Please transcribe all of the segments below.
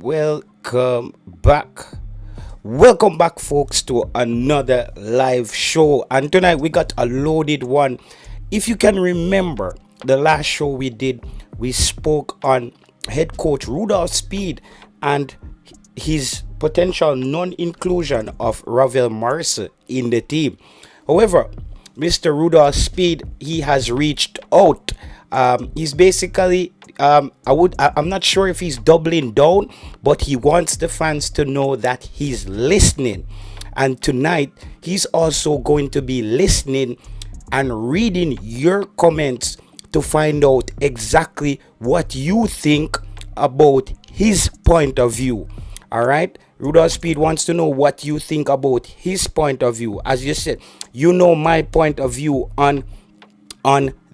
welcome back. Welcome back, folks, to another live show. And tonight we got a loaded one. If you can remember the last show we did, we spoke on head coach Rudolph Speid and his potential non-inclusion of Ravel Morrison in the team. However, Mr. Rudolph Speid, he has reached out. He's basically I'm not sure if he's doubling down, but he wants the fans to know that he's listening. And tonight he's also going to be listening and reading your comments to find out exactly what you think about his point of view. All right, Rudolph Speid wants to know what you think about his point of view. As you said, you know my point of view on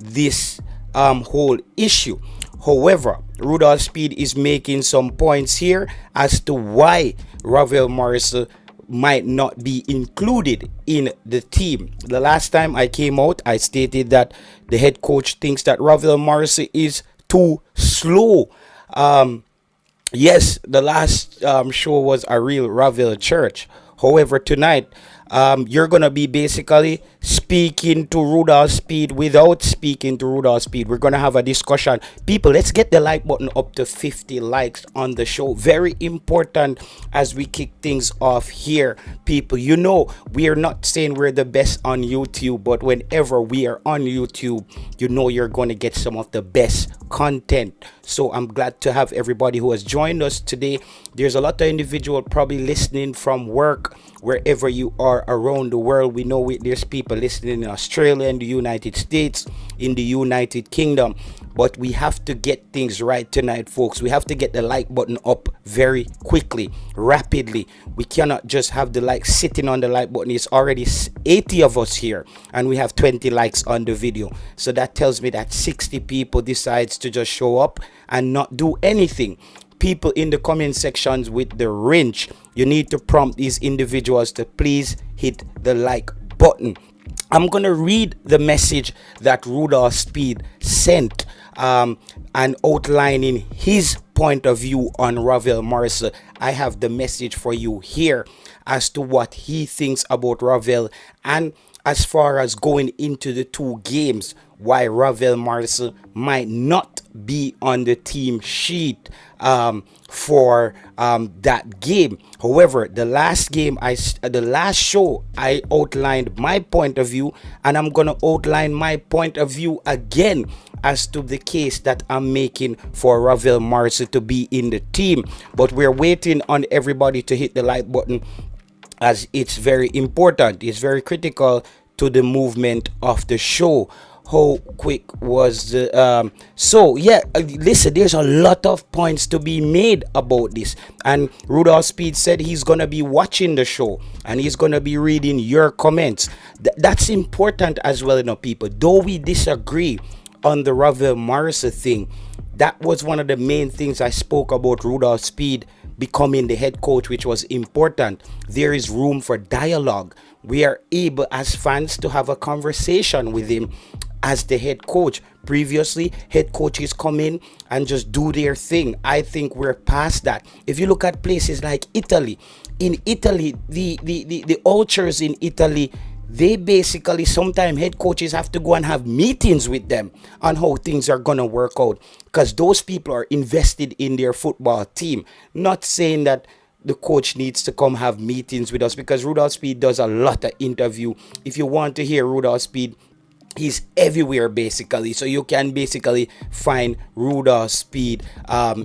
this whole issue. However, Rudolph Speid is making some points here as to why Ravel Morrison might not be included in the team. The last time I came out, I stated that the head coach thinks that Ravel Morrison is too slow. Yes, the last show was a real Ravel church. However, tonight, you're going to be basically speaking to Rudolph Speid without speaking to Rudolph Speid. We're going to have a discussion. People, let's get the like button up to 50 likes on the show. Very important as we kick things off here. People, you know, we are not saying we're the best on YouTube, but whenever we are on YouTube, you know you're going to get some of the best content. So I'm glad to have everybody who has joined us today. There's a lot of individuals probably listening from work, wherever you are around the world. We know there's people listening in Australia, in the United States, in the United Kingdom. But we have to get things right tonight, folks. We have to get the like button up very quickly, rapidly. We cannot just have the like sitting on the like button. It's already 80 of us here and we have 20 likes on the video. So that tells me that 60 people decides to just show up and not do anything. People in the comment sections with the wrench, you need to prompt these individuals to please hit the like button. I'm gonna read the message that Rudolph Speid sent and outlining his point of view on Ravel Morrison. I have the message for you here as to what he thinks about Ravel, and as far as going into the two games, why Ravel Morrison might not be on the team sheet for that game. However, the last show, I outlined my point of view, and I'm gonna outline my point of view again as to the case that I'm making for Ravel Morrison to be in the team. But we're waiting on everybody to hit the like button, as it's very important. It's very critical to the movement of the show. How quick was the listen, there's a lot of points to be made about this, and Rudolph Speid said he's gonna be watching the show and he's gonna be reading your comments. That's important as well, you know, people. Though we disagree on the Ravel Morrison thing, that was one of the main things I spoke about Rudolph Speid becoming the head coach, which was important. There is room for dialogue. We are able as fans to have a conversation with him as the head coach. Previously, head coaches come in and just do their thing. I think we're past that. If you look at places like Italy, in Italy, the ultras in Italy, they basically, sometimes head coaches have to go and have meetings with them on how things are going to work out, because those people are invested in their football team. Not saying that the coach needs to come have meetings with us, because Rudolph Speid does a lot of interview. If you want to hear Rudolph Speid, he's everywhere basically, so you can basically find Rudolph Speid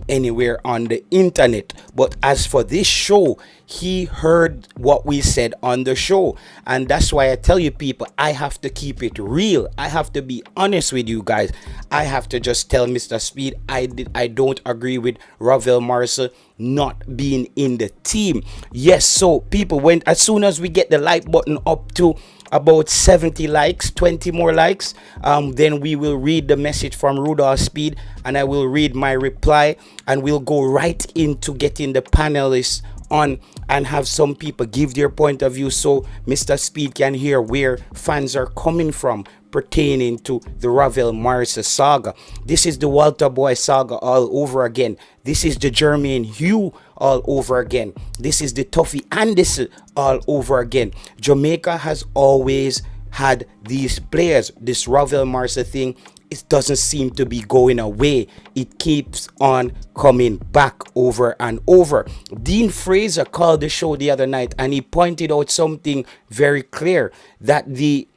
anywhere on the internet. But as for this show, he heard what we said on the show, and that's why I tell you, people, I have to keep it real. I have to be honest with you guys. I have to just tell Mr. Speid I don't agree with Ravel Morrison not being in the team. Yes, so people, as soon as we get the like button up to about 70 likes, 20 more likes, then we will read the message from Rudolph Speid and I will read my reply, and we'll go right into getting the panelists on and have some people give their point of view so Mr. Speed can hear where fans are coming from pertaining to the Ravel Morrison saga. This is the Walter Boy saga all over again. This is the Jermaine Hugh all over again. This is the Tuffy Anderson all over again. Jamaica has always had these players. This Ravel Morrison thing, it doesn't seem to be going away. It keeps on coming back over and over. Dean Fraser called the show the other night and he pointed out something very clear, that the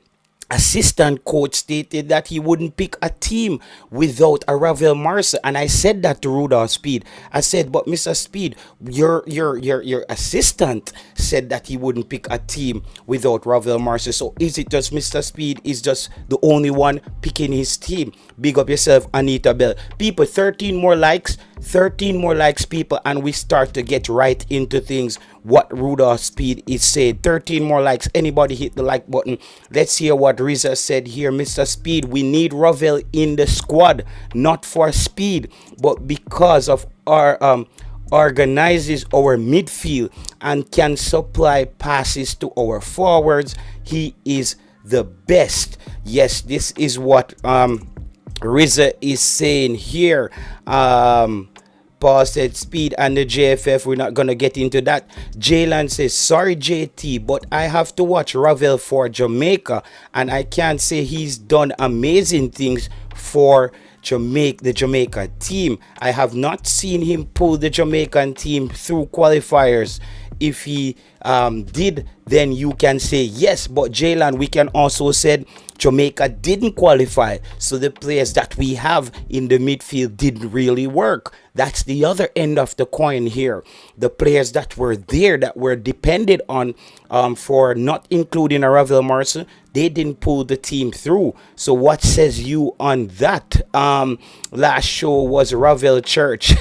assistant coach stated that he wouldn't pick a team without a Ravel Morrison. And I said that to Rudolph Speid. I said, but Mr. Speid, your assistant said that he wouldn't pick a team without Ravel Morrison. So is it just Mr. Speid is just the only one picking his team? Big up yourself, Anita Bell. People, 13 more likes, people, and we start to get right into things. What Rudolph Speid is saying. 13 more likes. Anybody hit the like button. Let's hear what Riza said here. Mr. Speid, we need Ravel in the squad, not for speed, but because of our organizes our midfield and can supply passes to our forwards. He is the best. Yes, this is what Riza is saying here. Paul said Speed and the JFF, we're not going to get into that. Jaylan says, sorry JT, but I have to watch Ravel for Jamaica and I can't say he's done amazing things for the Jamaica team. I have not seen him pull the Jamaican team through qualifiers. If he did, then you can say yes. But Jaylan, we can also say Jamaica didn't qualify, so the players that we have in the midfield didn't really work. That's the other end of the coin here. The players that were there, that were depended on for not including a Ravel Morrison, they didn't pull the team through. So what says you on that? Last show was Ravel Church.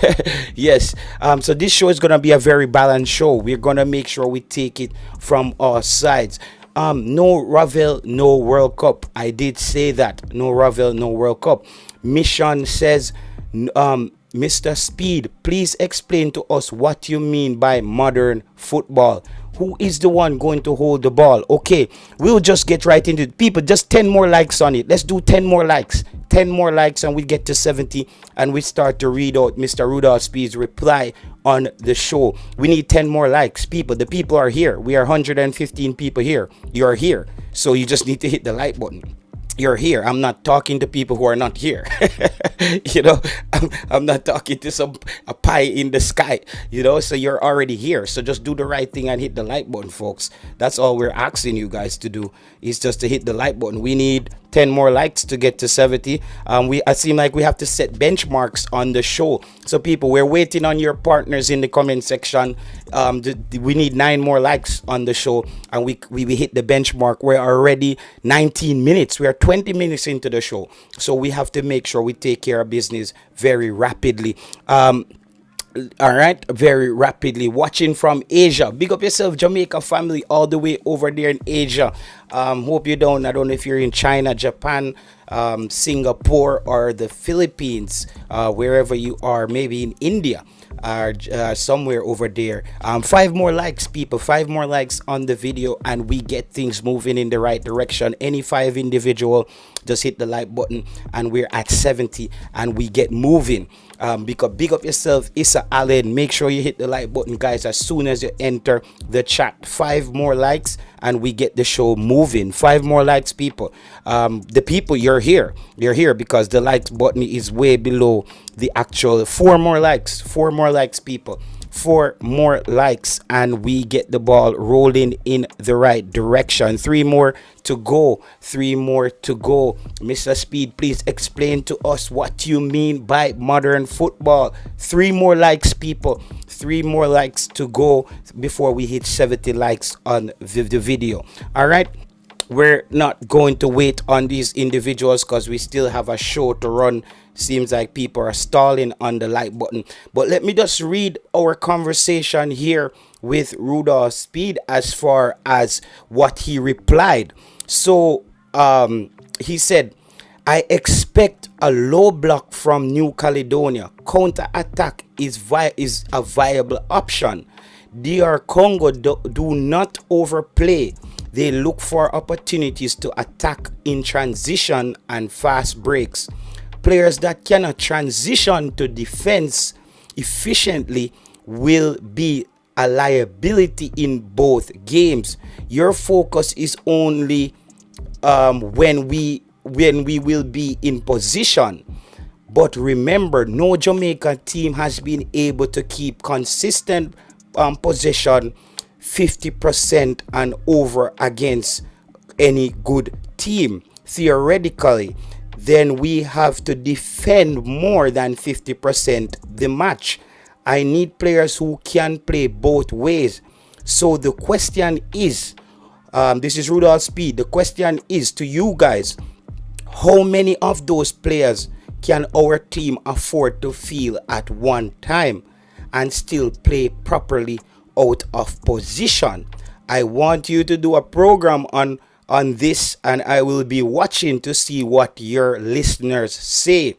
Yes. So this show is going to be a very balanced show. We're going to make sure we take it from all sides. No Ravel, no World Cup. I did say that. No Ravel, no World Cup. Mission says, Mr. Speed, please explain to us what you mean by modern football. Who is the one going to hold the ball? Okay, we'll just get right into it. People, just 10 more likes on it. Let's do 10 more likes. 10 more likes and we get to 70 and we start to read out Mr. Rudolph Speid's reply on the show. We need 10 more likes. People, the people are here. We are 115 people here. You're here. So you just need to hit the like button. You're here. I'm not talking to people who are not here. You know, I'm not talking to a pie in the sky, you know, so you're already here. So just do the right thing and hit the like button, folks. That's all we're asking you guys to do, is just to hit the like button. We need 10 more likes to get to 70. I seem like we have to set benchmarks on the show. So people, we're waiting on your partners in the comment section. We need 9 more likes on the show and we hit the benchmark. We're already 19 minutes. We are 20 minutes into the show. So we have to make sure we take care of business very rapidly. All right, very rapidly. Watching from Asia. Big up yourself, Jamaica family, all the way over there in Asia. Hope you don't. I don't know if you're in China, Japan, Singapore, or the Philippines, wherever you are, maybe in India. Somewhere over there. 5 more likes, people. 5 more likes on the video and we get things moving in the right direction. Any 5 individual, just hit the like button and we're at 70 and we get moving. Because big up yourself, Issa Allen. Make sure you hit the like button, guys, as soon as you enter the chat. 5 more likes and we get the show moving. 5 more likes, people. The people, you're here because the like button is way below the actual. 4 more likes, people. 4 more likes and we get the ball rolling in the right direction. 3 more to go. Mr. Speed, please explain to us what you mean by modern football. 3 more likes, people. 3 more likes to go before we hit 70 likes on the video. All right, we're not going to wait on these individuals because we still have a show to run. Seems like people are stalling on the like button, but let me just read our conversation here with Rudolph Speid as far as what he replied. So he said, I expect a low block from New Caledonia. Counter attack is a viable option. DR Congo do not overplay. They look for opportunities to attack in transition and fast breaks. Players that cannot transition to defense efficiently will be a liability in both games. Your focus is only when we will be in position. But remember, no Jamaican team has been able to keep consistent possession 50% and over against any good team. Theoretically, then we have to defend more than 50% the match. I need players who can play both ways. So the question is, this is Rudolph Speid. The question is to you guys, how many of those players can our team afford to field at one time and still play properly out of position? I want you to do a program on this, and I will be watching to see what your listeners say.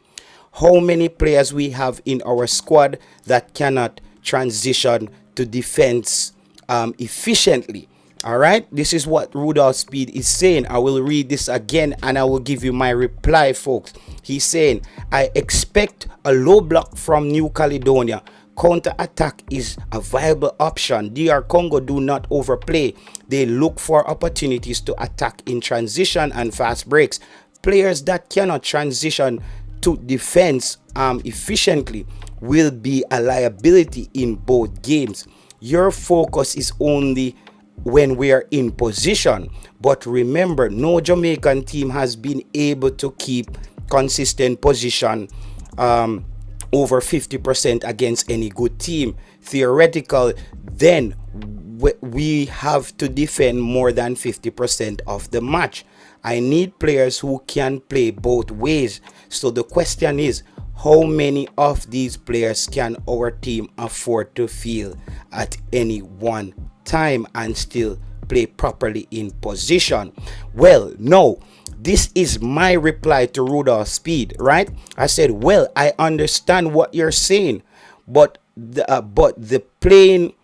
How many players we have in our squad that cannot transition to defense efficiently? All right, this is what Rudolph Speid is saying. I will read this again and I will give you my reply, folks. He's saying, I expect a low block from New Caledonia. Counter attack is a viable option. DR Congo do not overplay. They look for opportunities to attack in transition and fast breaks. Players that cannot transition to defense efficiently will be a liability in both games. Your focus is only when we are in position. But remember, no Jamaican team has been able to keep consistent position over 50% against any good team. Theoretical, then we have to defend more than 50% of the match. I need players who can play both ways. So the question is, how many of these players can our team afford to field at any one time and still play properly in position? Well, no. This is my reply to Rudolph Speid, right? I said, well, I understand what you're saying, but playing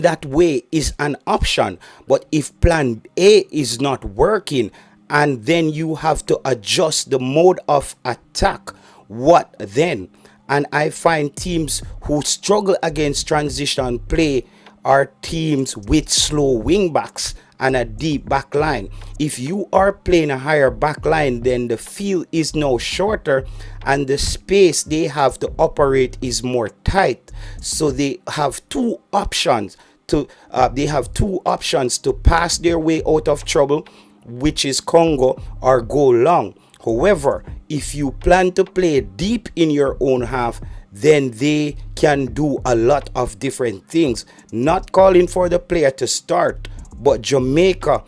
that way is an option. But if plan A is not working, and then you have to adjust the mode of attack, what then? And I find teams who struggle against transition play are teams with slow wing backs and a deep back line. If you are playing a higher back line, then the field is now shorter and the space they have to operate is more tight. So they have two options to pass their way out of trouble, which is Congo, or go long. However, if you plan to play deep in your own half, then they can do a lot of different things. Not calling for the player to start, but Jamaica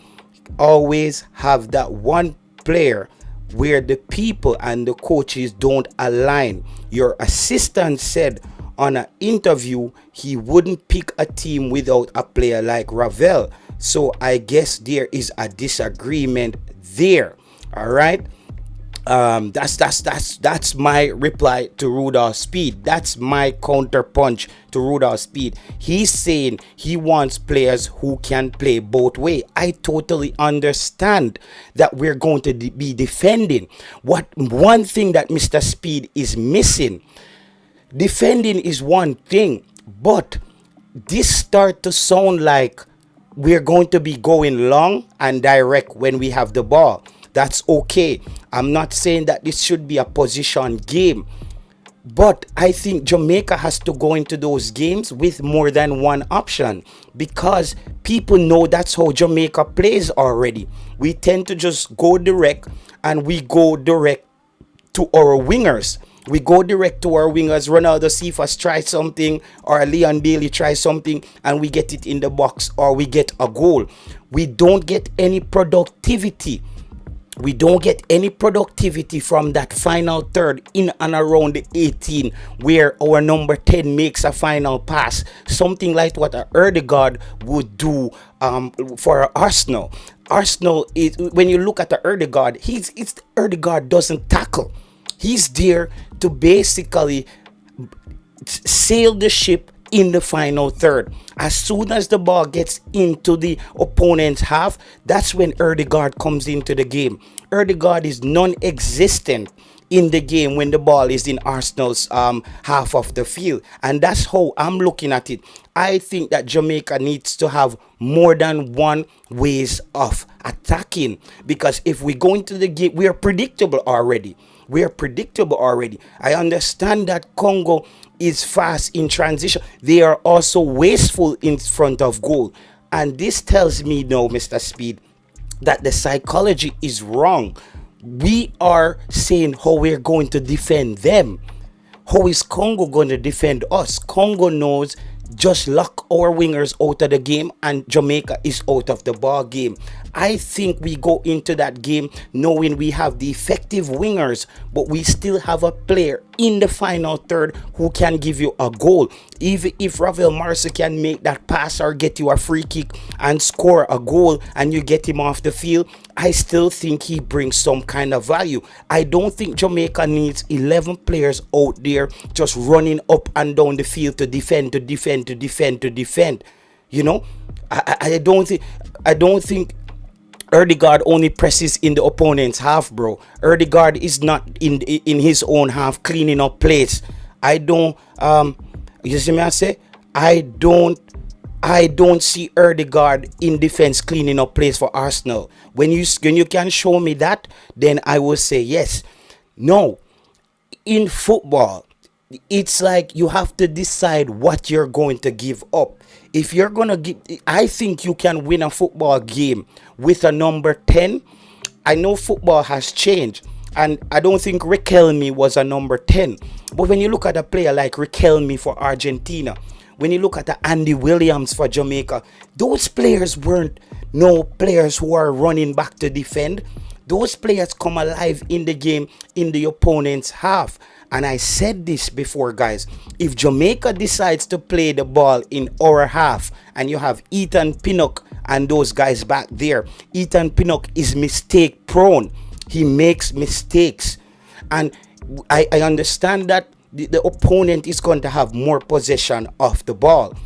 always have that one player where the people and the coaches don't align. Your assistant said on an interview he wouldn't pick a team without a player like Ravel. So I guess there is a disagreement there. All right. That's my reply to Rudolph Speid. That's my counterpunch to Rudolph Speid. He's saying he wants players who can play both ways. I totally understand that we're going to be defending. One thing that Mr. Speid is missing, defending is one thing, but this start to sound like we're going to be going long and direct when we have the ball. That's okay. I'm not saying that this should be a position game, but I think Jamaica has to go into those games with more than one option, because people know that's how Jamaica plays already. We tend to just go direct, and we go direct to our wingers. We go direct to our wingers. Ronaldo Cephas try something, or Leon Bailey try something, and we get it in the box, or we get a goal. We don't get any productivity. We don't get any productivity from that final third in and around the 18, where our number 10 makes a final pass. Something like what a Erdegaard would do for Arsenal. Arsenal is, when you look at the Erdegaard, Erdegaard doesn't tackle. He's there to basically sail the ship in the final third. As soon as the ball gets into the opponent's half, that's when Erdegaard comes into the game. Erdegaard is non-existent in the game when the ball is in Arsenal's half of the field. And that's how I'm looking at it. I think that Jamaica needs to have more than one ways of attacking, because if we go into the game, we are predictable already. I understand that Congo is fast in transition. They are also wasteful in front of goal. And this tells me now, Mr. Speed, that the psychology is wrong. We are saying how we're going to defend them. How is Congo going to defend us? Congo knows just lock our wingers out of the game and Jamaica is out of the ball game. I think we go into that game knowing we have the effective wingers, but we still have a player in the final third who can give you a goal. Even if Ravel Morrison can make that pass or get you a free kick and score a goal and you get him off the field, I still think he brings some kind of value. I don't think Jamaica needs 11 players out there just running up and down the field to defend. You know, I don't think Erdegaard only presses in the opponent's half, bro. Erdegaard is not in his own half cleaning up plays. You see me I say? I don't see Erdegaard in defense cleaning up plays for Arsenal. When you can show me that, then I will say yes. No, in football, it's like you have to decide what you're going to give up. If you're going to give, I think you can win a football game with a number 10. I know football has changed, and I don't think Riquelme was a number 10. But when you look at a player like Riquelme for Argentina, when you look at the Andy Williams for Jamaica, those players weren't no players who are running back to defend. Those players come alive in the game in the opponent's half. And I said this before, guys. If Jamaica decides to play the ball in our half and you have Ethan Pinnock and those guys back there, Ethan Pinnock is mistake prone. He makes mistakes. And I understand that the opponent is going to have more possession of the ball.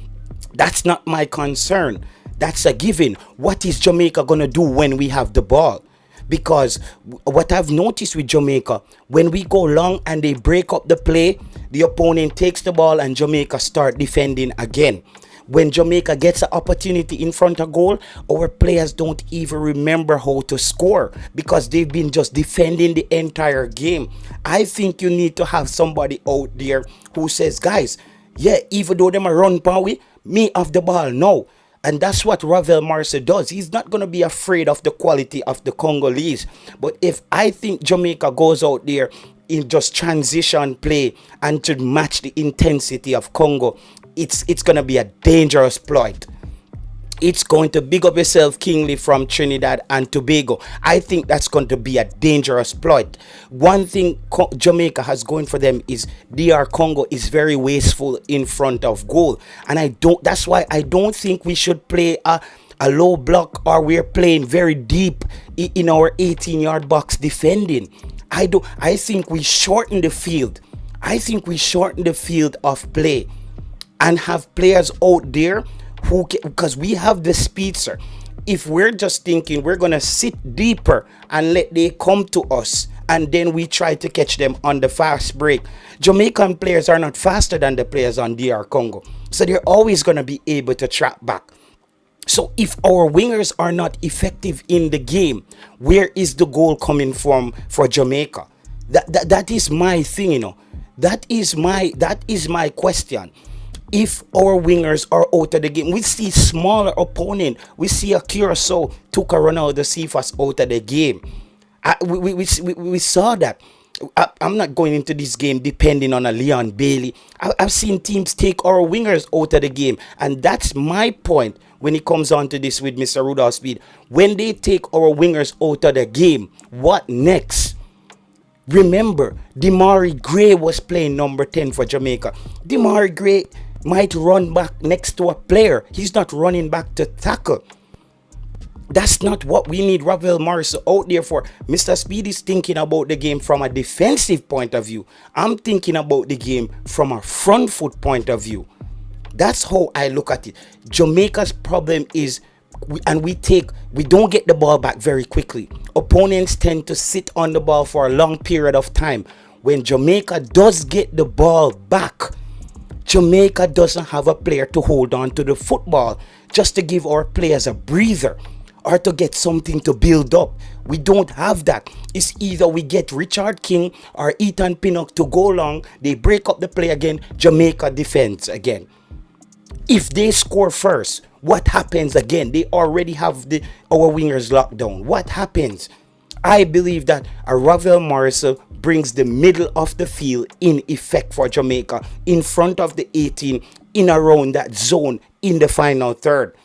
That's not my concern. That's a given. What is Jamaica going to do when we have the ball? Because what I've noticed with Jamaica, when we go long and they break up the play, the opponent takes the ball and Jamaica start defending again. When Jamaica gets an opportunity in front of goal, our players don't even remember how to score because they've been just defending the entire game. I think you need to have somebody out there who says, guys, yeah, even though them a run power, me off the ball, no. And that's what Ravel Morrison does. He's not going to be afraid of the quality of the Congolese. But if I think Jamaica goes out there in just transition play and to match the intensity of Congo, it's going to be a dangerous ploy. It's going to big up yourself, Kingsley from Trinidad and Tobago. I think that's going to be a dangerous ploy. One thing Jamaica has going for them is DR Congo is very wasteful in front of goal. And that's why I don't think we should play a low block or we're playing very deep in our 18-yard box defending. I think we shorten the field. I think we shorten the field of play and have players out there because we have the speed, sir. If we're just thinking we're going to sit deeper and let they come to us and then we try to catch them on the fast break, Jamaican players are not faster than the players on DR Congo. So they're always going to be able to track back. So if our wingers are not effective in the game, where is the goal coming from for Jamaica? That is my thing, you know. That is my question. If our wingers are out of the game, we see smaller opponent. We see a Curacao took a Ronaldo Cephas out of the game. We saw that. I'm not going into this game depending on a Leon Bailey. I've seen teams take our wingers out of the game. And that's my point when it comes on to this with Mr. Rudolph Speid. When they take our wingers out of the game, what next? Remember, Demarai Gray was playing number 10 for Jamaica. Demarai Gray might run back next to a player. He's not running back to tackle. That's not what we need Ravel Morrison out there for. Mr. Speid is thinking about the game from a defensive point of view. I'm thinking about the game from a front foot point of view. That's how I look at it. Jamaica's problem is we don't get the ball back very quickly. Opponents tend to sit on the ball for a long period of time. When Jamaica does get the ball back, Jamaica doesn't have a player to hold on to the football just to give our players a breather or to get something to build up. We don't have that. It's either we get Richard King or Ethan Pinnock to go long, they break up the play again, Jamaica defends again. If they score first, what happens again? They already have our wingers locked down. What happens? I believe that a Ravel Morrison brings the middle of the field in effect for Jamaica, in front of the 18, in around that zone in the final third.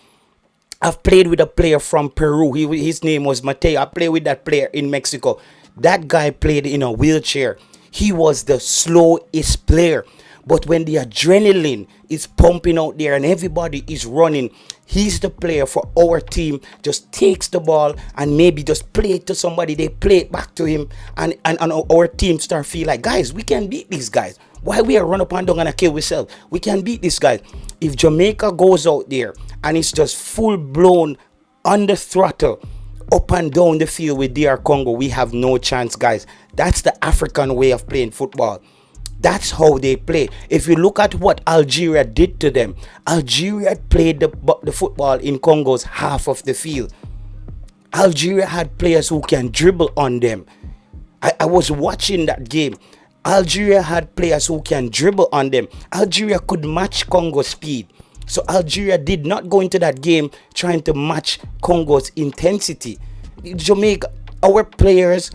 I've played with a player from Peru. His name was Mateo. I played with that player in Mexico. That guy played in a wheelchair. He was the slowest player. But when the adrenaline is pumping out there and everybody is running, he's the player for our team. Just takes the ball and maybe just play it to somebody. They play it back to him. And our team start feel like, guys, we can beat these guys. Why we are run up and down and kill ourselves? We can beat these guys. If Jamaica goes out there and it's just full blown on the throttle, up and down the field with DR Congo, we have no chance, guys. That's the African way of playing football. That's how they play. If you look at what Algeria did to them, Algeria played the football in Congo's half of the field. Algeria had players who can dribble on them. I was watching that game. Algeria had players who can dribble on them. Algeria could match Congo's speed. So Algeria did not go into that game trying to match Congo's intensity. Jamaica, our players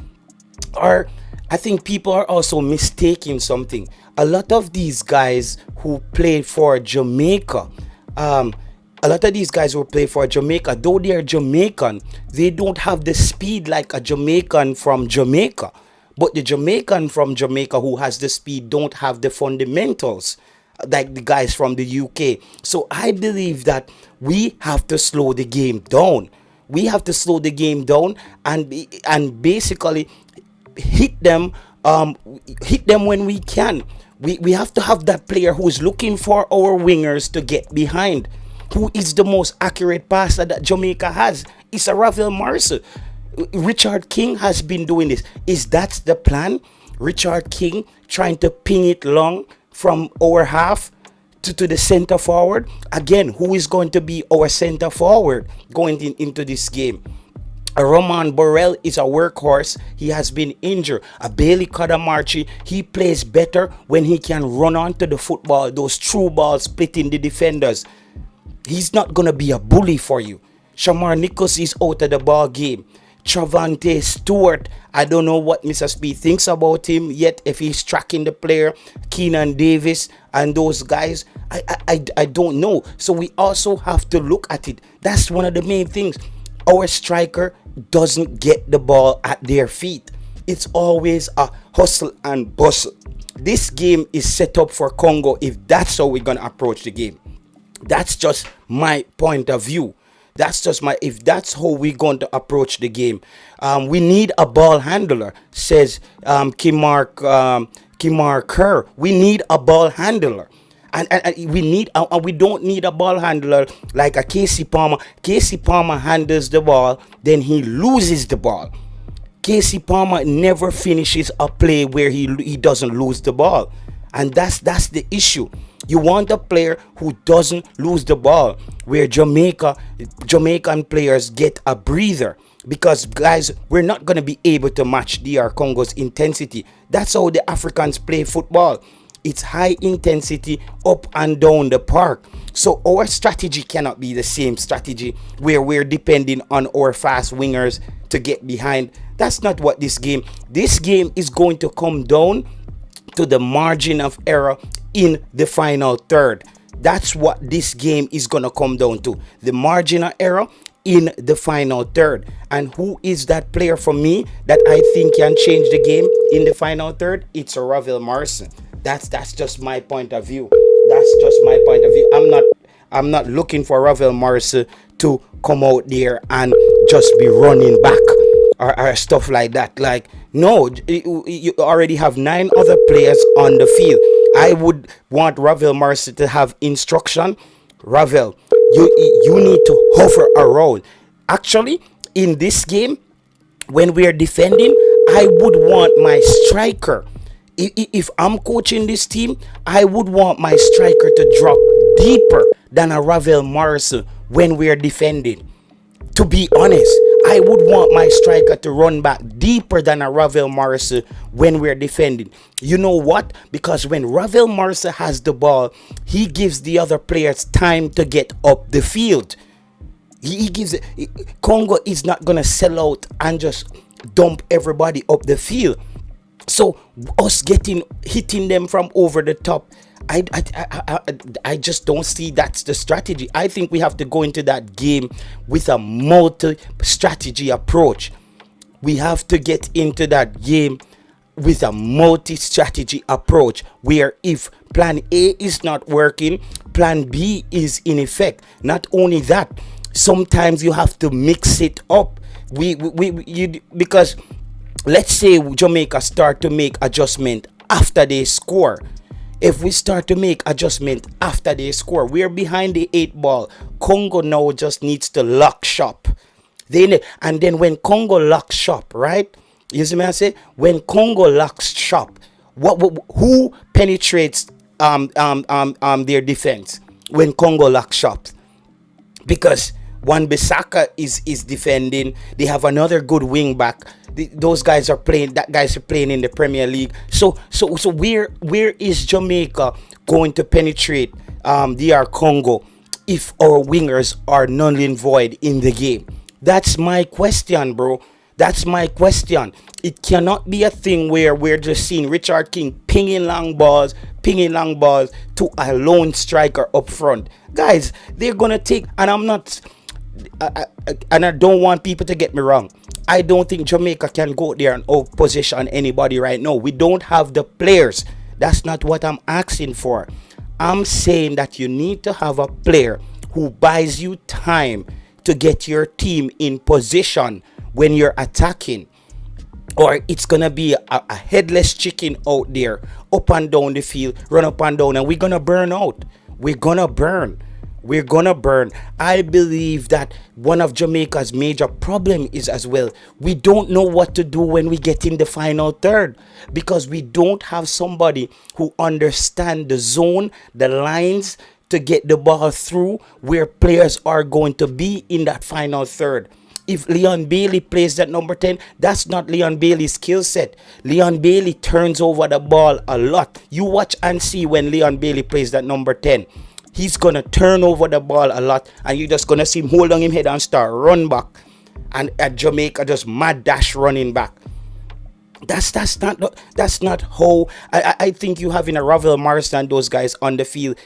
are, I think people are also mistaking something. A lot of these guys who play for Jamaica, though they're Jamaican, they don't have the speed like a Jamaican from Jamaica. But the Jamaican from Jamaica who has the speed don't have the fundamentals like the guys from the UK. So I believe that we have to slow the game down. We have to slow the game down and basically hit them when we can. We have to have that player who is looking for our wingers to get behind. Who is the most accurate passer that Jamaica has? It's a Ravel Morrison. Richard King has been doing this. Is that the plan? Richard King trying to ping it long from our half to the center forward. Again, who is going to be our center forward going into this game? A Roman Borrell is a workhorse. He has been injured. A Bailey Kadamarchi, he plays better when he can run onto the football, those through balls splitting the defenders. He's not going to be a bully for you. Shamar Nichols is out of the ball game. Travante Stewart, I don't know what Mr. Speed thinks about him yet, if he's tracking the player. Keenan Davis and those guys, I don't know. So we also have to look at it. That's one of the main things. Our striker doesn't get the ball at their feet. It's always a hustle and bustle. This game is set up for Congo if that's how we're going to approach the game. That's just my point of view. If that's how we're going to approach the game. We need a ball handler, says Kimar Kerr. We need a ball handler. And we don't need a ball handler like a Casey Palmer. Casey Palmer handles the ball, then he loses the ball. Casey Palmer never finishes a play where he doesn't lose the ball. And that's the issue. You want a player who doesn't lose the ball, where Jamaican players get a breather. Because, guys, we're not going to be able to match DR Congo's intensity. That's how the Africans play football. It's high intensity up and down the park. So our strategy cannot be the same strategy where we're depending on our fast wingers to get behind. That's not what this game is going to come down to the margin of error in the final third. That's what this game is going to come down to. The margin of error in the final third. And who is that player for me that I think can change the game in the final third? It's a Ravel Morrison. That's just my point of view. I'm not looking for Ravel Morrison to come out there and just be running back or stuff like that. Like, no, you already have 9 other players on the field. I would want Ravel Morrison to have instruction. Ravel, you need to hover around. Actually, in this game, when we are defending, I would want my striker. If I'm coaching this team, I would want my striker to drop deeper than a Ravel Morrison when we are defending. To be honest, I would want my striker to run back deeper than a Ravel Morrison when we're defending. You know what? Because when Ravel Morrison has the ball, he gives the other players time to get up the field. He gives it. Congo is not gonna sell out and just dump everybody up the field. So us hitting them from over the top, I just don't see that's the strategy. I think we have to go into that game with a multi-strategy approach. We have to get into that game with a multi-strategy approach where if plan A is not working, plan B is in effect. Not only that, sometimes you have to mix it up. Because let's say Jamaica start to make adjustment after they score. If we start to make adjustment after they score, we're behind the 8 ball. Congo now just needs to lock shop. And then when Congo locks shop, right? You see me I say? When Congo locks shop, who penetrates their defense when Congo locks shop? Because Wan-Bissaka is defending. They have another good wing back. Those guys are playing. That guys are playing in the Premier League. So where is Jamaica going to penetrate DR Congo if our wingers are null and void in the game? That's my question, bro. That's my question. It cannot be a thing where we're just seeing Richard King pinging long balls to a lone striker up front. Guys, they're gonna take. And I'm not. And I don't want people to get me wrong. I don't think Jamaica can go there and outposition anybody right now. We don't have the players. That's not what I'm asking for. I'm saying that you need to have a player who buys you time to get your team in position when you're attacking. Or it's going to be a headless chicken out there, up and down the field, run up and down, and we're going to burn out. We're going to burn. I believe that one of Jamaica's major problem is as well, we don't know what to do when we get in the final third, because we don't have somebody who understands the zone, the lines to get the ball through where players are going to be in that final third. If Leon Bailey plays that number 10, that's not Leon Bailey's skill set. Leon Bailey turns over the ball a lot. You watch and see when Leon Bailey plays that number 10. He's going to turn over the ball a lot, and you're just going to see him hold on him head and start run back. And at Jamaica, just mad dash running back. That's not how I think you having a Ravel Morrison and those guys on the field.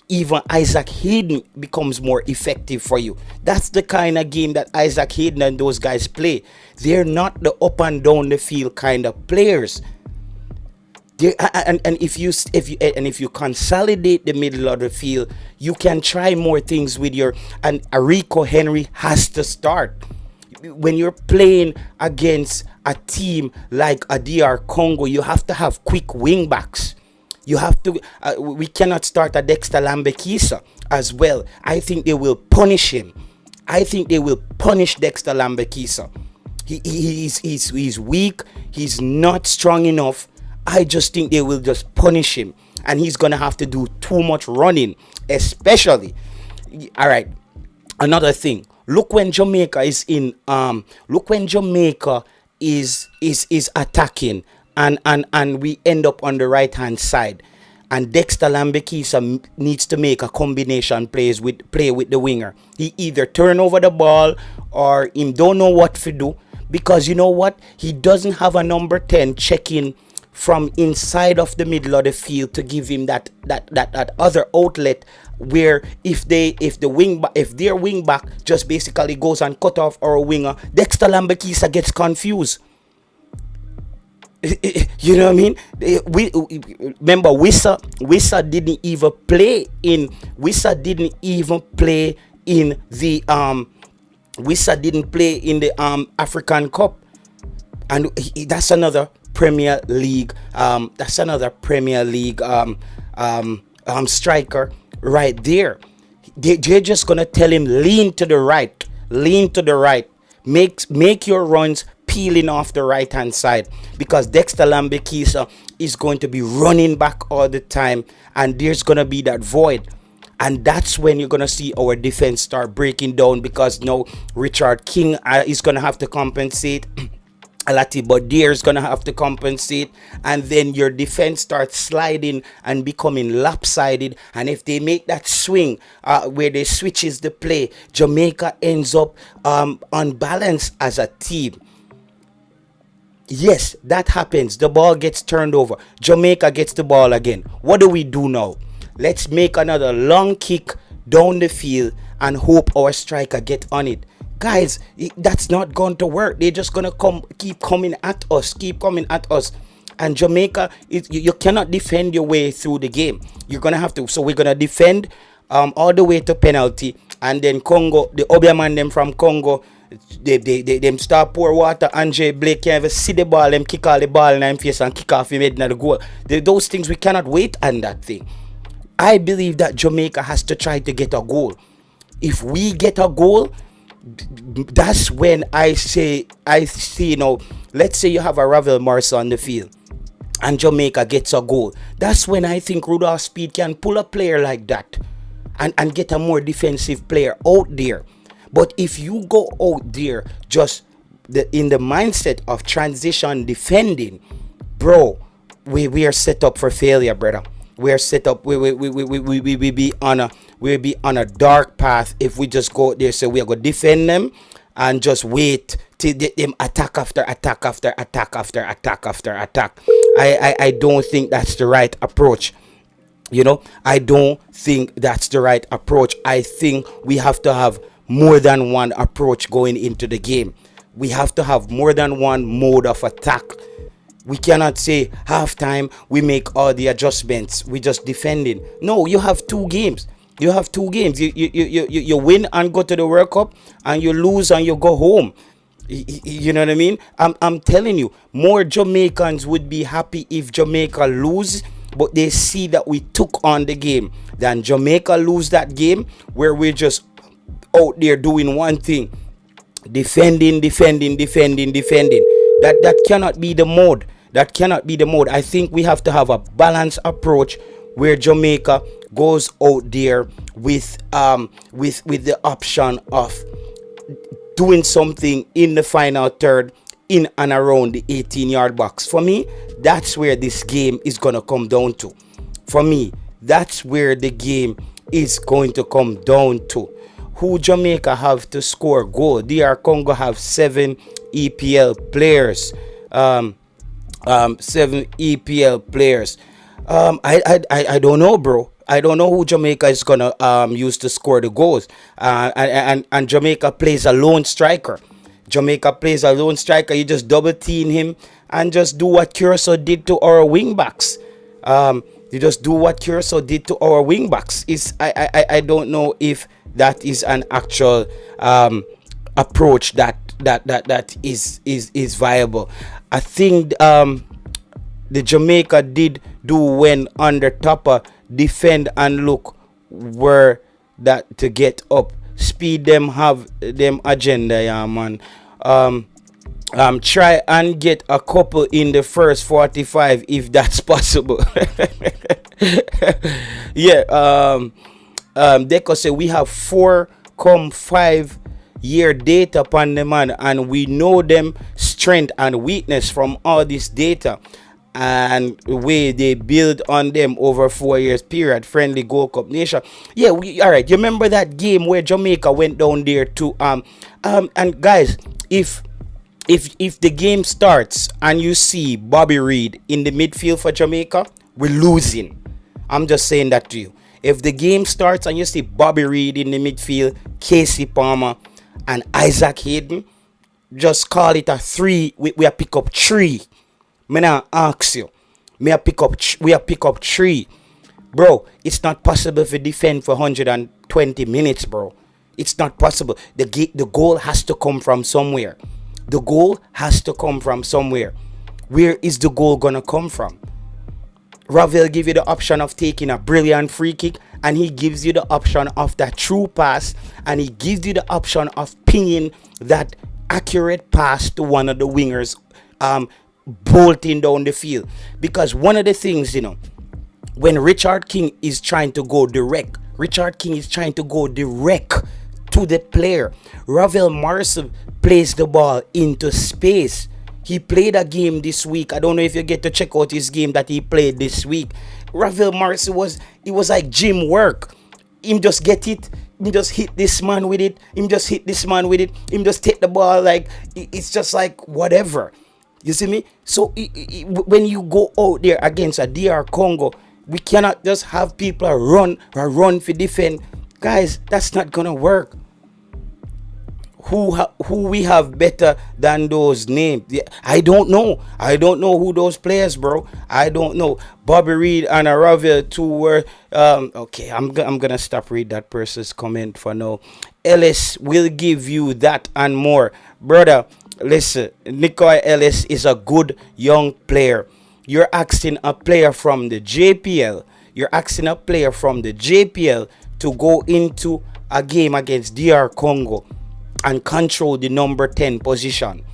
Even Isaac Hayden becomes more effective for you. That's the kind of game that Isaac Hayden and those guys play. They're not the up and down the field kind of players. And if you consolidate the middle of the field, you can try more things with and Rico Henry has to start. When you're playing against a team like a DR Congo, you have to have quick wing backs. You have to. We cannot start a Dexter Lambekisa as well. I think they will punish him. I think they will punish Dexter Lambekisa. He's weak. He's not strong enough. I just think they will just punish him, and he's gonna have to do too much running, especially. All right, another thing. Look when Jamaica is in. Look when Jamaica is attacking, and we end up on the right hand side, and Dexter Lambekisa needs to make a combination play with the winger. He either turn over the ball or he don't know what to do, because you know what, he doesn't have a number 10 checking from inside of the middle of the field to give him that other outlet, where if their wing back just basically goes and cut off our winger, Dexter Lambekisa gets confused. You know what I mean? Remember, Wissa didn't even play in the African Cup, and that's another Premier League striker right there. They're just gonna tell him lean to the right, lean to the right, make your runs peeling off the right hand side, because Dexter Lambekisa is going to be running back all the time, and there's gonna be that void. And that's when you're gonna see our defense start breaking down, because now Richard King is gonna have to compensate. Alati Bodir is gonna have to compensate, and then your defense starts sliding and becoming lopsided. And if they make that swing where they switches the play, Jamaica ends up unbalanced as a team. Yes, that happens. The ball gets turned over. Jamaica gets the ball again. What do we do now? Let's make another long kick down the field and hope our striker get on it. Guys, that's not going to work. They're just going to keep coming at us. And Jamaica, you cannot defend your way through the game. You're going to have to. So we're going to defend all the way to penalty. And then Congo, the Obiaman them from Congo, them start pour water. Andre Blake can't even see the ball. Them kick all the ball in his face and kick off him head in the goal. Those things, we cannot wait on that thing. I believe that Jamaica has to try to get a goal. If we get a goal, that's when I see, let's say you have a Ravel Morrison on the field and Jamaica gets a goal. That's when I think Rudolph Speid can pull a player like that and get a more defensive player out there. But if you go out there just in the mindset of transition defending, bro, we are set up for failure, brother. We are set up. We be on a dark path if we just go out there. So we are going to defend them and just wait till them attack after attack after attack after attack after attack. I don't think that's the right approach. I don't think that's the right approach. I think we have to have more than one approach going into the game. We have to have more than one mode of attack. We cannot say halftime we make all the adjustments. We just defending. No, you have two games. You win and go to the World Cup, and you lose and you go home. You know what I mean? I'm telling you, more Jamaicans would be happy if Jamaica lose, but they see that we took on the game, than Jamaica lose that game where we're just out there doing one thing, defending. That cannot be the mode. That cannot be the mode. I think we have to have a balanced approach where Jamaica goes out there with the option of doing something in the final third, in and around the 18-yard box. For me, that's where this game is going to come down to. For me, that's where the game is going to come down to. Who Jamaica have to score goal? DR Congo have 7 EPL players. 7 EPL players. I don't know, bro. I don't know who Jamaica is gonna use to score the goals. And Jamaica plays a lone striker. You just double team him and just do what Curacao did to our wing backs. I don't know if that is an actual approach that is viable. I think the Jamaica did do when under Topper defend and look where that to get up. Speed them have them agenda, yeah, man. Try and get a couple in the first 45 if that's possible. Yeah. They could say we have 4.5 year data upon the man, and we know them strength and weakness from all this data and the way they build on them over 4 years period. Friendly Gold Cup nation. Yeah, all right. You remember that game where Jamaica went down there to and guys, if the game starts and you see Bobby Reid in the midfield for Jamaica, we're losing. I'm just saying that to you. If the game starts and you see Bobby Reid in the midfield, Casey Palmer and Isaac Hayden, just call it a 3. We are pick up 3. Me now ask you. We are pick up 3. Bro, it's not possible to defend for 120 minutes, bro. It's not possible. The goal has to come from somewhere. Where is the goal gonna come from? Ravel give you the option of taking a brilliant free kick, and he gives you the option of that true pass, and he gives you the option of pinging that accurate pass to one of the wingers, bolting down the field. Because one of the things, when Richard King is trying to go direct, to the player. Ravel Morrison plays the ball into space. He played a game this week. I don't know if you get to check out his game that he played this week. Ravel Morrison was like gym work. Him just get it. Him just hit this man with it. Him just take the ball like it's just like whatever. You see me? So when you go out there against a DR Congo, we cannot just have people run for defend. Guys, that's not gonna work. Who we have better than those names? Yeah, I don't know who those players, bro. I don't know. Bobby Reed and Ravel too were okay. I'm gonna stop read that person's comment for now. Ellis will give you that and more, brother. Listen, Nicoy Ellis is a good young player. You're asking a player from the JPL. To go into a game against DR Congo and control the number 10 position.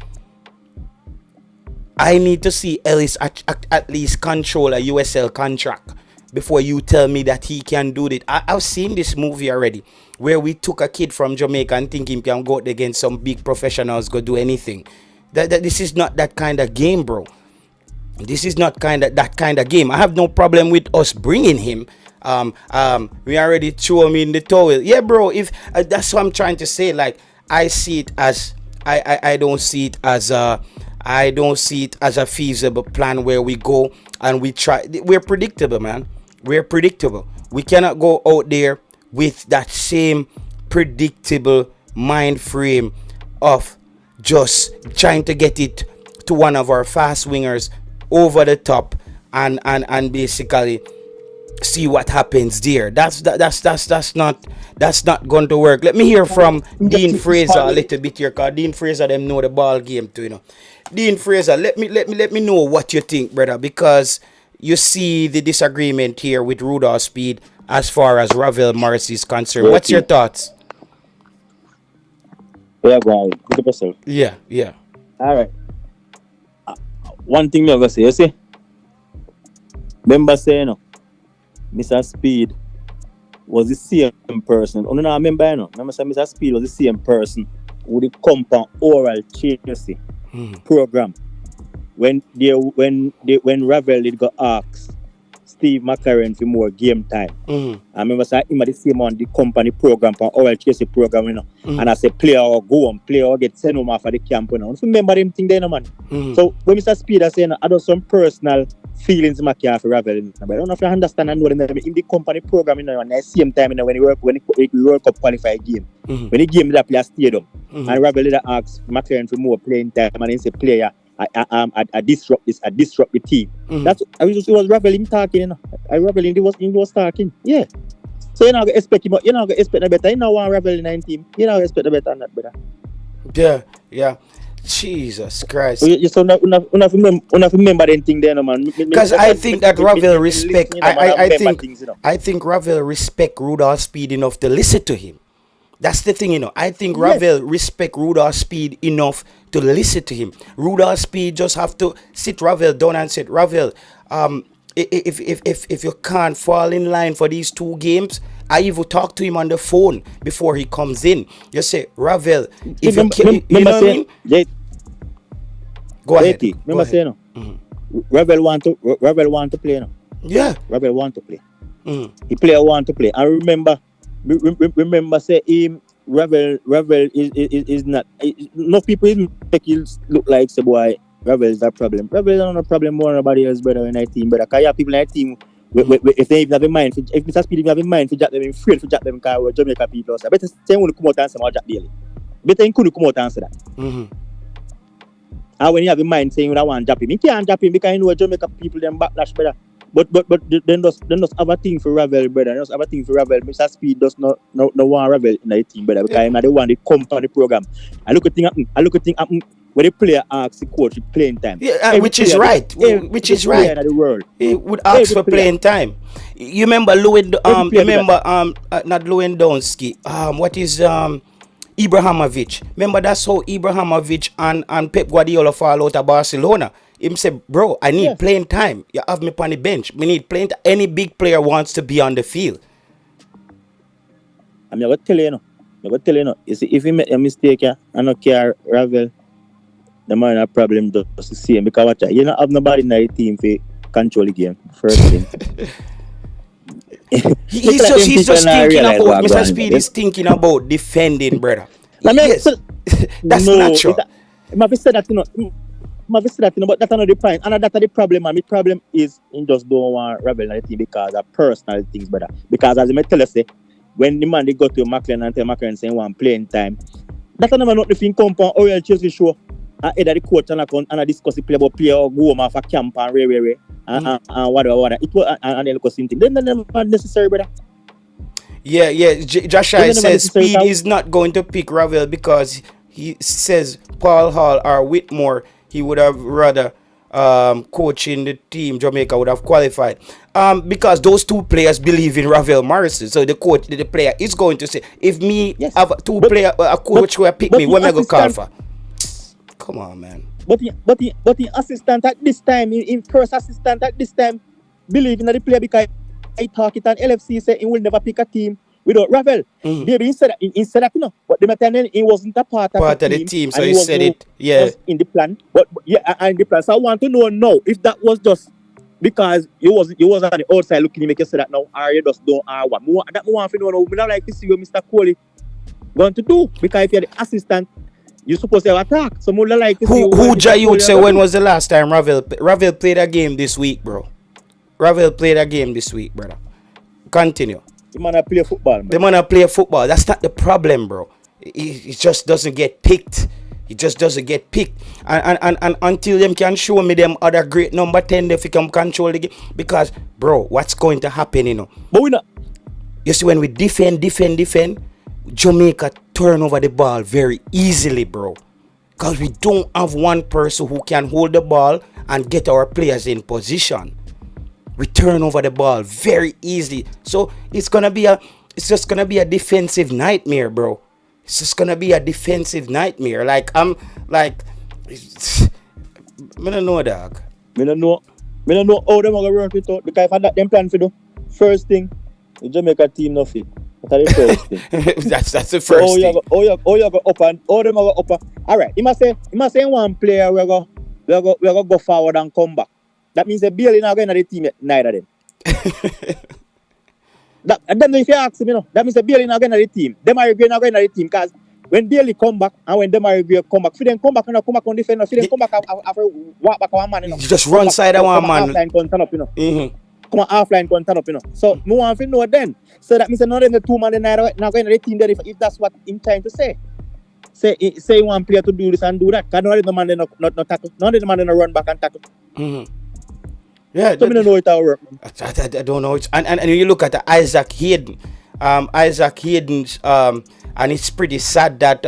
I need to see Ellis at least control a USL contract before you tell me that he can do it. I've seen this movie already where we took a kid from Jamaica and think he can go out against some big professionals, go do anything. This is not that kind of game, bro. This is not that kind of game. I have no problem with us bringing him. We already threw him in the towel. Yeah, bro. If that's what I'm trying to say. Like, I see it as I don't see it as a feasible plan where we go and we try. We're predictable, man. We're predictable. We cannot go out there with that same predictable mind frame of just trying to get it to one of our fast wingers over the top and basically see what happens there. That's not going to work. Let me hear from Dean Fraser a little bit here, because Dean Fraser them know the ball game too, Dean Fraser, let me know what you think, brother, because you see the disagreement here with Rudolph Speid as far as Ravel Morrison is concerned. What's your thoughts? Yeah, go on. Yourself. Yeah. All right. One thing I'm gonna say, you see, remember saying, Mr. Speid was the same person. Oh, no, I remember, Remember saying Mr. Speid was the same person who did come on oral Chelsea program. When Ravel did go ask Steve McLaren for more game time. I remember saying him at the same on the company program for oral Chelsea program, and I said player or go on, player or get sent home after the camp, Don't remember them thing there, man. So when Mr. Speid is saying I do some personal feelings in my car for Ravel, but I don't know if you understand and know them in the company program, and at the same time, when he World Cup qualify game, when the game did play a stadium, and Ravel did ask McLaren for more playing time, and he said player, I disrupt the team. It was Ravel him talking, Ravel he was talking, yeah. So you're not gonna expect him, you're not gonna expect no better. You know want Ravel in 19, you're not gonna expect no better than that, brother. Yeah. Jesus Christ. So not remember anything there, no, man. Because I think that Ravel respect. I think Ravel respect Rudolph Speid enough to listen to him. That's the thing, I think Ravel respect Rudolph Speid enough to listen to him. Rudolph Speid just have to sit Ravel down and say, Ravel, if you can't fall in line for these 2 games, I even talk to him on the phone before he comes in. You say, Ravel, if you know what I mean? Go ahead. Remember saying, Ravel want to play, Yeah. Ravel want to play. He player want to play. I remember say him Ravel is not. Enough people make you look like say boy Ravel is a problem. Ravel is not a problem more than nobody else, brother, in our team, brother. Cause you have people in our team. If they even have in mind, if Mr. Speid even have in mind for jack them, afraid for jack them, because we're Jamaica people. So better say when you come out and say more jack daily. Better you couldn't come out and say that. And when you have in mind saying you don't want to jump him, you can't jump him because you know Jamaica people them backlash, brother. But then just have a thing for Ravel, brother. Just have a thing for Ravel. Mr. Speid does not want Ravel in the team, brother, because I'm not the one that come on the program. I look at thing happen. where the player asks the coach for playing time. Which is right. Which is right. In the world. He would ask for playing time. You remember not Lewandowski. What is Ibrahimovic? Remember that's how Ibrahimovic and Pep Guardiola fall out of Barcelona. Him say, bro, I need playing time. You have me on the bench. We need playing time. Any big player wants to be on the field. I'm going to tell you, You see, if you make a mistake, I don't care, Ravel, the man have problem just to see him. Because watch, you don't have nobody in the team to control the game. First thing. he's just thinking about, Mr. Speid is thinking about defending, brother. Yes. That's natural. I said that, but that's not the point. And that's the problem. My problem is he just don't want Ravel in the team because of personal things, brother. Because as I tell you, say, when the man they go to McLaren and tell McLaren saying one playing time, that's not the thing come from Oriel Chelsea show. Either the coach and I discuss the play about player or go home off a camp and and whatever. It was and then thing. Then not necessary, brother. Yeah. Joshua says Speid is not going to pick Ravel because he says Paul Hall or Whitmore he would have rather coaching the team Jamaica would have qualified. Because those two players believe in Ravel Morrison. So the player is going to say, if me have a coach who pick me, what am I going to call for? Come on, man. But the assistant at this time, in first assistant at this time, believe in the player because I talk it and LFC said he will never pick a team without Ravel. Maybe instead that, but the matter he wasn't a part of the team. So he said it, was in the plan. But in the plan. So I want to know now if that was just because you was on the outside looking to make you say that now, or you just don't what. That more want to know now. We don't like to see what Mr. Coley going to do because if you're the assistant, you're supposed to have attack. So more like to see who Jay would say when was the last time Ravel played a game this week, bro? Ravel played a game this week, brother. Continue. The man play football, man. The man play football. That's not the problem, bro. He just doesn't get picked. He just doesn't get picked. And until them can show me them other great number 10 if he can control the game. Because, bro, what's going to happen, But we not. You see, when we defend, Jamaica turn over the ball very easily, bro. Because we don't have one person who can hold the ball and get our players in position. We turn over the ball very easily. So it's just gonna be a defensive nightmare, bro. It's just gonna be a defensive nightmare. I don't know, dog. I don't know how them are gonna work it out because if I that them plan for do first thing, the Jamaica team no fit. That's the first thing. that's the first thing. You go up and all them are go up. All right. He must say one player we go forward and come back. That means that Bailey not going to the team neither them. Then if you ask me, that means that Bailey not going to the team. Demary Gray not going to the team because when Bailey come back and when Demary Gray come back, if them come back and come back on defender, if them come back after walk back one man, You just run side of one man. Half line come turn up, Come on, half line come turn up, So me want to know then. So that means that none of the two man not going to the team there if that's what I'm trying to say. Say one player to do this and do that. Because none of the man not tackle. None of the man run back and tackle. Yeah, so I don't know it how work. I don't know it. And you look at Isaac Hayden. Isaac Hayden's and it's pretty sad that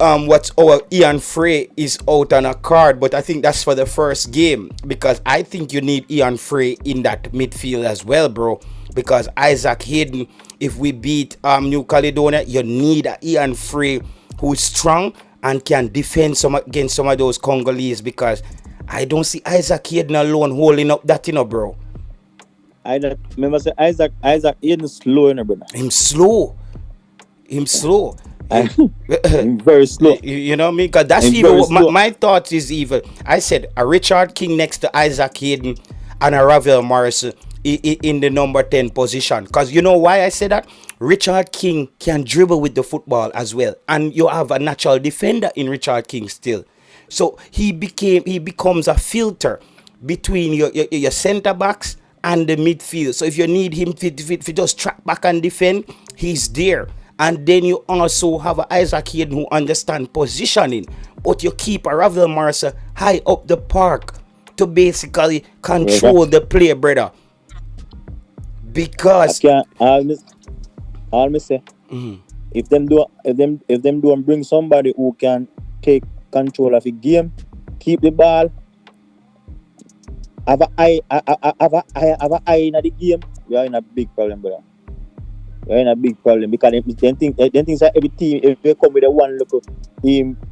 what's our Ian Frey is out on a card, but I think that's for the first game because I think you need Ian Frey in that midfield as well, bro. Because Isaac Hayden, if we beat New Caledonia, you need a Ian Frey who's strong and can defend against some of those Congolese because I don't see Isaac Hayden alone holding up that, bro. I remember say Isaac Hayden slow, brother. Him slow. Him very slow. You know me? Because that's even what my thought is even. I said a Richard King next to Isaac Hayden and a Ravel Morrison in the number 10 position. Because you know why I said that? Richard King can dribble with the football as well. And you have a natural defender in Richard King still. So he becomes a filter between your centre backs and the midfield. So if you need him to just track back and defend, he's there. And then you also have a Isaac Hayden who understands positioning. But you keep a Ravel Morrison high up the park to basically control the play, brother. Because I'll say if them do and bring somebody who can take control of the game, keep the ball, have an eye in the game, we are in a big problem, brother. We are in a big problem because then things that every team, if they come with a one look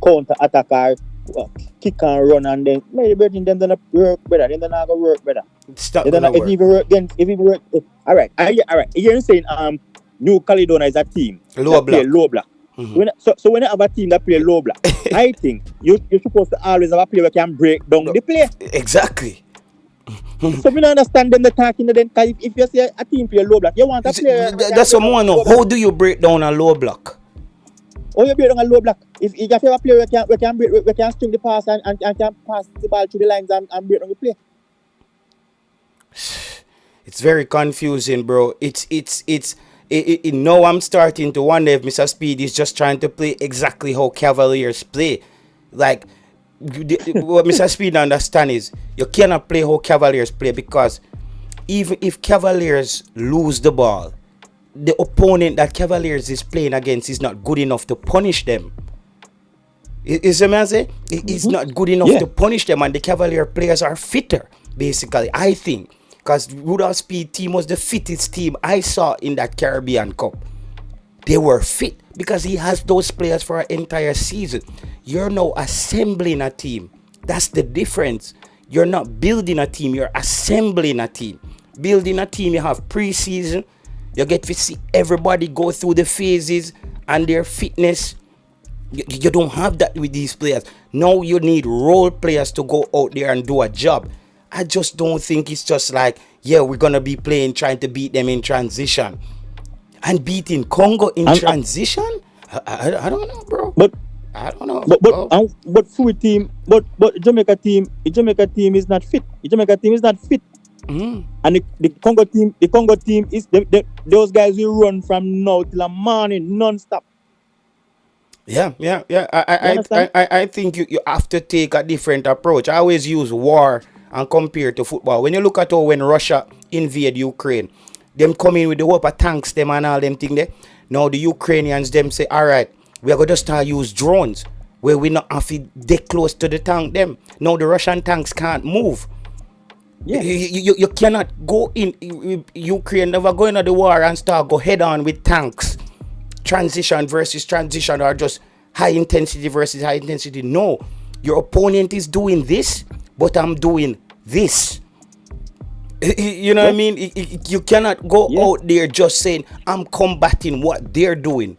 counter attack or kick and run, and then maybe them don't work better. Then they're not gonna work better. It's not gonna work. If even work, all right. You're saying New Caledonia is a team low block. Play low block. So when you have a team that play low block, I think you're supposed to always have a player that can break down the play. Exactly. So we don't understand them the talking then, because if you say a team play low block, you want a player. That's what I know. How do you break down a low block? Oh, you break down a low block. If you have a player we can string the pass and can pass the ball through the lines and break down the play. It's very confusing, bro. Now I'm starting to wonder if Mr. Speid is just trying to play exactly how Cavaliers play. Like, what Mr. Speid understand is you cannot play how Cavaliers play, because even if Cavaliers lose the ball, the opponent that Cavaliers is playing against is not good enough to punish them. Is the man say? It's not good enough to punish them, and the Cavalier players are fitter, basically, I think. Because Rudolph Speid team was the fittest team I saw in that Caribbean Cup. They were fit because he has those players for an entire season. You're now assembling a team. That's the difference. You're not building a team, you're assembling a team. Building a team, you have pre-season. You get to see everybody go through the phases and their fitness. You don't have that with these players. Now you need role players to go out there and do a job. I just don't think it's just like, yeah, we're going to be trying to beat them in transition. And beating Congo in transition? I don't know, bro. But I don't know. But full team, but Jamaica team is not fit. The Jamaica team is not fit. And the Congo team is those guys will run from now till the morning non-stop. Yeah. I think you have to take a different approach. I always use war and compare to football. When you look at when Russia invade Ukraine, them come in with the whole of tanks, them and all them thing there. Now the Ukrainians them say, all right, we are going to start use drones where we not have to get close to the tank them. Now the Russian tanks can't move. Yeah. You cannot go in Ukraine, never go into the war and start go head on with tanks. Transition versus transition, or just high intensity versus high intensity. No, your opponent is doing this, but I'm doing this. You know what I mean? You cannot go out there just saying I'm combating what they're doing.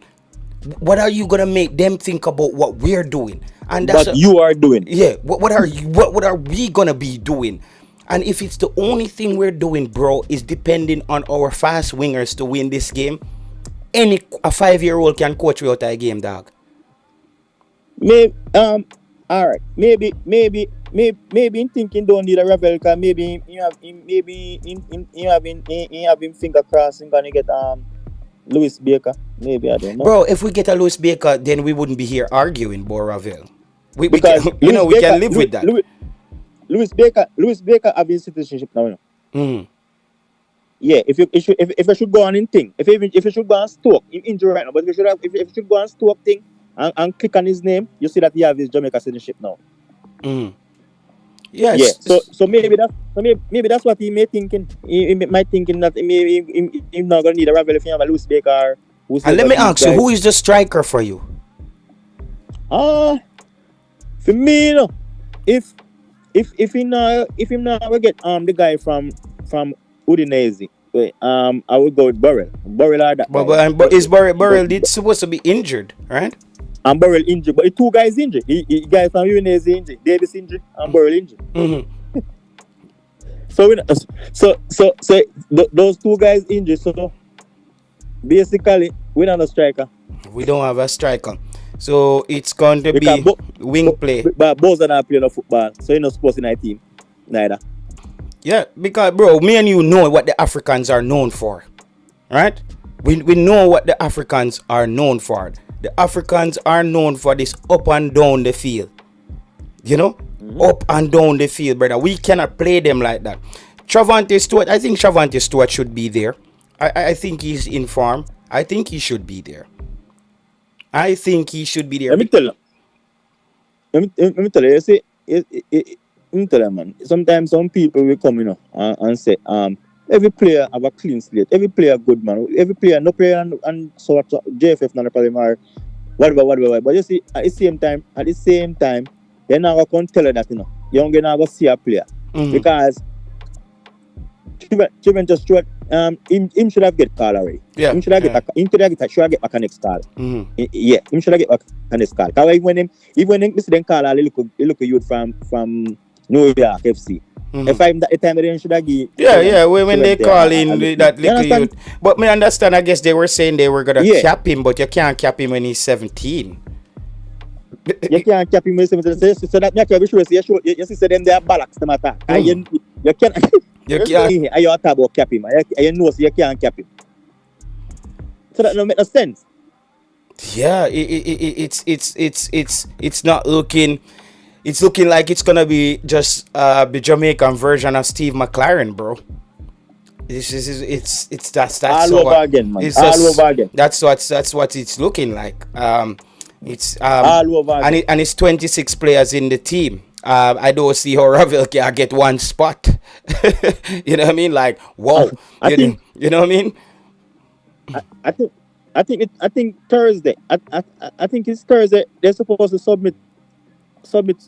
What are you gonna make them think about what we're doing? And that's what you are doing. Yeah. What are we gonna be doing? And if it's the only thing we're doing, bro, is depending on our fast wingers to win this game, a 5-year-old can coach without a game, dog. Maybe all right. Maybe in thinking don't need a Ravel, because maybe you have him finger crossing gonna get Louis Baker. Maybe, I don't know. Bro, if we get a Louis Baker, then we wouldn't be here arguing about Ravel. We can live with that. Louis Baker having citizenship now. Yeah, if you should go on in thing, if you should go on Stoke, in injury right now, but if you should go on Stoke thing and click on his name, you see that he have his Jamaica citizenship now. Yes. Yeah. So maybe that's what he may thinking. He might thinking that maybe he's not gonna need a Ravel if you have a Louis Baker. And let me ask you, who is the striker for you? For me, you know, if he not we get the guy from Udinese, I would go with Burrell. Burrell are that. But is Burrell supposed to be injured, right? And Burrell injured, but the two guys injured. The guy from Udinese injured, Davis injured, and Burrell injured. So those two guys injured. So basically, we don't have a striker. We don't have a striker. So it's going to be wing play. But both are not playing no football, so you're not supposed in our team, neither. Yeah, because bro, me and you know what the Africans are known for, right? We know what the Africans are known for. The Africans are known for this up and down the field. You know, up and down the field, brother. We cannot play them like that. Travante Stewart, I think Travante Stewart should be there. I think he's in form. I think he should be there. I think he should be there. Let me tell you. let me tell you, let me tell you, man. Sometimes some people will come, and say, every player have a clean slate. Every player good, man. Every player, no player and so JFF not a problem or whatever. But you see, at the same time, you're not going to tell you that, you're not going to see a player. Because Juventus him should have get call already. Yeah. Him should have get back a next call. Yeah, him should have get back a next call. Because even him miss them call, he look a youth from New York FC. If I'm that the time they should have give. Yeah. When they call in that little youth. But me understand. I guess they were saying they were gonna cap him, but you can't cap him when he's 17. You can't cap him when he's 17. So that make you sure. You see, them they are balance them attack. You can't. You can't. You talk about cap him. You know, so you can't cap him. So that don't make no sense. Yeah, it's not looking. It's looking like it's gonna be just the Jamaican version of Steve McLaren, bro. That's all over again, man. All over again. That's what it's looking like. It's all over again. And it's 26 players in the team. I don't see how Ravel can get one spot. You know what I mean? Like, whoa. You know what I mean? I think Thursday. I think it's Thursday. They're supposed to submit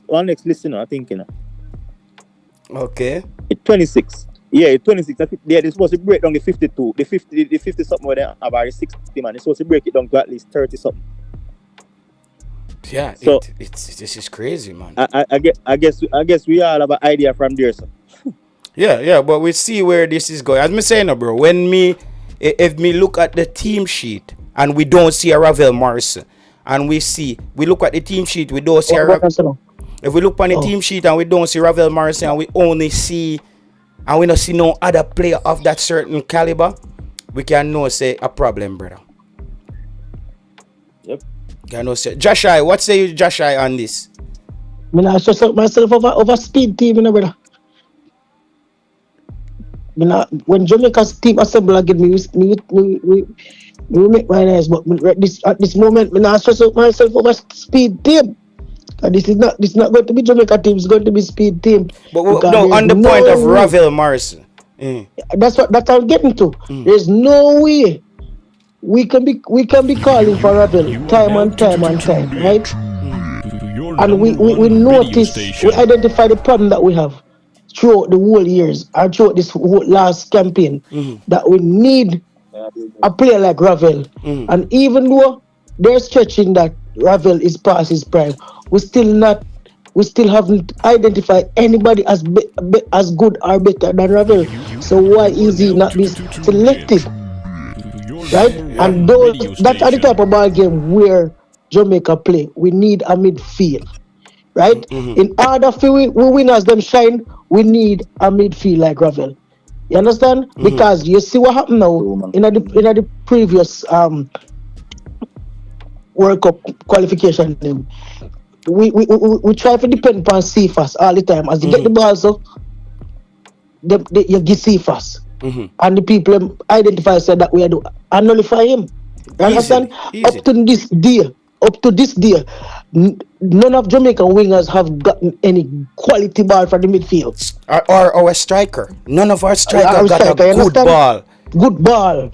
one next list, I think, Okay. 26. Yeah, 26. I think they're supposed to break down the 52. The 50 something where they have about 60, man. They're supposed to break it down to at least 30 something. Yeah, so this is crazy, man. I guess we all have an idea from there, so. Yeah, but we see where this is going. As me saying, bro, if me look at the team sheet and we don't see a Ravel Morrison, and we look at the team sheet, we don't see if we look on the team sheet and we don't see Ravel Morrison and we don't see no other player of that certain caliber, we can know say a problem, brother. Yep. Can know say Joshai, what say you, Joshai, on this? I stress out myself over speed team, brother. When Jamaica's team assemble again, we make my eyes, but at this moment, I stress out myself over speed team. This is not going to be Jamaica team. It's going to be speed team. But no, on the point of Ravel Morrison, that's what I'm getting to. There's no way we can be calling for Ravel time and time, right? And we notice, we identify the problem that we have throughout the whole years and throughout this whole last campaign, that we need a player like Ravel. And even though they're stretching that Ravel is past his prime, we still haven't identified anybody as good or better than Ravel. So why is he not being selected? Right? And that are the type of ball game where Jamaica play. We need a midfield. Right? In order for we winners them shine, we need a midfield like Ravel. You understand? Because you see what happened now in the previous World Cup qualification. We try to depend upon Cephas all the time. As you get the balls up, you get Cephas. And the people identify said that we had to nullify him. You understand? Easy. Up to this day, none of Jamaican wingers have gotten any quality ball from the midfield. Or a striker. None of our strikers got a good ball. Good ball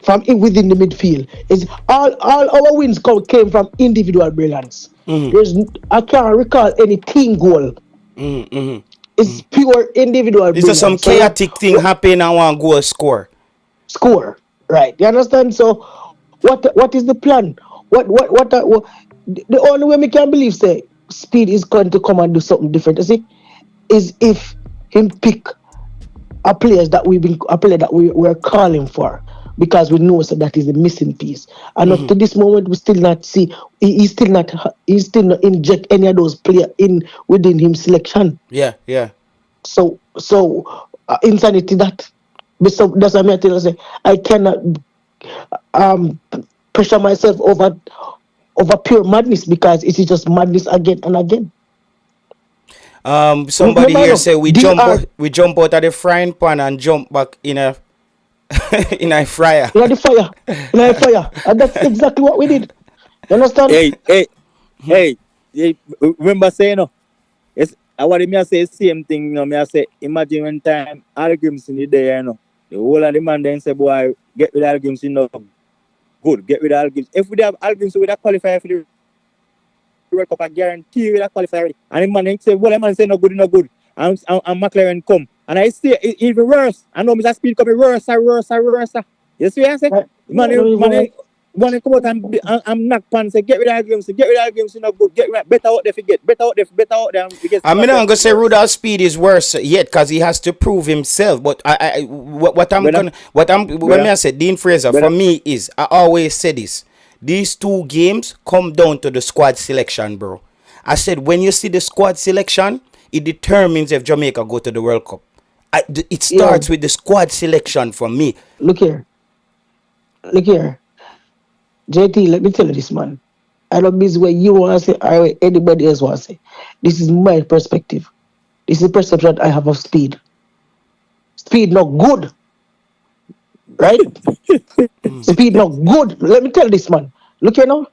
from within the midfield. Is all our wins came from individual brilliance. I can't recall any team goal. It's pure individual brilliance. Is there some chaotic thing happen and one goal score? Right? You understand? So what is the plan? The only way we can believe say Speed is going to come and do something different, is if him pick a player that we're calling for, because we know so that is the missing piece. And up to this moment, we still not see he's still not inject any of those players within him selection. Yeah. So insanity that. So that's what I'm telling you. I cannot pressure myself over pure madness, because it is just madness again and again. Somebody here say we jump out of the frying pan and jump back in a in a fryer. In a fire. And that's exactly what we did. You understand? Hey. remember saying, no, it's, I want me to say the same thing, you know, me I say, imagine when time arguments in the day, you know, the whole of the man then say, boy, get rid of arguments, you know, good, get rid of arguments. If we have arguments, we have qualify for the World Cup, I guarantee we have qualify already. And the man then say, well, the man say no good, no good. And McLaren come. And I say, it even worse. I know Mr. Speed coming worse. You see what I say? Man, come out and knock pan say get rid of arguments, you know good, get rid, better out there forget, better out there. I'm not gonna say Rudolph Speid is worse yet because he has to prove himself. But when I say Dean Fraser for me is I always say this. These two games come down to the squad selection, bro. I said when you see the squad selection, it determines if Jamaica go to the World Cup. It starts with the squad selection for me. Look here. JT, let me tell you this, man. I don't mean what you want to say or what anybody else want to say. This is my perspective. This is the perception I have of Speid. Speid not good. Right? Speid not good. Let me tell you this, man. Look here now.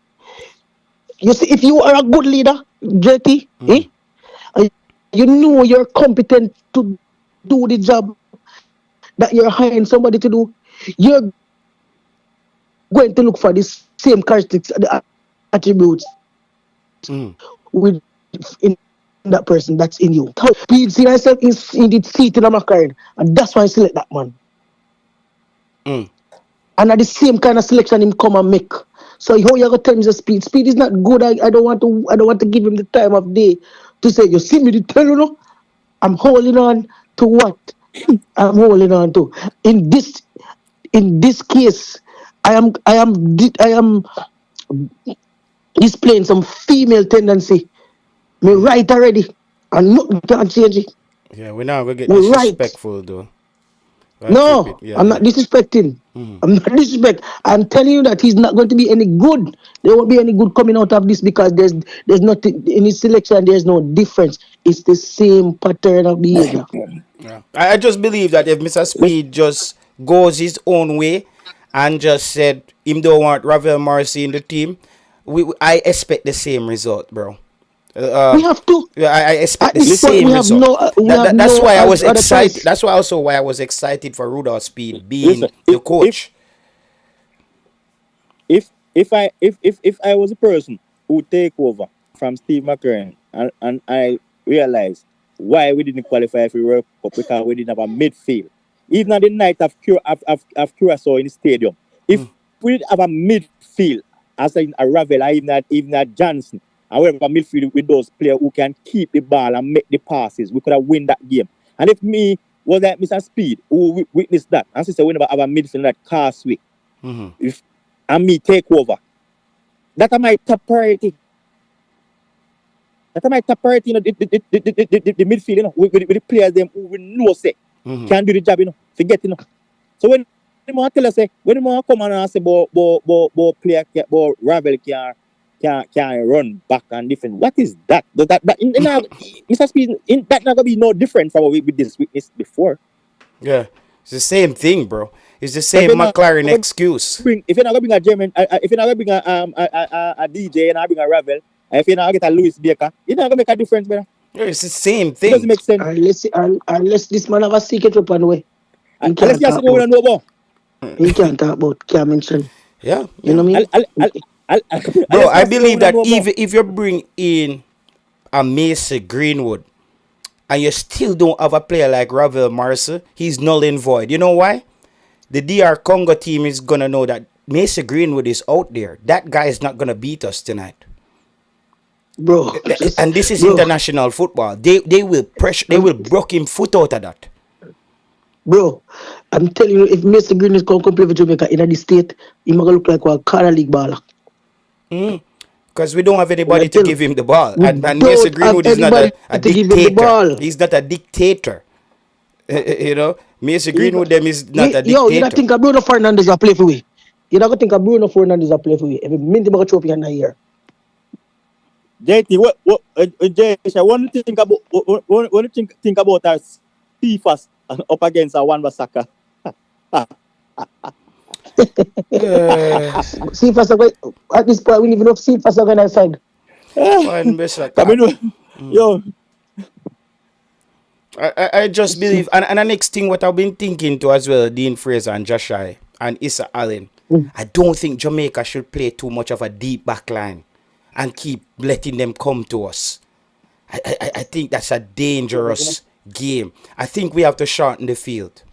You see, if you are a good leader, JT, you know you're competent to do the job that you're hiring somebody to do, you're going to look for the same characteristics, the attributes with in that person that's in you. Speid see myself in the seat in my career, and that's why I select that man. And at the same kind of selection him come and make. So how you gonna tell me the Speid? Speid is not good. I don't want to give him the time of day to say, you see me to tell you no? I'm holding on to what I'm holding on to. In this case, I am displaying some female tendency. Me right already, and nothing can change it. Yeah, we're not gonna get disrespectful though. No, I'm not disrespecting. I'm not disrespecting. I'm telling you that he's not going to be any good. There won't be any good coming out of this because there's nothing in his selection. There's no difference. It's the same pattern of behavior. Yeah. I just believe that if Mr. Speid just goes his own way and just said him don't want Ravel Morrison in the team, I expect the same result, bro. We have to. I expect the same result. That's why I was excited. That's why also why I was excited for Rudolph Speid being the coach. If I was a person who take over from Steve McLaren and I realized why we didn't qualify for the World Cup because we didn't have a midfield. Even on the night of Curacao in the stadium, if we didn't have a midfield, as in a Ravel or even a Johnson, however, midfield with those players who can keep the ball and make the passes, we could have won that game. And if me was like Mr. Speid who witnessed that, and said we never have a midfield that Castaway, if and me take over, that is my top priority. That's my top priority, the midfield, with the players them who we know say can do the job, forget, So when they tell us, when they come and say, player, Ravel can run back and different. What is that? That Mr. Speid, that not gonna be no different from what we witnessed before. Yeah, it's the same thing, bro. It's the same McLaren excuse. If you're not gonna bring a German, if you're not gonna bring a DJ and I bring a Ravel, if you're not gonna get a Louis Baker, you're not gonna make a difference, brother. Yeah, it's the same thing. It doesn't make sense. Unless this man have a secret weapon way. Unless you have something we don't know about. He can't talk about, can't mention. Yeah. You know what I mean? Bro, I believe that if you bring in a Mason Greenwood and you still don't have a player like Ravel Morrison, he's null and void. You know why? The DR Congo team is gonna know that Mason Greenwood is out there. That guy is not gonna beat us tonight. Bro. And this is international football. They will pressure, they will block him foot out of that. Bro, I'm telling you, if Mason Greenwood is going to play for Jamaica in the state, he's going to look like a Cara League baller. Because we don't have anybody to give him the ball. And Mason Greenwood is not a dictator. He's not a dictator. Mason Greenwood them is not a dictator. Yo, you don't think of Bruno Fernandes will play for we? You don't think of Bruno Fernandes will play for we? Every minute going to trophy in a year. JT, what do you think about what do you think about our FIFA up against our Wan-Bissaka? CFA's at this point we don't even know if CFA's are going to side. One best Come attack. in, yo. I just believe, and the next thing, what I've been thinking to as well, Dean Fraser and Joshai and Issa Allen, I don't think Jamaica should play too much of a deep back line and keep letting them come to us. I think that's a dangerous game. I think we have to shorten the field.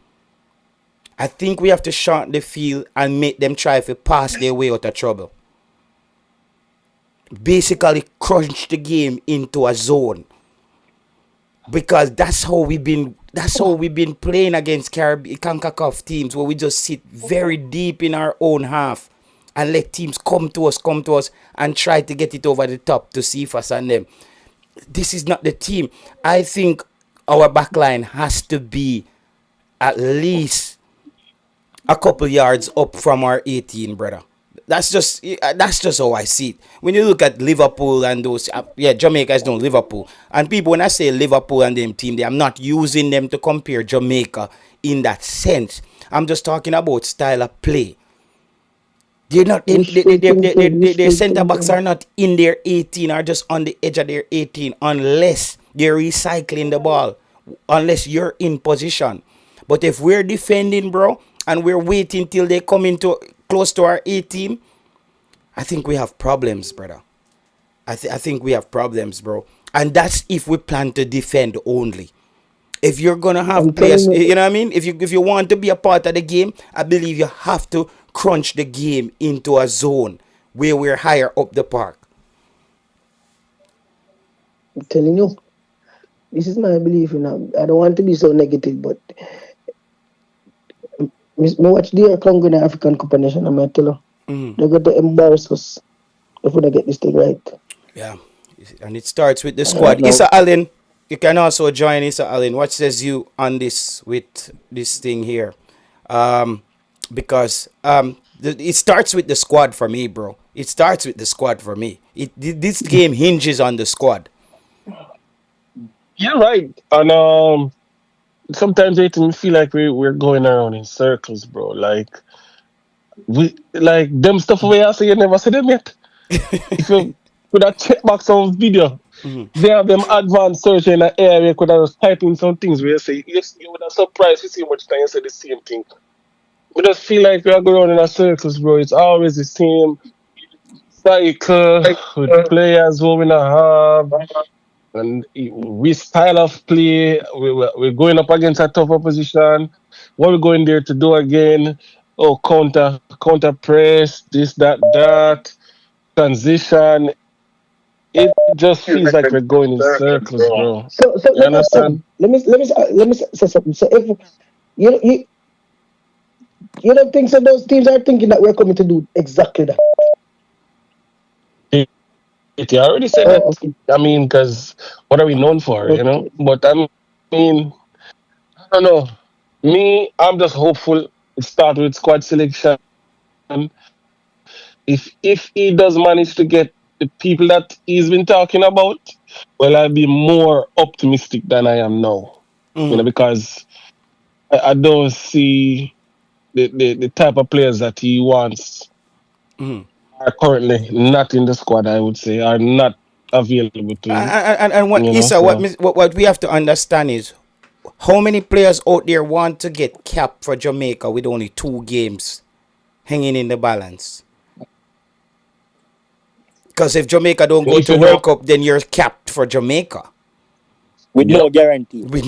I think we have to shorten the field and make them try to pass their way out of trouble. Basically, crunch the game into a zone, because that's how we've been playing against CONCACAF teams, where we just sit very deep in our own half and let teams come to us and try to get it over the top to see if us and them. This is not the team. I think our backline has to be at least a couple yards up from our 18, brother. That's just how I see it. When you look at Liverpool and those, Jamaica is no Liverpool. And people, when I say Liverpool and them team, I'm not using them to compare Jamaica in that sense. I'm just talking about style of play. They're not. Their centre backs are not in their 18, or just on the edge of their 18, unless they're recycling the ball, unless you're in position. But if we're defending, bro, and we're waiting till they come into close to our 18, I think we have problems, brother. I think we have problems, bro. And that's if we plan to defend only. If you're gonna have I'm players, telling you, you know what I mean. If you want to be a part of the game, I believe you have to crunch the game into a zone where we're higher up the park. I'm telling you, this is my belief. You know, I don't want to be so negative, but me watch the Congo in the African Cup of Nations. I'm gonna tell you, they're going to embarrass us if we don't get this thing right. Yeah, and it starts with the Right squad. now, Issa Allen, you can also join Issa Allen. What says you on this with this thing here? Um, because it starts with the squad for me, bro. It starts with the squad for me. This game hinges on the squad. You're right. And sometimes it me feel like we're going around in circles, bro. We like them stuff we are saying you never see them yet. If you could have check back some video, they have them advanced search in an area could have type in some things where you say yes, you would have surprised to see how much time you say the same thing. We just feel like we are going around in a circles, bro. It's always the same cycle with players who we not have. And we style of play, we're going up against a tough opposition. What we're going there to do again? Oh, counter press, this, that, transition. It just feels like we're going in circles, bro. so You let me say something. understand? Let me say something. So if you you you don't think so, those teams are thinking that we're coming to do exactly that. It, you already said Oh, that. okay, I mean, because what are we known for, you know? okay. But I mean, I don't know. Me, I'm just hopeful it starts with squad selection. If he does manage to get the people that he's been talking about, well, I'll be more optimistic than I am now. You know, because I don't see the type of players that he wants are currently not in the squad. I would say are not available to him. And what You know, Issa, so what we have to understand is how many players out there want to get capped for Jamaica with only 2 games hanging in the balance. Because if Jamaica don't go if to you World don't, Cup, then you're capped for Jamaica. With no yep. guarantee. We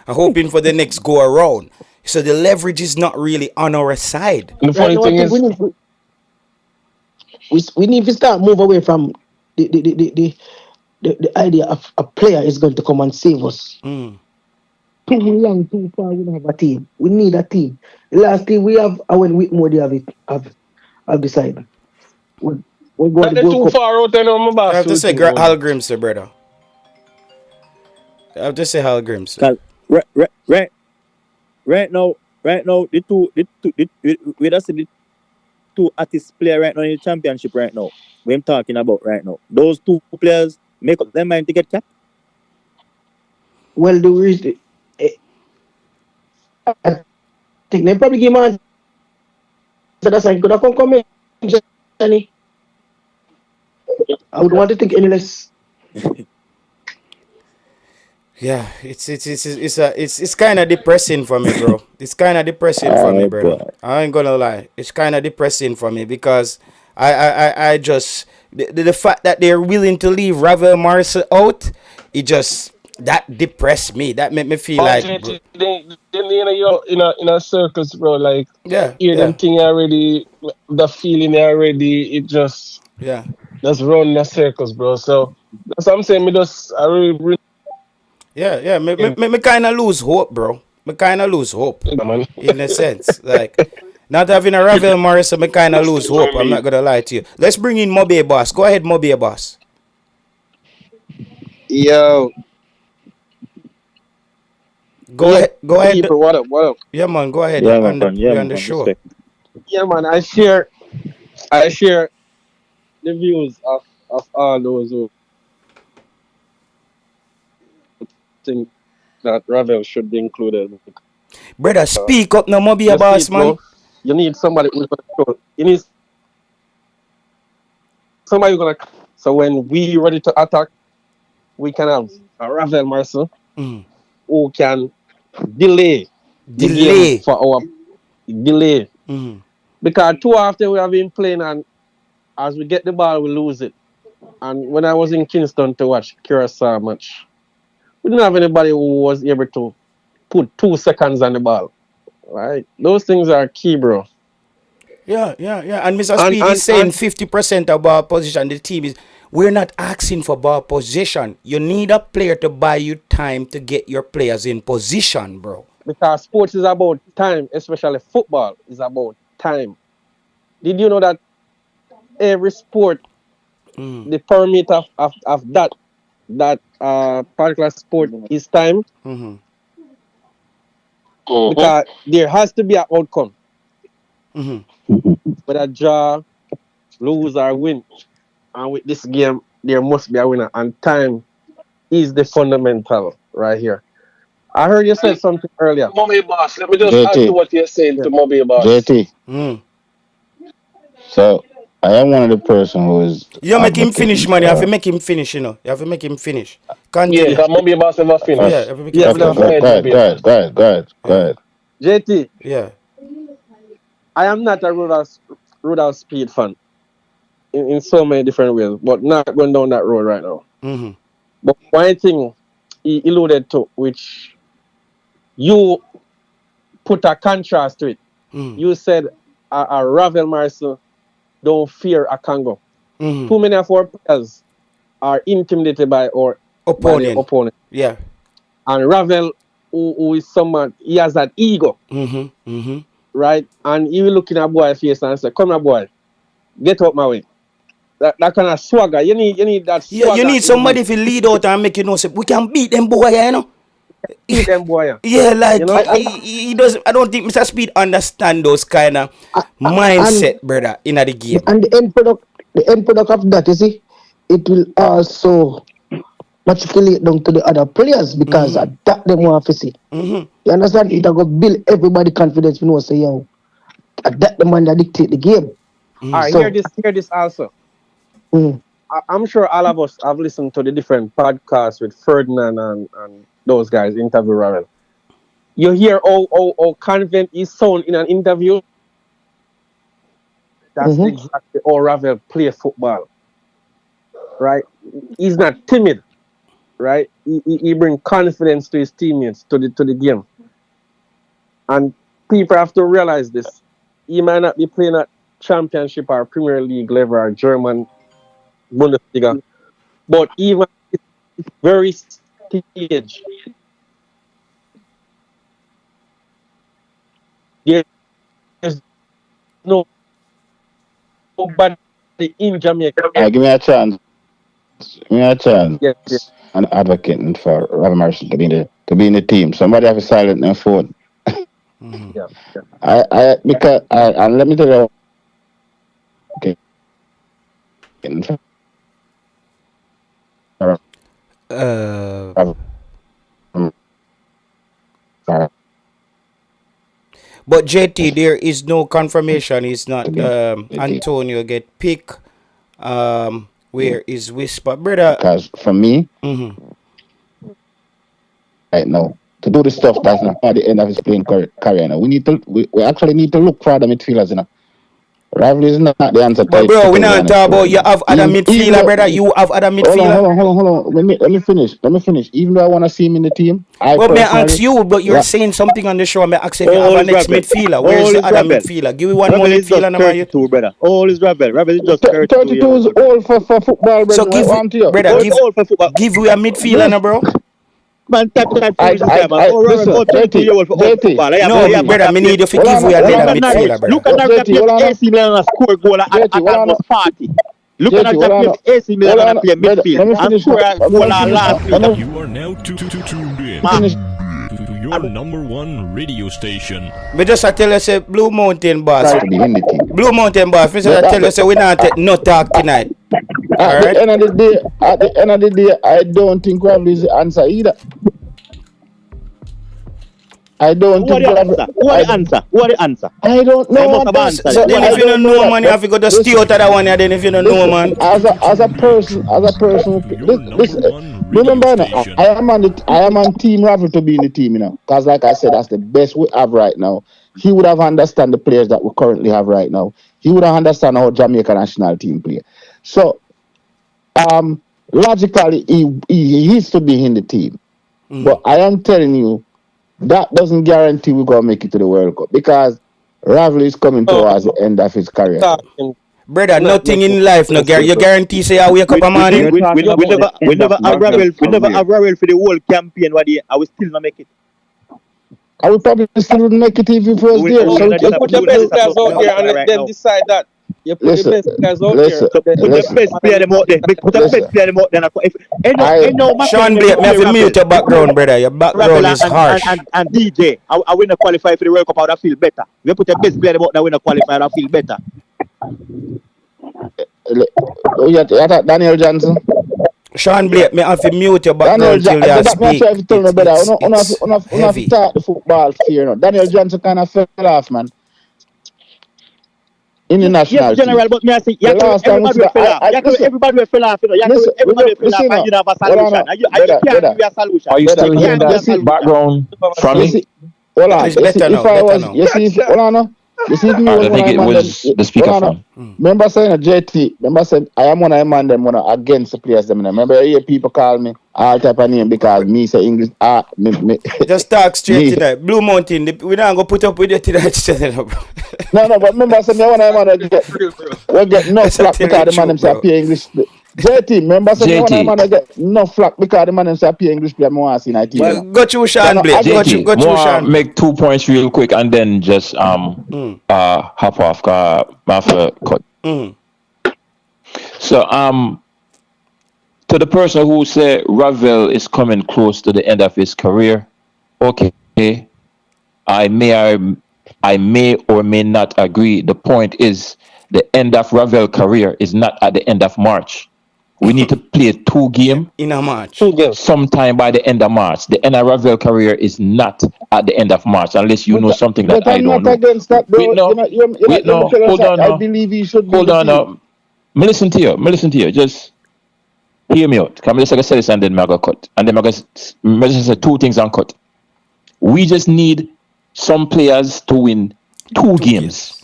I'm hoping for the next go around. So the leverage is not really on our side. And the Right funny now, I thing think is, we need to start move away from the idea of a player is going to come and save us. Too long, too far. We don't have a team. We need a team. The last team we have, when Whitmore they have decided. We go at that the they're Gold too Cup. far out. I know my I boss have to will say think about Hal that. Grimsey, brother. I have to say Hal Grimsey. Cause right now, we just see the two artist player right now in the championship right now. We am talking about right now. Those two players make up their mind to get capped. Well, eh, I think they probably give man so that's like could have come in, Johnny. I would want to think any less. Yeah, it's kind of depressing for me, bro. It's kind of depressing for me, Oh brother. boy. I ain't gonna lie. It's kind of depressing for me because I just the fact that they're willing to leave Ravel Morrison out, it just that depressed me. That made me feel But like, JT, you're in a circus, bro. Like yeah, hear them yeah, thing already, the feeling already. It just yeah, run in a circus, bro. So that's what I'm saying. I really, yeah. really Me kind of lose hope, bro. Me kind of lose hope, man. in a sense, like. Not having a Ravel Morrison, me kind of That's lose what hope. I I'm mean. not gonna lie to you. Let's bring in Mobe Boss. Go ahead, Mobe Boss. Yo, Go ahead. Go ahead. people, what up? What up? Yeah, man. Go ahead. Yeah man, yeah You're on the man, show. respect. Yeah, man, I share the views of all those who think that Ravel should be included. Brother, speak up now, Mobe You see Boss, it, man. bro. You need somebody who's gonna show. You need somebody who's gonna. So when we ready to attack, we can have a Ravel Morrison Mm. who can delay the game Delay. for our delay. Mm. Because too often we have been playing and as we get the ball, we lose it. And when I was in Kingston to watch Curacao match, we didn't have anybody who was able to put 2 seconds on the ball. Right? Those things are key, bro. Yeah. And Mr. And Speed is and saying and 50% of ball position. The team is. We're not asking for ball position. You need a player to buy you time to get your players in position, bro. because sports is about time, especially football is about time. Did you know that every sport, Mm. the parameter of that particular sport is time? Mm-hmm. Because there has to be an outcome, Mm-hmm. whether draw, lose or win. And with this game, there must be a winner. And time is the fundamental right here. I heard you said something earlier. Moby Boss, let me just add to JT, what you're saying Yeah. to Moby Boss. JT. Mm. So I am one of the person who is You make him finish, advocating man. You have to for. make him finish, you know. You have to make him finish. Yeah, Continue. because Moby Boss never Yeah, finished. you have to make him Yeah, Okay, finish. but Go ahead, Moby Boss. go ahead. JT, Yeah. I am not a Rudolph Speid fan in so many different ways, but not going down that road right now. Mm-hmm. But one thing he alluded to, which you put a contrast to it, Mm-hmm. you said a Ravel Morrison don't fear a Congo. Mm-hmm. Too many of our players are intimidated by the Opponent. opponent. Yeah. And Ravel, who is someone, he has that ego, Mm-hmm. Mm-hmm. right? And he will look in a boy's face and say, "Come here, boy, get up my way." That kind of swagger. You need that Yeah, you swagger need in somebody to lead out and make you know say we can beat them boy, you know. beat them boy. Yeah, You like know, he doesn't. I don't think Mr. Speed understand those kind of mindset, brother, in the game. And the end product of that, you see, it will also matriculate down to the other players because at that them want to see. Mm-hmm. You understand? It will build everybody confidence. You know, say yo, at that the man that dictate the game. I So, hear this also. mm, I'm sure all of us have listened to the different podcasts with Ferdinand and those guys interview Ravel. You hear how confident he sound in an interview. That's exactly how Ravel play football, right? He's not timid, right? He bring confidence to his teammates to the game, and people have to realize this. He might not be playing at Championship or Premier League level or German Bundesliga, but even at this very stage, there's nobody in Jamaica. Give me a chance. Give me a chance. Yes, yes. I'm advocating for Ravel Morrison to be in the team. Somebody have a silent and phone. Mm-hmm. Yeah. Because and let me tell you. Okay. But JT, there is no confirmation. It's not The team. Antonio get picked. Where is Whisper, brother? Because for me, right now, to do the stuff that's not at the end of his playing career now, we actually need to look for other midfielders, you know. Ravel is not the answer. But bro, we not talk about you have other midfielder, brother. You have other midfielder. Hold on. Let me finish. Even though I want to see him in the team, Well, may I ask you, but you're saying something on the show. May I ask if you have a next midfielder? Where's the other midfielder? Give me one more midfielder number. 32, brother. All is Ravel. Ravel is just 32 is old for football, brother. So give me a midfielder now, bro. Man, no, brother, me need you to give you another midfielder, brother. Look at that AC Milan score goal at almost 40. Look at that AC Milan play midfield and score a goal last week. You are now tuned in to your number one radio station. Me just tell you say Blue Mountain boss. Blue Mountain boss. Me just tell you say we not take no talk tonight. At the end of the day, I don't think Ravel is the answer either. I don't think Who are the answer? I don't know. So then if you don't know, man, you have to go to stay out of that one. Then if you don't know, man. As a person. Remember, I am on Team Ravel to be in the team, you know. Because like I said, that's the best we have right now. He would have understand the players that we currently have right now. He would have understand how Jamaica national team play. So, logically, he needs to be in the team. But I am telling you, that doesn't guarantee we're going to make it to the World Cup. Because Ravel is coming towards the end of his career. Brother, nothing in life, you guarantee say I wake up a morning. We never have Ravel for the whole campaign. I will still not make it. I would probably still wouldn't make it if it was there. So you put the best guys out there and let them decide that. You put the best guys out there. Put the best player them out there. Put the best player them out there. Sean Blake, me have to mute your background, brother. Your background is harsh. And DJ, I will not qualify for the World Cup. I would feel better. If you put the best player them out there, I will not qualify. I would feel better. Daniel Johnson. Sean Blake, me have to mute your background till you speak. Heavy. The football fear. Daniel Johnson kind of fell off, man. In the national team. General, but me I say, everybody will fell off. Everybody will fell off. Everybody will fell off. And you have a solution. You can't give a solution. Are you still hearing that background from me? Hold on. You see me I think it was the speakerphone. Remember saying JT, I am one of them and them against the players them. Remember you hear people call me all type of name because me say English Just talk straight tonight. Blue Mountain, we not gonna put up with you tonight. No, but remember saying one of them we get no flack because the man them say pay English. JT, remember saying one of them get no flack because the man them say pay English player more see night. Well, go to Sean Blake. Go to Sean. Make 2 points real quick and then just hop off after cut. So to the person who said Ravel is coming close to the end of his career, okay, I may or may not agree. The point is the end of Ravel career is not at the end of March. We need to play 2 games in a March. Sometime by the end of March. The end of Ravel career is not at the end of March, unless you know something that I don't know. Against that, bro. Wait, no. Hold on now. I believe he should Hold on now. Me listen to you. Just hear me out. Come, let's say this and then I go cut. And then I just say 2 things and cut. We just need some players to win 2 games.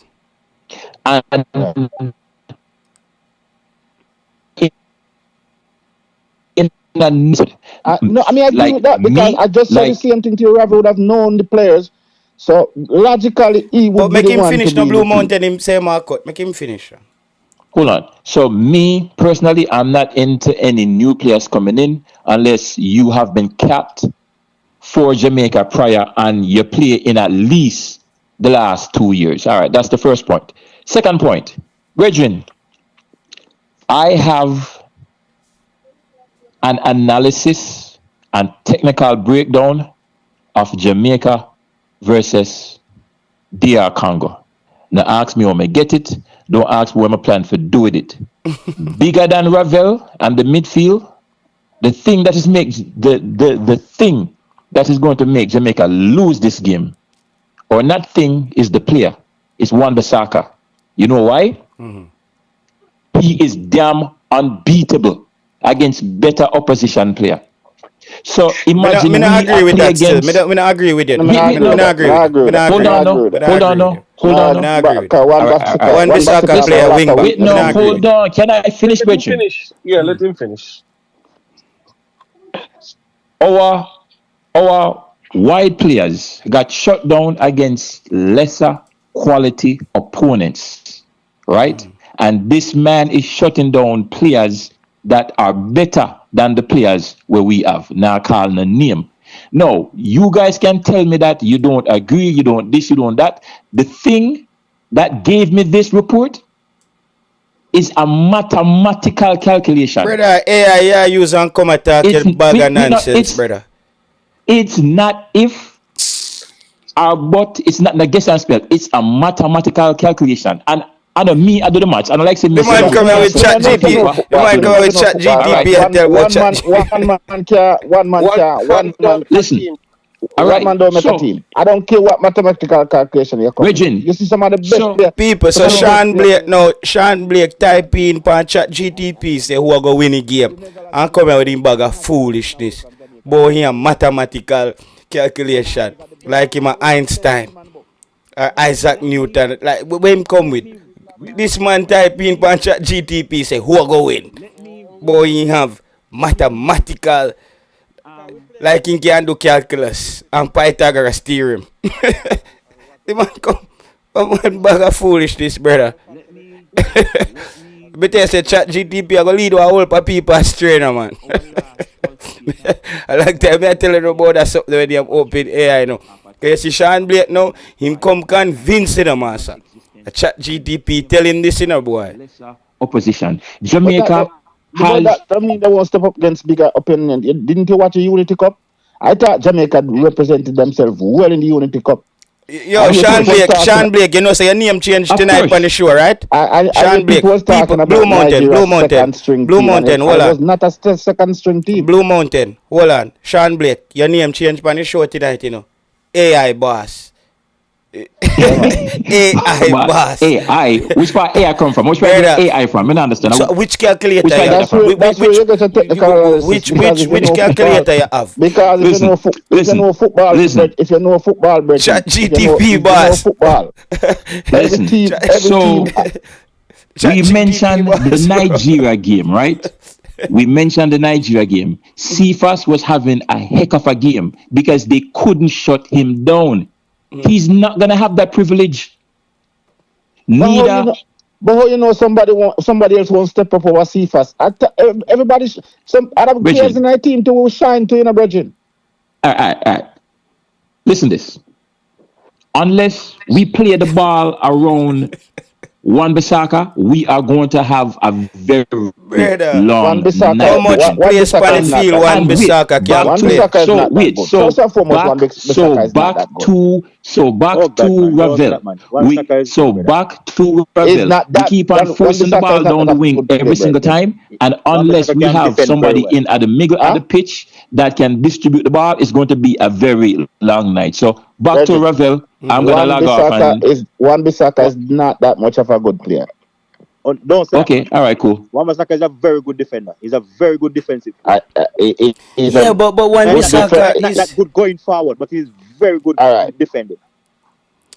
And I agree with that because I just said the same thing to you. Ravel would have known the players, so logically he would. But make him finish the Blue Mountain. Him say Marco. Make him finish. Hold on. So me personally, I'm not into any new players coming in unless you have been capped for Jamaica prior and you play in at least the last 2 years. All right, that's the first point. Second point, Regin, I have an analysis and technical breakdown of Jamaica versus DR Congo. Now ask me when I get it. Don't ask me when I plan for do with it. Bigger than Ravel and the midfield, the thing that is the thing that is going to make Jamaica lose this game, or not thing, is the player. It's Wan-Bissaka. You know why? He is damn unbeatable against better opposition player. So imagine me not agree with that still. against. Me not agree with it. Me Me not not agree with it. Hold on, no. Hold on, no. Hold on, Me no. not agree with it. One Bissaka play a wing back. Wait, Me no. not agree Hold with it. on. Can I finish, Let him Bridget? finish. Yeah, let him finish. Our wide players got shut down against lesser quality opponents, right? And this man is shutting down players that are better than the players where we have. Now calling a name. No, you guys can tell me that you don't agree, you don't this, you don't that. The thing that gave me this report is a mathematical calculation. Brother, AI use and come attack It's- your bag we- of we not- nonsense, it's- brother. It's not if or but, it's not a guess and spell. It's a mathematical calculation. And I know me, I do the maths. And I like to say The man come here with chat GP. The man come here with chat GTP and tell about chat GP. One man. Listen. All One right. man don't make So, a team. I don't care what mathematical calculation you come. Regine, You see some of the best so- players. People, so Sean Blake type in pan chat GTP say who are going to win the game and come here with him bag of foolishness. Boy, he a mathematical calculation like him a Einstein or Isaac Newton. Like when him come with this man type in pan chat GTP say who are going to win. Boy, he have mathematical like he can do calculus and Pythagoras theorem. The man come one bag of foolishness, brother. But I say chat GTP I go lead a whole of people astray now, man. I like that I tell you about that something when they have open AI now. Cause you see Sean Blake now, him come convince the master. A chat GTP tell him this in a boy. opposition. Jamaica has. That mean they won't step up against bigger opponent. Didn't you watch the Unity Cup? I thought Jamaica represented themselves well in the Unity Cup. Yo, Sean Blake, you know, so your name changed tonight on the show, right? Sean Blake, was talking about Blue Mountain, hold It on. was not a second string team. Blue Mountain, hold on. Sean Blake, your name changed on the show tonight, you know. AI boss. AI boss. AI. Which part AI come from? Which part Brother. AI from? I don't understand. So which calculator Which you have? that's where- That's where you get a technical analysis, Which because if you know calculator you have? Because if Listen, you know football, listen. if you know football, Bridget, Chat if you GTP, know boss. football. Listen. So we mentioned the Nigeria game, right? We mentioned the Nigeria game. Cephas was having a heck of a game because they couldn't shut him down. He's not gonna have that privilege. Neither. But how you know somebody else won't step up over Cephas? Everybody, some other players in our team to shine to, you know, Bridget. All right. Listen this. Unless we play the ball around Wan-Bissaka, we are going to have a very Brother, long Wan-Bissaka, night. how much place Wan-Bissaka on the is not field that Wan-Bissaka can play? Wan-Bissaka is not that good. First and foremost, Wan-Bissaka is not that good. back to Ravel. Back to Ravel. We keep on forcing the ball down the wing every single time, and unless we have somebody in at the middle of the pitch that can distribute the ball, it's going to be a very long night. So back to Ravel. I'm gonna log off. Wan-Bissaka is not that much of a good player. Okay, all right, cool. Wan-Bissaka is a very good defender. He's a very good defensive. But Wan-Bissaka not is that good going forward, but he's very good defending.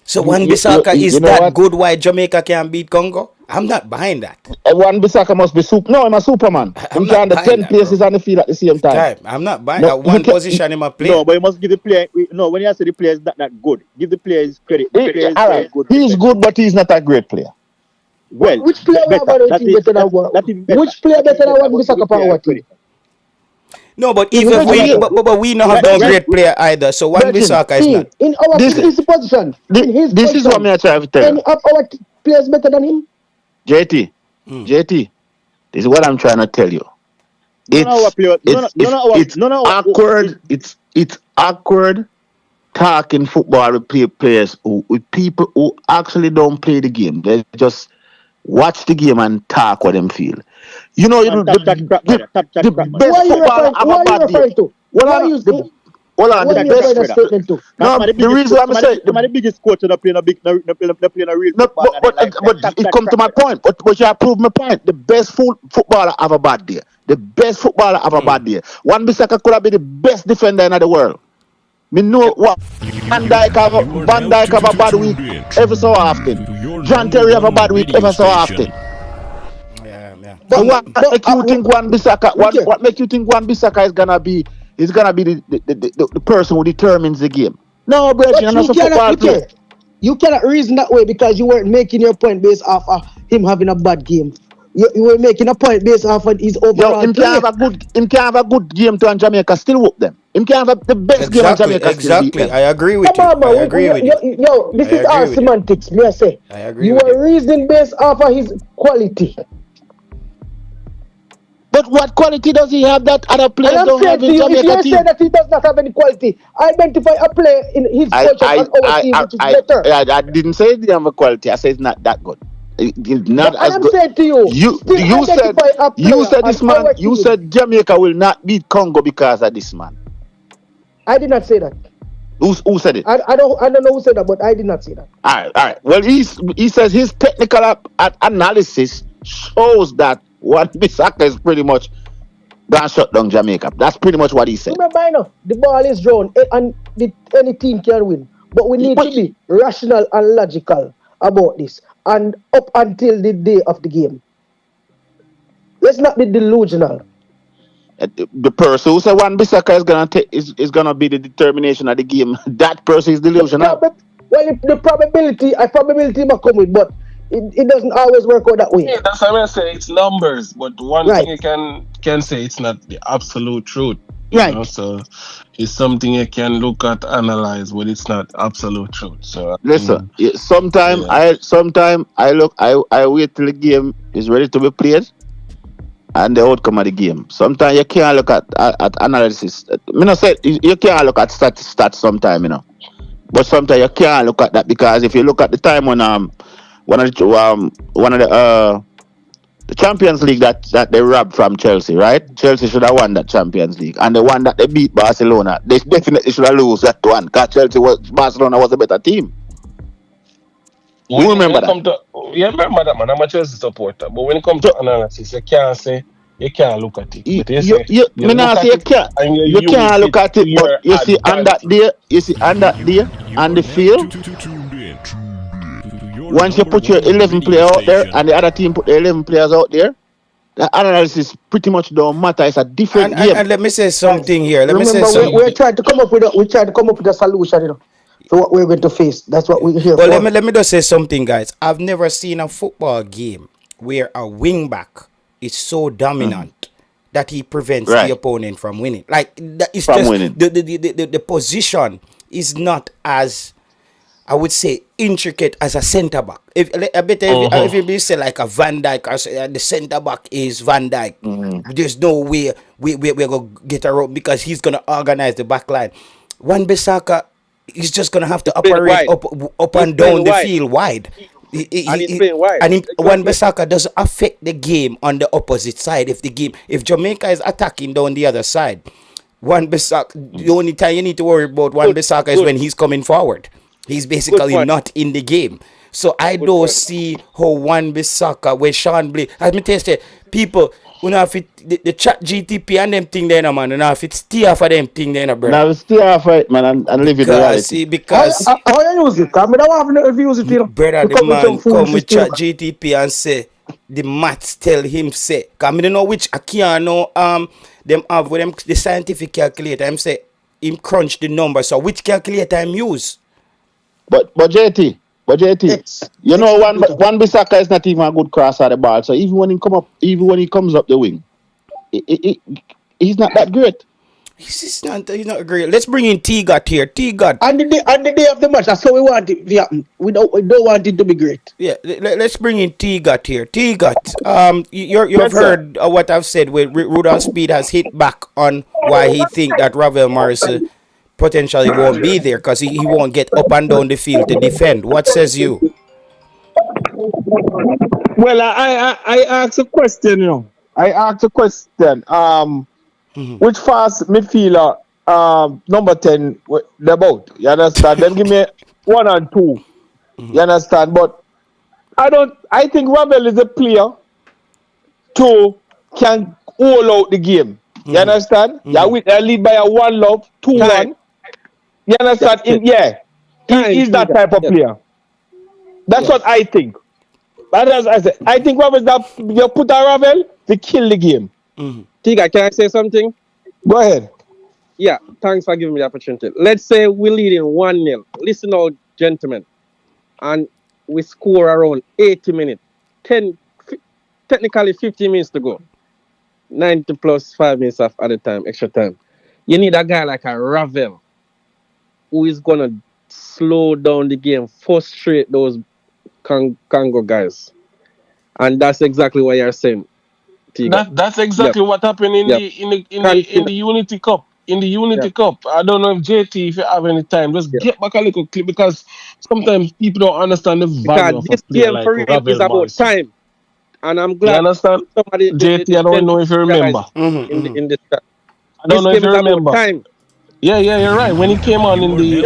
so Wan-Bissaka is that good why Jamaica can beat Congo? I'm not behind that. Wan-Bissaka must be I'm a Superman. He can the 10 places on the field at the same time. I'm not buying that one position in my play. No, but you must give the player. No, when you say the player is not that good, give the players credit. The player is All right. He's good, but he's not a great player. Well, Which player better than Which player better than Wan-Bissaka for our team? No, but even we not have no great player either. So Wan-Bissaka is not. In our his position. This is what I'm trying to tell Any you. of our players better than him? JT, this is what I'm trying to tell you. It's awkward. It's awkward talking football with players with people who actually don't play the game. They just watch the game and talk what them feel. You know, the best football have a bad day. hold on, What the are you trying best. to statement to? No, the reason I'm saying the biggest coach in the playing a big, playing a real no, football. but it come to my point. But you prove my point. The best footballer have a bad day. The best footballer have a bad day. Wan Bissaka could have been the best defender in the world. Me know what Van Dijk have a bad week every so often. John Terry have a bad week every so often. Yeah. So what make you think Wan Bissaka? What make you think Wan Bissaka is gonna be the person who determines the game? No, bro, you're not a football player. You cannot reason that way because you weren't making your point based off of him having a bad game. You were making a point based off of his overall him play. Him can have a good game to Jamaica still whoop them. Him can have the best game in Jamaica still beat them. I agree with you. I agree with you. Yo, this is our semantics, me I say. I agree you with are you. reasoning based off of his quality. But what quality does he have that other players don't have in Jamaica team? If you say that he does not have any quality, identify a player in his position on our team which is better. I didn't say he have a quality. I said it's not that good. It's not as I'm good. saying to you, you said this man. You said Jamaica will not beat Congo because of this man. I did not say that. Who said it? I don't know who said that, but I did not say that. All right. Well, he says his technical analysis shows that Wan Bissaka is pretty much gonna shut down Jamaica. That's pretty much what he said. Remember, I know the ball is drawn and any team can win, but we need to be rational and logical about this. And up until the day of the game, let's not be delusional. The person who said Wan Bissaka is gonna be the determination of the game. That person is delusional. The probability might come with, but it doesn't always work out that way. Yeah, that's what I say. It's numbers, but one thing you can say it's not the absolute truth. You know? So it's something you can look at, analyze, but it's not absolute truth. So listen, sometimes I wait till the game is ready to be played and the outcome of the game. Sometimes you can't look at analysis. Me not say you can't look at stats sometimes, you know. But sometimes you can't look at that because if you look at the time when one of the Champions League that they robbed from Chelsea, right? Chelsea should have won that Champions League, and the one that they beat Barcelona, they definitely should have lost that one because Barcelona was a better team. You remember that? Remember that, man. I'm a Chelsea supporter, but when it comes to analysis, you can't say you can't look at it. You can't look at it, but you see on that day, on the field. Once you put your 11 players out there and the other team put the 11 players out there, the analysis pretty much don't matter. It's a different game. And let me say something here. We're trying to come up with a solution, you know, for what we're going to face. That's what we're here for. Let me just say something, guys. I've never seen a football game where a wing back is so dominant that he prevents the opponent from winning. Like it's just winning. The position is not as, I would say, intricate as a centre back. If you say like a Van Dijk, or the centre back is Van Dijk, there's no way we're gonna get around because he's gonna organize the back line. Wan Bissaka is just gonna have to operate up and down the field wide. Wan Bissaka doesn't affect the game on the opposite side. If Jamaica is attacking down the other side, Wan Bissaka, the only time you need to worry about Wan Bissaka is when he's coming forward. He's basically not in the game. So I don't see how Wan Bissaka, where Sean Blake, as me tell you, people, you know, if the chat GTP and them thing there, man, you know, if it's stay off of them thing there, bro. Now stay off it, man, and live it reality. See, because how you use it? I don't have to use it, you know. Brother, the man come with chat GTP and say, the maths tell him say, because I don't know which, I can't know, them have with them, the scientific calculator, I'm say, him crunch the number, so which calculator I'm use? But JT, you know, Wan Bissaka is not even a good crosser of the ball. So even when he comes up the wing, he's not that great. He's not great. Let's bring in T-Got here. T-Got. On the day of the match, that's how we want it to happen. We don't want it to be great. Yeah, let's bring in T-Got here. T-Got, you've heard what I've said where Rudolph Speid has hit back on why he think that Ravel Morrison potentially won't be there because he won't get up and down the field to defend. What says you? Well, I asked a question, you know. Which fast midfielder number 10, they're both. You understand? Them give me 1 and 2. You understand? But I think Ravel is a player to can hold out the game. You understand? Yeah, we lead by a 1-love, 2-1. You understand? He's that type of player. That's what I think. But as I said, I think Ravel that you put a Ravel to kill the game. Tiga, can I say something? Go ahead. Yeah, thanks for giving me the opportunity. Let's say we're leading 1-0. Listen out, gentlemen. And we score around 80 minutes. Technically 50 minutes to go. 90 plus 5 minutes of other time, extra time. You need a guy like a Ravel who is going to slow down the game, frustrate those Congo guys. And that's exactly what you're saying. That's exactly what happened in the Unity Cup. In the Unity Cup, I don't know if JT, if you have any time, just get back a little clip because sometimes people don't understand the value of this a player game like for real Ravel is about Morrison. time, and I'm glad. You understand? Somebody, JT, I don't know if you remember. In this chat. I don't know if you remember. Time. Yeah, you're right. When he came on in the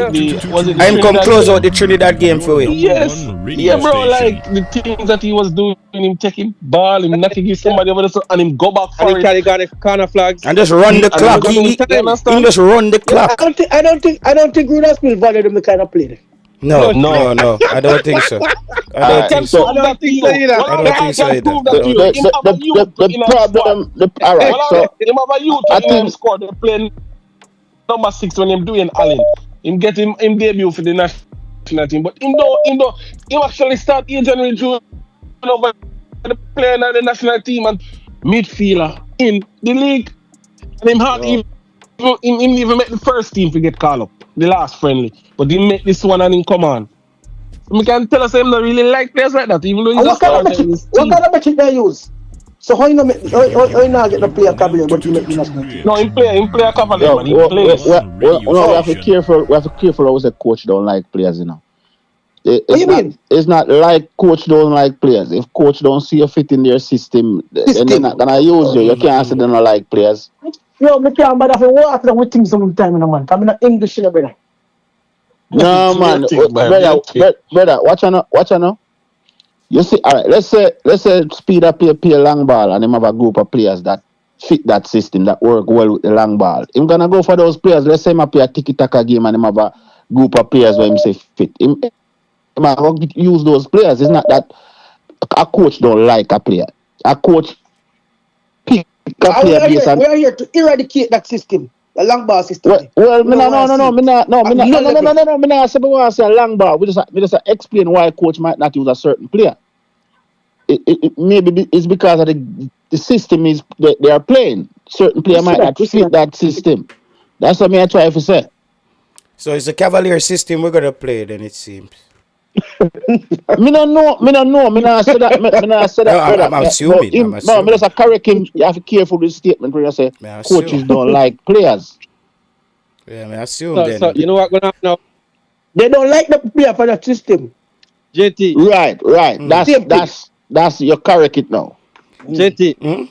was it the I'm come Trinidad close game? out the Trinidad game for you. Yes, bro. Like the things that he was doing, him taking ball, him knocking his somebody over the and him go back for and he got a corner flags and just run the clock. He just run the clock. I don't think Rudolph Speid valued him the kind of player. No. I don't think so. I don't think so. I don't think so either. The problem, all right. So him have a youth in him squad. They playing number 6 when him doing Allen. Him get him debut for the national team, but him actually start January June over the playing at the national team and midfielder in the league. And him hard him even make the first team to get called up, the last friendly, but he make this one and him come on. We can tell us him not really like players like that, even though he's a starter in his team. What kind of match they use? So how you not get the player Cavalier, but you make the national team? No, him play a Cavalier, man. He plays. We have to be careful. We have to be careful. How the coach don't like players, you know. What do you mean? It's not like coach don't like players. If coach don't see you fit in their system, then they're not gonna use you. You can't say they don't like players. Yo, me can't bother for what after we think sometime in a month. I'm not English in a brother. No man, brother, watch on. You see, all right. Let's say Speed up play long ball, and him have a group of players that fit that system that work well with the long ball. Him gonna go for those players. Let's say him play a tiki-taka game, and him have a group of players where him say fit. Him use those players. It's not that a coach don't like a player. A coach pick a player based on. We are here to eradicate that system. The long ball system. Well, me not say a long ball. We just explain why a coach might not use a certain player. It maybe it's because of the system is they are playing. Certain player might not fit that system. That's what I try to say. So it's a Cavalier system we're gonna play then, it seems. Me no know. Me not say that. No, I'm assuming. No, me just correct him. You have to be careful with the statement where you say coaches don't like players. Yeah, I assume then. So you know what going on now? They don't like the player for that system. JT. Right. That's you correct it now. JT.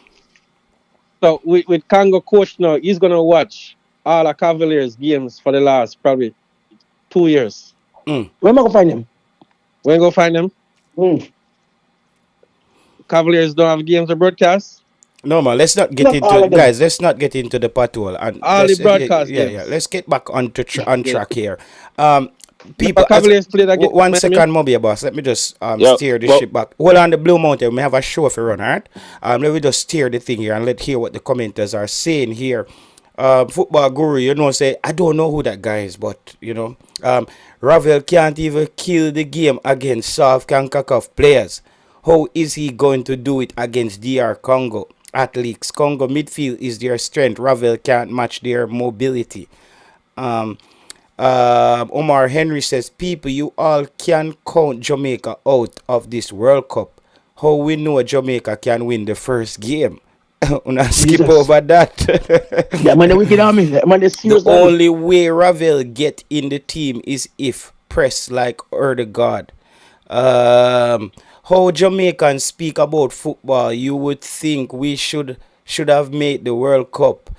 So with Congo coach now, he's gonna watch all the Cavaliers games for the last probably 2 years. Where am I gonna find him? Where you go find them? Cavaliers don't have games or broadcasts? No man, let's not get into guys. Let's not get into the pathole and all the broadcast. Yeah. Let's get back on track here. People, one second, Moby boss. Let me just steer the ship back. Hold on, the Blue Mountain. We have a show for run, alright? Let me just steer the thing here and let's hear what the commenters are saying here. Football guru, say I don't know who that guy is, but Ravel can't even kill the game against soft CONCACAF players. How is he going to do it against DR Congo athletes? Congo midfield is their strength. Ravel can't match their mobility. Omar Henry says, people, you all can count Jamaica out of this World Cup. How we know Jamaica can win the first game? Skip over that. Yeah, man, the wicked army. Man, the only way Ravel get in the team is if press like Erdegaard. How Jamaicans speak about football, you would think we should have made the World Cup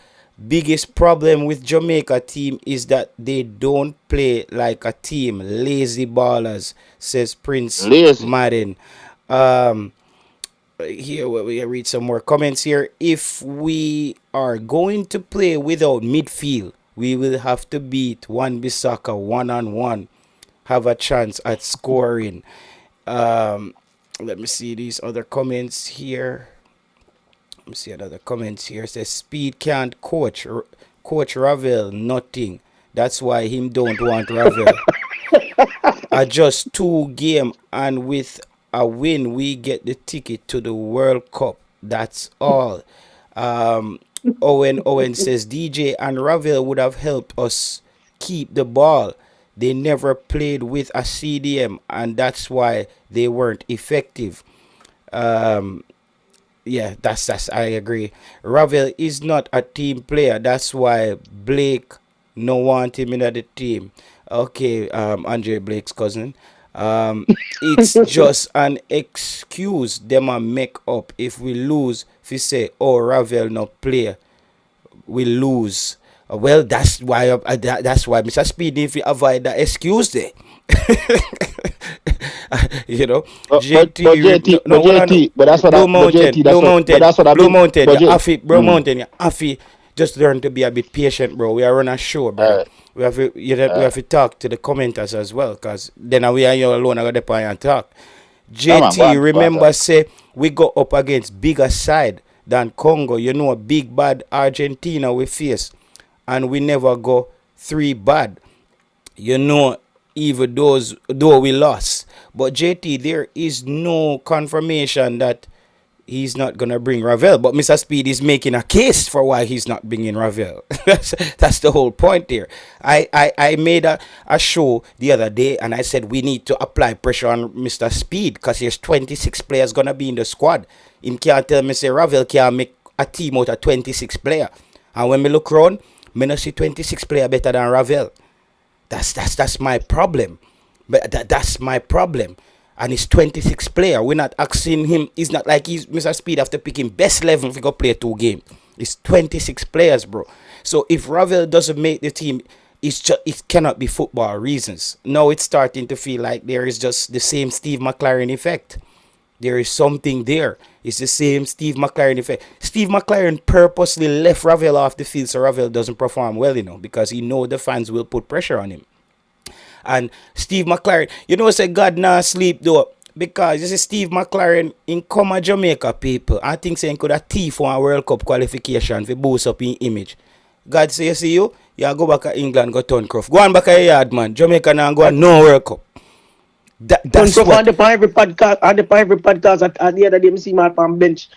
biggest problem with Jamaica team is that they don't play like a team. Lazy ballers, says Prince Lazy. Madden. Here we read some more comments here. If we are going to play without midfield, we will have to beat Wan-Bissaka one-on-one, have a chance at scoring. Let me see these other comments here. Let me see another comments here. It says Speed can't coach Ravel nothing. That's why him don't want Ravel. Just 2 game and with a win we get the ticket to the World Cup. That's all. Owen says DJ and Ravel would have helped us keep the ball. They never played with a CDM and that's why they weren't effective. Yeah, that's I agree. Ravel is not a team player. That's why Blake no want him in the team. Okay, Andre Blake's cousin. It's just an excuse them a make up. If we lose, if we say, oh, Ravel no play, we lose. Well, that's why Mr. Speedy, if we avoid that excuse there. You know, JT, but that's what Blue Mountain, Blue Mountain, Afi, just learn to be a bit patient, bro. We are on a show, bro. We have to talk to the commenters as well, cause then we are here alone. I got the point and talk. JT, remember say we go up against bigger side than Congo. You know, a big bad Argentina we face, and we never go 3 bad. You know, even though we lost. But JT, there is no confirmation that he's not going to bring Ravel. But Mr. Speed is making a case for why he's not bringing Ravel. That's the whole point there. I made a show the other day and I said we need to apply pressure on Mr. Speed because there's 26 players going to be in the squad. Him can't tell me say Ravel can't make a team out of 26 players. And when me look around, me not see 26 players better than Ravel. That's my problem. But that's my problem. And it's 26 player. We're not asking him. It's not like he's Mr. Speed have to pick him best 11 if he go play 2 games. It's 26 players, bro. So if Ravel doesn't make the team, it cannot be football reasons. Now it's starting to feel like there is just the same Steve McLaren effect. There is something there. It's the same Steve McLaren effect. Steve McLaren purposely left Ravel off the field so Ravel doesn't perform well, because he know the fans will put pressure on him. And Steve McLaren, say God not sleep though, because you see Steve McLaren in come Jamaica people. I think saying could have thief one World Cup qualification to boost up in image. God say, you see you go back to England, go turn Croft. Go on back to your yard, man. Jamaica now go on no World Cup. That's what on the private podcast at the other day, see my on bench.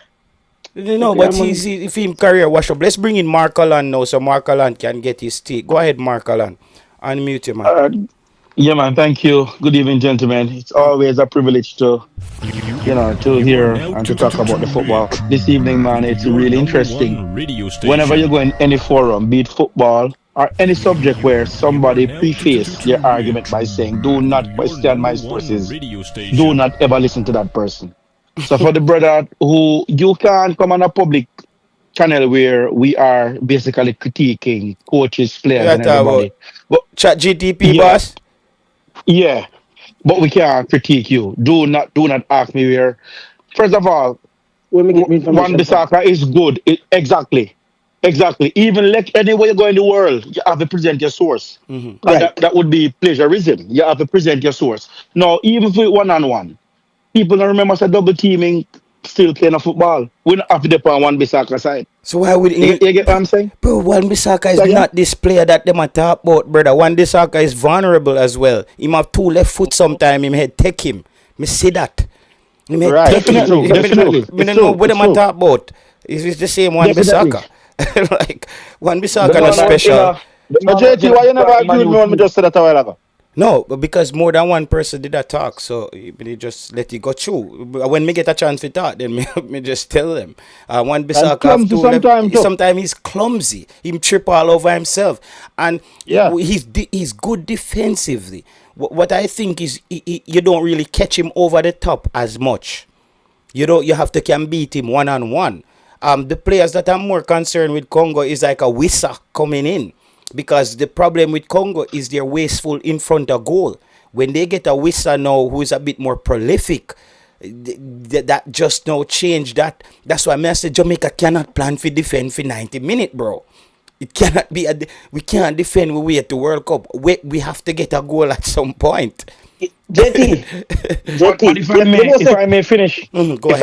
But if him career wash up. Let's bring in Mark Allen now so Mark Allen can get his tea. Go ahead, Mark Allen. Unmute you, man. Yeah, man. Thank you. Good evening, gentlemen. It's always a privilege to hear and to talk about the football. This evening, man, it's really interesting. Whenever you go in any forum, be it football or any subject where somebody preface their argument by saying, do not question my sources, do not ever listen to that person. So for the brother who you can't come on a public channel where we are basically critiquing coaches, players, and everybody. But chat GTP, boss. Yeah, but we can't critique you. Do not ask me where. First of all, Wan-Bissaka is good. Exactly. Even anywhere you go in the world, you have to present your source. Mm-hmm. Right. That would be plagiarism. You have to present your source. Now, even for one-on-one, people don't remember double teaming. Still playing a football. We don't have to depend on Wan-Bissaka side. So why would you get what I'm saying? Bro, Wan-Bissaka is not this player that them talk about, brother. Wan-Bissaka is vulnerable as well. He have 2 left foot sometime. Him head take him. Me see that. Right. Definitely. Me don't know what them talk about. It's the same Wan-Bissaka. Like Wan-Bissaka not special. But JT, why you never agreed with me just said that a while ago? No, because more than one person did that talk, so they just let it go through. When me get a chance to talk, then me just tell them. Wan-Bissaka sometimes he's clumsy. He trip all over himself, and he's good defensively. What I think is you don't really catch him over the top as much. You have to can beat him one-on-one. The players that I'm more concerned with Congo is like a Wissa coming in, because the problem with Congo is they're wasteful in front of goal. When they get a Wissa now who is a bit more prolific, that just now change that. That's why I say Jamaica cannot plan for defend for 90 minutes, bro. It cannot be. We can't defend. We wait to World Cup. We have to get a goal at some point. JT, But if I may finish, Go ahead.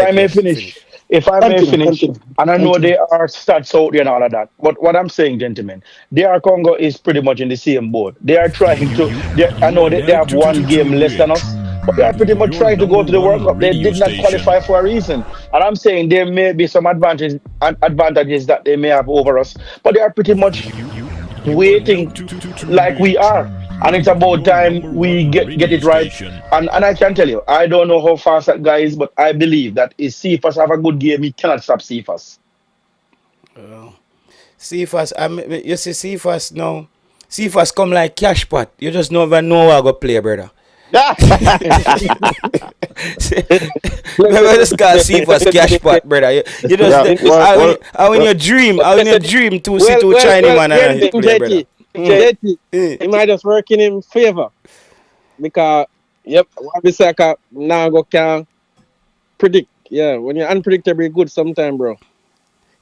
If I may finish, Continue. and I know there are stats out there and all of that, but what I'm saying, gentlemen, DR Congo is pretty much in the same boat. They are trying to, I know they have one game less than us, but they are pretty much trying to go to the World Cup. They did not qualify for a reason. And I'm saying there may be some advantages that they may have over us, but they are pretty much waiting like we are. And it's about time we get it right. And I can tell you, I don't know how fast that guy is, but I believe that if Cephas have a good game, he cannot stop Cephas. Cephas, you see Cephas now. Cephas come like cash pot. You just never know how to play, brother. Remember this guy Cephas cash pot, brother. You just how in your dream to see two Chinese man and he play, brother. He might just work in him favor. Because Wan-Bissaka now can predict. Yeah, when you're unpredictable, you're good sometime, bro.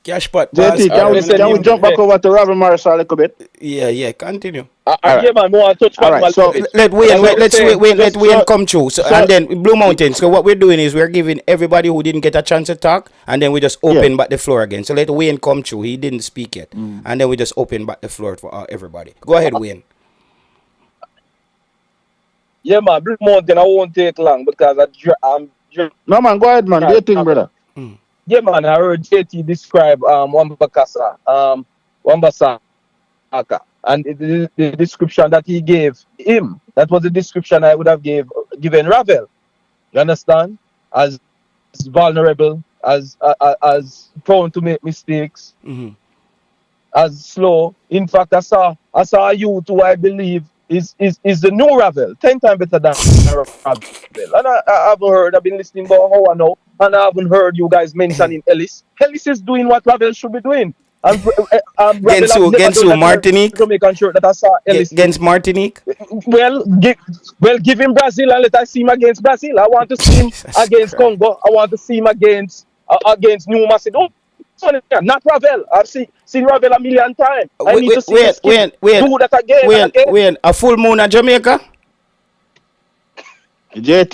Cash pot. JT, can we jump back over to Ravel Morrison a little bit? Yeah, continue. Yeah, man, more touch All right, so let Wayne come through. And then Blue Mountain. So what we're doing is we're giving everybody who didn't get a chance to talk, and then we just open back the floor again. So let Wayne come through. He didn't speak yet, and then we just open back the floor for everybody. Go ahead, Wayne. Yeah, man, Blue Mountain, I won't take long because I'm. No, man, go ahead, man. Do your thing, brother. Yeah, man, I heard JT describe Wan-Bissaka, and the description that he gave him, that was the description I would have given Ravel. You understand? As vulnerable, as prone to make mistakes, as slow. In fact, I saw a youth who I believe is the new Ravel, 10 times better than Ravel. And I haven't heard, I've been listening about how I know, and I haven't heard you guys mentioning Ellis. Ellis is doing what Ravel should be doing. And against Martinique? Jamaican shirt that I saw Ellis. Against Martinique? Well, give him Brazil and let us see him against Brazil. I want to see him against Congo. I want to see him against New Macedonia. Not Ravel. I've seen Ravel a million times. I need to see do that again. Wait, a full moon at Jamaica? JT,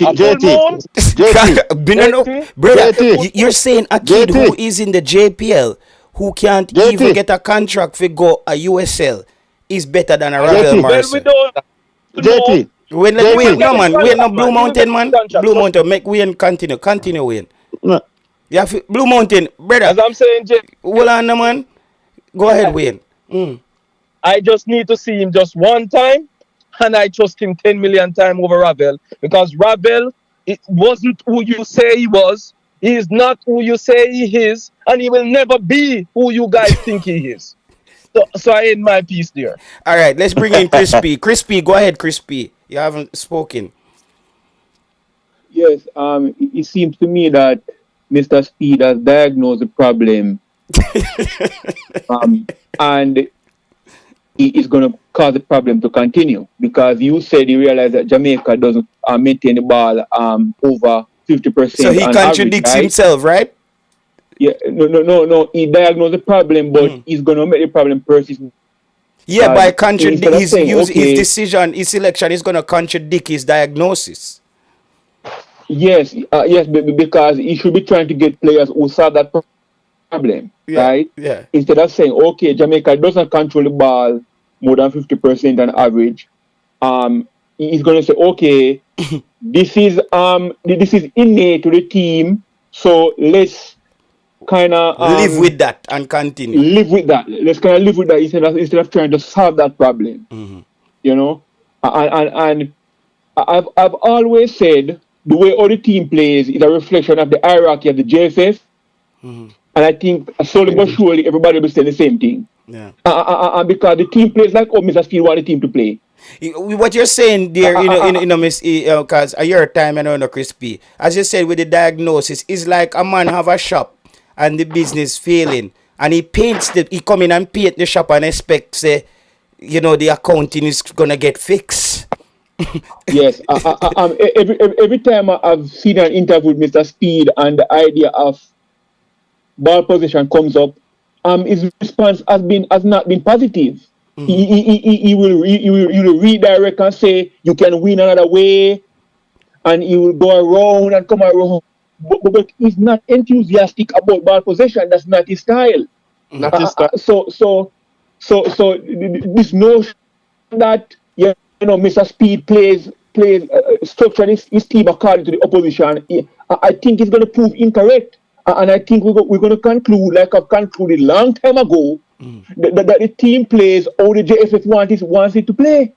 brother, you're saying a kid who is in the JPL who can't even get a contract for go a USL is better than a Ravel Morrison. JT. Wait, no Blue Mountain, man. Blue Mountain, make Wayne continue, Wayne. No. Yeah, Blue Mountain, brother. As I'm saying, hold on, man. Go ahead, Wayne. I just need to see him just one time, and I trust him 10 million times over Ravel, because Ravel, it wasn't who you say he was. He is not who you say he is, and he will never be who you guys think he is. So I end my piece there. All right, let's bring in Crispy. Crispy, go ahead, Crispy. You haven't spoken. Yes, it seems to me that Mr. Speid has diagnosed the problem, and he is going to cause the problem to continue, because you said you realize that Jamaica doesn't maintain the ball over 50%. So he contradicts himself, right? Yeah, no. He diagnosed the problem, but he's going to make the problem persist. Yeah, by contradicting his decision, his selection is going to contradict his diagnosis. Yes, because he should be trying to get players who solve that problem, right? Yeah. Instead of saying, okay, Jamaica doesn't control the ball more than 50% on average, he's going to say, okay, this is innate to the team, so let's kind of live with that and continue. Live with that. Let's kind of live with that instead of trying to solve that problem. You know, and I've always said the way all the team plays is a reflection of the hierarchy of the JFF, and I think slowly but surely everybody will be saying the same thing. Yeah. And because the team plays like Mr. Speid want the team to play. What you're saying there, because a year time, Crispy, as you said with the diagnosis, is like a man have a shop and the business failing, and he come in and paint the shop and expect say, the accounting is gonna get fixed. Yes. Every time I've seen an interview with Mr. Speid and the idea of ball possession comes up, his response has not been positive. He will redirect and say you can win another way, and he will go around and come around. But he's not enthusiastic about ball possession. That's not his style. Not his style. So this notion that Mr. Speid plays structure his team according to the opposition, I think it's going to prove incorrect. And I think we're going to conclude, like I've concluded long time ago, that the team plays how the JFF wants it to play.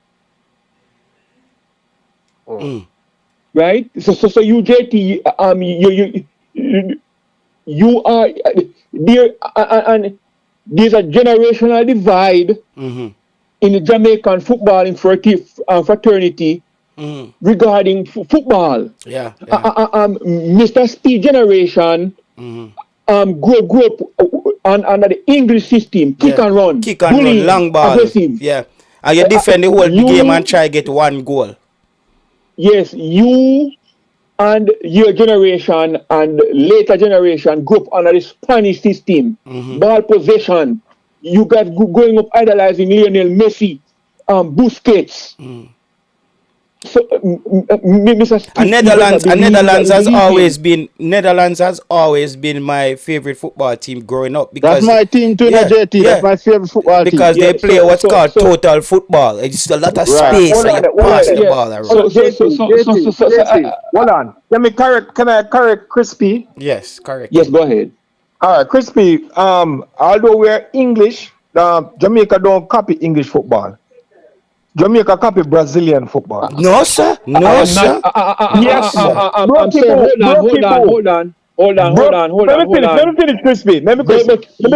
Right? So you JT, you are there, and there's a generational divide in the Jamaican footballing fraternity regarding football. Yeah. Mr. Speid generation grew up under the English system, kick and run, bullying, long ball, aggressive. Yeah, and you defend the whole game and try get one goal. Yes, you and your generation and later generation grew up under the Spanish system, ball possession. You guys going up idolizing Lionel Messi, Busquets. So, Mr. Speid, Netherlands has always been my favorite football team growing up because that's my team too, JT. That's my favorite football team because they play what's called total football. It's a lot of space and you pass the ball around. Hold on. Can I correct Crispy? Yes, correct. Yes, go ahead. All right, Crispy. Although we're English, Jamaica don't copy English football. Jamaica copy Brazilian football. No, sir. No, sir. Yes. I'm saying, hold on. Let me finish, Crispy. Let me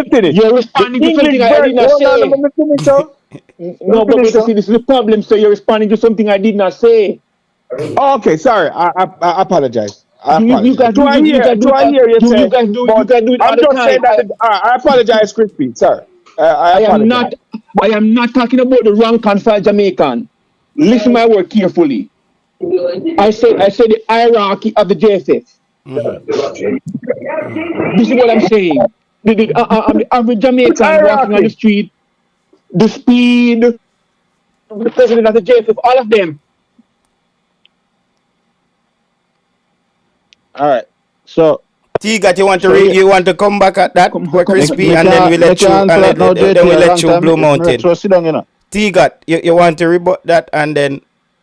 finish. You're responding to something I did not say. No, but see, this is the problem. So you're responding to something I did not say. Oh, okay, sorry. I apologize. You guys do it. You can do it. I'm just saying that. I apologize, Crispy. Sorry. I am not talking about the rank and file Jamaican. Listen to my word carefully. I said the hierarchy of the JFF. This is what I'm saying. The average Jamaican walking on the street, the Speid, the president of the JFF, all of them. All right. So Tigat, you want to come back at that, Crispy, and then we let you, then we let you Blue Mountain. Tigat, you want to rebut that, and then,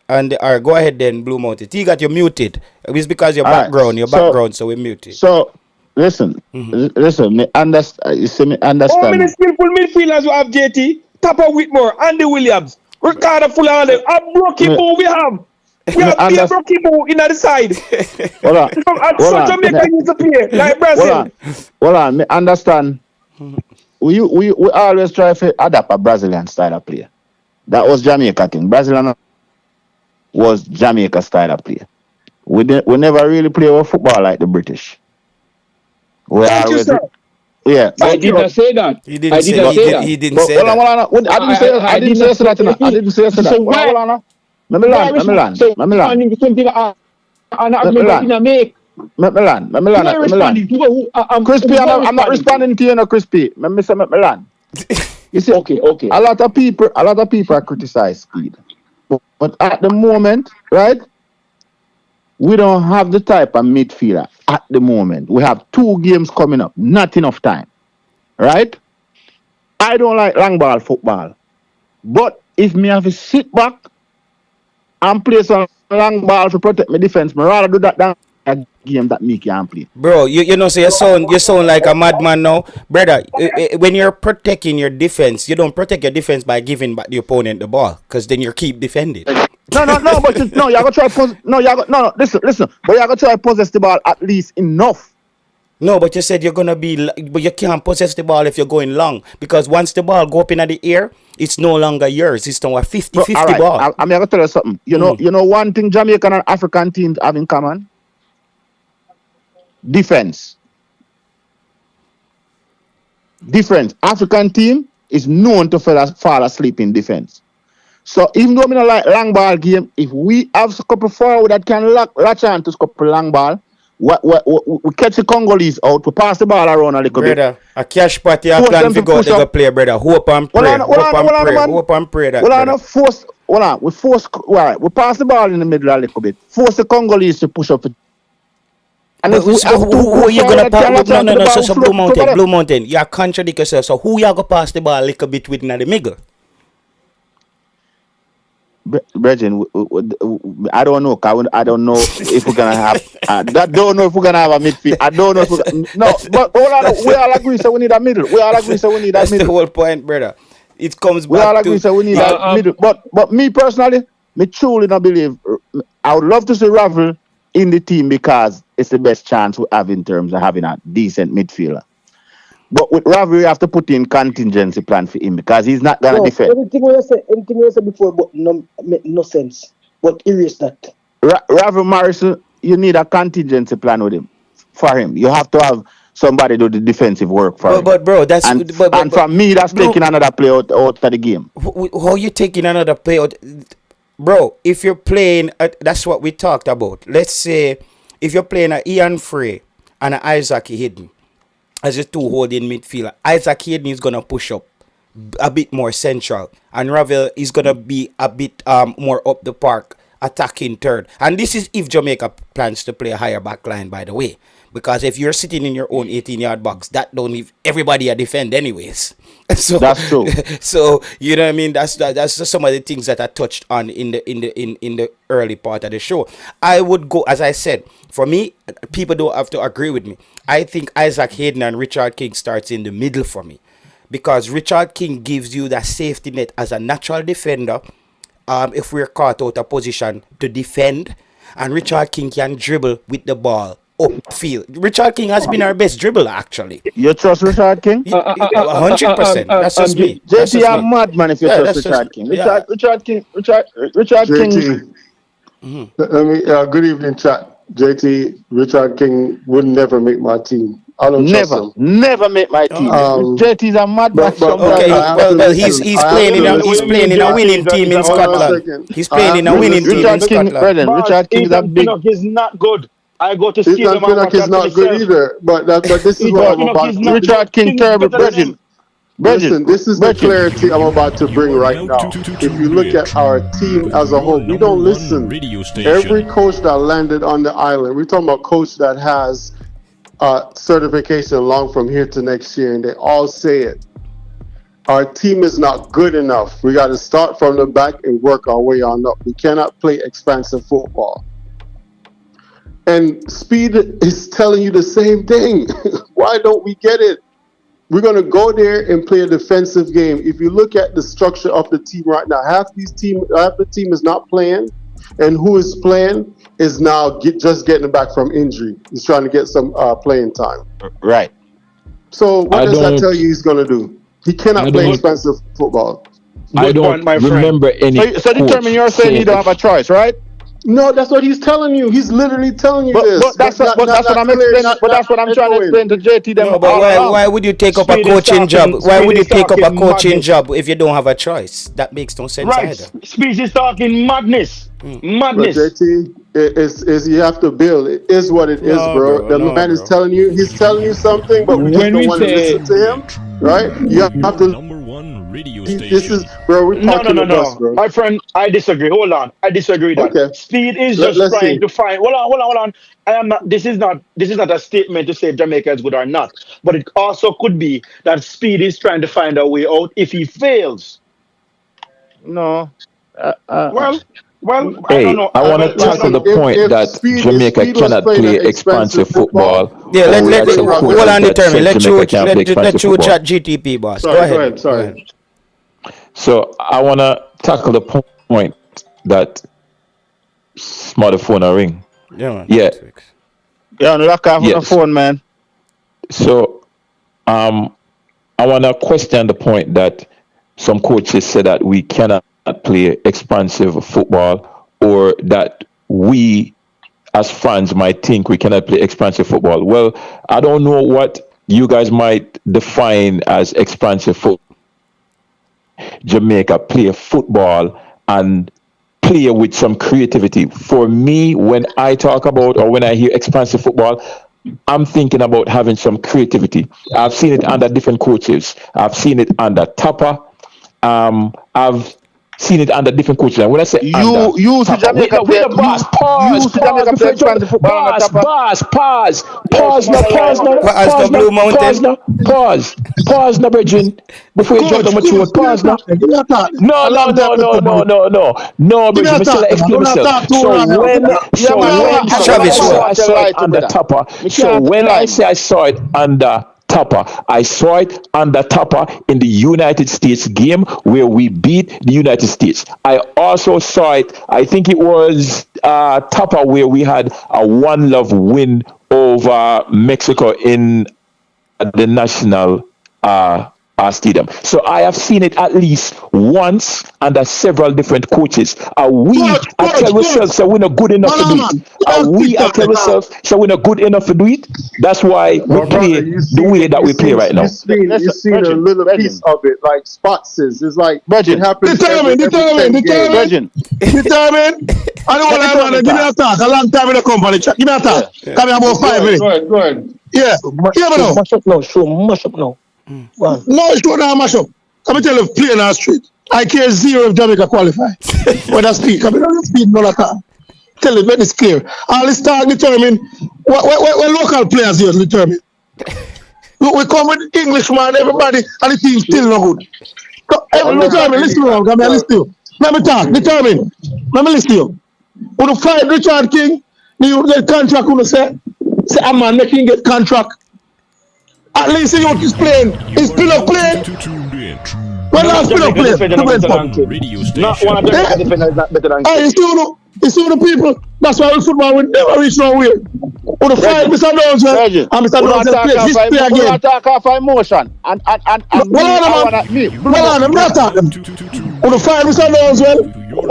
or go ahead then, Blue Mountain. Tigat, you're muted. It's because your background, so we're muted. So listen, me understand. You see me understand. How many skillful midfielders you have, JT? Tapa Whitmore, Andy Williams, Ricardo Fulani, a Brookie Boo we have. We have Brookie Boo in the side. Hold on. Jamaica needs to play like Brazil. Hold on. Me understand. We always try to adapt a Brazilian style of play. That was Jamaica thing. Brazilian was Jamaica style of play. We never really play our football like the British. Thank you, sir. Yeah, I did not say that. He didn't say that. I didn't say that. I didn't say that. So why? Let me land. Crispy, I'm not responding to you, no, Crispy. Let me land. You see, okay. A lot of people criticize Speid, but at the moment, right? We don't have the type of midfielder at the moment. We have 2 games coming up, not enough time, right? I don't like long ball football, but if me have to sit back and play some long ball to protect my defense, me rather do that than a game that me can't play. Bro, you know, so you sound like a madman now, brother. When you're protecting your defense, you don't protect your defense by giving back the opponent the ball, because then you keep defending. No, but you gotta try listen. But you gotta try possess the ball at least enough. No, but you said you're gonna but you can't possess the ball if you're going long, because once the ball go up in the air, it's no longer yours. It's now a 50-50 ball. I'm gonna tell you something. You know one thing Jamaican and African teams have in common? Defense. difference. African team is known to fall asleep in defense. So even though we don't like long ball game, if we have a couple forward that can latch on to a couple long ball, we catch the Congolese out, we pass the ball around a little brother, bit. a cash party I plan to go to the play, brother. Hope and pray. Hope and pray that. We pass the ball in the middle a little bit. Force the Congolese to push up. And if who you gonna pass? No. So Blue Mountain. You contradict yourself. So who you gonna pass the ball a little bit with in the middle? Brethren, I don't know. I don't know if we're gonna have. I don't know if we're gonna have a midfield. I don't know if we're no. But hold on, we all agree. So we need a middle. We all agree. So we need a middle. That's the whole point, brother. It comes back. We all agree. So we need a middle. But me personally, me truly not believe. I would love to see Ravel in the team because it's the best chance we have in terms of having a decent midfielder. But with Ravel, we have to put in contingency plan for him because he's not gonna defend. Anything you said before, but no sense. But erase that. Ravel Morrison, you need a contingency plan with him. For him, you have to have somebody do the defensive work for him. But bro, that's and for me, that's taking another player out of the game. How you taking another player out? Bro, if you're playing, that's what we talked about. Let's say if you're playing an Ian Frey and an Isaac Hayden as a two holding midfielder, Isaac Hayden is gonna push up a bit more central, and Ravel is gonna be a bit more up the park, attacking third. And this is if Jamaica plans to play a higher back line, by the way. Because if you're sitting in your own 18-yard box, that don't leave everybody a defend anyways. So that's true. So you know what I mean. That's just some of the things that I touched on in the early part of the show. I would go, as I said, for me, people don't have to agree with me. I think Isaac Hayden and Richard King starts in the middle for me, because Richard King gives you that safety net as a natural defender. If we're caught out of position to defend, and Richard King can dribble with the ball upfield. Richard King has been our best dribbler, actually. You trust Richard King? 100%. That's just me. JT, I'm mad, man, if you trust Richard King. Richard King. Let me, good evening, chat. JT, Richard King would never make my team. I don't trust him. Never make my team. JT's a mad man. Okay, well, he's playing in a winning team in Scotland. He's playing in a winning team in Scotland. Richard King is a big. He's not good. I go to see him. Pinnock is not good either. But this is what I'm about to. Richard King terrible. Listen, this is the clarity I'm about to bring right now. If you look at our team as a whole, we don't listen. Every coach that landed on the island, we're talking about coach that has certification long from here to next year, and they all say it. Our team is not good enough. We got to start from the back and work our way on up. We cannot play expansive football. And Speid is telling you the same thing. Why don't we get it? We're going to go there and play a defensive game. If you look at the structure of the team right now, half the team is not playing, and who is playing is now just getting back from injury. He's trying to get some playing time. Right. So what does that tell you he's going to do? He cannot play expensive football. I don't remember any. So determine you're saying you don't have a choice, right? No, that's what he's telling you. He's literally telling you this. But that's what I'm explaining. But that's what I'm trying to explain to JT. No, but why would you take up a coaching job? Why would you take up a coaching job if you don't have a choice? That makes no sense either. Speid is talking madness. Madness. But JT, is you have to build. It is what it is, bro. The man is telling you. He's telling you something, but we just don't want to listen to him, right? You have to. Radio this is, bro, we're talking no. bro. My friend, I disagree. Hold on. I disagree that. Okay. Speid is just trying to find. Hold on. I am not. This is not a statement to say if Jamaica is good or not. But it also could be that Speid is trying to find a way out if he fails. No. Well, hey, I don't know. I want to tackle the point that Jamaica cannot play expansive football. Yeah, hold on, determine. Let you chat GTP, boss. Go ahead. Sorry. So I want to tackle the point that smartphone ring. Yeah, man. Yeah, lock off the phone, man. So, I want to question the point that some coaches say that we cannot play expansive football, or that we as fans might think we cannot play expansive football. Well, I don't know what you guys might define as expansive football. Jamaica play football and play with some creativity. For me, when I talk about or when I hear expansive football, I'm thinking about having some creativity. I've seen it under different coaches. I've seen it under Tapa. I've seen it under different coaches. And when I say you to Jamaica, pause now, Bridget, before you jump on my throat, pause now. No, Bridget, I'm still explain myself. So when I say I saw it under Tapa, I saw it under Tapa in the United States game where we beat the United States. I also saw it, I think it was Tapa where we had a 1-0 win over Mexico in the national stadium. So I have seen it at least once under several different coaches. Are we I tell ourselves that we're not good enough to do it? Are we I tell ourselves that we're not good enough to do it? That's why we play the way that we play right now. You've seen a little piece of it, like Spot says. It's like it happens. Determined. I don't want to give me a talk. A long time in the company. Give me a talk. Come here about 5 minutes. Go ahead. Yeah. Yeah, but Mash up now. Show mash up now. No, it's not mash up. Let me tell you, plain and straight. I care zero if Jamaica qualify. When I speak, I don't speak none at all. Tell it, make this clear. All this talk determine what local players here determine. We come with Englishman, everybody, and the team still no good. So, determine, listen to me, listen to you. Let me talk, determine. Let me listen to you. When you fight Richard King, you get contract, when you say a man making get contract. At least he is playing. He's still a playing. Well, I'm still a playing. Not one of the defenders that better than It's still the people. That's why football will never reach nowhere. When the fight Mr. Downswell and Mr. Downswell plays, this play again. We attack off emotion. And I'm not talking. When the fight Mr. Downswell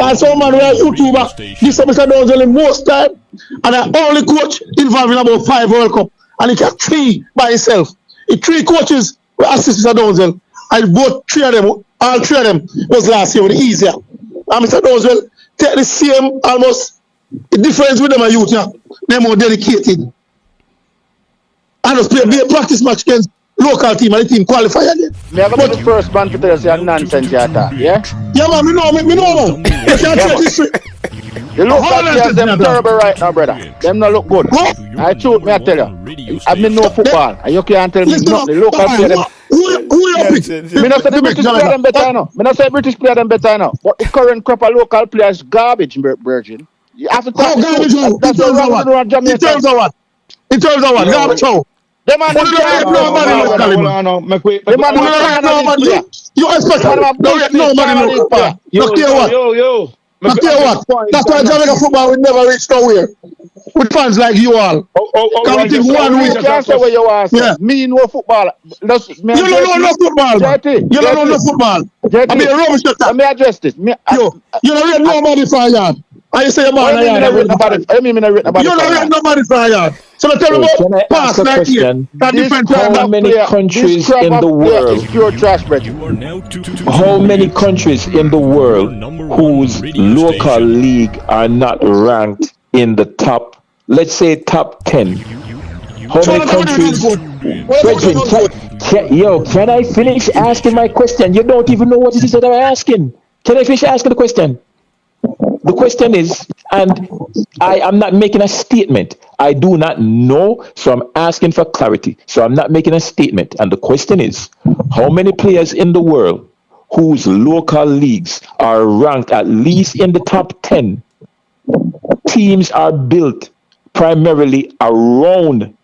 and some man who are YouTuber, this is Mr. Downswell in most time, and the only coach involved in about 5 World Cup, and he got 3 by himself. The 3 coaches were assist Mr. Downswell, and both 3 of them, all 3 of them was last year with the easier. And Mr. Downswell take the same almost the difference with them and youth, yeah. They're more dedicated. And just play a practice match against local team and the team qualify again. Me have got the first man to tell us your nonsense you attack, yeah? Yeah man, me know. You can't take history. You look like them terrible right now, brother. Them not look good. I truth me I tell you. I mean no football. And you can't tell me nothing. The local player them. Who you pick? Me not say the British player them better now. Me not say British player them better now. But the current crop of local players garbage, Virgin. You have to talk garbage how? In terms of what? Garbage how? Them man don't rate nobody locally. You expect don't rate nobody locally. Look here what? Look here what? That's why Jamaica football will never reach nowhere. With fans like you all. Counting 1 week. You can't say where you are. Yeah. Me know football. You don't know no football. You don't know no football. I mean, rubbish that. Let me address this. You don't rate nobody for a yard. And you say your man a yard. You don't rate nobody for a yard. So tell me about past 9 years. How many countries in the world? Pure trash, How many countries in the world whose local league are not ranked in the top, let's say top 10? How many countries? Can I finish asking my question? You don't even know what it is that I'm asking. Can I finish asking the question? The question is, and I am not making a statement. I do not know, so I'm asking for clarity. So I'm not making a statement. And the question is, how many players in the world whose local leagues are ranked at least in the top 10? Teams are built primarily around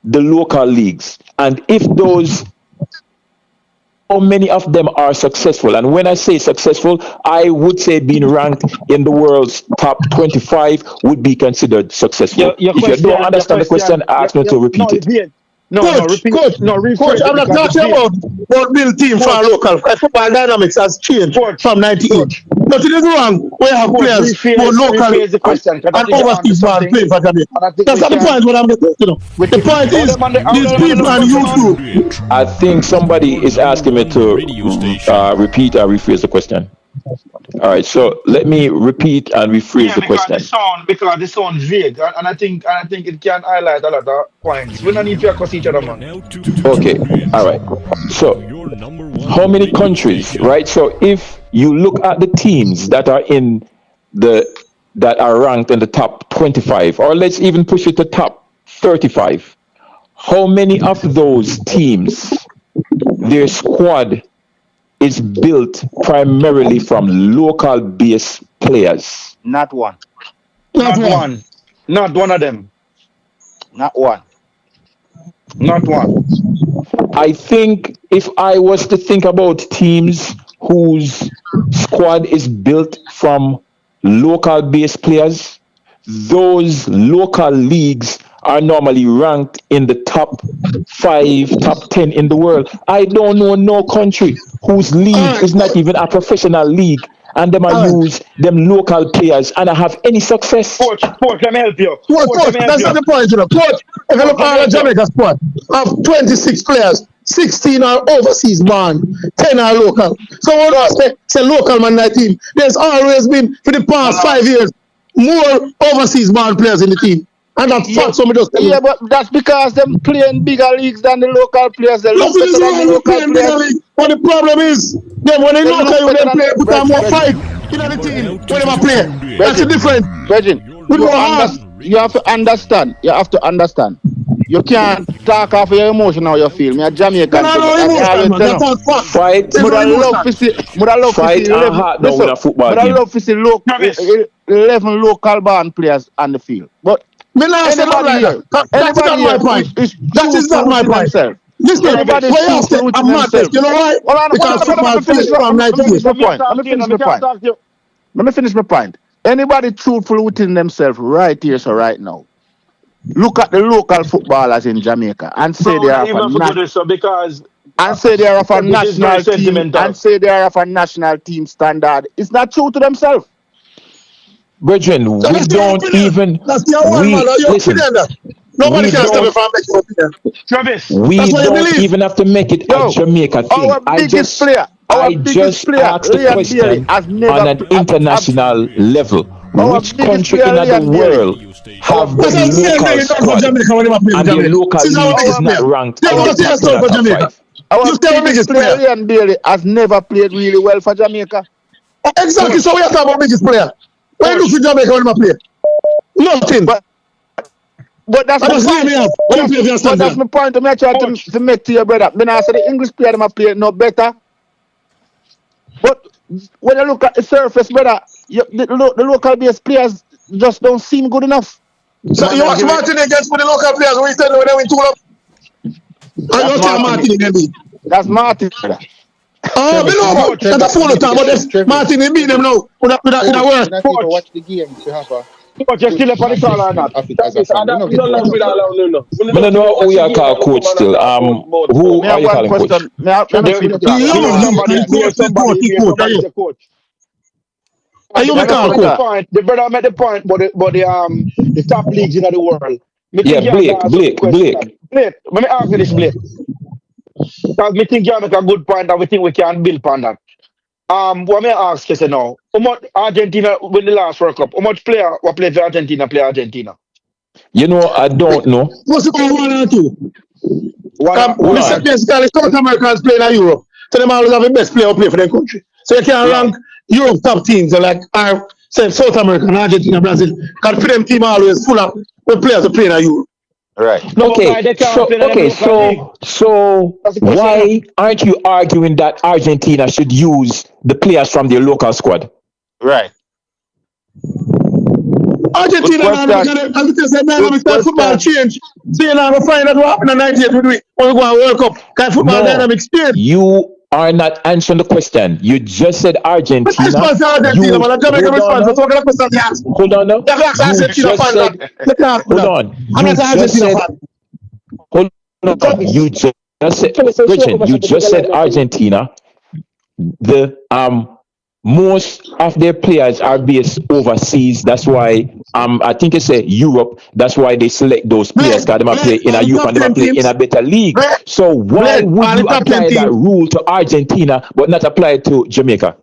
the local leagues. And if those, how many of them are successful? And when I say successful, I would say being ranked in the world's top 25 would be considered successful. If you don't understand the question, ask me to repeat it. Coach, I'm not talking about build team for local. Football dynamics has changed from 98. Nothing is wrong. We have players who are local and overseas man playing for Jamaica. That's not the point what I'm getting to. The point is, these people on YouTube. I think somebody is asking me to repeat or rephrase the question. All right, so let me repeat and rephrase the question. Because the sound vague, and I think it can highlight a lot of points. We don't need to cross each other, man. Okay, all right. So, how many countries, right? So, if you look at the teams that are that are ranked in the top 25, or let's even push it to top 35, how many of those teams, their squad is built primarily from local base players? Not one. Not one. Not one of them. Not one. Not one. I think if I was to think about teams whose squad is built from local base players, those local leagues are normally ranked in the top 5, top 10 in the world. I don't know no country whose league is not even a professional league, and them are use them local players and I have any success. Coach, let me help you. Coach, that's not the point, you know. Coach, if you look at the Jamaica squad, of 26 players, 16 are overseas born, 10 are local. So when I say local man 19, there's always been, for the past 5 years, more overseas born players in the team. And that's fact, somebody just yeah, but that's because them playing bigger leagues than the local players. Nothing is wrong with playing bigger leagues. But the problem is, them when they local, they play, put on more fight in the team when they play. That's the difference. You have to understand. You have to understand. You can't talk off your emotion or your feel. Me a Jamaican. Fight. I love to see 11 local born players on the field. But anybody here, that's not my point. That is not my point. Listen, you know why? Because football finished from 90 years. Let me finish my point. Anybody truthful within themselves right here, so right now, look at the local footballers in Jamaica and say they are of a national team and say they are of a national team standard. It's not true to themselves. Brethren, we don't even. Listen, nobody can stop me from making opinion. Travis, we don't even have to make it a Jamaica thing. I just asked the question on an international level. Which country in the world have the local squad and the local league is not ranked in the top 5? Our biggest player, Ian Bailey, has never played really well for Jamaica. Exactly, so we are talking about biggest player. When you do for Jamaica when you play? Nothing. But that's my point. I'm trying to make to your brother. Then I said the English player them play no better. But when you look at the surface, brother, the local base players just don't seem good enough. So you watch Martin against for the local players when you said when they win 2-0? I don't tell Martin again. That's Martin, brother. Oh, we know that's the full time, but this Martin they beat them now. With a word. Watch the game to have a. But you're still up on the call or not? I don't know who you call coach still. Who are you calling coach? Are you the coach? The brother made the point, but the top leagues in the world. Yeah, Blake. Let me ask you this, Blake. Because we think you make a good point and we think we can build on that. What may I ask you now? How much Argentina win the last World Cup? How much player who play for Argentina play Argentina? You know, I don't know. What's it 1 or 2? Basically, South Americans play in Europe. So them always have the best player who play for their country. So you can't rank Europe top teams like South America, Argentina, Brazil. Because for them team always full of players who play in Europe. Right. So why aren't you arguing that Argentina should use the players from their local squad? Right. Argentina, as it is, the football change. So you know, we find out what happened in 98 when we go on World Cup. Can football dynamics change? You are not answering the question. You just said Argentina. Hold on now. You just said Argentina. The most of their players are based overseas. That's why I think it's Europe. That's why they select those players because they might play in a youth and they might play in a better league. So why would you apply that rule to Argentina but not apply it to Jamaica?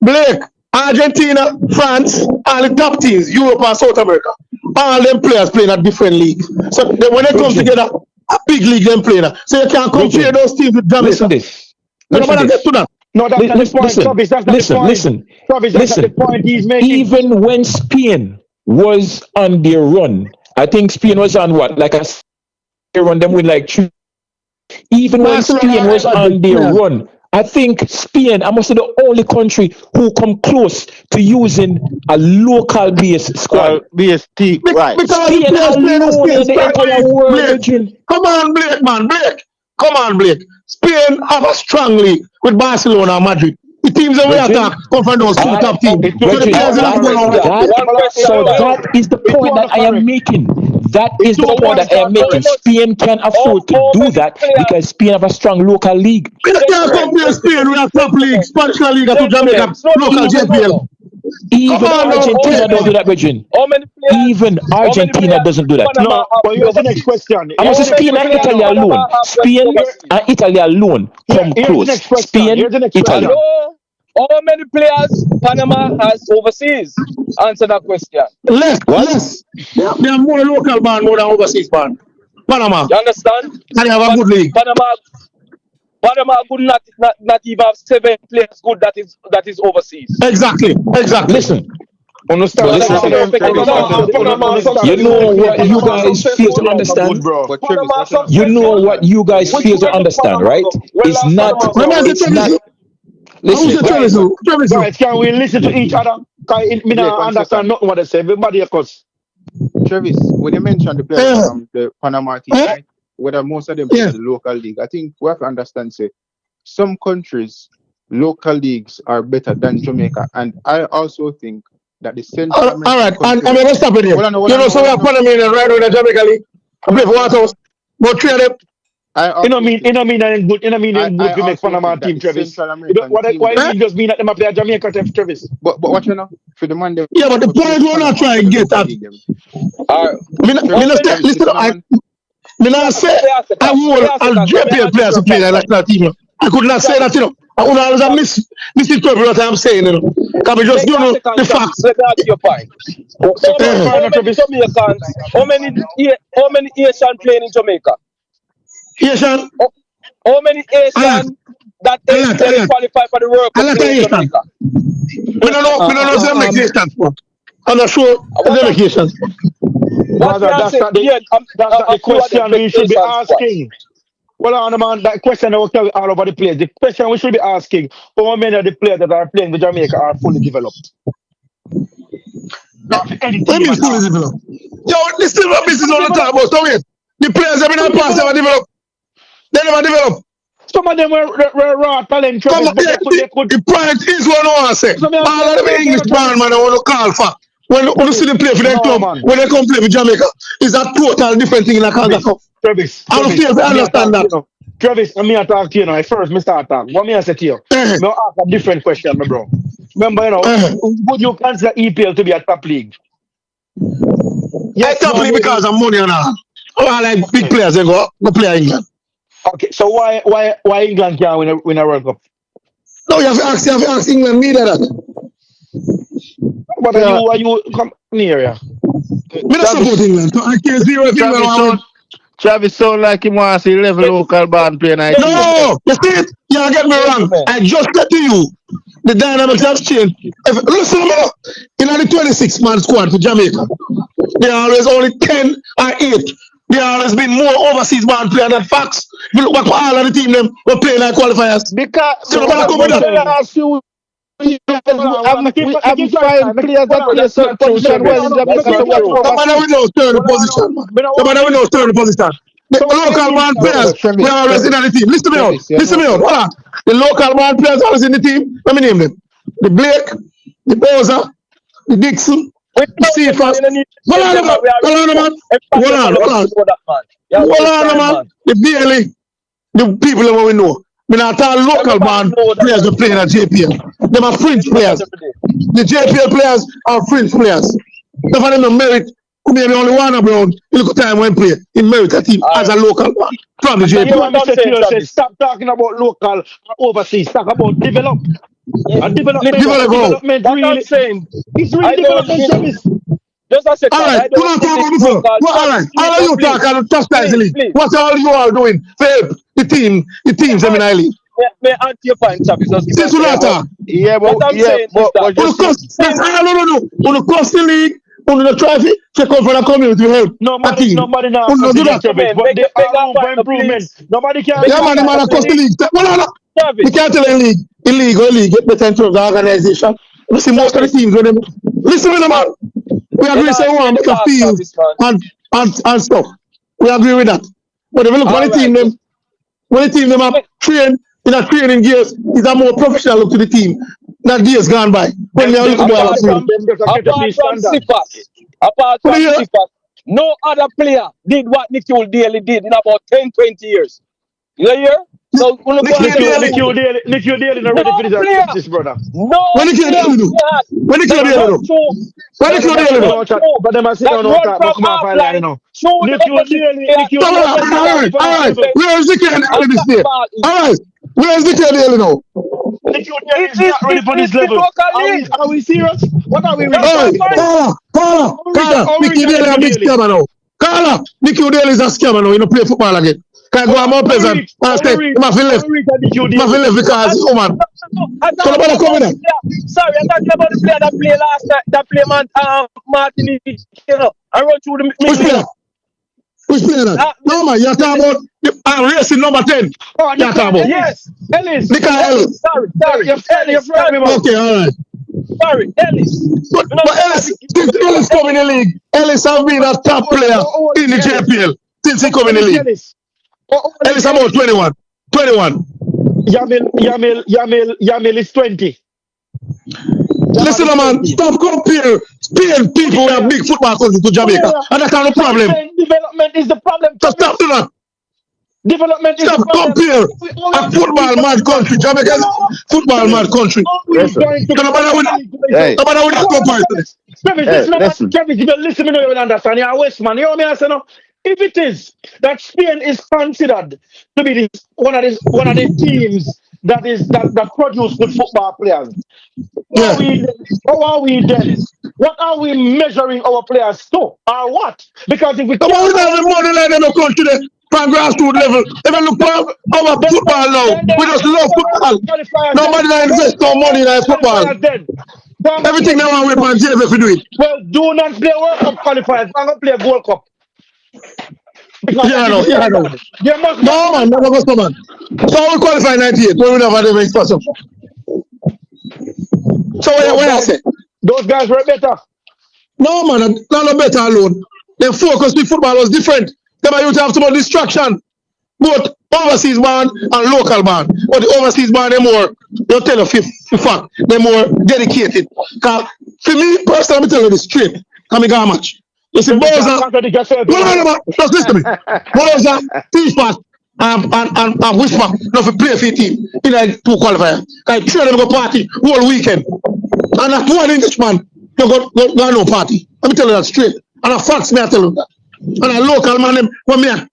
Blake, Argentina, France, all the top teams, Europe and South America, all them players playing at different leagues. So when they come together, a big league them playing. So you can compare those teams with Jamaica. Listen this. Get to that. No, that's not the point. Travis, that's not the point. Travis, that's not the point he's making. Even when Spain was on their run, I think Spain was on what? Like a run, them with like 3. Even when Spain was on their run, I think Spain, I must say, the only country who come close to using a local base squad. BST, right. Spain alone in the entire world. Come on, Blake, man. Come on, Blake. Spain have a strong league with Barcelona and Madrid. The teams that we attack come from those 2 top teams. So that is the point that I am making. That is the point that I am making. Spain can afford to do that because Spain have a strong local league. We can't compare Spain with a top league, Spanish league to Jamaica, local JPL. Even Argentina don't do that, Virgin. Even Argentina doesn't do that. No, but here's the next question. Spain and Italy alone. Spain and Italy alone come close. Spain, Italy. How many players Panama has overseas? Answer that question. Less. They are more local band more than overseas band. Panama. You understand? And they have a good league. Panama could not even have 7 players good that is overseas. Exactly. Listen. You know what you guys fail to understand? You know what you guys fail to understand, right? It's not. Listen. Guys, can we listen to each other? I don't understand nothing what they say. Everybody across. Travis, when you mentioned the players from the Panama team, right? Whether most of them play in the local league, I think we have to understand, say, some countries, local leagues are better than Jamaica. And I also think that the Central American all right, and I'm going to stop it here. So we have Panama right now in the Jamaica league. I play for Waterhouse. But 3 of them. You know good to make Panama team, Travis. Why just mean that they play Jamaica, Travis? But what you know? For the Monday. Yeah, but the point we're not trying to get at. I say I want a JPL players to play that national team. I could not say that, I would always have misinterpreted what I'm saying, Can we just do the facts? Let me ask you a point. How many Asian playing in Jamaica? Asian? How many Asian that qualify for the World Cup in Jamaica? We don't know them make Asian sport. I'm not sure them make Asian sport. That's not the question we should be asking. Well, on man, that question will carry all over the place. The question we should be asking: how many of the players that are playing for Jamaica are fully developed? Not anything. Fully developed. Yo, this is what business all the time about. So wait, the players have been past never developed. They never developed. Some of them were raw talent. The point is what I want to say. All of the English man, I want to call for. When you see them play for their club, when they come play for Jamaica, it's a total different thing in a Canada. Travis, I don't feel I understand that. Travis, I'm here to talk to you now. First, Mr. Attack. What me I say to you? I'll ask a different question, my bro. Remember, would you consider EPL to be a top league? Yes, top league because of money and all. I like big players, they go play England. Okay, so why England can't win a World Cup? No, you have to ask England me that. But are you come near here? Me not support England. So I can't see what England. Travis sound like him wants to see level local band play night. No, you see it? You don't get me wrong. I just said to you, the dynamics have changed. Listen, in the 26-man squad for Jamaica, there are always only 10 or 8. There have always been more overseas band players than facts. If you look back for all of the team, them were playing like qualifiers. Because so I'm 5 players that play certain position well in Jamaica. We know third position. We know third position. The local man players, we are always in the team. Listen to me out. Voilà. The local man players always in the team. Let me name them. The Blake, the Boza, the Dixon, the Cephas. Hold on, man. The Bailey, the people that we know. Me not all local band players are playing at JPL. Them are fringe players. The JPL players are fringe players. If them no merit, maybe only one around. You look at time when play, he merit a team as a local band from the JPL. Stop talking about local or overseas. Talk about develop. And development really saying it's really development service. Just a second. All right, we're not talking before. Well, all right, all of you talk and chastise the league. What are you all doing to help the teams in the league? May answer your point, Chavis. Since we not talk. Yeah, but no. On the cost the league, on the trophy, check out for the community to help. Nobody now. No, do that. But they are room for improvement. Nobody can. Yeah, man, the man cost the league. No. We can't tell a league, illegal get better in terms of organization. You see most of the teams when them listen to them, man. We agree say one make a field and stuff. We agree with that. But if you look when the team them are trained in a training gears, is a more professional look to the team that years gone by. When they are looking apart from Sipas, no other player did what Nikhil Daly did in about 10-20 years. You hear? So Nikhil Daly not ready for this, brother. No. When Nikhil Daly do? When Nikhil Daly do? When Nikhil Daly do? But them are sitting on top, but come off line now. Nikhil Daly. All right. Where is Nikhil Daly this day? All right. Where is Nikhil Daly now? Nikhil Daly is not ready for this level. Are we serious? What are we ready for? Carla, Nikhil Daly is a big scammer now. Carla, Nikhil Daly is a scammer now. You don't play football again. Can I go on more peasant and say, I'm a left because it's woman. So nobody come in. Sorry, I'm talking about the player that played last night, that played Martin, you know, I run through the middle. Which player that? No man, you're talking about racing number 10. Oh, you're talking about. Yes, Ellis. Nikhil Ellis. Sorry. Okay, all right. Sorry, Ellis. But Ellis, since Ellis come in the league, Ellis have been a top player in the JPL since he come in the league. Ellis about 21. Yamil is 20. Listen, man, stop comparing people who have big football country to Jamaica. And that's not the problem. Development is the problem. So stop doing that. Development is stop the problem. Compare a football mad country. Jamaica is football mad country. Nobody with that comparison. Kevin, you listen to me, you will understand. You're a Westman. You know what I say now? If it is that Spain is considered to be one of the teams that produce good football players, how are we then? What are we measuring our players to? Or what? Because if we come on, we have the money like in the country there, from grassroots level. If you look for our football now, we just love football. Nobody invest no money in football. Everything they want we want JF if we do it. Well, do not play World Cup qualifiers. I'm going to play Gold Cup. Yeah, no. No, man, never go so, man. So we qualify 98, we never do make possible. So what I say? Those guys were better. No, man, not better alone. Their focus with football was different. They used to have some more distraction. Both overseas band and local band. But the overseas band, they're more, they'll tell you fact, they're more dedicated. Because for me, personally, I'm telling you this straight. Come and match. Listen, Boza, just listen to me. Boza, FIFA, and Whisper, not for play for your team in a 2 qualifier. I train them go party whole weekend. And not one Englishman, you go no party. Let me tell you that straight. And a facts me I tell you that. And a local man, them, when me a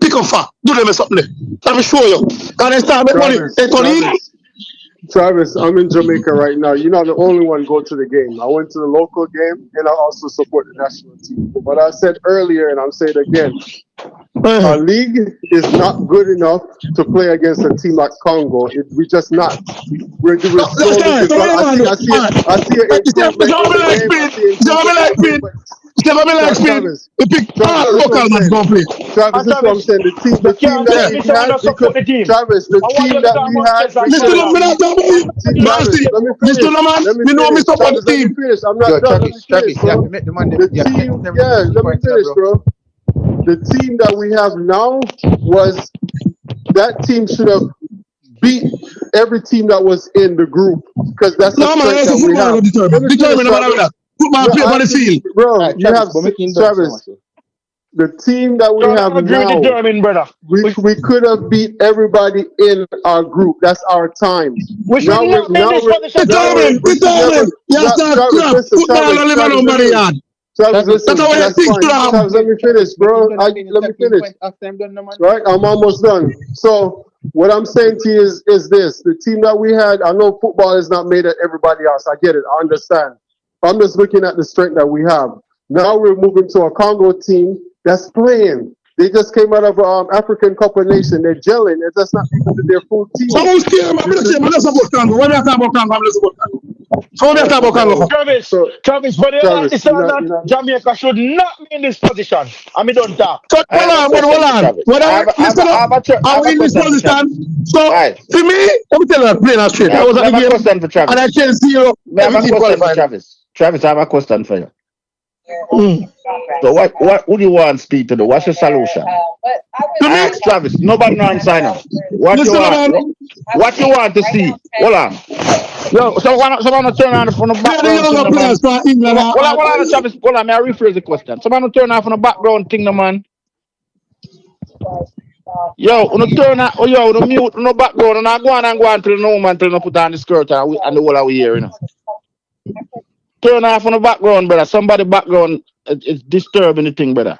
pick up for, do them something there. Let me show you. Can they start make money? They turn in. Travis, I'm in Jamaica right now. You're not the only one go to the game. I went to the local game and I also support the national team. But I said earlier and I'm saying it again, our league is not good enough to play against a team like Congo. We're just not. We're slowly. I see it. Travis, you pick local man don't play. Travis, this is what I'm saying. The team that we had, Travis, the team that we had. Listen, you know me support the team. I'm not done. Travis, you have to make the man. Let me finish, bro. The team that we have now was that team should have beat every team that was in the group because that's the strength that we have. Determine that. Football play on the field. Bro, you have Travis. the team that we Yo, have I agree with the now, German brother. we could have beat everybody in our group. That's our time. We should not be in this position. Determined. Yes, Travis, yeah, listen, football only man on body yard. Travis, listen, That's how I that's think to fine. Travis, let me finish, bro. Let me finish. Right, I'm almost done. So what I'm saying to you is this: the team that we had. I know football is not made at everybody else. I get it. I understand. I'm just looking at the strength that we have. Now we're moving to a Congo team that's playing. They just came out of African Cup of Nations. They're gelling. It's just not even their full team. Someone's here. I'm not about Congo. When I talk about Congo, I'm not about Congo. So talk about Congo. Travis, but Jamaica should not be in this position. I mean, don't talk. So hold on. I'm in this position. So for me, let me tell you plain and straight. I was at the game and I can see you. Travis, I have a question for you. So what would you want Speed to do? What's your solution? Ask Travis. Nobody know answer now. What you want to see? Hold on. Yo, someone turn on from the background. Hold on, Travis. Hold on, may I rephrase the question? Someone turn on from the background thing, man. Yo, turn on, mute no background, and I go on till no man till no put on the skirt and the whole of we here, you know. Turn off on the background, brother. Somebody background is disturbing the thing, brother.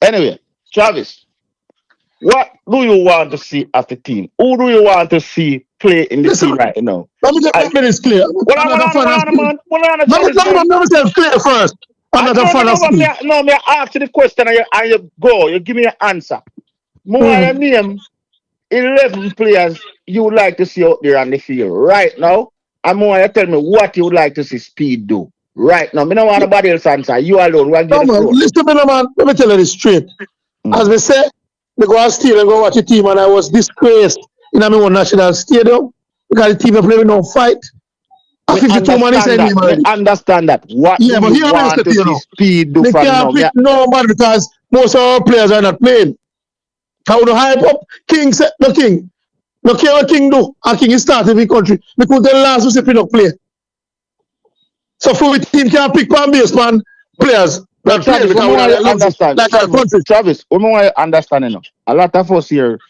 Anyway, Travis, what do you want to see as the team? Who do you want to see play in the team right now? Let me get this clear. Let me say clear first. No, me ask you the question and you go. You give me an answer. More name 11 players you would like to see out there on the field right now. I'm more you tell me what you would like to see Speed do right now. I don't want nobody else answer. You alone. Listen, man. Let me tell you this straight. As we say, we go out still and go watch the team, and I was disgraced in my own national stadium because the team play with no fight. I understand that. What do you want to see Speed do they from can't now? pick nobody because most of our players are not playing. How to hype up King said no King. No care what King do. And King is starting in the country because the last was a play. So for the team can't pick pan base man players. Travis, Travis, we want to understand enough. A lot of us here,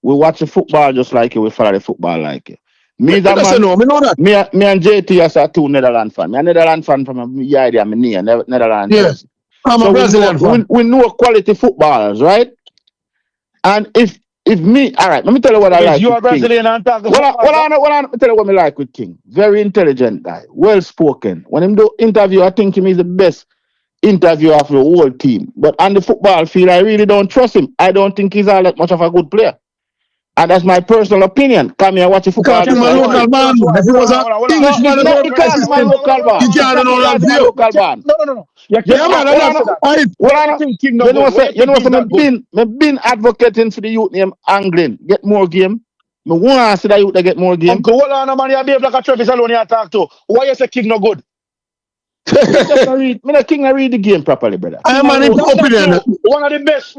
we watch the football just like you, we follow the football like you. Me and JT as a two Netherlands fan. Me a Netherlands fan from my idea, I'm near Netherlands. Yes. I'm a Brazilian fan. We know quality footballers, right? And if me, all right, let me tell you what I like. You are Brazilian and talk the let me tell you what I like with King. Very intelligent guy, well spoken. When him do interview, I think him is the best interviewer of the whole team. But on the football field, I really don't trust him. I don't think he's all that much of a good player. And that's my personal opinion. Come here, watch the football. Because he's my local man. If he was an Englishman, not because he's my local man. You can't know that view. No. Yeah, man. You know, I've been advocating for the youth name Anglin. Get more game. I want to see that youth they get more game. Uncle, hold on, man. You behave like a Travis alone you talk to. Why you say King no good? King I read the game properly, brother. I am an opinion. One of the best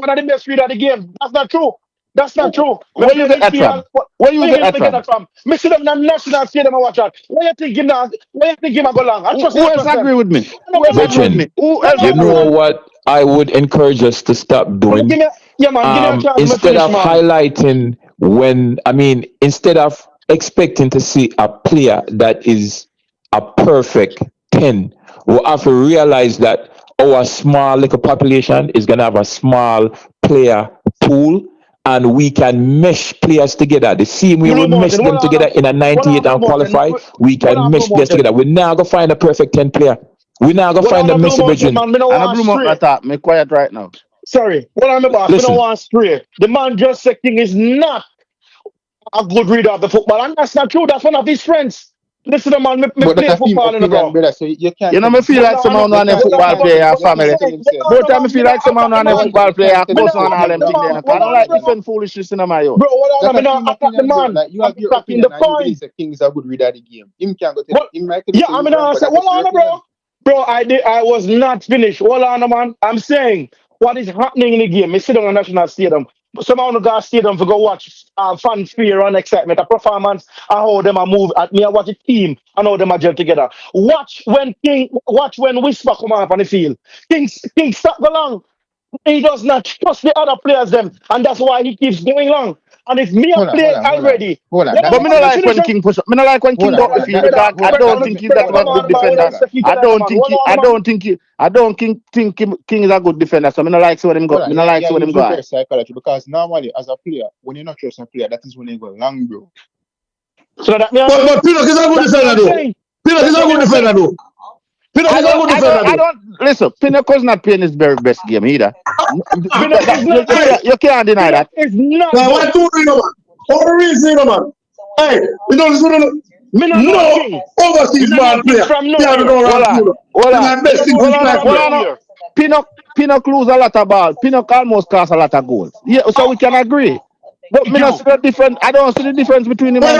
reader of the game. That's not true. That's not true. Where you get that from? Where you get that from? Me see them in the national stadium and watch that. Why you think him go long? Who else agree with me? You know what I would encourage us to stop doing? Instead of highlighting instead of expecting to see a player that is a perfect 10, we have to realize that our small little population is going to have a small player pool. And we can mesh players together. The same way we mesh them together in a 98 and qualify, we can mesh players together. We're now going to find a perfect 10 player. We're now going to find the Messi virgin. I'm quiet right now. Sorry. What I'm about, I don't want to stray. The man just said King is not a good reader of the football. And that's not true. That's one of his friends. Listen to man, me play football in the ground. So you can't. You know, me feel like someone on a football player family. Both time me feel like someone on a football player close on all them things. I don't like different foolishness in my own. Bro, what I'm not attack the man. Like, you have your opinion and you believe that King is a good reader of the game. Him can't go tell him. Yeah, I mean, I said, hold on, bro. Bro, I was not finished. Hold on, man. I'm saying what is happening in the game. Me sit on the national stadium. some of the stadium to go watch fanfare and excitement, a performance, and how them a move. At me, I watch a team and how them a gel together. Watch when Whisper come up on the field. King stop go long. He does not trust the other players them, and that's why he keeps going long. And if me a play already, Hold on. But me not like when King push up. Me not like when King go up the field because I don't think he's that good defender. I don't think King is a good defender. So me not like see what him go. Me not like see what him go. Psychology, because normally as a player, when you're not trusting a player, that is when you go long, bro. So that but Pinnock is a good defender though. Pinnock is a good defender though. I don't listen. Pinnock is not playing his very best game either. You can't deny that. It's not. Now, what do you know, man? All the reason, man. Hey, you don't listen to no overseas ball player. Pinnock lose a lot of balls. Pinnock almost cost a lot of goals. Yeah, so we can agree. But me not see the difference. I don't see the difference between him and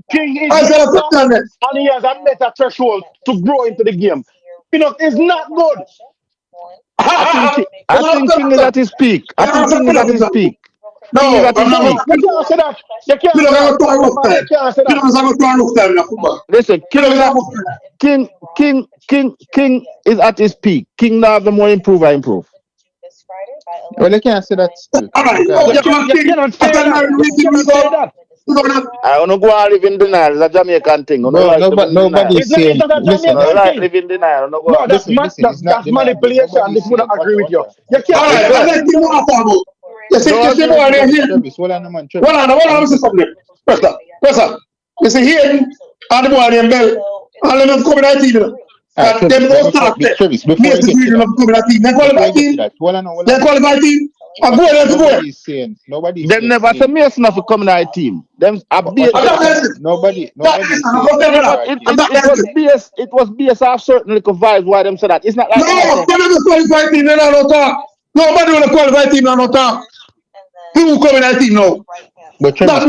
King is and he has a better threshold to grow into the game. Pinnock is not good. I think King is at his peak. No, you can't say that. You can't say that. Listen, King is at his peak. King now the more improve. Well, you can't say that still. I don't go and live in denial. It's a Jamaican thing. Nobody's saying. Listen, live in denial. No, that's manipulation. This would agree with you. You can't. All right, I let you know about. You see, hold on, something. Pressure. You see here, and the boy named Bell, and them coming at you. Them don't start there. Yes, the region of coming at you. They qualify team. I go there to go. Nobody. Them never say me enough for coming out team. Them Nobody. It was BS off certain little vibes why them said that. It's not like no, the qualified team, they don't talk. Nobody will qualify team, they don't talk. Who coming out team now? But Travis,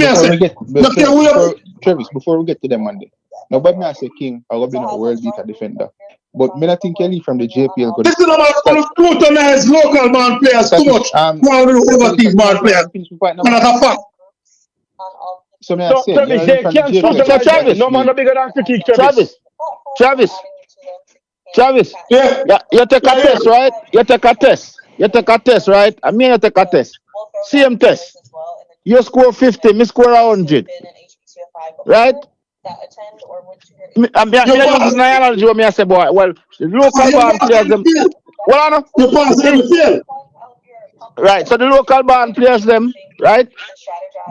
before we get to them Monday, nobody may say King or be a world beater defender. But me not think Kelly from the JPL could. This is about scrutinize local man players too much. Now we overseas man players. And that's a fact. So me I say, Travis, no man no bigger than critique Travis. Yeah. You take a test, right? You take a test, right? I mean you take a test. Same test. You score 50, me score 100. Right? I'm using my analogy when I say, boy, well, the local band players them. Well, I know. Right, so the local band players them, right?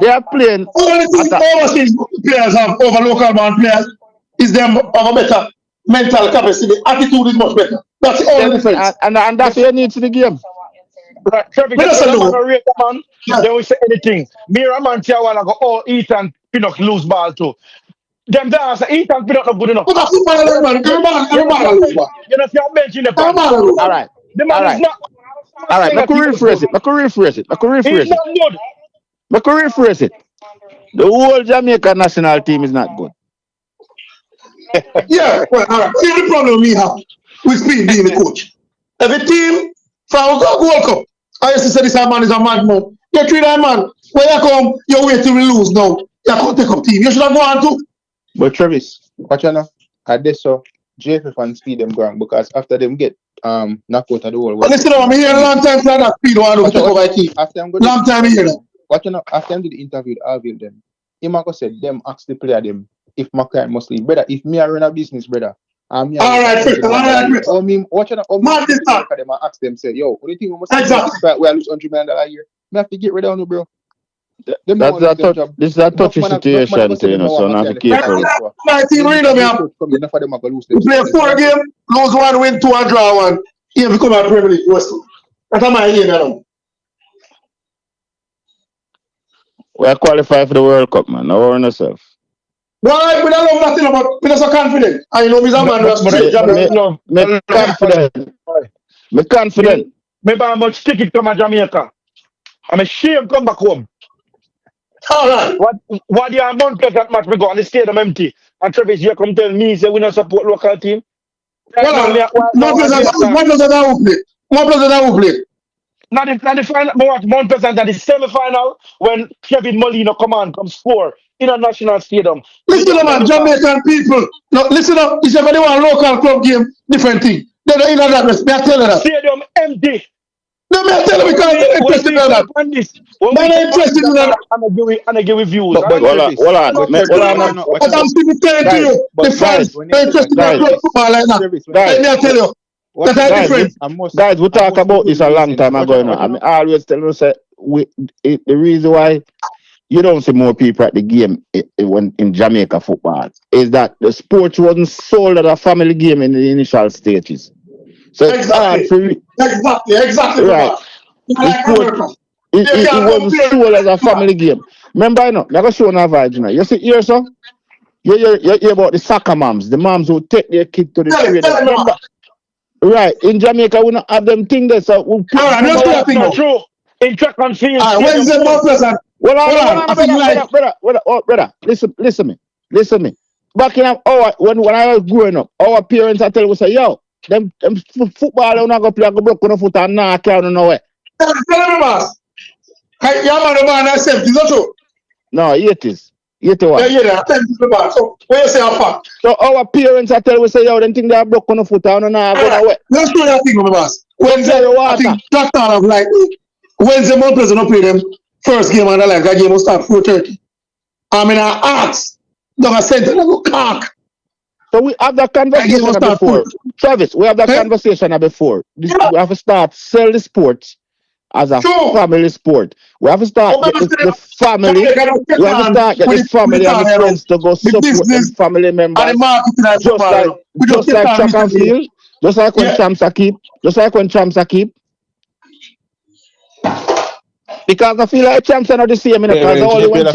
They are playing. Only thing overseas players have over local band players is them have a better mental capacity. The attitude is much better. That's the only difference. And that's what you need to the game. Right, Trevor, man. They will say anything. Me and man say I wanna go all eat and Pinnock lose ball too. Them dance eat and Pinnock not good enough. You know if you're benching the pan. All right. The man is not. All right, I could rephrase it. The whole Jamaica national team is not good. Yeah, well, all right. Here's the problem we have with Speed being the coach. Every team from World Cup, I used to say this man is a madman. You treat that man. When you come, you wait till we lose now. You can't take up team. You should have gone to. But Travis, watch out now. I guess so. JFF and Speed them going because after them get knocked out of the world. Listen, I'm here a long time for that Speed one to take over team. Long time here. Watch out now. After them did the interview with Alvin them, him said them ask the player them if my client must leave. Brother, if me I run a business, brother. All right, watch out. Them ask them say, yo, what do you think we must we are losing $100 million a year? We have to get rid of you, bro. This is a touchy situation, so not to keep for my team really we play 4 games, lose 1, win 2, and draw 1. Here we come out Premier League West. That's my idea now. We are qualified for the World Cup, man. Now worry yourself. Why? We don't know nothing about. We're so confident. I know Mr. Man was Me confident. Maybe I'm much ticket come to Jamaica. I'm ashamed come back home. All right. What the amount of that match we go on the stadium empty? And Travis, you come tell me say we don't support local team. What does that play? not the final, but 1% at the semi-final when Kevin Molino come score in a national stadium. Listen up, man, Jamaican people. No, listen up. If you want local club game, different thing. They don't in that rest. They are telling us. Stadium empty. No, me tell you because they're interested in that. They're not interested in that. And I give you views. But I'm still telling to you, the fans are interested in football like that. Let me tell you. That are different. Guys, we talked about this a long time ago. I mean, I always tell you, say, the reason why you don't see more people at the game when in Jamaica football is that the sport wasn't sold as a family game in the initial stages. So it's hard for exactly right. The sport, it wasn't sold as a family game. Remember, I know, I'm going to show you a vibe, you know. You see here, so you hear about the soccer moms, the moms who take their kid to the training. Remember? Right, in Jamaica, we don't have them things there, so we'll not true. In track and field. When's the more present? Brother, listen me. Back in when I was growing up, our parents I tell you, say, yo, them football don't go play, go broke on the foot and knock out nowhere. Tell me, boss. Hey, you man, the man I said, is that true? No, it is. Yeah, so where you say a fact? So our parents I tell we say, yo, them think they are broke on the foot and not go nowhere. Let's do that thing, my boss. I think that kind of like Wednesday month president play them first game and like that game will start 4:30. I mean I asked down a center go cock. So we have that conversation before. Travis, we have that conversation before. We have to start sell the sports as a family sport. We have to start the family. We have to start get the family and the friends to go support the family members. Just like track and field. Just like when champs are keep. Because I feel like champs are not the same, because only when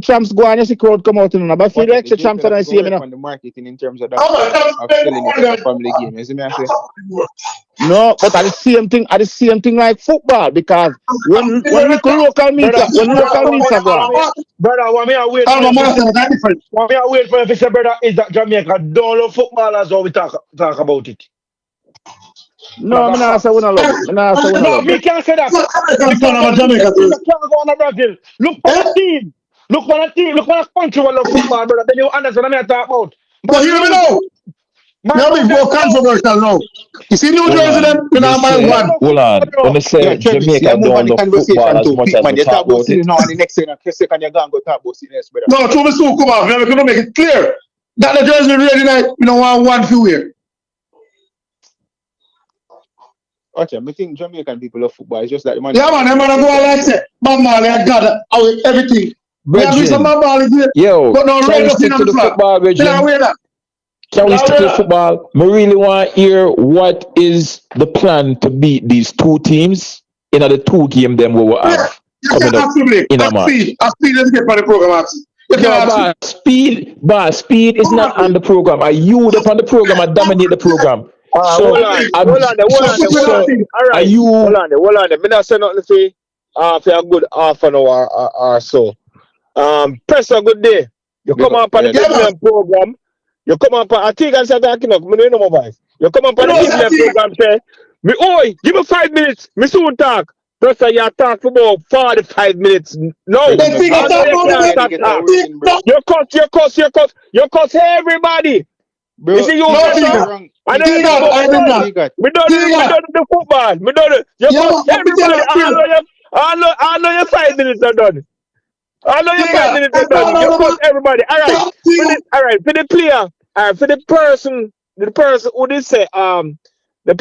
champs go and you see crowd come out, but I feel like the champs are not the same, on the marketing in terms of that of selling it as a family game. You see me I say? No, but at the same thing like football, because when local meets go on. Brother, what me I wait for you to say, brother, is that Jamaica don't love football as how we talk about it. No, I'm not saying we don't love it. No, we can't say that. We can't go on Brazil. Look for the team. Look for the country who love football, brother. Then you understand what I'm talking about. But hear me now. Now we go controversial now. You see New Jersey them, you know, my one. Hold on. When they say Jamaica don't love football as much as we talk about it. No, the next second you're going to talk about it, brother. No, to me so come on. We're going to make it clear that the Jersey really night, you know, one few here. Okay, I think Jamaican people love football. It's just that the man. Yeah, man, I'm gonna go like that. Bob Marley, I got it. Everything. We are doing some Bob Marley here. Yo, but no can we stick to the football, Reggie? Can we stick to the football? I really want to hear what is the plan to beat these two teams in the two game them we will have coming up in a match. Speed is get for the program. Speed is not on the program. Are you on the program and dominate the program? Hold on there. Are you? Hold on there. Me not say nothing to say for a good half an hour or so. Press a good day. You come up on the different program. You come up on, I think I said that, you know my voice. You come up on the different program, say, give me 5 minutes, me soon talk. Plus, you talk for about 45 minutes. No, you cuss everybody. Bro, you see, you I don't know the football. We don't know. You cuss everybody. I know your 5 minutes are done. I know your 5 minutes are done. You cuss everybody. All right. For the player, for the person who did say, you know what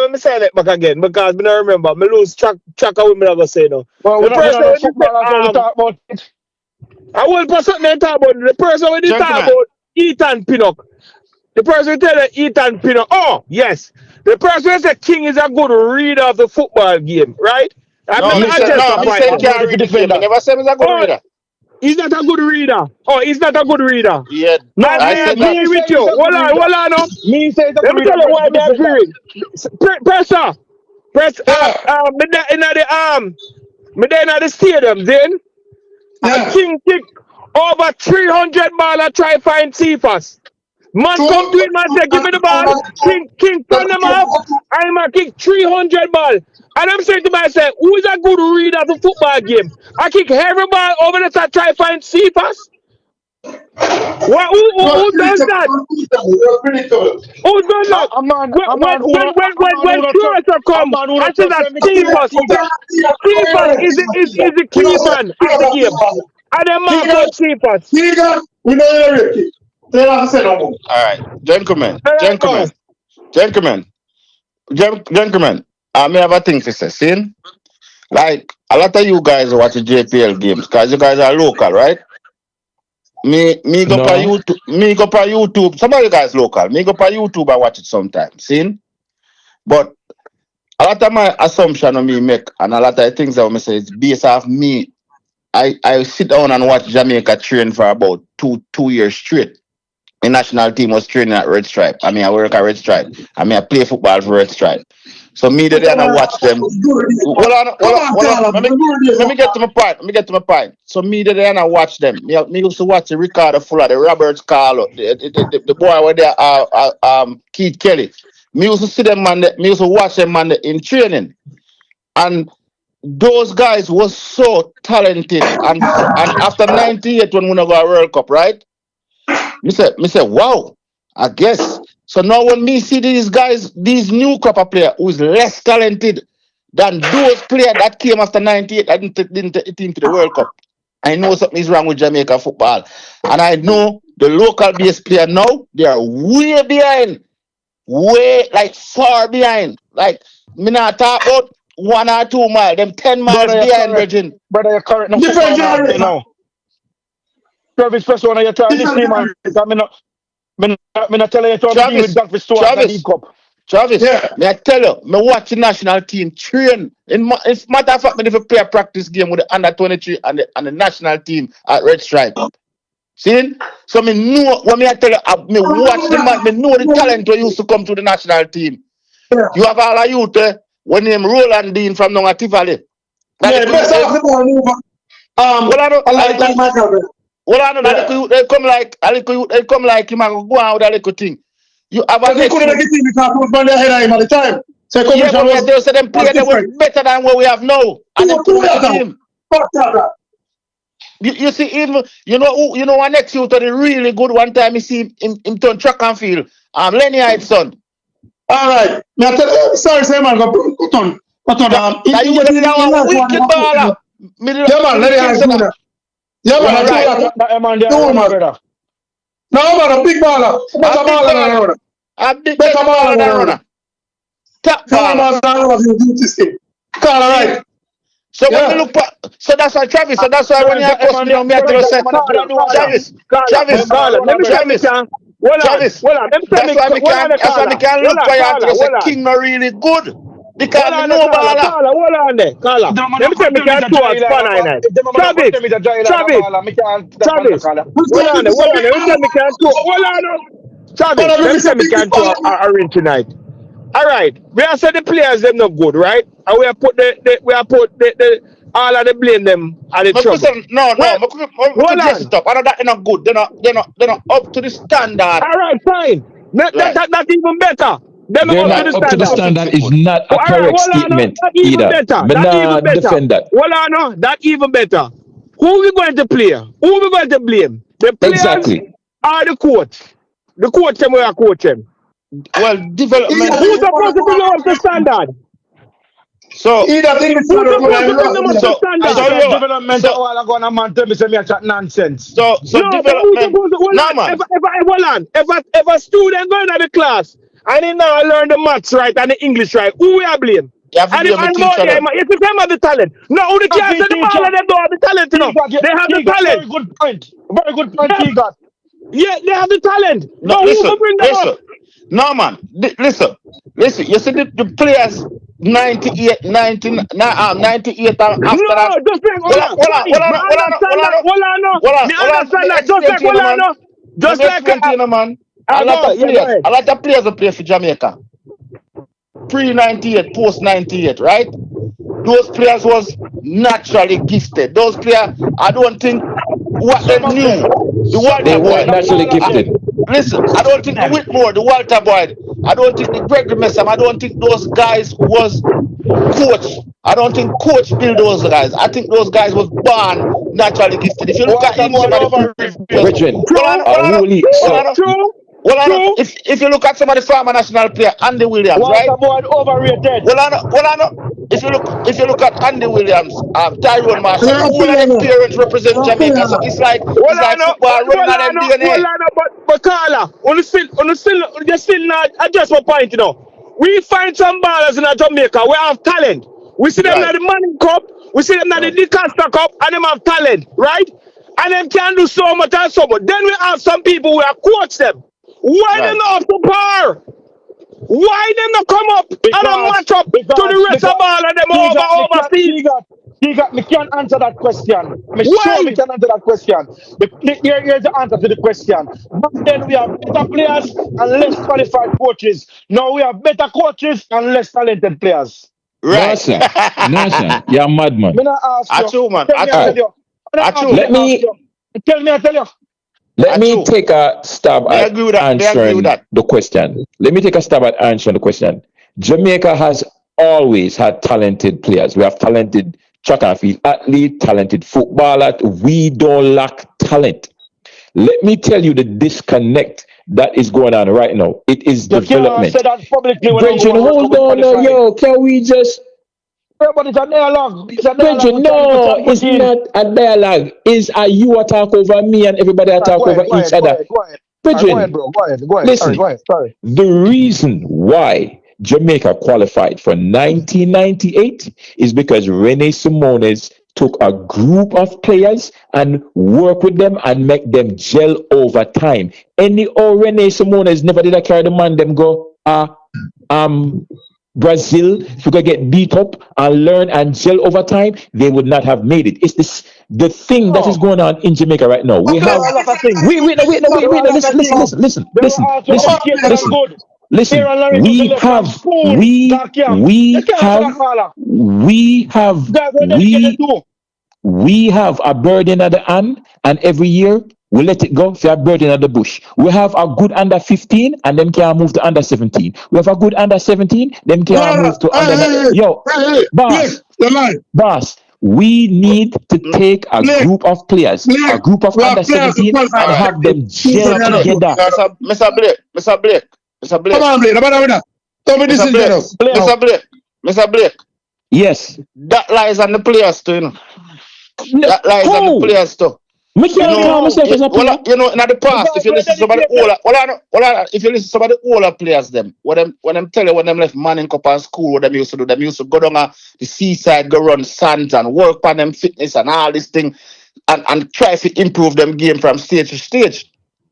I'm saying that back again because I don't remember. I lose track of what I'm going to say now. Well, the person who talk about it. I will put something to talk about the person who did talk about Ethan Pinnock. The person who tell you Ethan Pinnock. Oh, yes. The person who said King is a good reader of the football game, right? I never said he's a good reader. He's not a good reader. Oh, he's not a good reader. Yeah. I agree with you. Hold on. Let me tell you why I agree. Pressure. In the stadium, then. And King kick over 300 ball and try find Cephas. Man come to it, man say, give me the ball. King turn them off. I'm a kick 300 ball. And I'm saying to myself, who is a good reader of the football game? I kick every ball over the top, try to find Cephas. Who does that? Who does that? When Curaçao come, I say that Cephas is the key man of the game. And then man called Cephas. We know you're Ricky. All right, gentlemen. I may have a thing to say. See? Like, a lot of you guys watch the JPL games because you guys are local, right? Me go No. per YouTube. Some of you guys local. Me go per YouTube and watch it sometimes. See? But a lot of my assumption on me make and a lot of things that I say it's based off me. I sit down and watch Jamaica train for about two years straight. The national team was training at Red Stripe. I mean, I work at Red Stripe. I mean, I play football for Red Stripe. So me today and I watch them. Hold on. Let me get to my point. So me today and I watch them. Me used to watch the Ricardo Fuller, the Roberts Carlo, the boy over there, Keith Kelly. Me used to see them man. Me used to watch them man in training, and those guys was so talented. And after '98 when we go to World Cup, right? Me say, wow, I guess. So now when me see these guys, these new crop of players who is less talented than those players that came after '98 and didn't take the team to the World Cup, I know something is wrong with Jamaica football. And I know the local base player now, they are way behind. Like far behind. Like, me not talk about 1 or 2 miles, them 10 miles behind, Virgin. Brother, you're correct. No, Travis, first one you're trying to see, man. I'm not telling you to deal with Dr. Stewart and the cup. Travis, may I tell you, me watch the national team train. It's matter of fact, me if play a practice game with the under 23 and the national team at Red Stripe. See? So me know when I tell you, me watch the man, me know the talent who used to come to the national team. You have all of youth when name Roland Dean from Nongati Valley. They come like him and go out with a little thing. You have a they couldn't get him because he was on their head of him at the time. So they said them play they were better than what we have now. And they couldn't get him. You see, even you know what next youth are the really good one time you see him turn track and field. Lenny Hydeson. Alright. Sorry, man, go on. You wicked baller. Yeah, man, Lenny Hydeson. Yeah, man, no, man, a big baller. A big baller. Top baller. Alright. So when you look so that's why Travis, so that's why when you ask me now, me I tell you say Travis, that's why me can look for you and say King not really good. Because I know baller. Hold on there, Carla. Let me tell me can two us fun night. Travis. Hold on there. Let me tell me can two. Hold on. Travis, let me tell me can two a ring tonight. All right, we have said the players them not good, right? And we have put the all of the blame them at the trouble. Hold on. I know that they're not good. They're not up to the standard. All right, fine. That's even better. They're not up to the standard is not a correct statement either. But not defend that. Well, that even better. Who are we going to play? Who are we going to blame? The players or the coach? The coach them or coach them? Well, development. Who's supposed to bring them up to standard? So development all going to man tell me say me a chat nonsense. So development. If a student going to the class and he now learn the maths right and the English right, who will I blame? It's the same as the talent. No, who the kids and the ball and them don't have the talent, you know. They have the talent. Very good point he got. Yeah, they have the talent. No, who will bring them up? No, man. Listen. You see the players 98 and after that. A lot of players who play for Jamaica. Pre-98, post-98, right? Those players was naturally gifted. Those players, I don't think what they knew. They weren't naturally gifted. listen, I don't think the Whitmore, the Walter Boyd, I don't think the Gregory Messam, I don't think those guys was coach. I don't think coach build those guys. I think those guys was born naturally gifted. If you look at him, some of the previous, if you look at some of the former national player, Andy Williams, right? Overrated. If you look at Andy Williams, Tyrone Marshall, all of them parents represent Jamaica. So it's like football running on them DNA. But Carla, you still not address my point, you know. We find some ballers in Jamaica. We have talent. We see them at the Manning Cup. We see them at the DeCosta Cup, and them have talent, right? And them can do so much and so much. Then we have some people who are coach them. Why them not up to par? Why them not come up and match up to the rest of all of them overseas? Me can't answer that question. Me sure me can answer that question. Here's the answer to the question. Back then we have better players and less qualified coaches. Now we have better coaches and less talented players. Right. Nasa, you're a madman. Me not ask you. Man. Let me take a stab at answering the question. Let me take a stab at answering the question. Jamaica has always had talented players. We have talented track and field athlete, talented footballer. We don't lack talent. Let me tell you the disconnect that is going on right now. It is development. Bridget, hold on, yo. Can we just... But it's a dialogue. It's a dialogue. No, it's not a dialogue. It's a you attack over me and everybody attack over each other. Go ahead, bro. Go ahead. Listen, Sorry. the reason why Jamaica qualified for 1998 is because Rene Simones took a group of players and work with them and make them gel over time. Any old Rene Simones never did carry the man them go Brazil, if you could get beat up and learn and gel over time, they would not have made it. It's the thing that is going on in Jamaica right now. We have listen. We have a bird in the hand, and every year we let it go for a bird in the bush. We have a good under 15, and them can move to under 17. We have a good under 17, them can move to under. Boss, we need to take a group of players, a group of under 17, and have them gel together. Mr. Blake. Come on, Blake. Mr. Blake. Yes. That lies on the players too, you know. That lies on the players too. You know, in the past, if you listen to some of the older players, them when them tell you when them left Manning Cup and school, what them used to do, them used to go down the seaside, go run sands and work on them fitness and all this thing, and try to improve them game from stage to stage.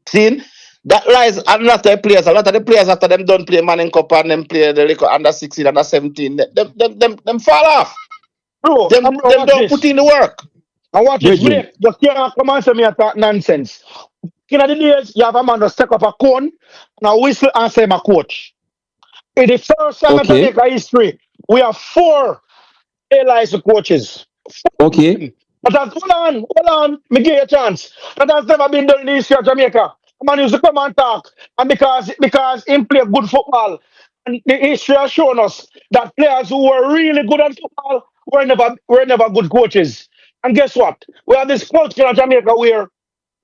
See, that lies on a lot of the players. A lot of the players after them don't play Manning Cup and them play the little under 16, under 17, them fall off. Bro, them don't put in the work. And watch this, Blake. Just can't come and say me talk nonsense. In the days, you have a man to stick up a cone and a whistle and say my coach. In the first time in Jamaica history, we have 4 A-licensed coaches. Okay. But that's, hold on, me give you a chance. That has never been done in the history of Jamaica. A man used to come and talk, and because he play good football, and the history has shown us that players who were really good at football were never good coaches. And guess what? We have this culture in Jamaica where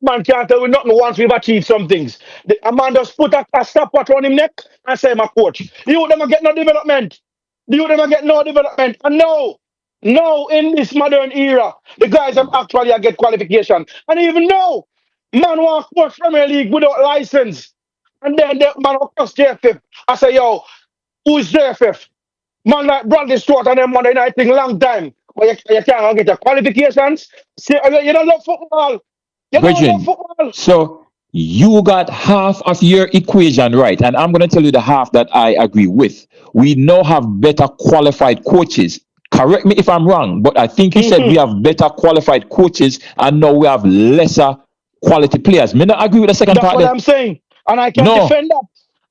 man can't tell we nothing once we've achieved some things. A man just put a stopwatch on his neck and say, my coach. You never get no development. And now, in this modern era, the guys have actually get qualification. And even now, man want to coach Premier League without license. And then the man will cost JFF. I say, yo, who is JFF? Man like Bradley Stewart and them Monday night thing long time. But you can't get your qualifications. See, you don't love football. So you got half of your equation right, and I'm going to tell you the half that I agree with. We now have better qualified coaches. Correct me if I'm wrong, but I think you said we have better qualified coaches, and now we have lesser quality players. Me not agree with the second part. That's what I'm saying, and I can defend that.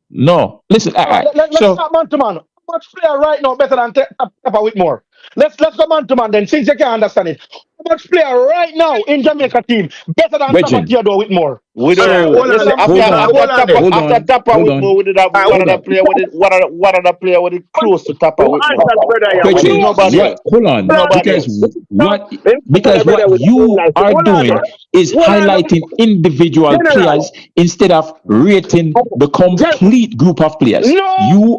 No, listen. Let's start man to man. Much player right now better than Pepper Whitmore. Let's go man to man then, since you can understand it. How much player right now in Jamaica team better than Brethren, Theodore Whitmore? We don't so have, listen, hold on, after Tapper hold Whitmore, on, we did have one hold other on. player with it, one other player with it close to Tapper Who Whitmore. answer the brother here? But Who Brethren, knows? nobody else. hold on, Nobody because else. what you are Hold on, doing is hold on. highlighting individual General. players instead of rating the complete group of players. No, You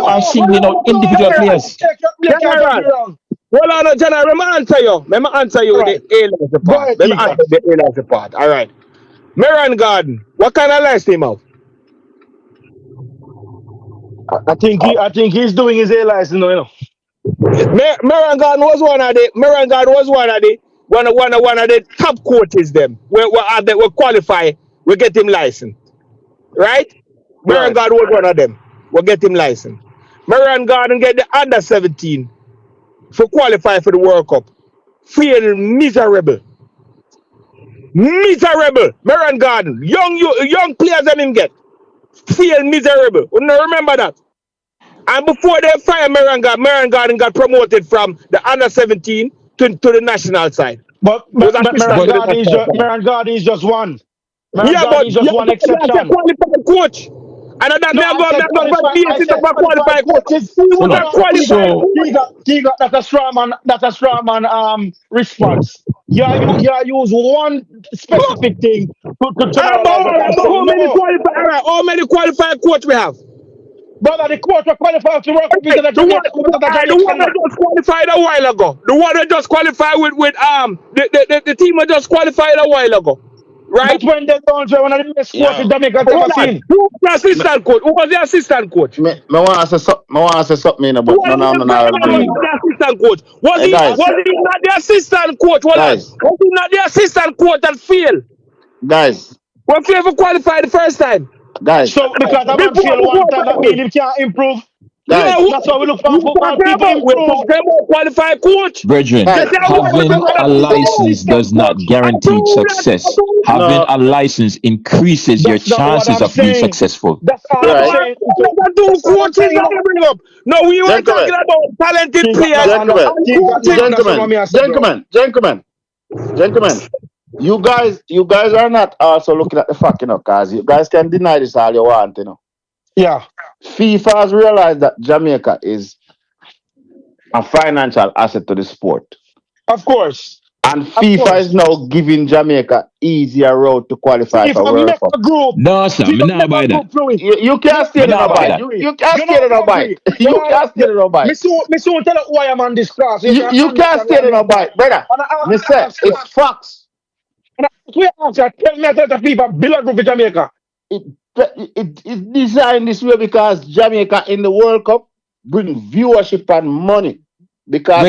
are singling out individual players. General. Hold on, General. Let me answer you. Let me answer you with the A-level Go part. ahead, Let me Tiga. answer the A-level part. All right. Marion Garden. What kind of last name have? I think he's doing his A license, you know. Marion Garden was one of the top coaches them. We qualify. We get him license. Right? Marion Right. Garden was one of them. We get him license. Marion Garden get the under 17 for qualify for the World Cup. Feel miserable. Miserable. Marion Garden. Young players them him get. Feel miserable. We don't remember that. And before they fire Marion Garden got promoted from the under 17 to the national side. But Marion Garden is just one. Marion Garden is just one exception. Qualified coach. And that No, me I said qualified. I said qualified qualified coaches. He was a qualified Tiga, that's a straw man response. Yeah, you use one specific thing to generalize it and say no. How many qualified coach we have? Brother, the coach were qualified to work with the The one that just qualified a while ago. The one that just qualified with the team that just qualified a while ago. Right? That's when they don't one of the best coaches Jamaica has ever seen. Who was the assistant coach? Who was the assistant coach? Me want to say something, but no. The assistant coach. Was he not the assistant coach? Was he not the assistant coach that failed? Guys. What failed for qualify the first time? Guys. So because a man fail one time, that means he can't improve. Guys. That's why we look for football people improve. We're talking about qualified coach. Brethren, having a license does not guarantee success. Having a license increases your chances of being successful. That's all I'm saying. No, we were talking about talented players. Gentlemen. You guys are not also looking at the fact, because you guys can deny this all you want, Yeah. FIFA has realized that Jamaica is a financial asset to the sport. Of course. And FIFA is now giving Jamaica easier road to qualify for World Cup. No, sir, I'm not buy that. You can't steal it on bite. You can't steal it on bite. You can't steal it on bite. Me soon tell you why I'm on this class. You can't steal it on bite, brother. Me say it's facts. We answer, tell me that FIFA build a group in Jamaica. It's designed this way because Jamaica in the World Cup bring viewership and money. Because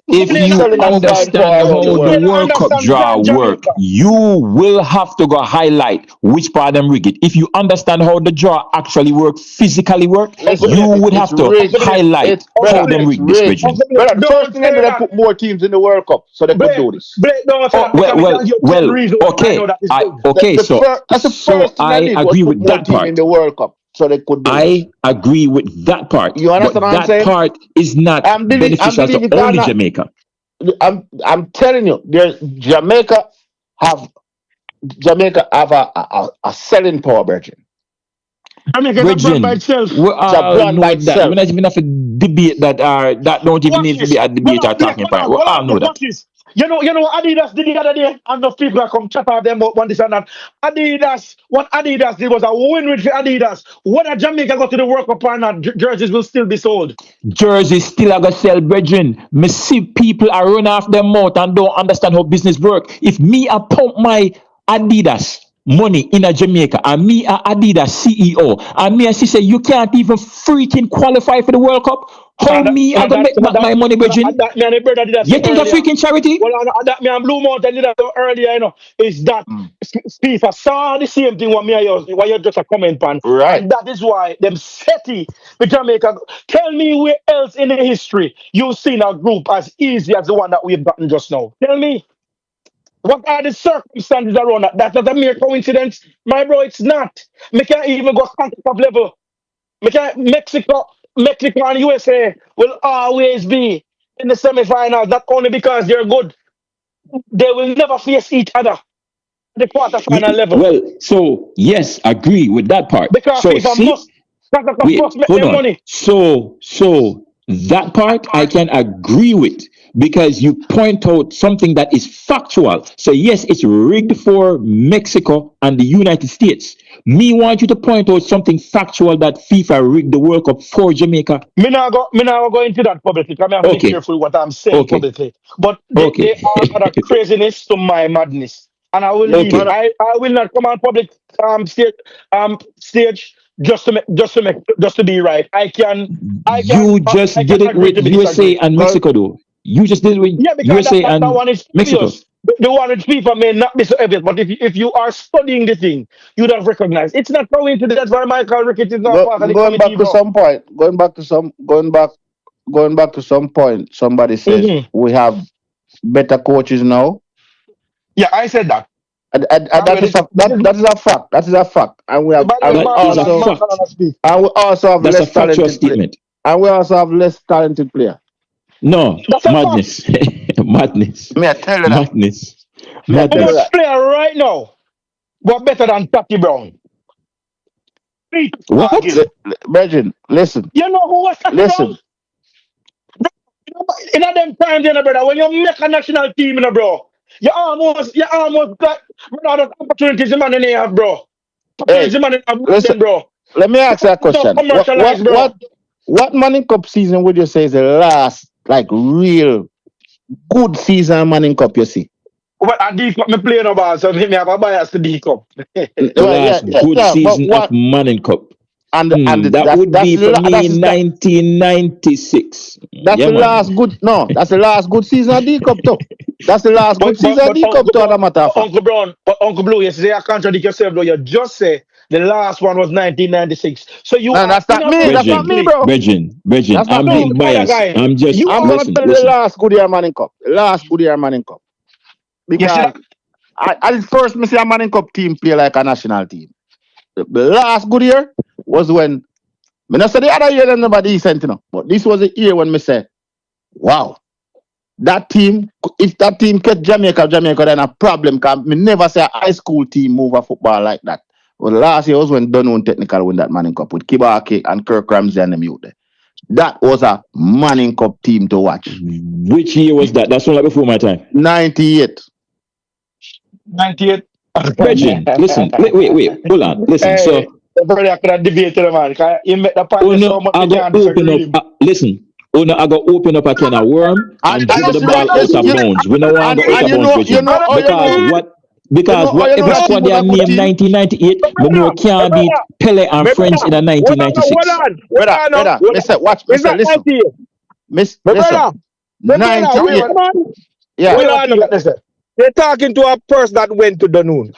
if you understand how the World Cup draw work, you will have to go highlight which part them rig it. If you understand how the draw actually work, physically work, you would have to highlight how them rig this region. Brother, the first thing they put more teams in the World Cup so they could do this. Okay, so I agree with that part. In the World Cup. So they could do I agree with that part. You understand what I'm saying? That part is not beneficial to only Jamaica. I'm telling you, Jamaica have a selling power, Bridget. Jamaica is a brand by itself. We all know that. We not even have to debate that. That don't even need to be a debate or talking point. We all know that. You know what Adidas did the other day? And the people come chat out them about one this and that. What Adidas did was a win-win for Adidas. Whether Jamaica go to the World Cup or not, jerseys will still be sold. Jerseys still are going to sell, brethren. Me see people are run off their mouth and don't understand how business work. If me I pump my Adidas money in a Jamaica and me a Adidas CEO and me and she say you can't even freaking qualify for the World Cup, how me I gonna make back my money, brethren? You think a freaking charity? Well, that me and Blue Mountain did that earlier, is that FIFA saw the same thing what me I use, what you just a comment on. Right. And that is why them SETI with Jamaica. Tell me where else in the history you've seen a group as easy as the one that we've gotten just now. Tell me. What are the circumstances around that? That's not a mere coincidence. My bro, it's not. Me can't even go CONCACAF level. Me can't Mexico. Mexico and USA will always be in the semifinals, not only because they're good, they will never face each other at the quarterfinal level. Well, so yes, agree with that part. Because So FIFA see, must make hold their on. money. So that part I can agree with because you point out something that is factual. So yes, it's rigged for Mexico and the United States. Me want you to point out something factual that FIFA rigged the World Cup for Jamaica. Me now go into that publicly because I have to be careful what I'm saying publicly. But there are other craziness to my madness. And I will leave it. I will not come on public stage just to be right. You just did it with USA and Mexico, though. You just did it with USA and that one is Mexico. obvious. The one with FIFA may not be so obvious, but if you are studying the thing, you'd have recognized. It's not going to that's why Michael Ricketts is not part of the Going committee. Going back to some point, somebody says we have better coaches now. Yeah, I said that. That is a fact. That is a fact. And we have also have less talented players. And we also have less talented players. No, madness. Madness. Me I tell you that. Madness. Best player right now, but better than Taki Brown. What? Virgin, listen. You know who was Taki Brown? In them times, you know, brother, when you make a national team, you know, bro, you almost got brother, opportunities the man in have, bro. Hey, listen, bro. Let me ask you a question. What Manning Cup season would you say is the last, like, real good season Manning Cup you see? Well, at D Cup, me play no ball, so me have a bias to D Cup. The last good season of Manning Cup. That would be for me 1996. That's the last good. No, that's the last good season of D Cup too. That's the last good season of D Cup too. Uncle Brown, Uncle Blue, yesterday I contradict yourself though. You just say the last one was 1996. So you. No, that's not me. That's not me, bro. Regin, I'm being biased. I'm just. I'm gonna tell you the last good year Manning Cup. The last good year Manning Cup. Because I first me see a Manning Cup team play like a national team. The last good year was when me not say the other year them never decent, you know. But this was the year when me say, wow, that team, if that team catch Jamaica then a problem, because me never say a high school team move a football like that. Well, last year was when Dunoon Technical win that Manning Cup with Kibaki and Kirk Ramsey and them youth there. That was a Manning Cup team to watch. Which year was that? That's not before my time. 98. 98. Regin, listen, wait, hold on. Listen, hey, so brother, I could debate the man. You make the point so much. I got open up. Listen, I got open up a can of worm and dribble the ball out of bounds. We don't want to go out of bounds, because whatever squad they have named 1998, we know can't beat Pele and French in a 1996. Brother, listen, watch, listen. Listen. 98. Yeah. You're talking to a person that went to Dunoon.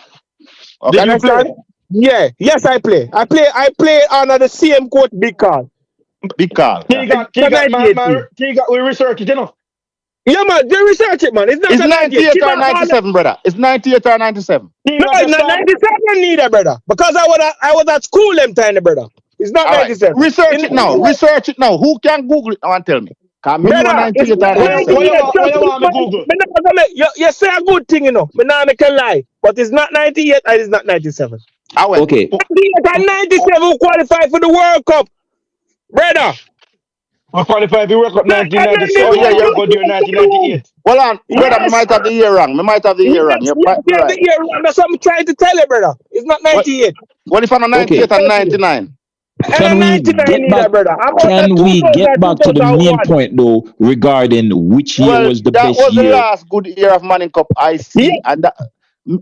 Okay. Did you play? Yeah. Yes, I play. I play under the same coach, Big Carl. Big Carl. We research it, you know. Yeah, man, they research it, man. It's not 98 or 97, brother. It's 98 or 97. No, it's not 97 neither, brother. Because I was at school them time, brother. It's not 97. Right. Research it now. Who can Google it now and tell me? Brother, you say a good thing, you know. Me not make a lie. But it's not 98 and it's not 97. Okay. 98 and 97 qualify for the World Cup. Brother. I qualify for the World Cup 1996. Oh, yeah. 1998. Hold on, brother, I might have the year wrong. You're right. The year wrong. That's what I'm trying to tell you, brother. It's not 98. What if I'm 98 and 99? Can we get back to the main point though regarding which year was the best year? That was the last good year of Manning Cup I see, and that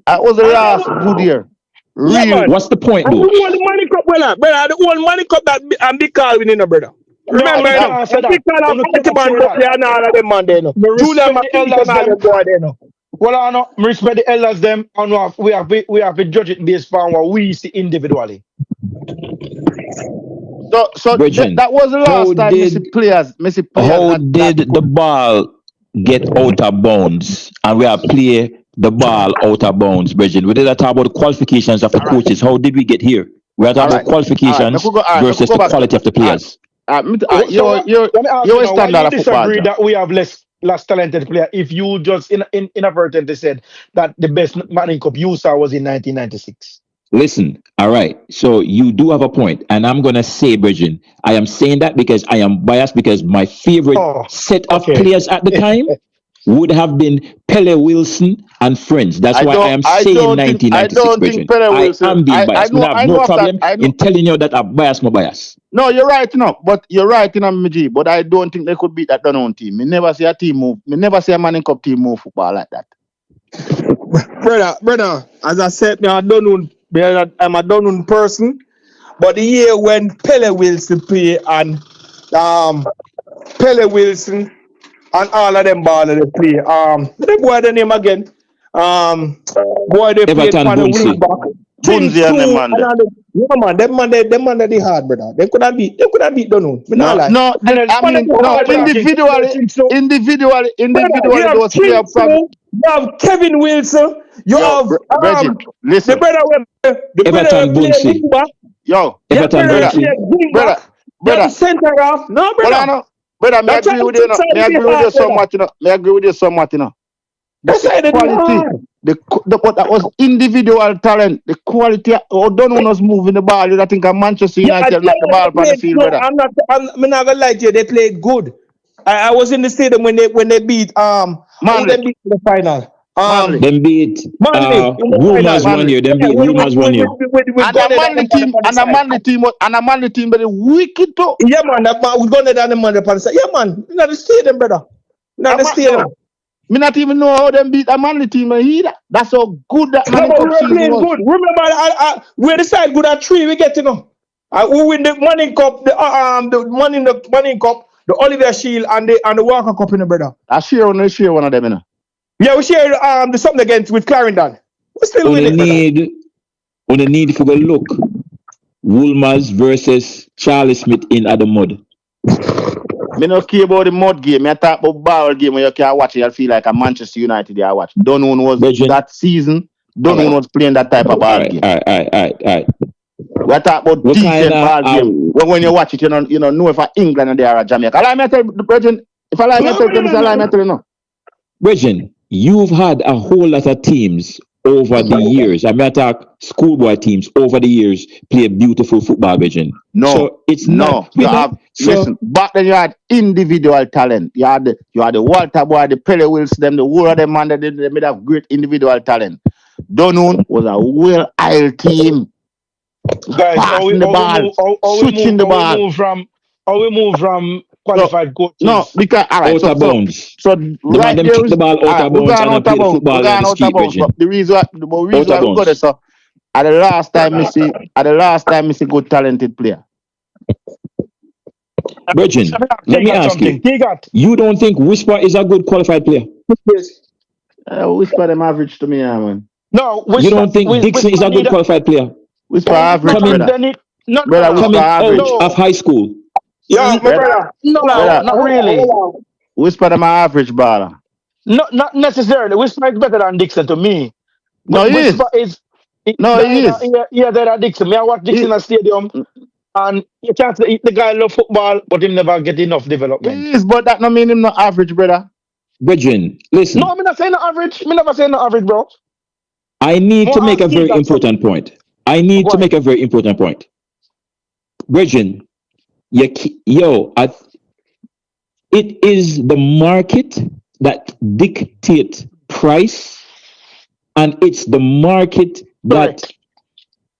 was the last good year. Really? What's the point though? The one Manning Cup, brother. The one Manning Cup that and Big Carl winning, brother. Remember, Big Carl and all of them man there, no. Julian Well, I know, respect the elders them, and we have to judge it based on what we see individually. So that was the last time Missy players. How did the ball get out of bounds? And we have play the ball out of bounds, Bridget. We did talk about the qualifications of the coaches. How did we get here? We are talking about qualifications versus the quality of the players. So you're let me ask you're you a now, why do standard you of football, disagree John. that we have less talented player if you just inadvertently said that the best Manning Cup you saw was in 1996? Listen, all right. So you do have a point, and I'm gonna say, Bridget, I am saying that because I am biased because my favorite Oh, set of okay. players at the time would have been Pele, Wilson, and friends. That's why I am saying 1996, Bridget. Pele I Wilson. am being biased. I have no Of that. problem in telling you that I'm biased, my bias. No, you're right, but you're right, Miji. But I don't think they could beat that Donovan team. Me never see a team move. Me never see a Manning Cup team move football like that. Brother, as I said, I'm a Donovan person. But the year when Pele Wilson play and Pele Wilson and all of them ball they play. The boy the name again. Boy they played Everton for the Bunsi. wing back. Bunsi and them man there. Yeah man, them man they hard, brother. They could have beat Donovan. No, individually, those players You have Kevin Wilson. You have listen. the brother Everton Bunsi. Yo, Everton Bunsi. brother, center half. No, brother. Brother, me agree with you. Me agree with you somewhat, Me agree with you somewhat, That's the quality. But that was individual talent. The quality. Donovan was moving the ball. I think Manchester United knocked the ball on the field, brother. I'm not gonna lie to you. They played good. I was in the stadium when they beat who they beat in the final. Them beat Rumors 1 year. Them beat Rumors 1 year. And a manly team, but wicked too. Yeah, man. We're going down the man. Yeah, man. Not the stadium, brother. Not the stadium. Me not even know how them beat a manly team either. That's how good that Manning Cup season was. Good. Remember, we decide good at 3. We get to know. We win the Manning Cup, the Manning Cup, the Oliver Shield, and the Walker Cup, brother. I share one of them, Yeah, we share the something against with Clarendon. We still win it. On the need for a look, Woolmers versus Charlie Smith in at the mud. Me no care about the mud game. Me talk about ball game where you can watch it. You feel like a Manchester United you watch. Donovan was that season. Donovan was playing that type of ball game. All right. We talk about decent ball game. When you watch it, you know if England and they are Jamaica. Allow me to tell you, Bridget. If I lie me tell you, allow me to tell you no. Bridget, you've had a whole lot of teams over the years. I mean, I talk schoolboy teams over the years play beautiful football, Bridget. No, so it's no. Listen, back then you had individual talent. You had the Walter boy, the Pele Wilson, them, the whole of them man, they made have great individual talent. Donovan was a well-oiled team. Guys, passing the ball, switching the ball. How we move from qualified coaches? No, because out of bounds. So right there, kick the ball out of bounds and play the football in the ski, Bridget. The reason why we got it, so at the last time we see good talented player. Bridget, let me ask you. You don't think Whisper is a good qualified player? Whisper them average to me, man. No, you don't think Dixon is a good qualified player? Whisper average, brother. Coming out of high school. Yeah, my brother. No, not really. Whisper them average baller. Not necessarily. Whisper is better than Dixon to me. No, he is. No, he is. Yeah, than Dixon. I watch Dixon in a stadium. And you can't say the guy love football, but him never get enough development. He is, but that no mean him not average, brother. Bridget, listen. No, I'm not saying not average. Me never say not average, bro. I need to make a very important point. Bridget, it is the market that dictates price, and it's the market that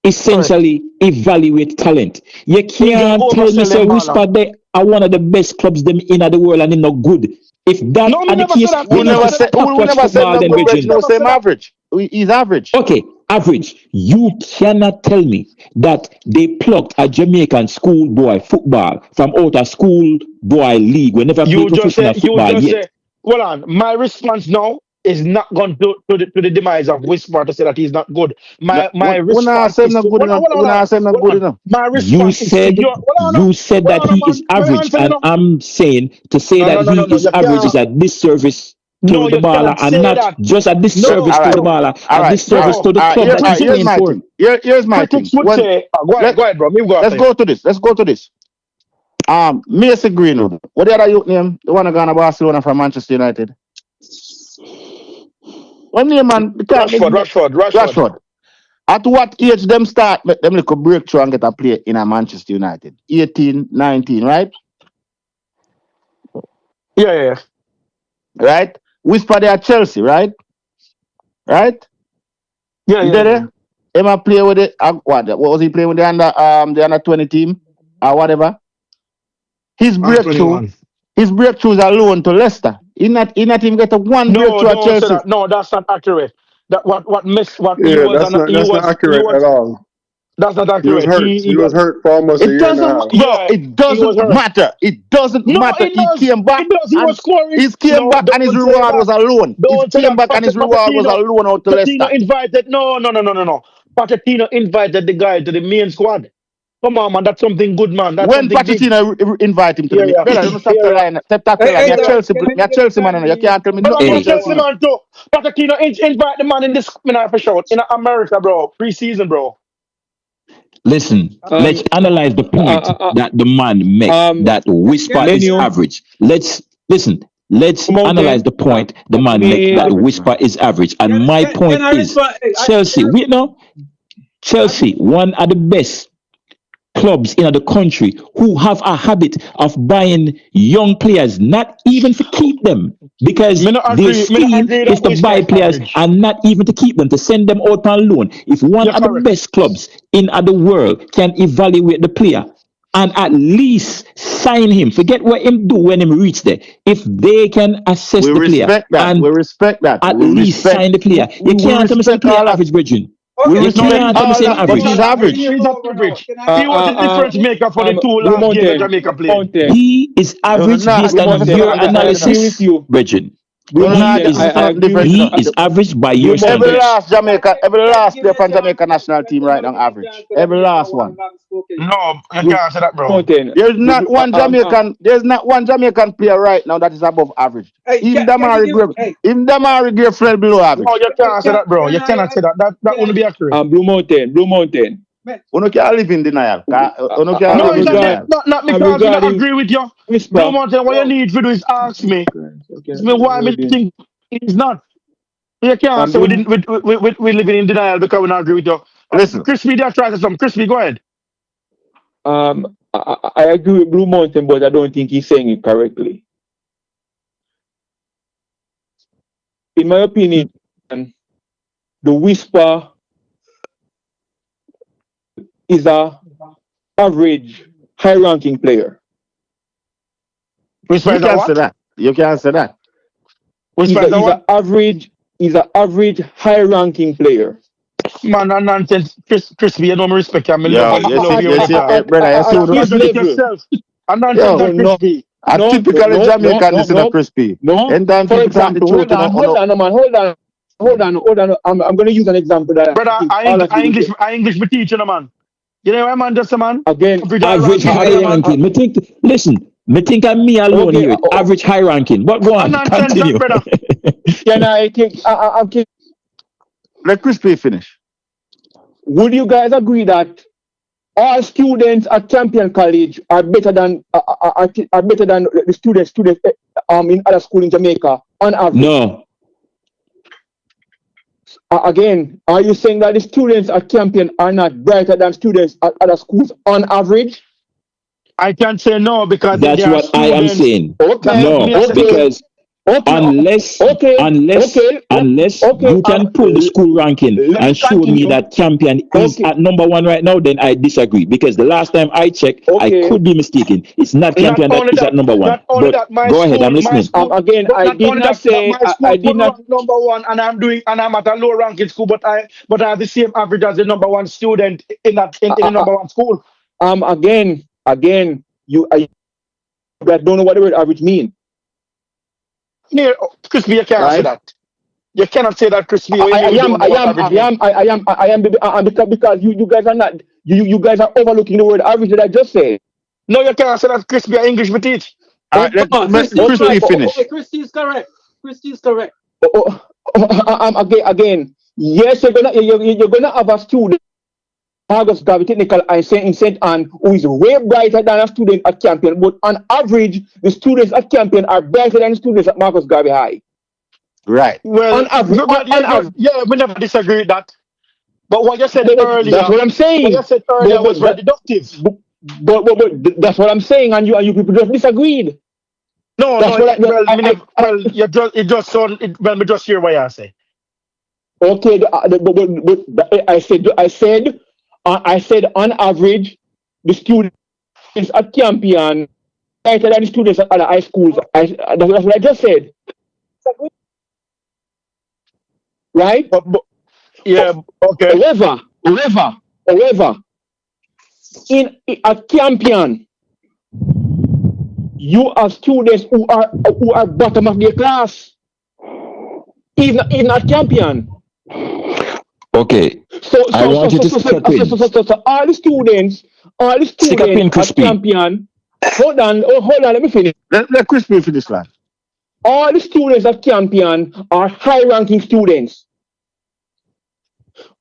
essentially evaluate talent. You can't tell me say Whisper they are one of the best clubs them in the world and they're not good. If that are the case, we never say average. He's average. Okay, average. You cannot tell me that they plucked a Jamaican schoolboy football from out a schoolboy league. We never played professional football yet. Hold on. My response now is not going to the demise of Whisper to say that he's not good. My response is not good enough. You said that he is average, and I'm saying to say that he is average is a disservice to the baller, and not just a disservice to the baller, a disservice to the club that he's playing for. Here's my thing. Go ahead, bro. Let's go to this. Mason Greenwood. What the other youth name? The one who gone to Barcelona from Manchester United. What name, man? Rashford. At what age them start make them little breakthrough and get a play in a Manchester United? 18, 19, right? Yeah. Right? Whisper they at Chelsea, right? Right? Yeah. Emma play with it. What was he playing with the under 20 team or whatever? His breakthrough is alone to Leicester. He not even get a one breakthrough at Chelsea. No, that's not accurate. That's not accurate at all. That's not accurate. He was hurt for almost a year and a half. It doesn't matter. It doesn't matter. He came back. He was scoring. He came back and his reward was alone. He came back and his reward was alone out to Leicester. No. Pochettino invited the guy to the main squad. Come on, man. That's something good, man. When Pochettino invite him to the main squad, you're Chelsea man. You can't tell me nothing. Chelsea man too. Pochettino invite the man in this for sure. In America, bro. Pre-season, bro. Listen, let's analyze the point that the man makes. That Whisper is average. Let's analyze the point the man makes. That Whisper is average. And my point is, Chelsea. Chelsea, one of the best clubs in the country who have a habit of buying young players, not even to keep them, because their scheme is to buy players and not even to keep them, to send them out on loan. If one of the best clubs in the world can evaluate the player and at least sign him, forget what him do when him reach there. If they can assess the player and we respect that, at least sign the player. You can't tell me some player average, Bridging. He's average. He's average. He was a difference maker for the two last games that Jamaica played. He is average based on your analysis, Bridging. He is average by your standards. Every last player from Jamaica national team right now average. Every last one. No, you can't say that, bro. There's not one Jamaican player right now that is above average. Even Damari Gray fell below average. No, you can't say that, bro. You cannot say that. That wouldn't be accurate. Blue Mountain. You can't live in denial. Not because I don't agree with you. Blue Mountain, what you need to do is ask me. Why I think it's not. You can't say we're living in denial because we don't agree with you. Listen. Crispy, they're trying to some. Crispy, go ahead. I agree with Blue Mountain, but I don't think he's saying it correctly. In my opinion, the Whisper is a average, high-ranking player. You can't say that. You can't say that. He's an average, high-ranking player. Man, and nonsense, Crispy, you know me respect you. Typically Jamaican is not Crispy. For example, hold on. I'm going to use an example that. Brother, I English me teaching, man. You know what, man, just a man. Again, average high ranking. Me think I'm me alone here. Average high ranking. But go on, continue. Let Crispy finish. Would you guys agree that all students at Champion College are better than the students in other schools in Jamaica on average? No. Again, are you saying that the students at Champion are not brighter than students at other schools on average? I can't say no because that's what students. I am saying. Okay. No, because unless you can pull the school ranking and show me that Champion is at number 1 right now, then I disagree. Because the last time I checked, I could be mistaken. It's not Champion that is at number 1. But go ahead, I'm listening. Again, I did not say I did not number 1, and I'm at a low ranking school, but I have the same average as the number 1 student in the number 1 school. Again, you don't know what the word average means. Crispy, you can't say that. You cannot say that, Crispy. I am because you guys are not. You guys are overlooking the word average that I just said. No, you can't say that, Crispy. English me teach. Let Crispy finish. Okay, Crispy is correct. Again, yes, you're gonna have a student August Garvey technical and St. Anne, who is way brighter than a student at Campion, but on average, the students at Campion are brighter than the students at Marcus Garvey High. Right. Well, On average, we never disagree with that. But what you said earlier, that's what I'm saying. What you said earlier was very deductive. But that's what I'm saying, and you people just disagreed. No, you just me just hear what you say. Okay, but I said on average, the students at Campion better than the students at other high schools. That's what I just said. Right? Yeah. Okay. However, at Campion, you have students who are bottom of their class. Even at Campion. Okay. So all the students at Campion. Hold on, let me finish. Let Crispy finish, man. All the students at Campion are high-ranking students.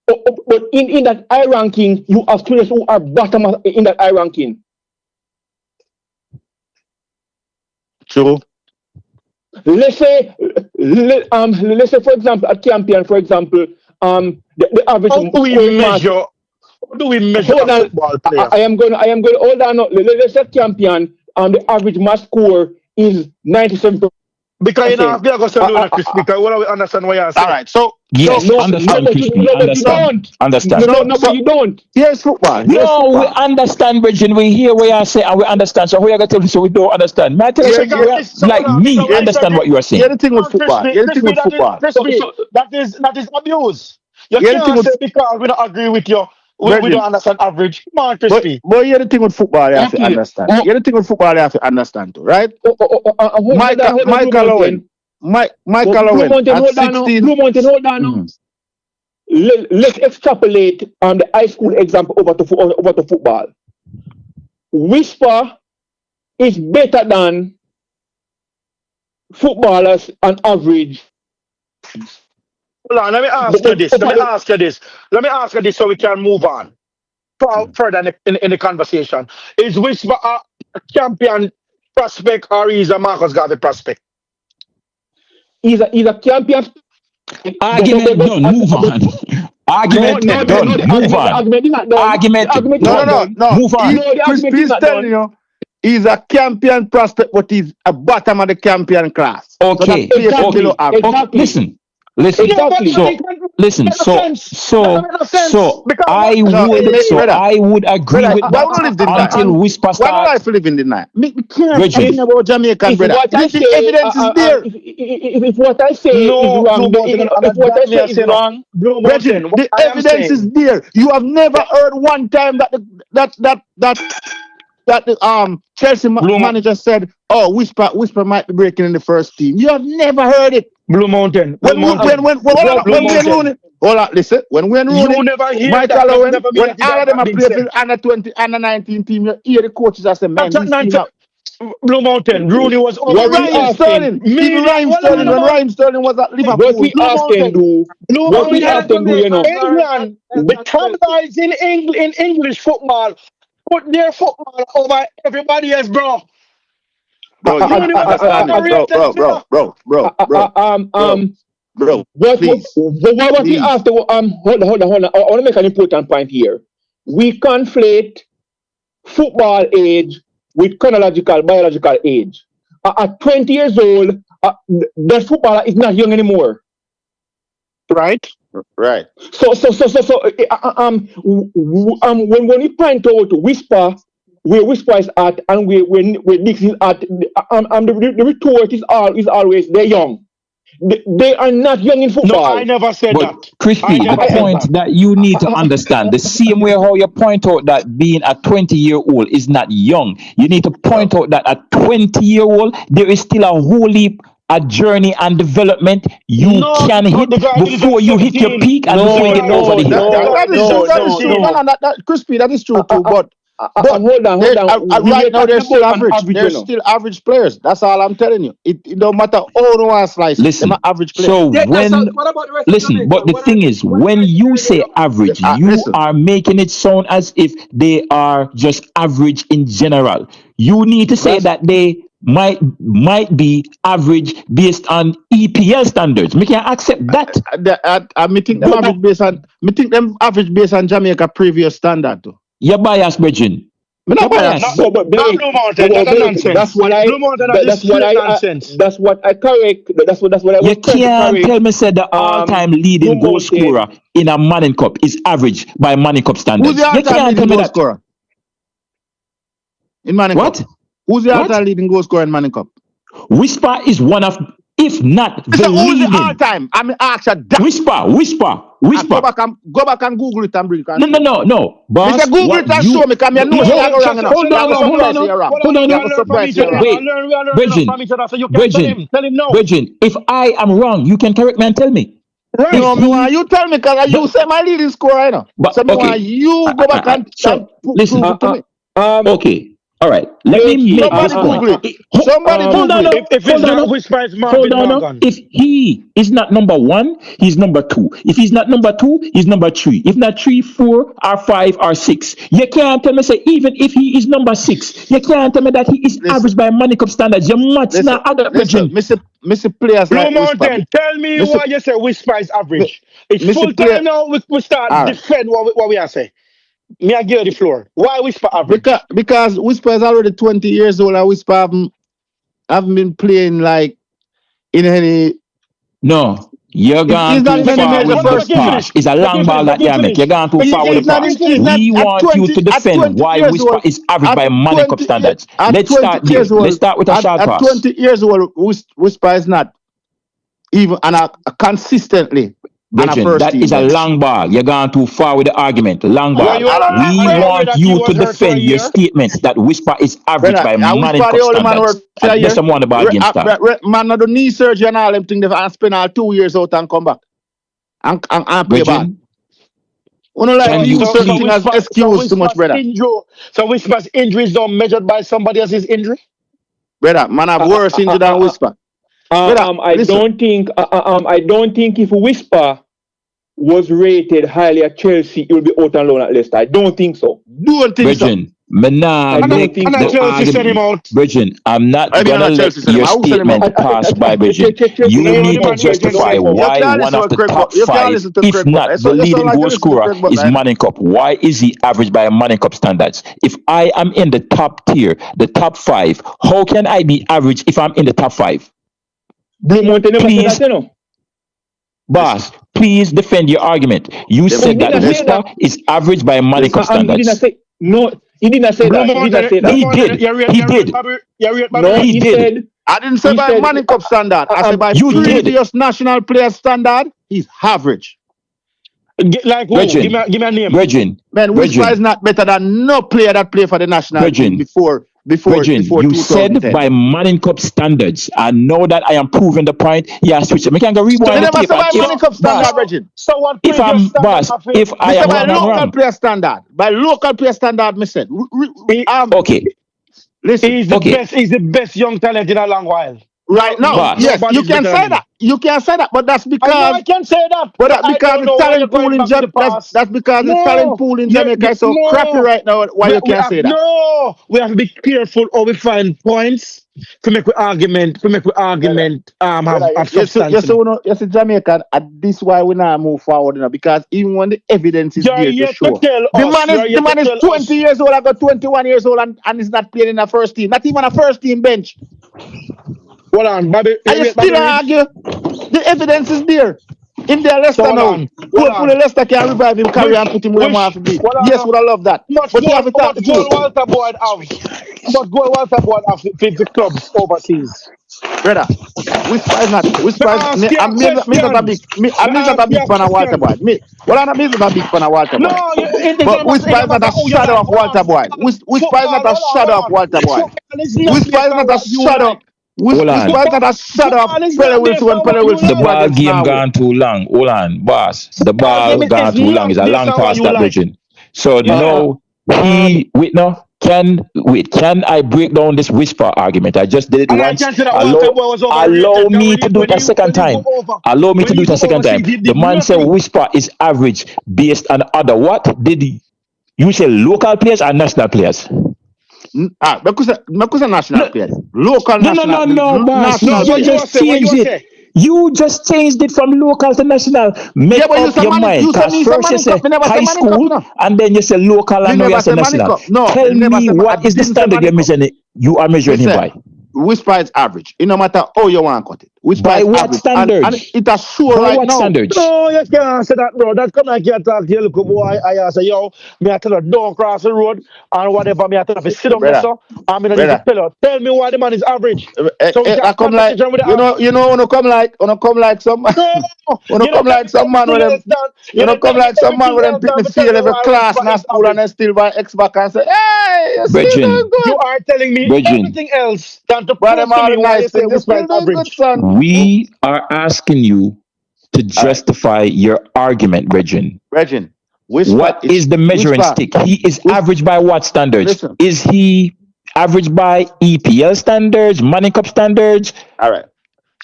But in that high ranking, you have students who are bottom in that high ranking. True. Let's say, for example, at Campion, for example, the average. How do we measure? Hold on, football player? I am going to hold on. Let's say Campion, the average match score is 97%. Because you know, because what we understand what you're saying. All right, so yes, understand, Crispy. Understand. No, you don't. Here's football. We understand, Bridget. We hear what you say and we understand. So who you gonna tell me so we don't understand? Man, tell understand what you are saying. Here's the thing with football. That is abuse. You can't say because we don't agree with you. We don't understand average. Come on, Crispy. But here's the thing with football, you have to understand. Here's the thing with football, you have to understand too, right? Michael Owen at 16. Blue Mountain, hold on. Let's extrapolate the high school example over to football. Whisper is better than footballers on average. Hold on, let me ask you this so we can move on further in the conversation. Is Whisper a Campion prospect or is a Marcus Garvey prospect? He's a Campion. Argument done, move on. Argument done, move on. Argument No. Move on. Crispy's telling you, he's a Campion prospect, but he's a bottom of the Campion class. Okay. Listen. Exactly. I would agree with that until Whisper starts. Why do I live in the night? We can't talk about Jamaican, brother. The evidence is there. If what I say is wrong, if what I say is wrong, the evidence is there. You have never heard one time that the Chelsea manager said, "Oh, Whisper might be breaking in the first team." You have never heard it. Blue Mountain. When we Rooney, hold on, listen. When we Rooney, Michael Owen, when all of them are playing under 20, under 19 team, you hear the coaches as a man. Blue Mountain. Rooney was over Raheem Sterling. Even Raheem Sterling, when Raheem Sterling was at Liverpool. What we often do, England, the top guys in English football put their football over everybody else, bro. Bro. What we after hold on. I want to make an important point here. We conflate football age with biological age. At 20 years old, the footballer is not young anymore. Right. So when we point out Whisper, where Whisper is at and where Dix is at, the retort is always they're young. They are not young in football. No, I never said that. Crispy, the point that you need to understand, the same way how you point out that being a 20-year-old is not young, you need to point out that at 20-year-old, there is still a whole heap a journey and development you can hit before you hit your peak and before you get over the hill. That is true. Crispy, that is true too. But hold on. Right now, they're still average. They're you know. still average players. That's all I'm telling you. It don't matter how no one slice. Listen, They're average players. so Yeah, when so what about the rest of listen, Jamaica? but the What thing are- is, what when are you they say doing? average, you listen. are making it sound as if they are just average in general. You need to say that they might be average based on EPL standards. We can accept that. I think them average based on. Me think them average based on Jamaica previous standard too. You're biased, Bridget. Me not biased. No, but Blue Mountain, that's nonsense. That's what I. Blue Mountain, That's what I. nonsense. That's what I correct. That's what I You was trying to can't correct. tell me said the all-time leading Blue goal scorer in a Manning Cup is average by Manning Cup standards. Who's the You all-time can't tell leading me goal that. scorer in Manning What? Cup? Who's the all-time leading goal scorer in Manning Cup? Whisper is one of, if not the So who's the leading. all-time? I mean, ask that. Whisper. Go back and Google it and bring it. No. Boss, Mr. Google what it and you- show me, because I know you're wrong. Hold on. Wait, Bridget, Tell him no. Bridget, if I am wrong, you can correct me and tell me. Right. If No, he- you tell me, because you say my leading scorer, you know. But, So okay. you go back and listen. prove it to me. Okay. All right. Let me make this Somebody point. Google it. Somebody Hold on. Google it. If it's not Whisper, it's Marvin Morgan. If he is not number 1, he's number 2. If he's not number 2, he's number 3. If not 3, 4, or 5, or 6. You can't tell me say even if he is number 6, you can't tell me that he is average by Manning Cup standards. You must not add that, Bridget. Mr. Players Blue like Mountain, Whisper. tell me Mr. why you say Whisper is average. It's Mr. full Player- time now. We start All right. defend what we are saying. Me, I give you the floor. Why Whisper average? Because Whisper is already 20 years old, and Whisper haven't been playing like in any. No. You're gone He's not too even far in the with the first pass. It's a long ball that you make. You're gone too far with the pass. We want you to defend why Whisper is average by Manning Cup standards. Let's start there. Let's start with a short At pass. 20 years old, Whisper is not even consistently. Bridget, that is a long ball. You're gone too far with the argument. Long ball. Well, you are- We I want that he you was to hurt for a defend your year. statements that Whisper is average by Manning Whisper Cup the only man standards. work for a And year. that's someone the ball game start. Man, not do knee surgery and all them things. And spend all 2 years out and come back and play Bridget, ball. You know, like Can you you use certain thing as Whisper- excuse too much, brother. So Whisper's injuries don't measured by somebody else's injury? Brother, man have worse injury than Whisper. I don't think if Whisper was rated highly at Chelsea, he will be out on loan at Leicester. I don't think so. Don't think so. Bridget, me nah don't make think the so. Chelsea send him argument. out. Bridget, I'm not I mean, gonna I'm not let Chelsea send him your out. I will send him out. statement pass by, Bridget. Chelsea You send him need to out. justify You why can't one listen of to the Craig top Buck. You can't 5, listen to if Craig not Buck. the You leading sound like goal you listen to scorer, Craig Buck, is man. Manning Cup. Why is he average by a Manning Cup standards? If I am in the top tier, the top 5, how can I be average if I'm in the top 5? Blue Mountain never said Please. that, you know. Boss, please defend your argument. You said that didn't say Whisper that. is average by Manning Cup He didn't standards. say no. He didn't say that. He didn't say that. He did. He did. No, He he did. said. I didn't say He by said- Manning Cup standard. I said by You did. previous national player standard, he's average. Like who? Bridget, Give me a name. Bridget, Man, Whisper Bridget, is not better than no player that played for the national team before Bridget, you said 2010. by Manning Cup standards. I know that I am proving the point. Yeah, switch it. I can go rewind They the never tape. say by and Manning Cup standard, boss, Bridget. So what? if I'm boss, if I Mr. am by wrong, I'm local wrong. player standard. By local player standard, me said. Okay, Listen. He's the Okay. best. He's the best young talent in a long while. Right now, Boss. yes, you Nobody's can better say than that. You can say that, but that's I know because I can say that. But that's I because don't the know why you're talent pool going in back to the Jamaica. past. That's because the No. talent pool in Jamaica is so No. crappy right now. Why you can't say that? No, we have to be careful how we find points to make argument. Have Yes, substance. yes, Jamaica. This why we now move forward, because even when the evidence is You're there to yet show, to tell the us. man is 20 years old. I got 21 years old, and he's not playing in a first team. Not even a first team bench. Hold on, Bobby. And you still argue? The evidence is there. In their Leicester So hold now. on. Hopefully Leicester can revive him, carry and put him where he wants to be. Yes, would I love that. Much But you have to goal talk the truth. Walter Boyd have. But goal Walter Boyd have 50 clubs overseas. Brother, Whisper is not. Whisper is. I'm not a big fan of Walter Boyd. I'm not a big fan of Walter Boyd. No, But Whisper is not a shadow of Walter Boyd. Whisper is not a shadow of Walter Boyd. Whisper is not a shadow. Whisper is not a shadow of Pele Wilson when Pele Wilson. The ball game gone too long. Hold on, boss. The ball gone too long. It's a long pass that Bridget. So now Can I break down this whisper argument? I just did it And I once. can say that Walter Boy was overrated. Allow Then me when to he- do when it a he- second when he time. go over- Allow me to when do he it a go second overseas, time. he The did man said nothing. whisper is average based on other what? Did you say local players or national players? Because national players. Local No, national boss. national You players. just changed it. You just changed it from local to national. Make Yeah, but you up say your money, mind. you say Because me say first you money say cup, me never say high money cup, school, no. and then you say local, Me and now you never say say money national. cup. No, Tell me never me say what is the didn't say standard money you're cup. measuring? You are measuring him by. Whisper is average. It no matter how you want to cut it. Whisper By is what average. standards? And it is sure By right what now. standards? No, you can't answer that, bro. That come like you talk to your little boy. I say, yo, me I tell her don't cross the road and whatever. Me I tell her to sit down there, Brother, so I'm gonna need to tell me why the man is average. So we I can come like conversation with the you know when come like some No, when you come like some man with them you know come like some man with them pick the field every class in a school and then still buy X back and say, hey, you're still doing good. You are telling me everything else than to But prove them to all me the why you nice say things, you're Whisper is still doing good, average. son. We are asking you to justify your argument, Regin. What is the measuring stick? He is average by what standards? Listen. Is he average by EPL standards, Money Cup standards? All right.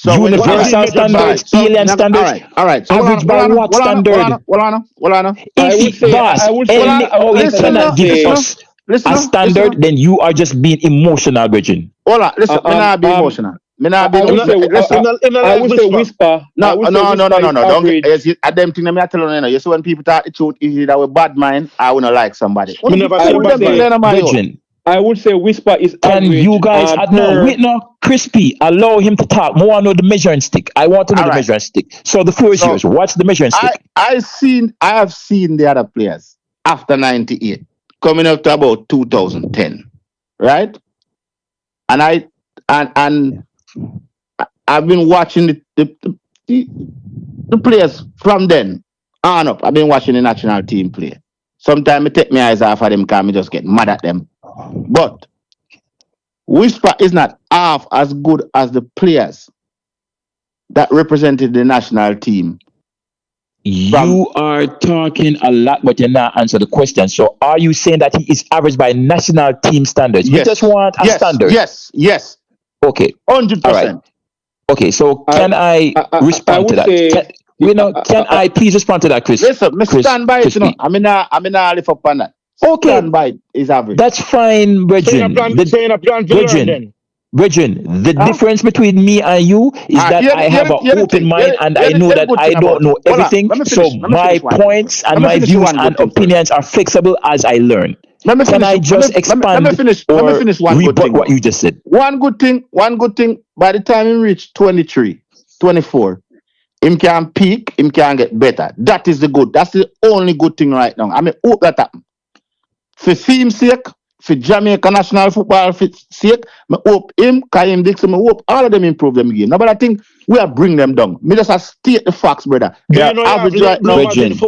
Universal standards, alien standards. All right. So average by what standard? If he, boss, any how you cannot give us a standard, then you are just being emotional, Regin. Hold on, listen, me not be emotional. Me not be I would emotional. I would say whisper. No. Don't Average. get you, at them thing me I tell you, you see when people talk the truth, is it with bad mind, I wanna like somebody. Me never say bad mind. Regin, I would say whisper is can average. you guys wait no, Crispy, allow him to talk. I want to know the measuring stick. I want to know the measuring stick. So the floor is yours. What's the measuring stick? I have seen the other players after 98 coming up to about 2010, right? And I've been watching the players from then on up. I've been watching the national team play. Sometimes I take my eyes off of them because I just get mad at them. But Whisper is not half as good as the players that represented the national team. You are talking a lot, but you're not answering the question. So are you saying that he is average by national team standards? Yes. We just want a standard. Yes. Okay. 100%. All right. Okay, so can I respond to that? Can I please respond to that, Chris? Listen, stand by it, you know. I'm not lift up on that. Okay. Stand by it is average. That's fine, Regin. Regin, the difference between me and you is that I have an open mind and I know that I don't know everything. So my points and my views and opinions are flexible as I learn. Can I just expand or rebut what you just said? One good thing, by the time he reach 23, 24, him can peak, him can get better. That is that's the only good thing right now. I mean, hope that happen. For team's sake, for Jamaica national football sake, I hope him, Kaim Dixon, I hope all of them improve them again. No, but I think we are bring them down. Me just state the facts, brother. They are average right now. Regin,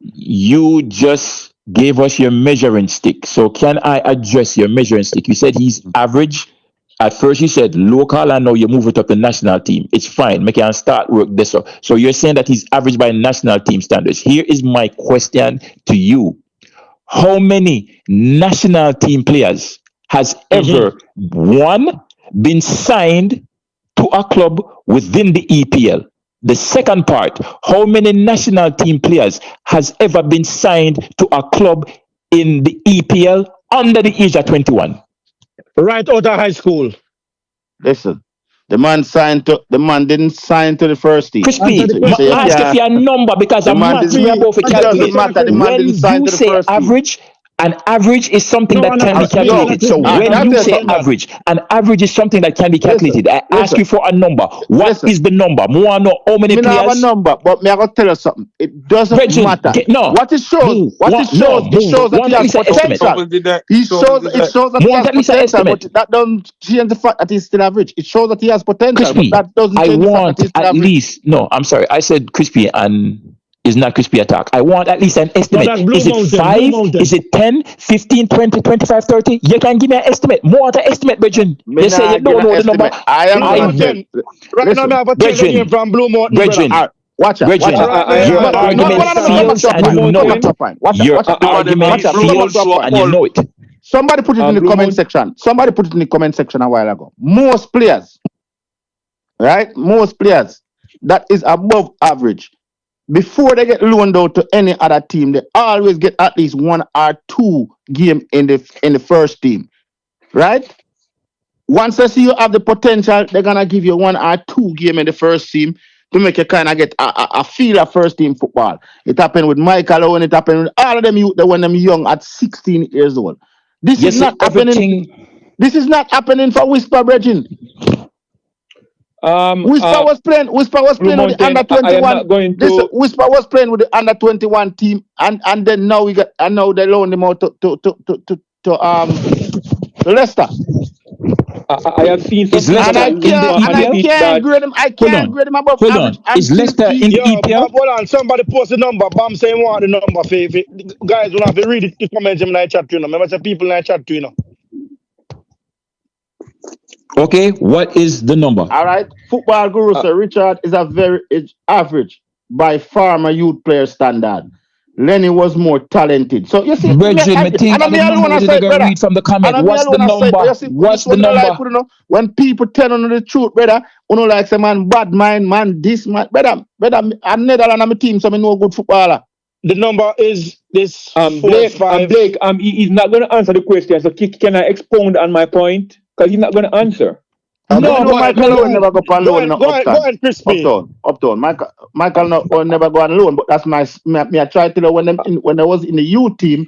you just gave us your measuring stick. So can I address your measuring stick? You said he's average. At first you said local and now you move it up to national team. It's fine. We can start work this up. So you're saying that he's average by national team standards. Here is my question to you. How many national team players has ever been signed to a club within the EPL? The second part, how many national team players has ever been signed to a club in the EPL under the age of 21? Right out of high school. Listen, the man didn't sign to the first team. Crispy, ask if your number because I'm not about to calculate. When you say average, an average is something that can be calculated. So when you say average, an average is something that can be calculated. I ask you for a number. What is the number? More know how many players? I have a number, but me I gotta tell you something. It doesn't matter. What it shows, it shows that he has potential. It shows that he has potential, but that doesn't change the fact that he's still average. It shows that he has potential, Crispy, but that doesn't change the fact that he's still at average. least, no, I'm sorry. I said crispy and is not crispy attack. I want at least an estimate. Is it 5? Is it 10, 15, 20, 25, 30? You can give me an estimate. More of an estimate, Bridget. You say you don't know the number. I am right now I have a 10 from Blue Mountain. Bridget, Watch out. Bridget, your argument fails and you know it. Your argument fails and you know it. Somebody put it in the comment section. Somebody put it in the comment section a while ago. Most players, right? Most players that is above average, before they get loaned out to any other team, they always get at least 1 or 2 games in the first team, right? Once they see you have the potential, they're gonna give you 1 or 2 games in the first team to make you kind of get a feel of first team football. It happened with Michael Owen, it happened with all of them youth when them young at 16 years old. This is not happening. This is not happening for Whisper Bridging. Whisper was playing with the under 21. Whisper was playing with the under 21 team, and then now now they loan him out to Leicester. I have seen some. I can't grade him. I can't grade him above average. Is Leicester in the EPL? Hold on, somebody post the number. Bam saying want the number for guys will have to read it to comment in the chat, you know. Remember some people in the chat, you know. Okay, what is the number? All right, football guru Sir Richard is a very average by far my youth player standard. Lenny was more talented. So you see, read from the comment. What's the number? What's the number? When people tell on the truth, brother, you know, like say man, bad mind, man, this man, brother, I'm Netherlands, I'm a team, so I know good footballer. The number is this. Blake, he's not going to answer the question. So can I expound on my point? Because he's not going to answer. No, Michael Owen never go on loan. Go ahead, Crispy. Uptown. Michael will never go on loan, but that's my I try to tell you when I was in the youth team,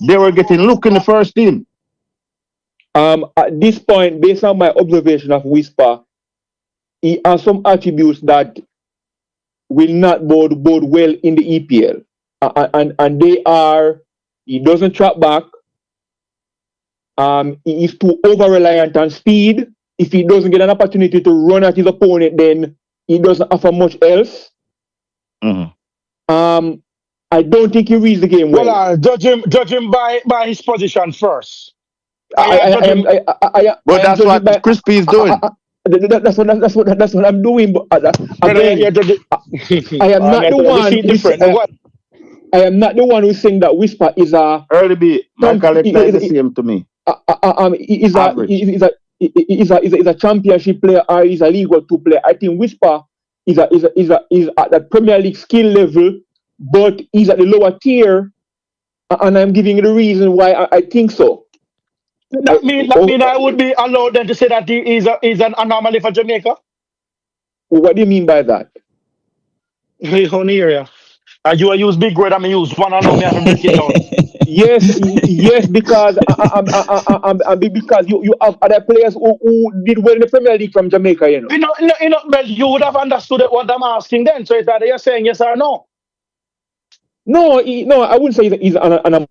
they were getting look in the first team. At this point, based on my observation of Whisper, he has some attributes that will not bode well in the EPL. And they are, he doesn't track back. He is too over-reliant on speed. If he doesn't get an opportunity to run at his opponent, then he doesn't offer much else. Mm-hmm. I don't think he reads the game well. Well, judge him by his position first. But that's what Crispy is doing. That's what I'm doing. But again, I am not the one. I am not the one who's saying that Whisper is a early beat. Michael is the same to me. Is a championship player or is a League World 2 player. I think Whisper is at the Premier League skill level, but he's at the lower tier, and I'm giving you the reason why I think so. That mean I would be allowed then to say that he is an anomaly for Jamaica? What do you mean by that? Hey, honey area. You use big word, I use one and me have to break it down. Yes, because because you have other players who did well in the Premier League from Jamaica, you know. But you would have understood what I'm asking then. So it's either you're saying yes or no. No, I wouldn't say he's an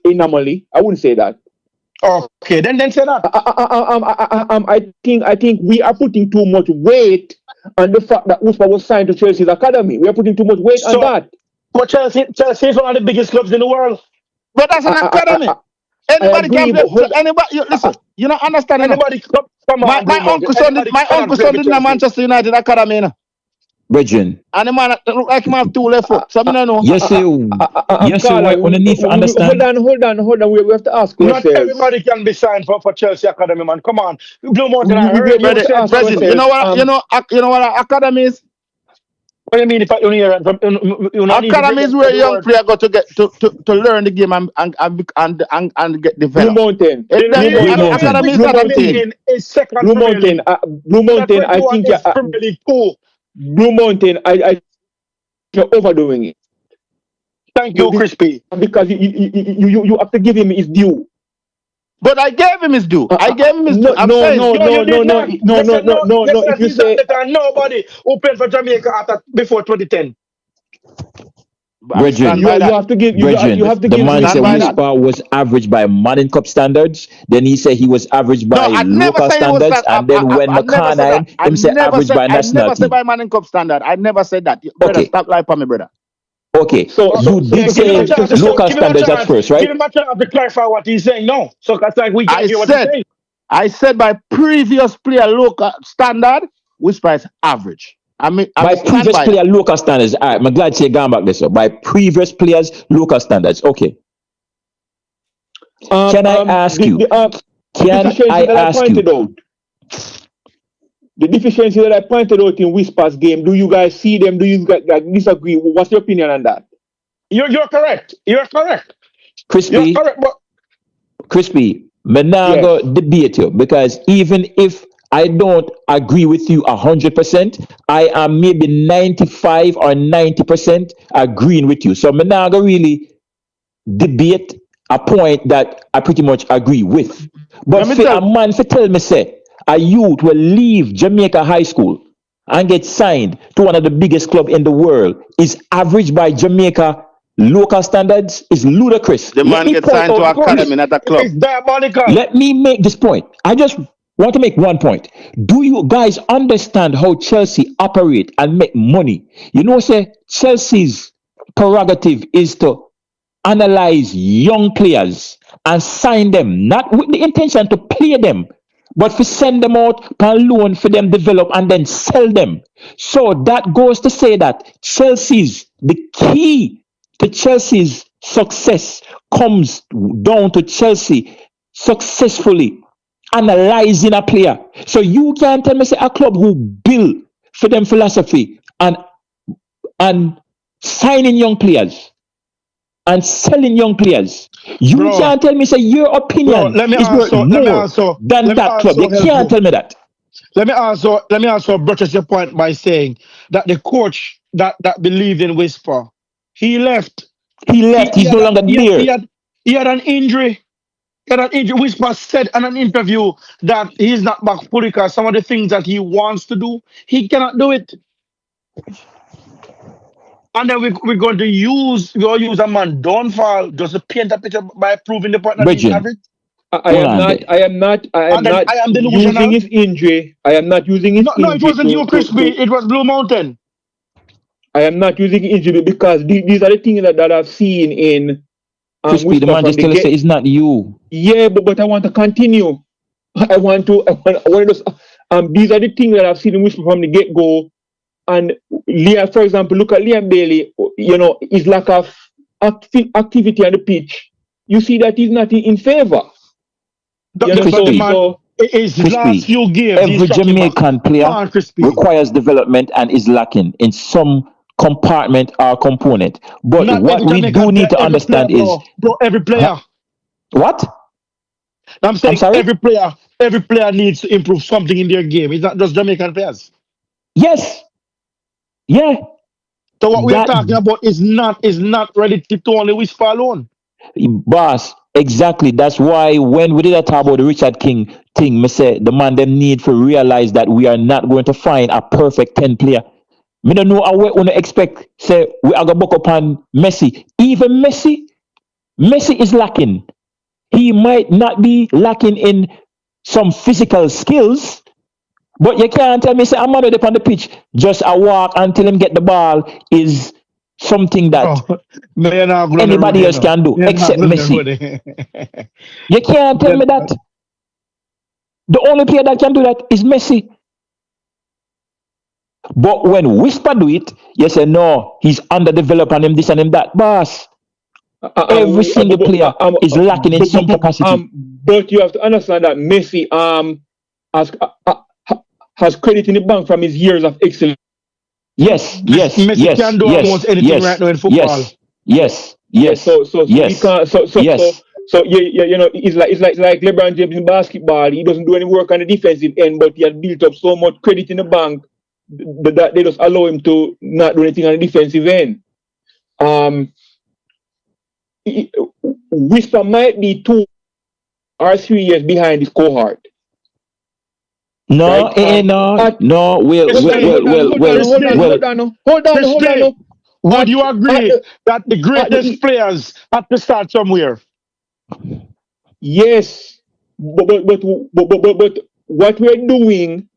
anomaly. I wouldn't say that. Okay, then say that. I think we are putting too much weight on the fact that Whisper was signed to Chelsea's academy. We are putting too much weight on that. But Chelsea is one of the biggest clubs in the world. But that's an academy. Anybody can play. Anybody, listen. You don't understand. Anybody come on. My uncle son did in a Manchester United academy. Bridging. And the man look like him have 2 left foot. So I know. Yes, you. Yes, you. Underneath, understand. Hold on. We have to ask questions. Not everybody can be signed for Chelsea academy, man. Come on. Do more than I heard. You know what academy is? What do you mean if you hear academy is where young players go to get to learn the game and get developed. Blue Mountain. Academy is not a team. Blue Mountain. I think Premier League cool. Blue Mountain. I you're overdoing it. Thank you, Crispy. Because you have to give him his due. But I gave him his due. I gave him his due. No. If you say nobody who played for Jamaica before 2010. Bridging, you have to give. You have to give. The man said Whisper was average by Modern Cup standards. Then he said he was average by local standards. And then when McCann, him said average by national I never said by Modern Cup standard. I never said that. Brother, stop lying for me, brother. Okay, so you did say local standards at first, right? Give him a chance to clarify what he's saying now. So that's like we can't hear what he's saying. I said by previous player local standard, Whisper is average. by previous player local standards. All right, I'm glad you gone back this up. By previous players local standards. Okay. Can I ask you? Can I ask you? The deficiency that I pointed out in Whisper's game, do you guys see them? Do you guys disagree? What's your opinion on that? You're correct. You're correct. Crispy. You're correct, but Crispy, me nah go debate you because even if I don't agree with you 100%, I am maybe 95 or 90% agreeing with you. So me nah go really debate a point that I pretty much agree with. But for a man to tell me say a youth will leave Jamaica high school and get signed to one of the biggest club in the world is average by Jamaica local standards is ludicrous. The man gets signed to academy, not a club. It's diabolical. Let me make this point. I just want to make one point. Do you guys understand how Chelsea operate and make money? You know, say Chelsea's prerogative is to analyze young players and sign them, not with the intention to play them, but to send them out on loan for them develop and then sell them. So that goes to say that the key to Chelsea's success comes down to Chelsea successfully analyzing a player. So you can't tell me say a club who build for them philosophy and signing young players and selling young players. You can't tell me say your opinion is worth more than that club. You can't tell me that. Let me also buttress your point by saying that the coach that believed in Whisper, he left. He's no longer there. He had an injury. Whisper said in an interview that he's not back fully because some of the things that he wants to do, he cannot do it. And then we're going to use a man downfall just to paint a picture by proving the point that he's average. I am not using his injury. I am not using his injury. No, it wasn't you, Crispy. It was Blue Mountain. I am not using injury because these are the things that I've seen in Crispy, the man just tell us it's not you. Yeah, but I want to continue. I want to these are the things that I've seen in Whisper from the get-go. And Liam, for example, look at Liam Bailey, you know, his lack of activity on the pitch. You see that he's not in favor. His last few games, every Jamaican player requires development and is lacking in some compartment or component. But not what we do need to understand player, is every player. What? I'm saying every player needs to improve something in their game. It's not just Jamaican players. Yes. Yeah. So what we're talking about is not relative to only Whisper alone. Boss, exactly. That's why when we did a talk about the Richard King thing, me say the man them need to realize that we are not going to find a perfect 10 player. Me don't know how we want to expect say we are going to book upon Messi. Even Messi is lacking. He might not be lacking in some physical skills, but you can't tell me say I'm on the pitch, just a walk until him get the ball is something that anybody else can do except Messi. You can't tell me that. The only player that can do that is Messi. But when Whisper do it, you say no, he's underdeveloped and him this and him that. Boss, every single player is lacking in some capacity. But you have to understand that Messi has credit in the bank from his years of excellence. Yes. Messi can do almost anything right now in football. Yes. So you know, it's like LeBron James in basketball. He doesn't do any work on the defensive end, but he has built up so much credit in the bank that they just allow him to not do anything on the defensive end. Whisper might be 2 or 3 years behind his cohort. No, right? no. Hold on. Would you agree that the greatest players have to start somewhere? Yes, but what we're doing,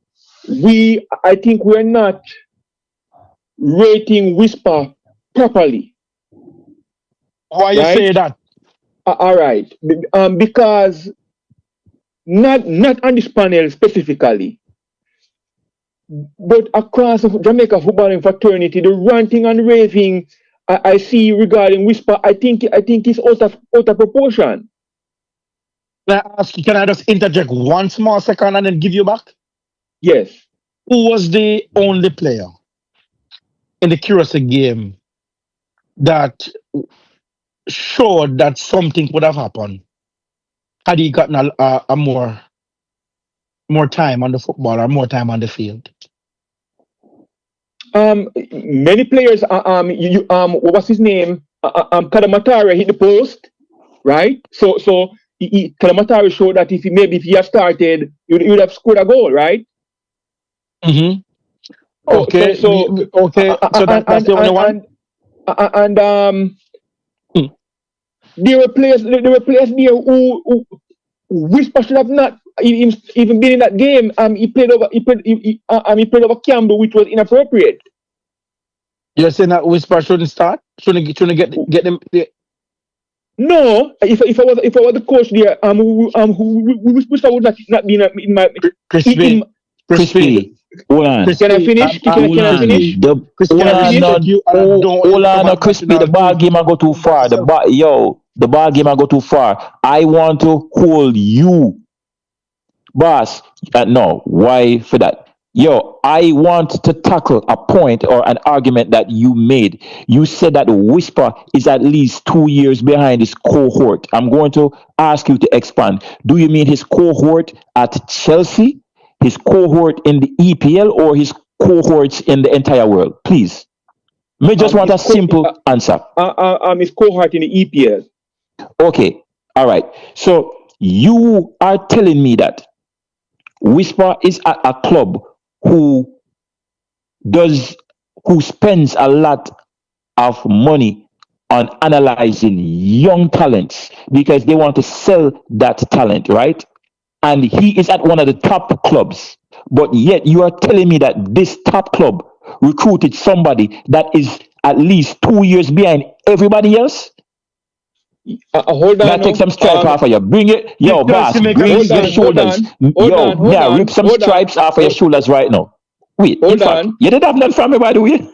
I think we're not rating Whisper properly. Why you say that? All right, because not on this panel specifically, But across the Jamaica footballing fraternity, the ranting and raving I see regarding Whisper, I think is out of proportion. Can I just interject one small second and then give you back? Yes. Who was the only player in the Curaçao game that showed that something would have happened had he gotten a more time on the football or more time on the field? Many players. What was his name? Caledonia hit the post, right? So Caledonia showed that if he had started, he would have scored a goal, right? Mm-hmm. Okay. So that's the only one. There were players there who Whisper should have not even been in that game. He played over Campbell, which was inappropriate. You're saying that Whisper shouldn't start? Shouldn't get them? No, if I was the coach there, Whisper would not be in my Crispy. Hold on. Can I finish? Can I finish? Hold on, Crispy. The ball game I go too far. The ball game I go too far. I want to hold you, boss. No, why for that? I want to tackle a point or an argument that you made. You said that Whisper is at least 2 years behind his cohort. I'm going to ask you to expand. Do you mean his cohort at Chelsea, his cohort in the EPL, or his cohorts in the entire world? Please. Me just want a simple answer. His cohort in the EPL. Okay. All right. So you are telling me that Whisper is at a club who spends a lot of money on analyzing young talents because they want to sell that talent, right? And he is at one of the top clubs, but yet you are telling me that this top club recruited somebody that is at least 2 years behind everybody else? Hold on. Take some stripe off of you. Bring it, boss. Bring your shoulders. Rip some stripes off of your shoulders right now. Wait, in fact, you didn't have none from me, by the way.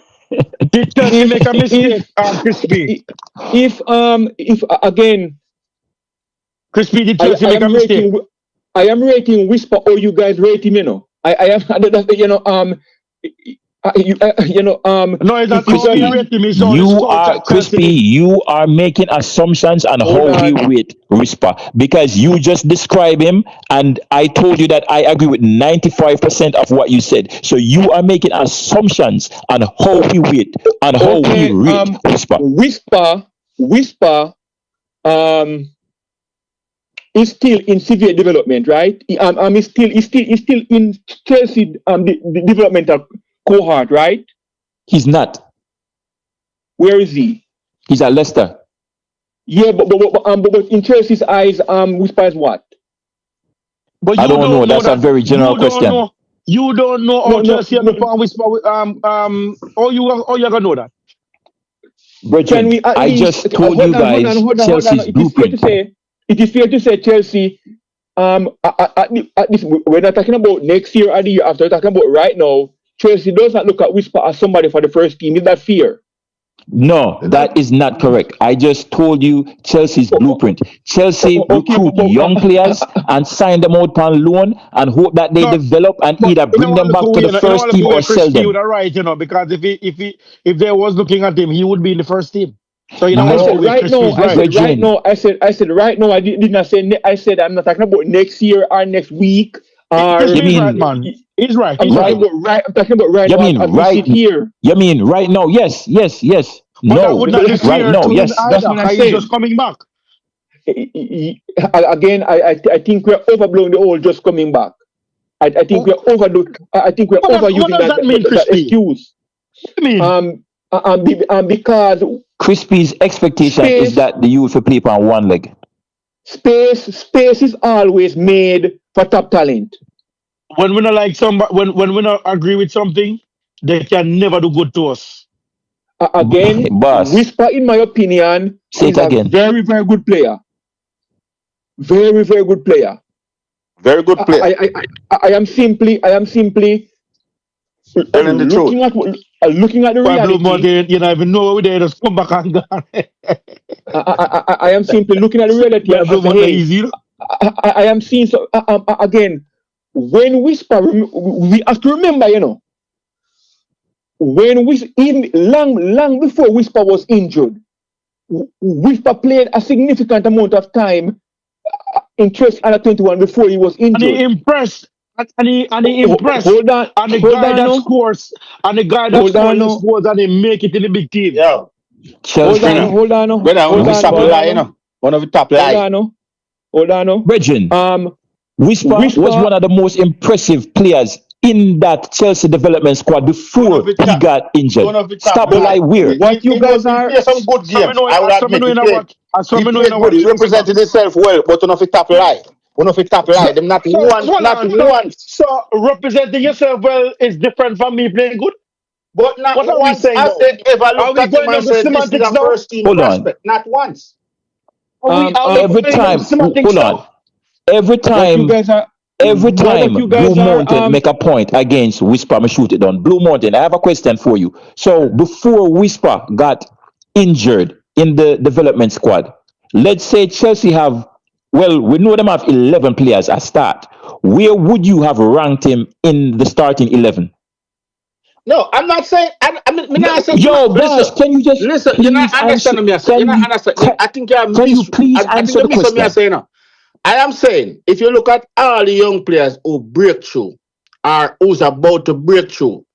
Did Chelsea make a mistake, Crispy? If again, Crispy, did Chelsea make a mistake? I am rating Whisper, or you guys rate him, No, it's not Crispy. You are making assumptions on how we rate Whisper because you just described him, and I told you that I agree with 95% of what you said. So you are making assumptions on how we rate, on how we rate Whisper. Whisper, is still in severe development, right? He's still in Chelsea the developmental cohort, right? He's not. Where is he? He's at Leicester. Yeah, but in Chelsea's eyes, Whisper is what? But I don't know. That's a very general question. You don't know how Chelsea have been Whisper. Or you gonna know that? Brethren, I just told you guys Chelsea's blueprint. It is fair to say Chelsea, at this, we're not talking about next year or the year after, we're talking about right now. Chelsea does not look at Whisper as somebody for the first team. Is that fair? No, that is not correct. I just told you Chelsea's blueprint. Chelsea recruit young players and sign them out on loan and hope that they develop and either bring them back to the first team or sell them. He would have right, because if they was looking at him, he would be in the first team. So I said right now. I did not say. I said I'm not talking about next year or next week. You mean right, man? He's right. I'm talking about right you now. Mean right here? You mean right now? Yes. No, right now. Yes. That's what I'm saying. He's just coming back. Again, I think we're overblowing the whole just coming back. I think we're overusing that excuse. What do you mean? Because Crispy's expectation is that the youth will play on one leg. Space is always made for top talent. When we not like somebody, when we not agree with something, they can never do good to us. Again, boss. Whisper, in my opinion, is a very, very good player. Very, very good player. Very good player. I am simply Telling the truth. Looking at the Why Blue reality, Mountain, you don't even know where they just come back and gone. I am simply looking at the reality Why and Blue say, Mountain hey, easy, you know? I am seeing so again. When Whisper, we have to remember, when even long before Whisper was injured, Whisper played a significant amount of time in Trust Under 21 before he was And injured. he impressed. And he impressed. Hold on. And the Hold guy on that now. scores. And the guy that Hold on scores, he now. scores and he make it in the big team. Yeah. Hold on. Chelsea, Hold on. Hold Brother, on. we stop Hold lying. on. One of the top Hold lie. on. Hold on. Bridging. Whisper was one of the most impressive players in that Chelsea development squad before he got injured. One of the top Stop lie weird. What you guys are? He played some good games. I would admit. He played good. He represented himself well, but one of the top lie. One of the top lie. Them not one. So representing yourself well is different from me playing good? But not what are we once saying have they ever looked at him and said, this is a first team prospect. Not once. Every time, hold on. Every time Blue Mountain make a point against Whisper, I'm shoot it down. Blue Mountain, I have a question for you. So before Whisper got injured in the development squad, let's say Chelsea have, well, we know them have 11 players at start. Where would you have ranked him in the starting 11? No, I'm not saying. I'm not saying. Yo, boss, can you just listen? You're not understanding me. You're not understanding. I think you're Can you please answer the question? I am saying, if you look at all the young players who break through or who's about to break through,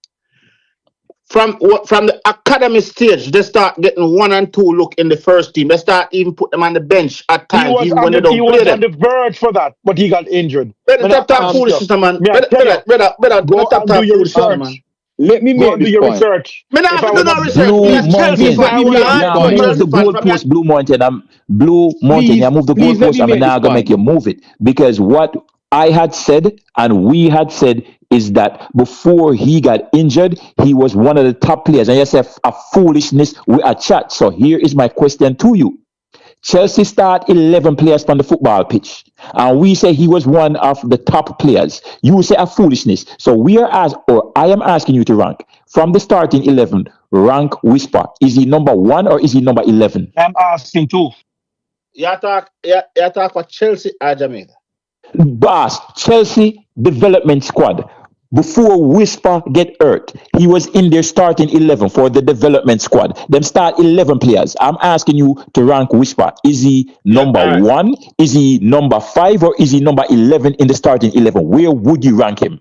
from the academy stage, they start getting 1 and 2 look in the first team. They start even put them on the bench at times, even when they don't play them. He was on the verge for that, but he got injured. Better talk foolishness, man. Better go talk and do your foolishness, research. man. Let me go make and do this your point. research. Me not have to do no research. Blue Mountain. Now move the goalpost, Blue Mountain. Blue Mountain. Yeah, move the goalpost. I'm now gonna make you move it because what I had said and we had said is that before he got injured, he was one of the top players. And you say a foolishness with a chat. So here is my question to you. Chelsea start 11 players from the football pitch. And we say he was one of the top players. You say a foolishness. So I am asking you to rank from the starting 11, rank Whisper. Is he number 1 or is he number 11? I'm asking too. You talk for Chelsea or Jamaica? Boss, Chelsea development squad. Before Whisper get hurt, he was in their starting 11 for the development squad. Them start 11 players. I'm asking you to rank Whisper. Is he number 1? Is he number 5? Or is he number 11 in the starting 11? Where would you rank him?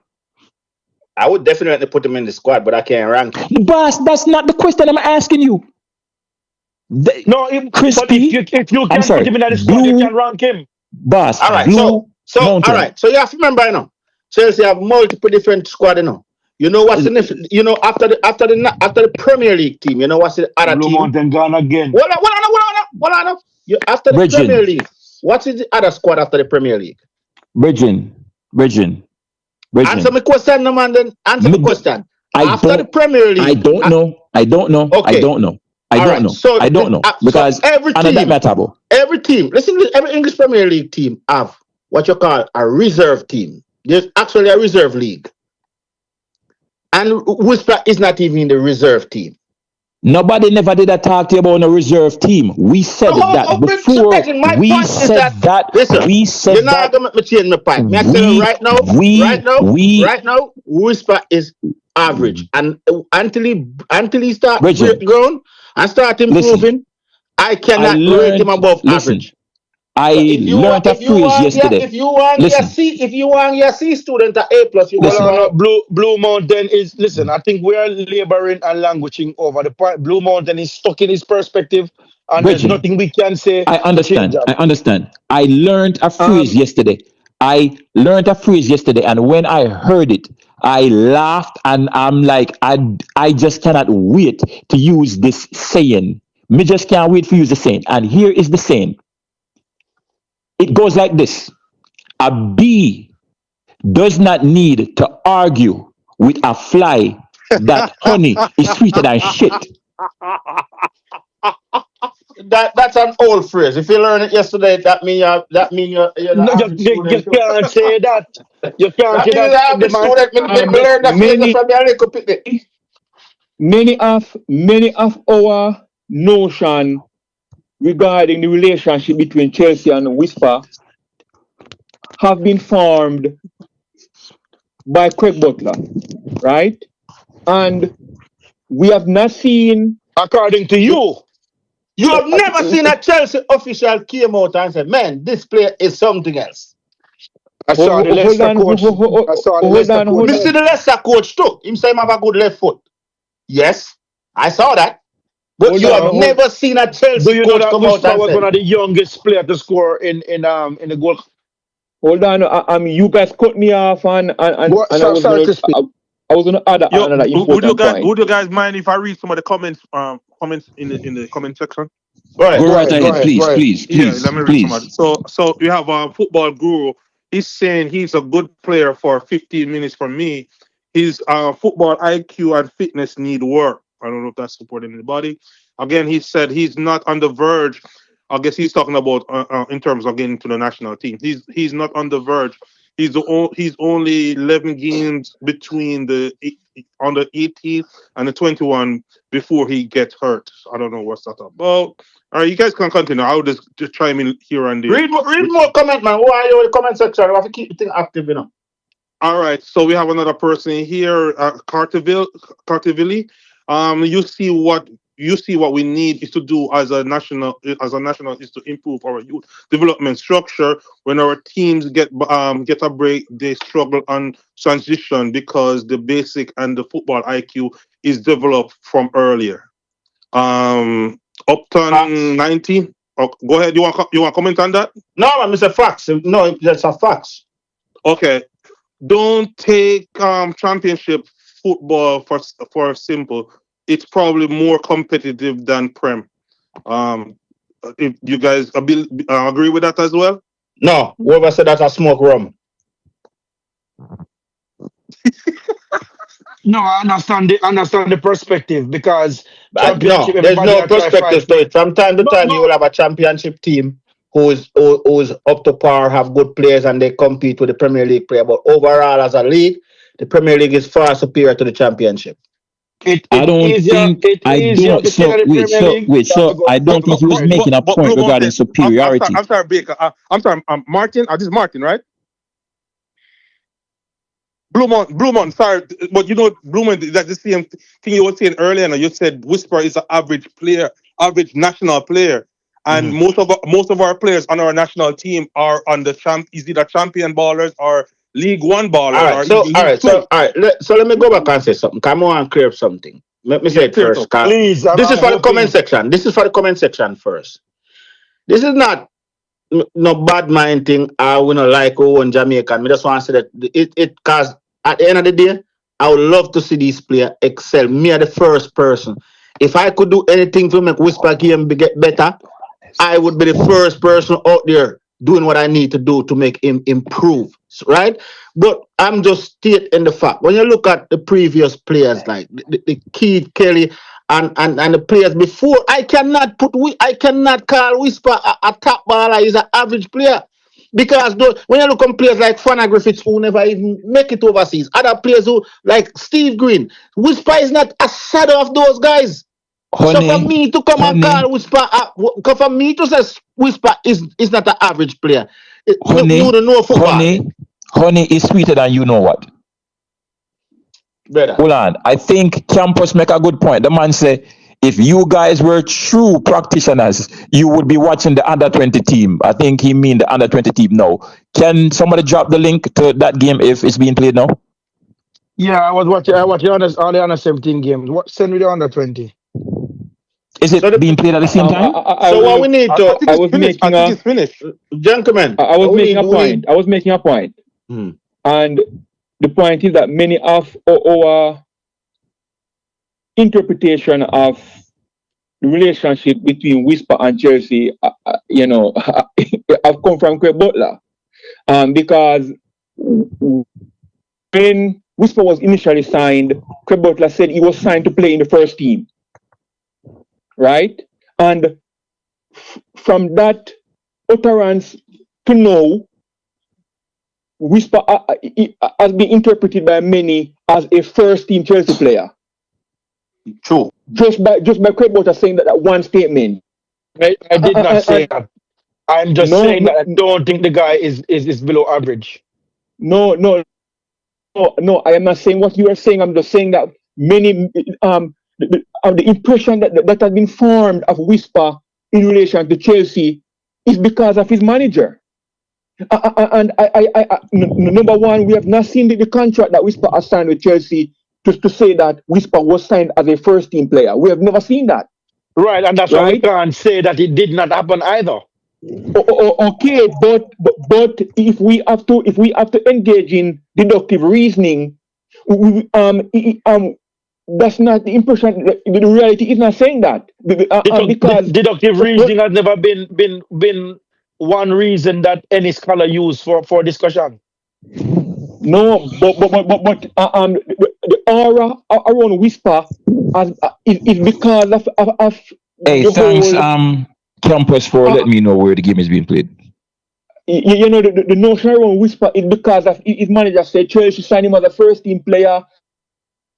I would definitely put him in the squad, but I can't rank him. Boss, that's not the question I'm asking you. Crispy, but if you can't put him in the squad, you can rank him. Boss, all right, all right. So you have to remember, Chelsea have multiple different squad, You know what's the after the Premier League team, you know what's the other Blue team? Mountain gone again. Hold on. After the Premier League, what is the other squad after the Premier League? Bridging. Answer my question, no man. Then answer the question. After the Premier League, I don't know. Okay. I don't know. So I don't know because so every team, listen, every English Premier League team have what you call a reserve team. There's actually a reserve league. And Whisper is not even in the reserve team. Nobody never did a talk to you about a reserve team. We said that before. You're not going to change my point. Me I tell you right now, Whisper is average. And until he start growing and start improving, I cannot rate him above average. I learned a phrase yesterday. If you want your C student at A+, you Blue Mountain is I think we are laboring and languishing over the point. Blue Mountain is stuck in his perspective, and there's nothing we can say. I understand. I learned a phrase yesterday. And when I heard it, I laughed, and I'm like, I just cannot wait to use this saying. Me just can't wait to use the saying. And here is the saying. It goes like this. A bee does not need to argue with a fly that honey is sweeter than shit. that's an old phrase. If you learn it yesterday, that mean you're the No, average you student too. can't say that. You can't That say mean you're that, the the average man. student. Me learn that phrase from your little picnic. Many of our notion regarding the relationship between Chelsea and Whisper have been formed by Craig Butler, right? And we have not seen. According to you. You have never seen a Chelsea official came out and said, "Man, this player is something else." I saw the Leicester coach. I saw the Leicester coach. Me see the Leicester coach too. Him say him have a good left foot. Yes, I saw that. But you have never seen a Chelsea Do you know coach that come out Whisper and was say, one of the youngest players to score in the goal? Hold on, you guys cut me off and I was gonna add another important point. Would you guys mind if I read some of the comments in the comment section? Go right ahead, please. Yeah, let me read some of it. So we have a football guru. He's saying he's a good player for 15 minutes for me. His football IQ and fitness need work. I don't know if that's supporting anybody. Again, he said he's not on the verge. I guess he's talking about in terms of getting to the national team. He's not on the verge. He's only 11 games between the under 18 and the 21 before he gets hurt. I don't know what's that about. All right, you guys can continue. I'll just chime in here and there. read more comment, man. Who are you in the comment section? We have to keep the thing active, you know. All right, so we have another person here, Carterville. You see what we need is to do as a national is to improve our youth development structure. When our teams get a break, they struggle on transition because the basic and the football IQ is developed from earlier. Upton 19. Oh, go ahead. You want to comment on that? No, man, it's a facts. No, that's a facts. Okay. Don't take championship football for simple. It's probably more competitive than Prem. If you guys agree with that as well? No, whoever said that's a smoke rum. No, I understand the perspective because no, there's no perspective to it. From time to time, you will have a championship team who's up to par, have good players, and they compete with the Premier League player. But overall, as a league, the Premier League is far superior to the championship. I don't think he was making a point regarding superiority. I'm sorry, Baker. I'm sorry, Martin. This is Martin, right? Blumont, sorry, but you know, Blumont, that's the same thing you were saying earlier. You said Whisper is an average player, average national player, and most of our players on our national team are on the is either champion ballers or League One ballers. So let me go back and say something. Come on and clear up something. Let me say it first. Please, this is for the comment section. This is for the comment section first. This is not no bad mind thing. We not like who in Jamaican. We just want to say that it cause at the end of the day, I would love to see these players excel. Me are the first person. If I could do anything to make Whisper game get better, I would be the first person out there doing what I need to do to make him improve, right? But I'm just stating the fact. When you look at the previous players like the Keith Kelly and the players before, I cannot call Whisper a top baller. He's an average player. Because when you look at players like Fana Griffiths who never even make it overseas, other players who like Steve Green, Whisper is not a shadow of those guys. So for me to come and call Whisper, for me to say Whisper is not an average player. You don't know football. Honey is sweeter than you know what. Better. Hold on. I think Campus make a good point. The man say, if you guys were true practitioners, you would be watching the under 20 team. I think he mean the under 20 team now. Can somebody drop the link to that game if it's being played now? Yeah, I watch all the under 17 games. Send me the under 20. Is it being played at the same time? What we need to... I think it's finished. Gentlemen. I was making a point. And the point is that many of our interpretation of the relationship between Whisper and Chelsea, have come from Craig Butler. Because when Whisper was initially signed, Craig Butler said he was signed to play in the first team. Right? And from that utterance to now, Whisper has been interpreted by many as a first team Chelsea player. True. Just by Craig Butter saying that one statement. I did not say that. I'm just saying that I don't think the guy is below average. No, I am not saying what you are saying. I'm just saying that many the impression that has been formed of Whisper in relation to Chelsea is because of his manager. And number one, we have not seen the contract that Whisper has signed with Chelsea to say that Whisper was signed as a first team player. We have never seen that. Right, and that's why we can't say that it did not happen either. Okay, but if we have to engage in deductive reasoning, that's not the impression. The reality is not saying that because deductive reasoning has never been one reason that any scholar use for discussion. No, but the aura around Whisper is because of Hey, thanks, Campus, for letting me know where the game is being played. You know, the notion around Whisper is because of his manager said Chelsea signed him as a first team player,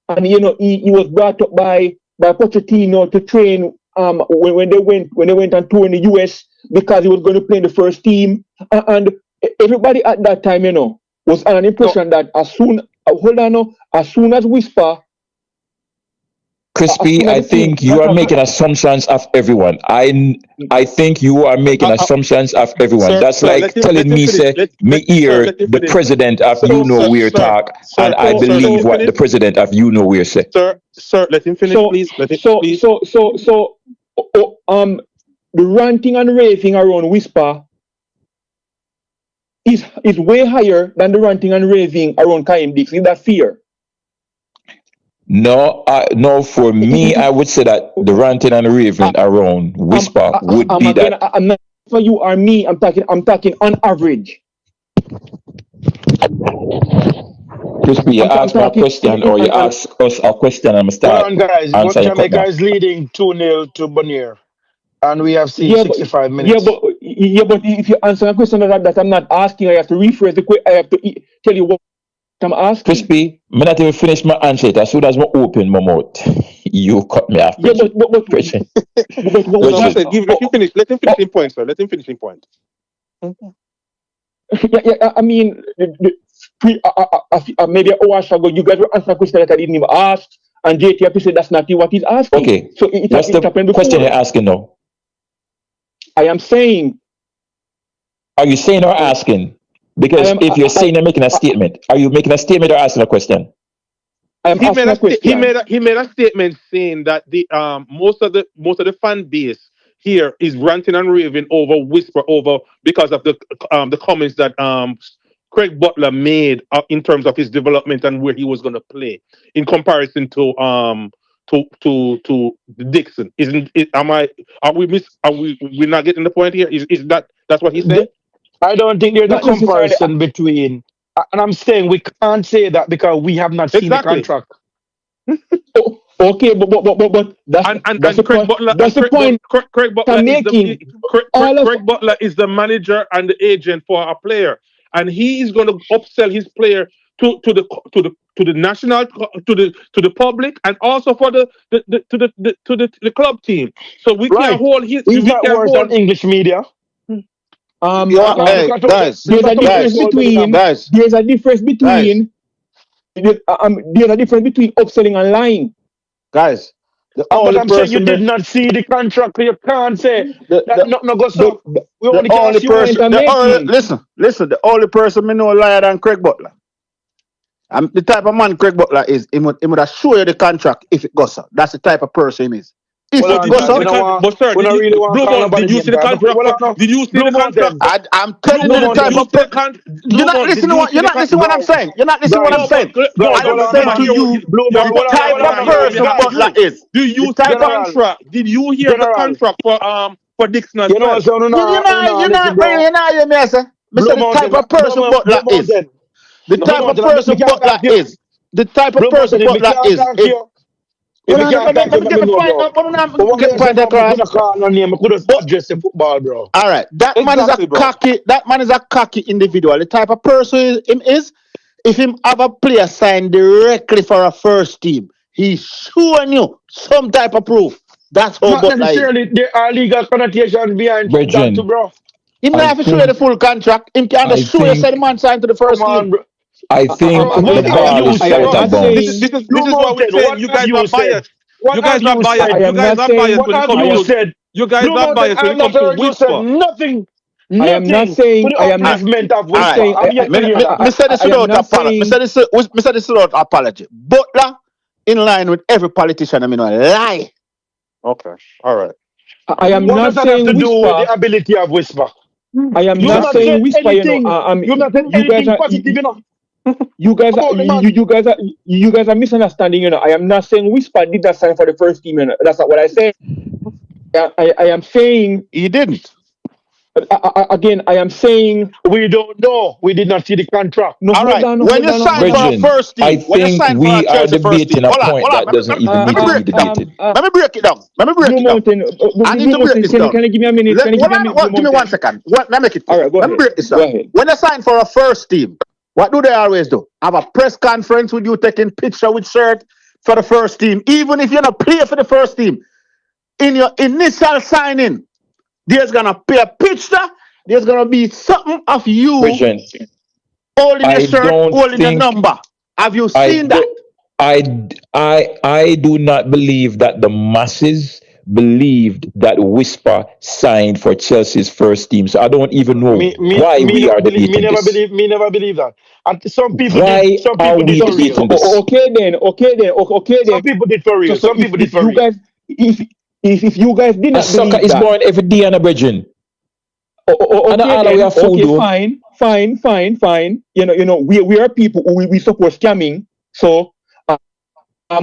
and you know he was brought up by Pochettino to train when they went on tour in the US because he was going to play in the first team, and everybody at that time, you know, was under an impression that as soon as Whisper. Crispy, I think you are making assumptions of everyone. I think you are making assumptions of everyone. Sir, that's like telling me, say, me hear the president of you know where talk, and I believe what the president of you know where say. Sir, let him finish, please. Let him please. The ranting and raving around Whisper is way higher than the ranting and raving around Kaim Dix. Is that fear? No, no. For me, I would say that the ranting and raving around Whisper would be that. I'm not for you or me. I'm talking on average. Crispy, you ask me a question or you ask us a question, I'm start. Hold on, guys. Jamaica is leading 2-0 to Bonnier, and we have seen 65 minutes. Yeah, but if you answer a question that I'm not asking, I have to rephrase the question. I have to tell you what I'm asking. Crispy, I'm not even finish my answer. As soon as I open my mouth, you cut me off. Yeah, but question. Let him finish. Let him finish in point, sir. Let him finish in point. Yeah. I mean, maybe an hour ago, you guys were answering a question that I didn't even ask, and JT have to say that's not what he's asking. Okay. So what's the question you're asking now? I am saying. Are you saying or asking? Because if you're saying you're making a statement, are you making a statement or asking a question? He made a statement saying that the most of the fan base here is ranting and raving over Whisper because of the comments that Craig Butler made in terms of his development and where he was going to play in comparison to Dixon. Are we not getting the point here? Is that's what he said? I don't think there's a comparison between, and I'm saying we can't say that because we have not seen the contract. Okay, but that's the point. Craig Butler is the manager and the agent for a player, and he is going to upsell his player to the national to the public and also for the club team. So we can't hold his. He's not worse than English media. There's a difference between upselling and lying. Guys, but I'm saying you did not see the contract. You can't say that no go so. We only can listen. The only person me know liar than Craig Butler. The type of man Craig Butler is. He would show you the contract if it goes so. That's the type of person he is. But sir, did you see the contract? Did you see the contract? I'm telling you the type of. You're not listening to what I'm saying. You're not listening to what I'm saying. I'm saying to you the type of person Butler is. Do you see the contract? Did you hear the contract for Dixon as well? You're not bringing me, sir. The type of person Butler is. The type of person Butler is. The type of person Butler is. If you can't type it, let me know, bro. But what Get can I say point about across. gonna call on name? I could have addressed the football, bro. All right, that Exactly, bro. man is a cocky individual. The type of person him is, if him have a player signed directly for a first team, he's showing you some type of proof. That's how Not but like necessarily there are legal connotations behind that too, Brethren, bro. him I not have to show you the think full contract. Him can I just show you say the think man signed to the Come first on, team. bro. I think What the have ball you is I said? am out not of bounds. saying. This Blue is what we're Mountain, saying. what You have guys you not said? biased. What You guys have not you biased. said? I You am guys not not biased saying. What when it have comes I you am. to said? you guys Blue not Mountain, biased when I've it not comes to heard you said whisper. nothing, I am not nothing saying. for the I am not. upliftment of All right. Whisper. I'm yet to hear that. Me say this I am without not apology. saying. Me say this without apology. Butler, in line with every politician, I mean, lie. Okay. All right. I am What not does that have saying to do with whisper. the ability of Whisper? I am You not not Exactly. saying said whisper. anything. You not said You guys anything are. positive, you know, You guys are. about the man. You guys are misunderstanding. I am not saying whisper did not sign for the first team. That's not what I said. I am saying. He didn't. Again, I am saying. We don't know. We did not see the contract. No, All right. When you sign for a Brethren, first I team, when you think sign for a we are Chelsea first team, debating a hold point on. that doesn't even Let need me to be break it down. debated. Let me break it down. Blue Mountain. I need Blue to break Mountain. this Can down. you give me a minute? Can you give me a minute? Blue Give me 1 Mountain. second. Let me make it All clear. right, go Let me ahead. break this Go down. ahead. When you sign for a first team, what do they always do? Have a press conference with you taking picture with shirt for the first team. Even if you're not play for the first team, in your initial signing, there's gonna be a picture. There's gonna be something of you Brethren, holding your I shirt, don't holding your think number. Have you I seen that? do, I do not believe that the masses believed that Whisper signed for Chelsea's first team. So I don't even know why we are debating this. Me never believe that. And some people did. Why Some are people did we for real. debating this? Okay then. Some people did for real. So Some people did if for you real. guys if you guys did A not sucker believe is that. born every day on a brethren. And Okay all then. we are fool Okay, though. fine. We are people we support scamming. So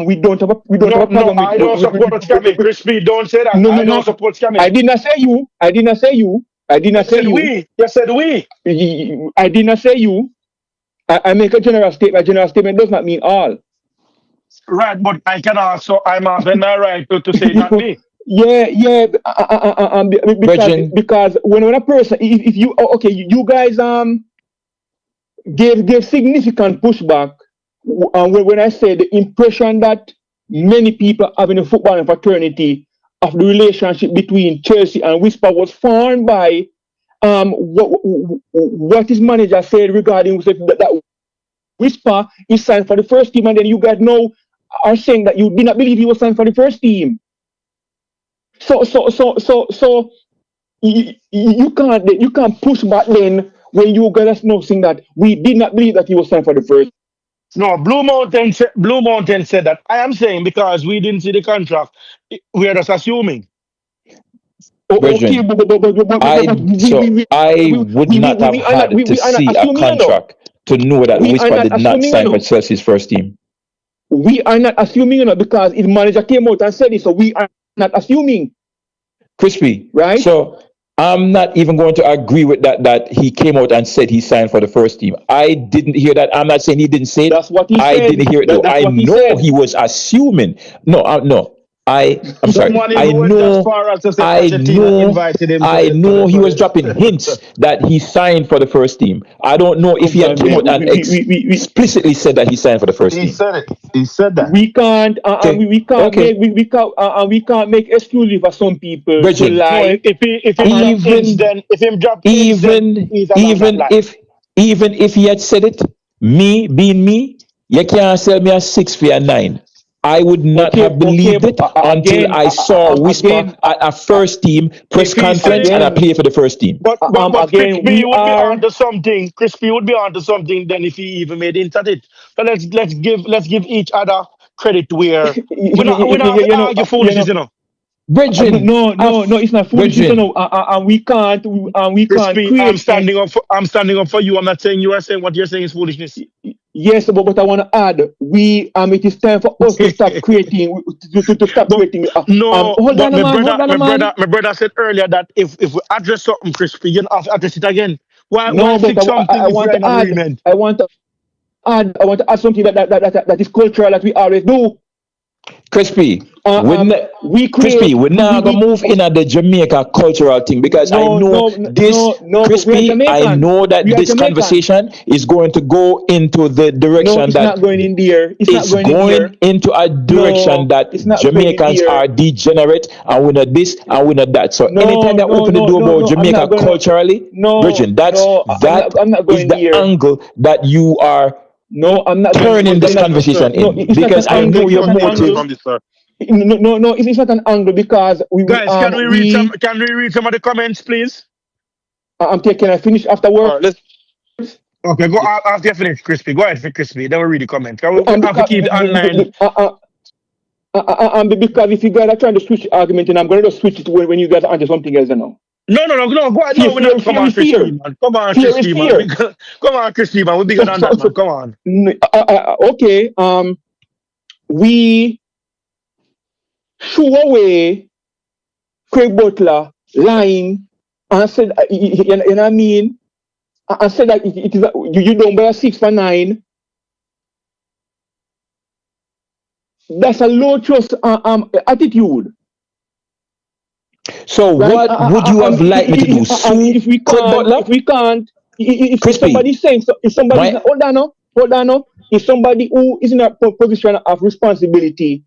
we don't have a No, problem I don't support scamming. Crispy, don't say that. no I don't support scamming. I did not say you. I did not say you. I did not You say said you. we. You said we. I did not say you. I make a general statement. A general statement does not mean all. Right, but I can also, I'm having my right to say not me. Yeah. Brethren, Because when a person, if you okay, you guys gave significant pushback when I said the impression that many people have in the football fraternity of the relationship between Chelsea and Whisper was formed by what his manager said regarding that Whisper is signed for the first team, and then you guys now are saying that you did not believe he was signed for the first team. So you can't push back then when you guys are now saying that we did not believe that he was signed for the first. No, Blue Mountain said that. I am saying because we didn't see the contract, we are just assuming. Okay, brethren, I would not have had to we are not see a assuming, contract to know that we are Whisper not did not assuming, sign for Chelsea's first team. We are not assuming, because his manager came out and said it, so we are not assuming. Crispy, right? So I'm not even going to agree with that he came out and said he signed for the first team. I didn't hear that. I'm not saying he didn't say it. That's what he I said. didn't hear it though. That's I what he know said. he was assuming. No. I'm sorry. Someone I even went as know. far as to say I Argentina know. invited him I for know he for was dropping hints that he signed for the first team. I don't know if he had came out and explicitly said that he signed for the first He team. said it. He said that. We can't. Okay. We can't make exclusive for some people Bridget, to lie. No, if him drop hints, then he's a man that lie. even if he had said it, me being me, you can't sell me a 6 for a 9. I would not have believed it until I saw Whisper at a first team press conference and I play for the first team. But again, Crispy would be on to something. Crispy would be on to something than if he even made hints at it. So let's give each other credit where we're not argue foolishness, you know. Bridget, no, it's not foolishness, you know. And we can't Crispy, create. I'm standing up for you. I'm not saying you are saying what you're saying is foolishness. Yes, but I want to add, it is time for us to stop creating, to stop creating. Hold on, my brother said earlier that if we address something, Crispy, you don't have to address it again. Why fix something if we're in agreement? I want to add something that is cultural that we always do. Crispy, we create. Crispy, we're now gonna move in at the Jamaica cultural thing because I know Crispy. I know that this conversation is going to go into the direction it's that not going in there. it's going into a direction that Jamaicans are degenerate and we're not this and we're not that. So anytime that open the door about Jamaica culturally, Virgin, that is the angle that you are I'm not turning this conversation in because I know your motive. No, it's not an angle because guys, can we read some of the comments, please? Can I finish after work? Okay, go after you finish, Crispy. Go ahead, Crispy. Then we'll read the comments. We have to keep it online. Because if you guys are trying to switch the argument, and I'm going to just switch it when you guys answer something else now. No. Go ahead. No, come on, Crispy, man. Come on, Crispy, man. Come on, Crispy, man. We're bigger than that, man. Come on. Okay. We threw away Craig Butler lying and said, you know what I mean? I said that it is you down by a 6 for 9. That's a low trust attitude. So right? What would you have liked me to do? If we can't, if somebody's saying if somebody hold on, if somebody who is in a position of responsibility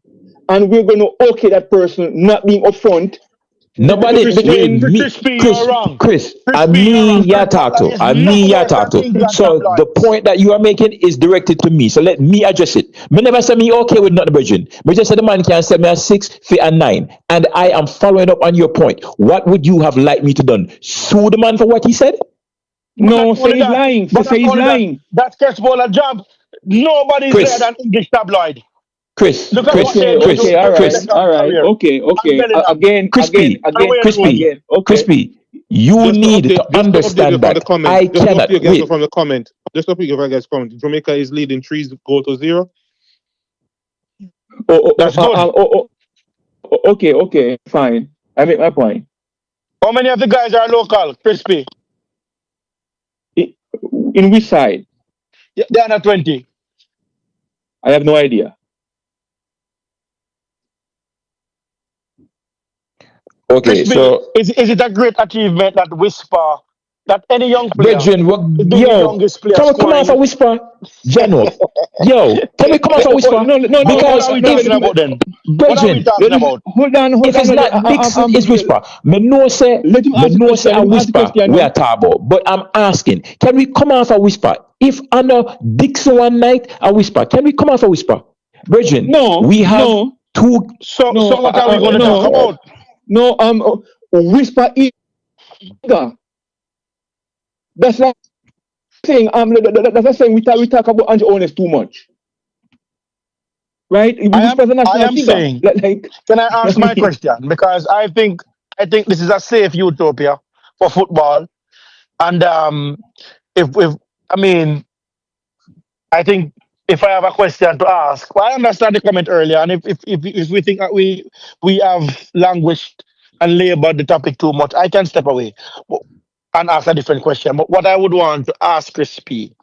and we're going to okay that person not being upfront. Nobody Chris, I mean ya talk to. So the point that you are making is directed to me. So let me address it. Me never say me okay with not the virgin. Me just say the man can sell me a 6 for a 9. And I am following up on your point. What would you have liked me to done? Sue the man for what he said? No, say he's lying. Say he's lying. That's Chris Bowler job. Nobody's better than English tabloid. Chris, all right, okay. Crispy, you need to understand that I cannot wait. From the comment, just up your guys' comment. Jamaica is leading 3-0. That's good. Okay, fine. I make my point. How many of the guys are local, Crispy? In which side? Yeah, they are not 20. I have no idea. Okay, so is it a great achievement that Whisper that any young player? Brethren, can we come off a Whisper? General, can we come off a Whisper? No. Because what are we talking about then? Brethren, hold on. If it's not Dixon, it's Whisper. Me no say a Whisper we are talking about. But I'm asking, can we come off a Whisper? If I know Dixon one night, a Whisper, can we come off a Whisper? Brethren, we have two. So what are we going to talk about? No, Whisper is that's not saying that's not saying we talk about Andrew Owens too much. Right? I am saying can I ask my question? Because I think this is a safe utopia for football. And I think if I have a question to ask, I understand the comment earlier, and if we think that we have languished and labored the topic too much, I can step away and ask a different question. But what I would want to ask Crispy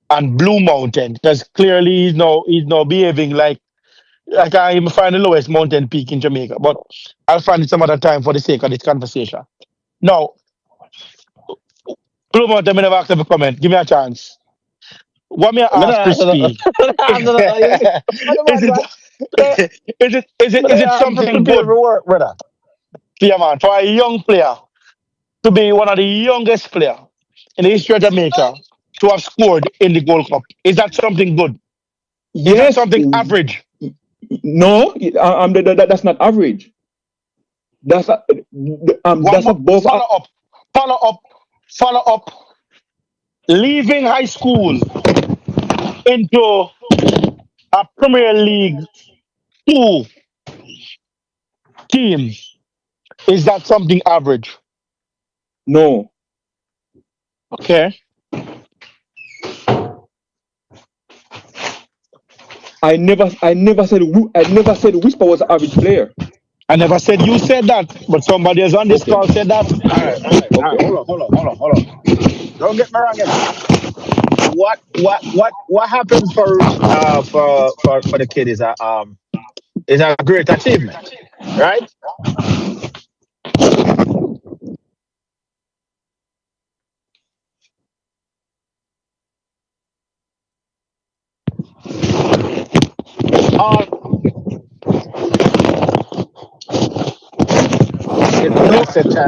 and Blue Mountain, because clearly he's now behaving like I am find the lowest mountain peak in Jamaica, but I'll find it some other time for the sake of this conversation. Now, Blue Mountain, I never asked him to comment. Give me a chance. What may I ask Crispy? Is it something good, brother? Yeah, man, for a young player to be one of the youngest players in the history of Jamaica to have scored in the Gold Cup, is that something good? Yes. Is that something average? No, that's not average. That's above. Follow up. Leaving high school into a Premier League 2 team, is that something average? No. Okay. I never said Whisper was an average player. I never said you said that, but somebody else on this call said that. All right. Hold on. Don't get me wrong again. What happens for the kid is that is a great achievement, right?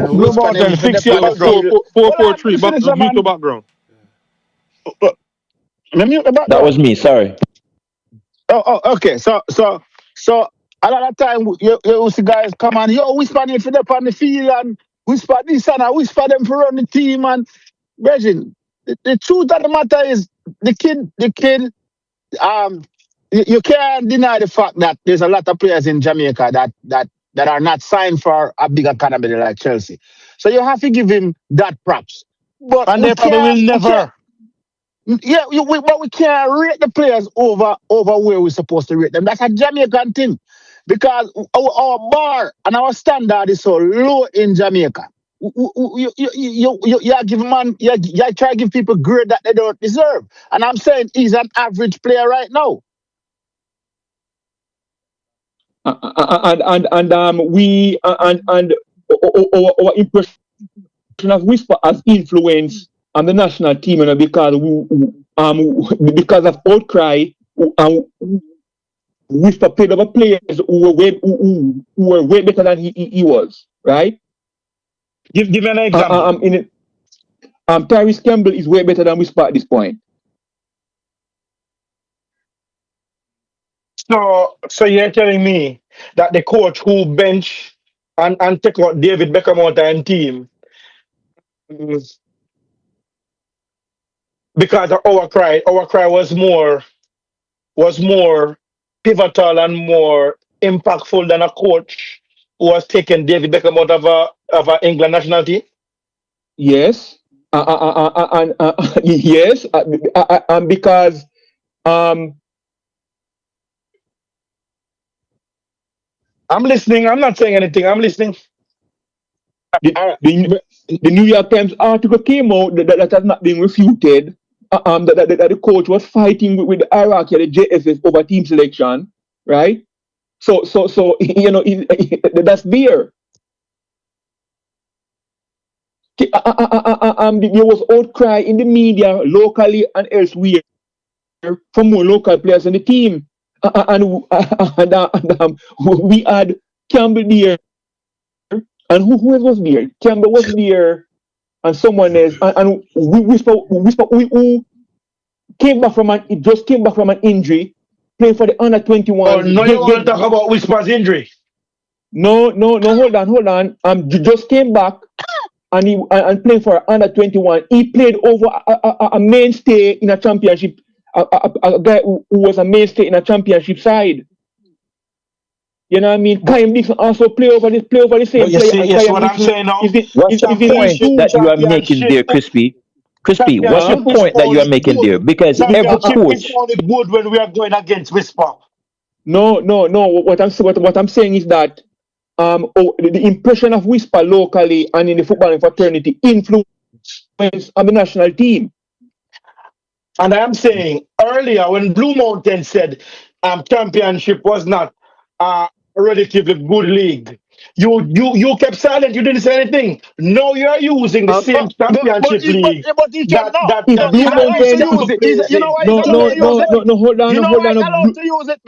Blue Mountain, fix your background. 443, mute the background. That was me. Sorry. Okay. So a lot of time you see guys come and whisper it for them on the field and whisper this and I whisper them for run the team and Regin, the truth of the matter is the kid you can't deny the fact that there's a lot of players in Jamaica that are not signed for a big academy like Chelsea. So you have to give him that props. But and they probably will never. But we can't rate the players over where we're supposed to rate them. That's a Jamaican thing. Because our bar and our standard is so low in Jamaica. You give man, you try to give people grade that they don't deserve. And I'm saying he's an average player right now. We our impression of Whisper has influence on the national team, because of outcry, Whisper played over players who were way better than he was, right? Give me an example. Tyrese Campbell is way better than Whisper at this point. So you're telling me that the coach who bench and take out David Beckham out and team because of our cry was more pivotal and more impactful than a coach who was taking David Beckham out of a England national team? Yes. Yes. Because I'm listening. I'm not saying anything. I'm listening. The New York Times article came out that has not been refuted. That the coach was fighting with the hierarchy of the JSS over team selection, right? So that's there. There was outcry in the media, locally and elsewhere, for more local players in the team, and we had Campbell there, and who else was there? Campbell was there, and someone else, and we came back from an injury, playing for the under 21. Oh, no, you want to talk about Whisper's injury? No, hold on. Just came back and playing for under 21. He played over a mainstay in a championship, a guy who was a mainstay in a championship side. You know what I mean? Kyle Dixon also play over the same player. Yes, what I'm saying now. What's the point that you are making there, Crispy? Crispy, what's the point that you are making there? Because every coach is only good when we are going against Whisper. No. What I'm saying is that the impression of Whisper locally and in the footballing fraternity influence on the national team. And I'm saying earlier when Blue Mountain said championship was not a relatively good league, you kept silent. You didn't say anything. Now you are using the same championship league. But he can't No, hold on. You know why he's allowed to use it?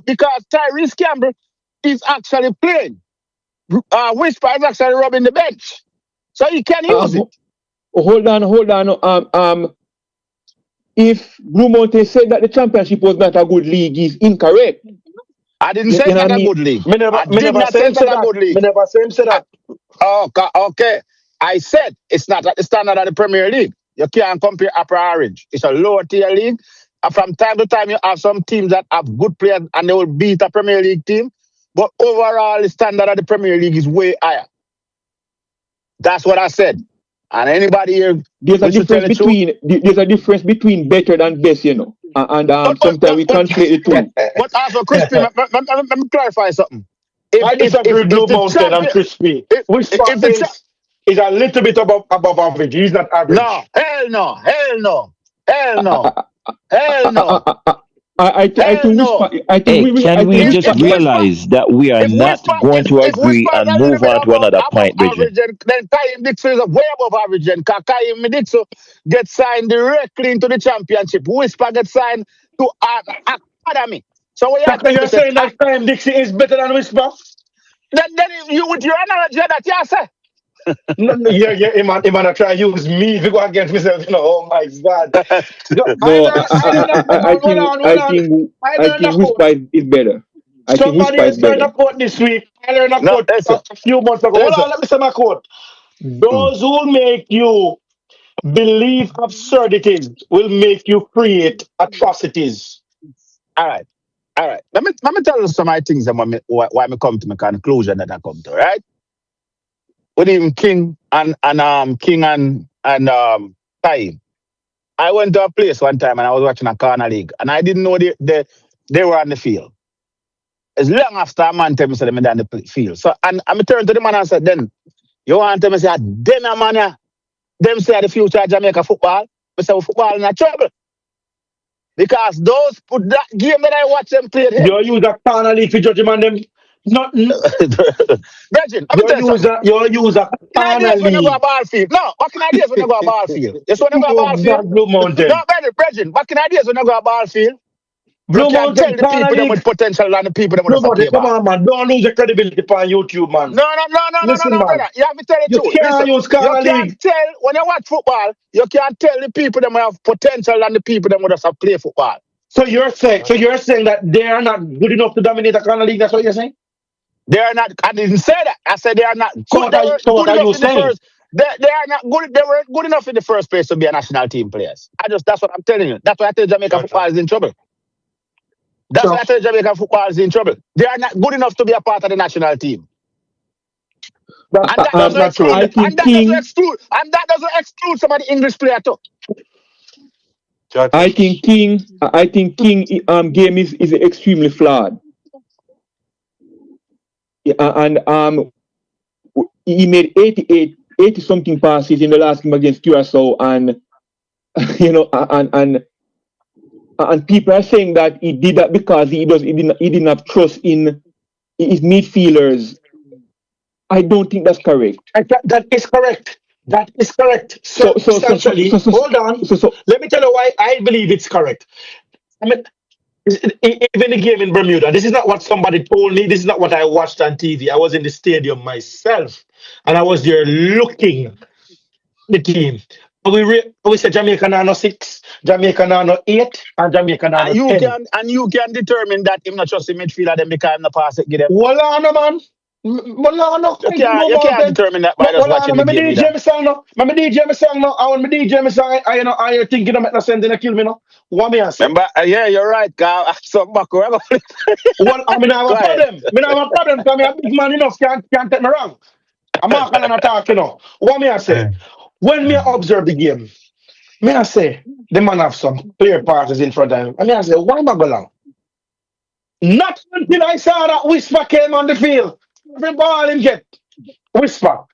Because Tyrese Campbell is actually playing. Whisper is actually rubbing the bench. So he can use it. Hold on. If Blue Mountain said that the championship was not a good league, he's incorrect. I didn't say it's not a good league. I did not say it's not a good league. I never said that. Okay. I said it's not at the standard of the Premier League. You can't compare upper orange. It's a lower tier league. And from time to time, you have some teams that have good players and they will beat a Premier League team. But overall, the standard of the Premier League is way higher. That's what I said. And anybody here, there's a difference between better than best, you know. And sometimes we translate it too. But also, Crispy, let me clarify something. I disagree with Blue Mountain and Crispy. Whisper is a little bit above average. He's not average. No, hell no. I think no. Can we just realize that we are not going to agree Whisper and a little move bit on to another above point, Bridget? average, then Kaim Dixon is way above average. And Kaim Dixon gets signed directly into the championship. Whisper gets signed to academy. So what you Kaka, you're saying that Kaim Dixon is better than Whisper? Then you with your analogy that you say. No, yeah, man, try to use me to go against myself. Oh my God! No, I think Whisper is better. Somebody else learned a quote this week. I learned a quote a few months ago. Hold on, let me say my quote. Those who make you believe absurdities will make you create atrocities. All right. Let me tell you some of the things that why I come to my conclusion that I come to, right? With him King and Time. I went to a place one time and I was watching a corner league and I didn't know they were on the field. It's long after a man tell me so they're on the field. So and I turned to the man and said, then you want to tell me say them a man ya, them say the future of Jamaica football. I say football in a trouble. Because those put that game that I watch them play. You use a corner league to judge him on them. Not Virgin, you use a corner league. When you go a ball field. No, back in the days when you go a ball field. It's when you go a ball field. Blue Mountain. No, Virgin, back in the days when you go a ball field. Blue you can Mountain, tell the people them with potential and the people them with Mountain, come on, man. Don't lose your credibility on YouTube, man. No, Listen, no, man. brother. You have to tell the You truth. can't use corner you league. can't tell when you watch football, you can't tell the people them have potential and the people them would have play football. So you're saying that they are not good enough to dominate a corner league? That's what you're saying? They are not. I didn't say that. I said they are not good. So what are you saying? They are not good. They weren't good enough in the first place to be a national team players. That's what I'm telling you. That's why I tell Jamaica football is in trouble. That's why I tell Jamaica football is in trouble. They are not good enough to be a part of the national team. That doesn't exclude some of the English players too. I think King game is extremely flawed. Yeah, and he made 80 something passes in the last game against Curacao, and and people are saying that he did that because he didn't have trust in his midfielders. I don't think that's correct. That is correct. That is correct. So hold on. Let me tell you why I believe it's correct. I mean, even the game in Bermuda, this is not what somebody told me. This is not what I watched on TV. I was in the stadium myself, and I was there looking the team. We said Jamaica no 6, Jamaica no 8, and Jamaica no 10. And you can determine that him not trust the midfielder them because him not pass it, give them. Well, no, man. Well, you can't determine that by just watching the game. DJ song now. I want my DJ song. I think you don't make no sense. They kill me now. What me answer? Remember, yeah, you're right, Carl. So back well, I mean, I have a problem. I have a problem because I'm a big man enough. Can't take me wrong. I'm not going to talk, What me I say? When me observe the game, me I say the man have some clear passes in front of him. And me I say, why am I go long? Not until I saw that Whisper came on the field. Every ball him get. Whisper.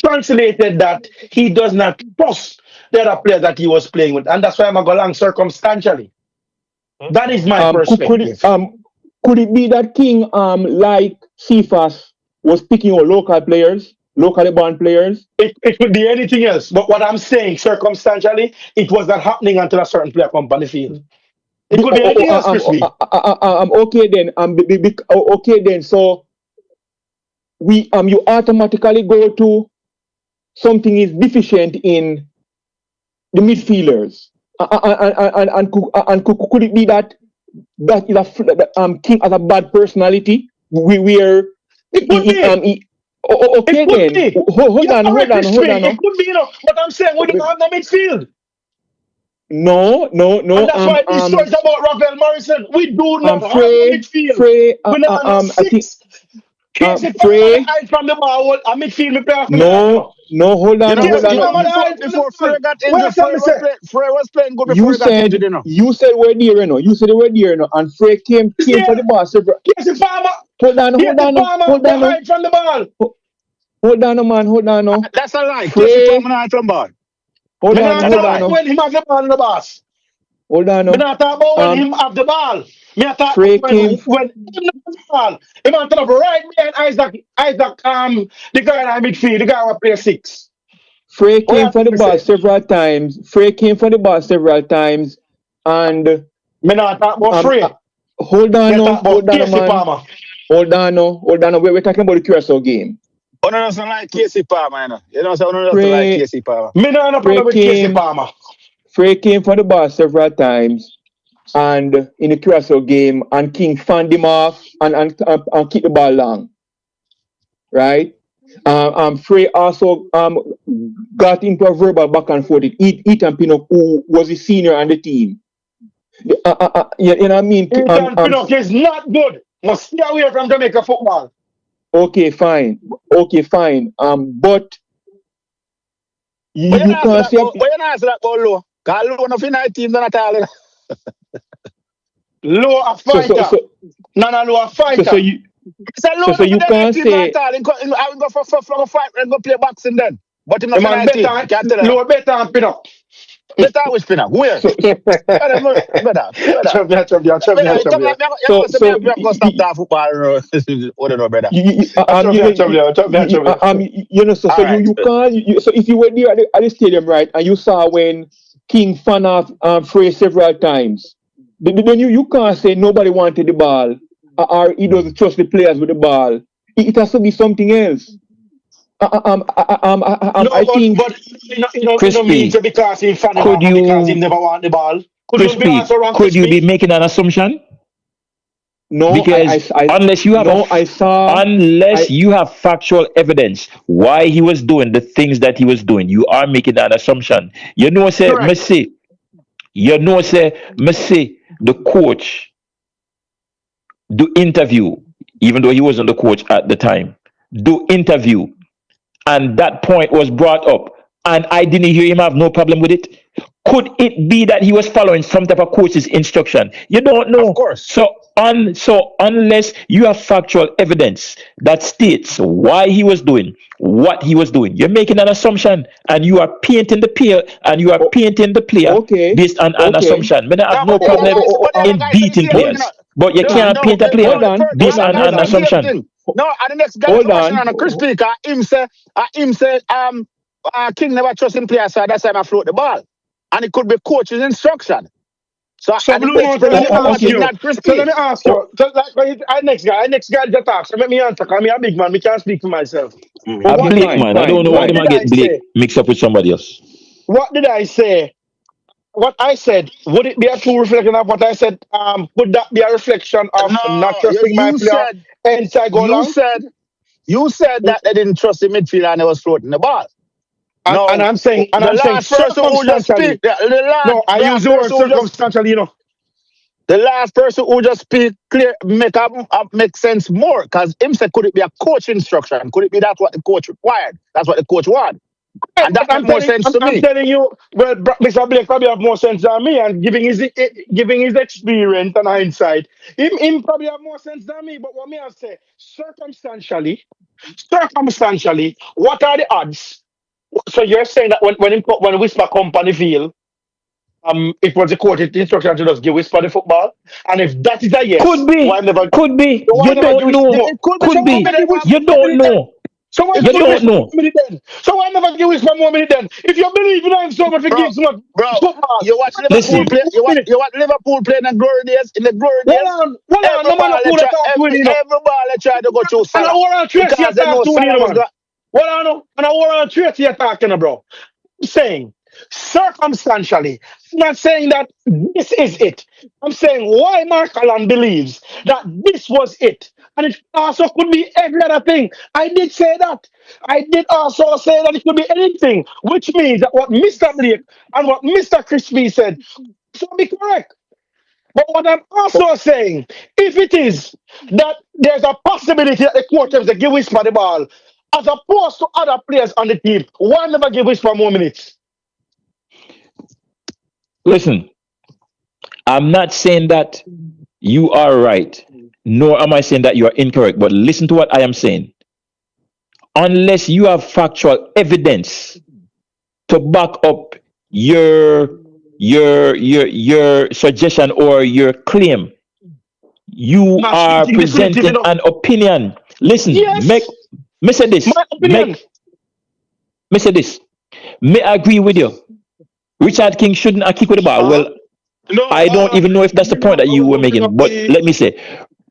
Translated that he does not trust the other player that he was playing with. And that's why I'm going to go along circumstantially. That is my perspective. Could it be that King, like CFAS, was picking out local players, locally born players? It could be anything else. But what I'm saying, circumstantially, it was not happening until a certain player come on the field. It could be anything else, Chris. Okay then. Okay then. So we you automatically go to something is deficient in the midfielders, and could it be that is King has a bad personality? Okay then. Hold on. It could be, but I'm saying we don't have the midfield. No. And that's why this story is about Ravel Morrison. We do not have a midfield. We don't have 6. From the ball, a midfield player. No, hold on. Before Frey got injured, Frey was playing good before he got injured, You said we're there, You said we're there, And Frey came for the ball. Yes, the farmer. Hold on. From the ball. Hold on, man. That's a lie. Frey from the ball. Hold on. When he has the ball in the boss. Hold on. Me not talk about when him have the ball. Me not talk Frey about came. when him not have the ball. Him on top right behind Isaac, the guy in the midfield, the guy who play 6. Frey What came you for the think me ball say? several times. Frey came for the ball several times, and Me not talk about Frey. hold on, Me no, talk about hold on, Casey man. Palmer. Hold on, no, hold on. No. We're talking about the Curacao game. Oh, no, doesn't like Casey Palmer, you know. You know, so no doesn't like Frey, Casey Palmer. Me not have no Frey problem with Casey came. Palmer. Frey came for the ball several times, and in the Curacao game, and King fanned him off and kicked the ball long. Right? Frey also got into a verbal back and forth with Ethan Pinnock, who was the senior on the team. You know what I mean? Ethan Pinnock is not good. Must stay away from Jamaica football. Okay, fine. But you But you can't say not answer that about Low. Because Low no finite team than at all. Low a fighter. None of Low a fighter. So you can't say. I will go for a fight and go play boxing then. But him not finite team. Low better than Pinnock. Better with Pinnock. Where? Better. Stop that football. What do you know, brother? You know, so you can't. So if you were there at the stadium, right, and you saw when King fan off Frey several times, then you can't say nobody wanted the ball or he doesn't trust the players with the ball. It has to be something else. I think. But you don't mean to because he fan him because he never want the ball. Could you be making an assumption? No, because unless you have you have factual evidence why he was doing the things that he was doing, you are making an assumption. You know, say Messi. You know, say Messi, the coach, do interview, even though he wasn't the coach at the time. Do interview. And that point was brought up, and I didn't hear him have no problem with it. Could it be that he was following some type of coach's instruction? You don't know. Of course. So unless you have factual evidence that states why he was doing what he was doing, you're making an assumption, and you are painting the player, based on an assumption. But I have no problem in beating players, but you can't paint a player based on an assumption. No, and the next guy on Chris Speaker, him say, King never trust him players, so that's why I float the ball. And it could be coach's instruction. So let me ask you. Next guy just ask. Let me answer, because I'm a big man, I can't speak for myself. A Blake man, I don't know why they might get Blake mixed up with somebody else. What did I say? What I said, would it be a true reflection of what I said? Would that be a reflection of not trusting my player? You said that they didn't trust the midfielder and they was floating the ball. And I'm saying circumstantially. I use the word circumstantially, you know. The last person who just speak clear make sense more, because him said, could it be a coach instruction? Could it be that's what the coach required? That's what the coach wanted. And that makes more sense to me. I'm telling you, well, Mr. Blake probably have more sense than me, and giving his experience and hindsight, him probably have more sense than me. But what me I say, circumstantially, what are the odds? So you're saying that when Whisper Company field, it was the coach instruction to just give Whisper the football, and if that is a yes, could be. You don't know. Could be. You don't know. So why So why never give Whisper more minute then? If you believe in him so much, give some football. You watch Liverpool play. You watch Liverpool play in the glory days. Every ball they try to go through Salah. And I want to trace you're talking, bro. I'm saying circumstantially. I'm not saying that this is it. I'm saying why Mark Allen believes that this was it. And it also could be every other thing. I did say that. I did also say that it could be anything, which means that what Mr. Blake and what Mr. Crispy said should be correct. But what I'm also saying, if it is that there's a possibility that the coach has to give Whisper the ball, as opposed to other players on the team, why never give Whisper more minutes? Listen, I'm not saying that you are right, nor am I saying that you are incorrect, but listen to what I am saying. Unless you have factual evidence to back up your your suggestion or your claim. You I'm are stating the definitive, presenting an opinion. Listen, make Yes, me say this. my opinion. Me say this. May I agree with you. Richard King shouldn't have kicked with the ball. Well, No, I don't even know if that's the point that you were don't bring making. up But the. let me say,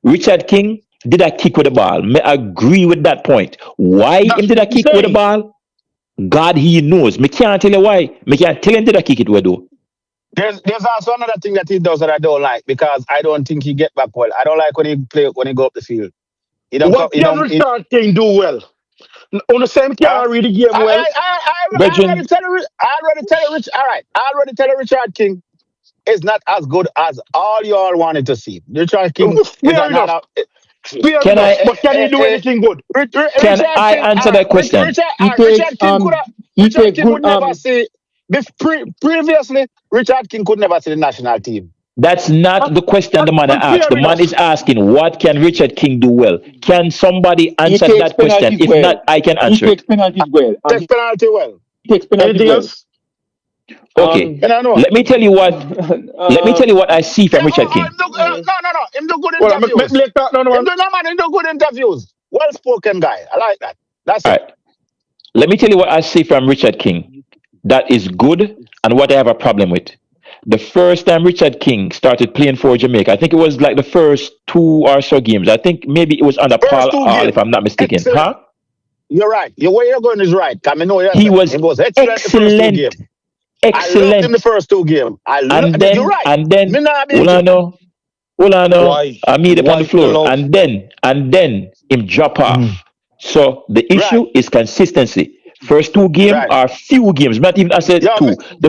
Richard King did a kick with the ball. May I agree with that point. Why That's him did what a I'm kick with the saying. ball? God, he knows. Me can't tell you why. Me can't tell him did a kick it with though. There's also another thing that he does that I don't like because I don't think he get back well. I don't like when he go up the field. He don't come. What can Richard King do well? On the same can't read the game well. I already tell you. I already tell you, Rich. All right, I already tell you, Richard King is not as good as all y'all wanted to see. Richard King is Fair not. enough. Fair Can enough. I But can he do anything good? can Richard I King. answer All right, that question? Richard King could have. Richard King would never see. Previously, Richard King could never see the national team. That's not the question the man asked. The man is asking, what can Richard King do well? Can somebody He answer takes that question? penalties If well. not, I can He answer takes it. penalties well. And Takes penalty well. he takes penalties Anything well. else? Okay. I know. Let me tell you what I see from Richard King. No. Him do good Well, make interviews. Blake talk now, man. Him do good interviews. Well spoken guy. I like that. That's All it. right. Let me tell you what I see from Richard King that is good and what I have a problem with. The first time Richard King started playing for Jamaica, I think it was like the first 2 or so games. I think maybe it was under First Paul 2 Hall, games. if I'm not mistaken. Excellent. Huh? You're right. Where you're going is right. I know He was it was excellent the first 2 excellent, games. I loved him the excellent. first 2 games. You're right. And then, Me not hold beat you. on now. Why? I meet up on the Why floor, love? and then him drop off. So the issue is consistency. First 2 games Right. are few games, not even I said Yeah, 2. The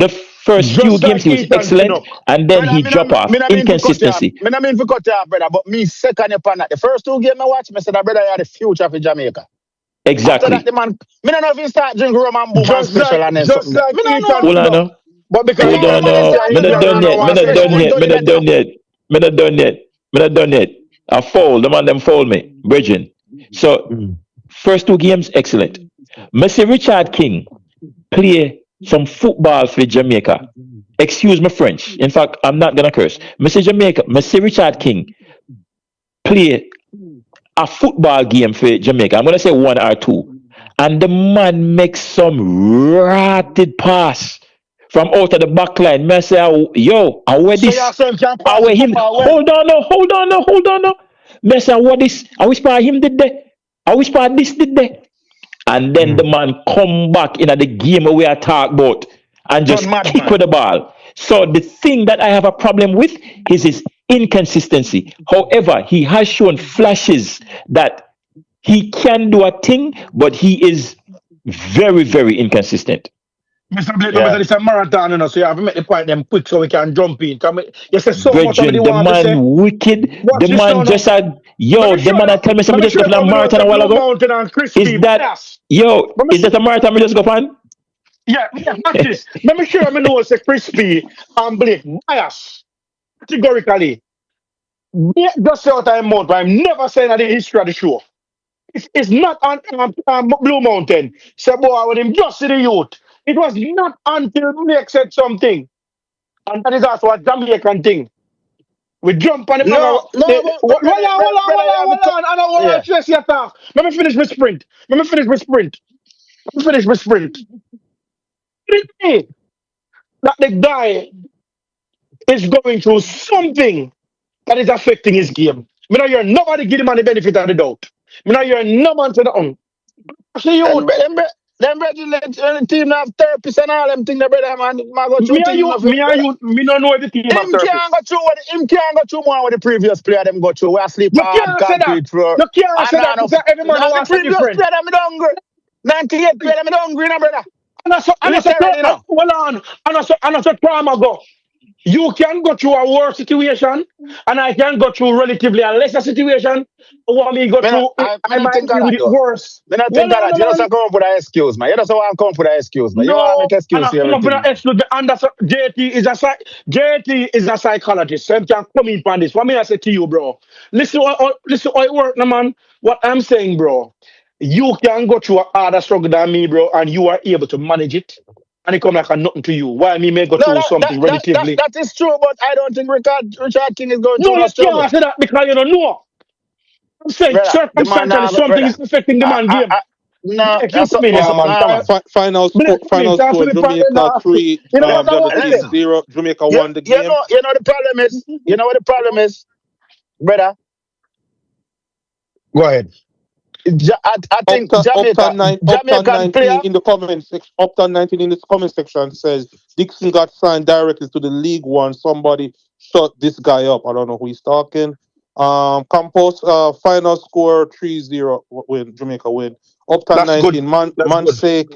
first few Just games like he was Ethan excellent, Pinnock. and then Brother, he drop off. me not mean to cut you off. Inconsistency. Me not mean to cut you off, brother. But me second upon that. The first 2 games I watched, me said that brother had the future for Jamaica. After Exactly. that, the man, me don't know if he start drinking rum and boom and Just special like and then just something. like Me don't Ethan know. Hold on Pinnock. now. But because Hold on Somebody now. start Me not drinking done rum yet. and Me one not special. done Him yet. do Me it not better. done yet. Me not done yet. Me not done yet. I foul. The man them foul me. Bridging. So first 2 games, excellent. Mr. Richard King play some football for Jamaica. Excuse my French. In fact, I'm not gonna curse. Mr. Richard King play a football game for Jamaica. I'm gonna say 1 or 2. And the man makes some ratted pass from out of the back line. Me say, yo, I wear so this. you're saying can I pass wear the him. football well. Hold on now. Me say, what this? I whisper him did there. I whisper this did there. And then the man come back in the game where we are talk about and just kick with the ball. So the thing that I have a problem with is his inconsistency. However, he has shown flashes that he can do a thing, but he is very, very inconsistent. Mr. Blake, remember this is a marathon, you know, so you have to make the point them quick so we can jump in. You say so much of the Brethren, the want to say. man wicked. Watch The this now. man just had, yo, the man that tell me something just go for a marathon a while ago. Mountain and crispy Is that, bias. yo, is that a marathon we just go on? Yeah, watch this. Let me sure I know it's a crispy and Blake bias. Categorically. Yeah, just out of month, I'm never saying that the history of the show. It's not on Blue Mountain. Say, boy, when him just see the youth. It was not until Blake said something. And that is also a Jamaican thing. We jump on the No, hold on. brother, I don't want to stress your talk. Let me finish my sprint. That the guy is going through something that is affecting his game. Me not hear nobody give him the benefit of the doubt. Me not hear no man to the See you. Them brethren, the team have therapists and all them things, the brother man go through Me don't know the team have therapists. Him can't go through more with the previous player them go through. We are sleep hard concrete floor. You can't say that because every man wants to be previous different. player them hungry. 98 player them hungry, no brother. And that's a trauma go. You can go through a worse situation, and I can go through relatively a lesser situation. What me go through, I might be with it worse. Me not think that. You just come up with an excuse, man. You just want to come up with an excuse, man. You want to make excuse for everything. JT is a psychologist, so he can come in on this. What me I say to you, bro? Listen how it work, no, man. What I'm saying, bro. You can go through a harder struggle than me, bro, and you are able to manage it. and it come like a nothing to you. Why me may go No, through something relatively? that is true, but I don't think Richard King is going through No, no you struggle. can't say that because you don't know. I'm saying Brother, the man circumstantially something is affecting the man game. No, Like, you so, come in here, man. Come on. Final Blake, score, come in. final Talk to score. me, partner, Jamaica now. 3, You know the what I other want? team listen. 0. Jamaica You won the game. know the problem is. You know what the problem is, brother. Go ahead. I think Upton Jamaican 19 player. in the comment section. Upton 19 in the comment section says Dixon got signed directly to the League One. Somebody shut this guy up. I don't know who he's talking. Campos final score 3-0 win. Jamaica win. Upton That's 19 good. man's sake.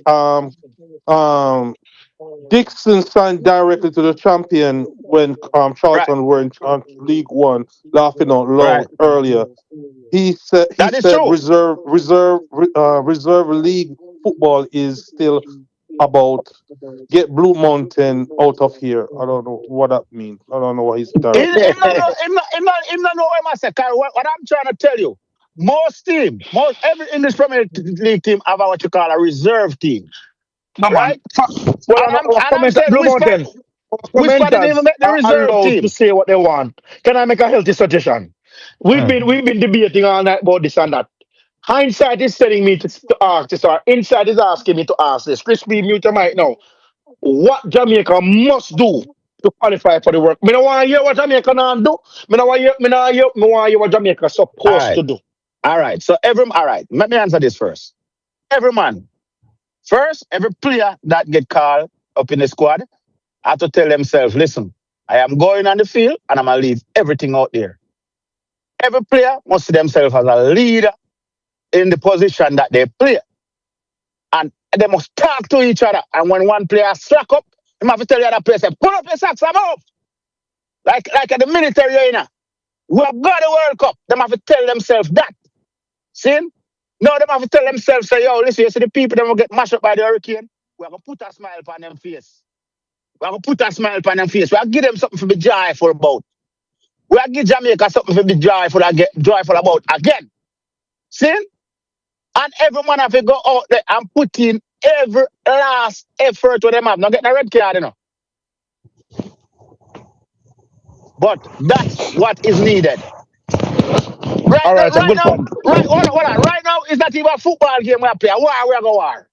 Dixon signed directly to the champion when Charlton were in League One, laughing out loud earlier. He said reserve league football is still about get Blue Mountain out of here. I don't know what that means. I don't know what he's Him not know what I say. What I'm trying to tell you, every English Premier League team have what you call a reserve team. No, right? Well, I'm saying Blue Mountain. Whisper didn't even make the Are reserve allowed team. to say what they want. Can I make a healthy suggestion? We've been debating all night about this and that. Hindsight is telling me to ask this, or inside is asking me to ask this. Crispy mute your mic now. What Jamaica must do to qualify for the work? Me no want to hear what Jamaica not do. Me no want to hear what Jamaica supposed to do. All right. So let me answer this first. Every player that get called up in the squad have to tell themselves, listen, I am going on the field and I'm going to leave everything out there. Every player must see themselves as a leader in the position that they play. And they must talk to each other. And when one player slack up, they have to tell the other player, say, pull up your socks, I'm up. Like at the military, you know. We have got the World Cup. They have to tell themselves that. See? No, they have to tell themselves, say, yo, listen, you see the people that will get mashed up by the hurricane? We're going to put a smile on them face. We're going to put a smile on them face. We're going to give them something to be joyful about. We're going to give Jamaica something to be joyful about again. See? And everyone have to go out there and put in every last effort to them have. Not get the red card, you know. But that's what is needed. Right, all right, right now, hold on. Right now, it's not even a football game we play. We're going war.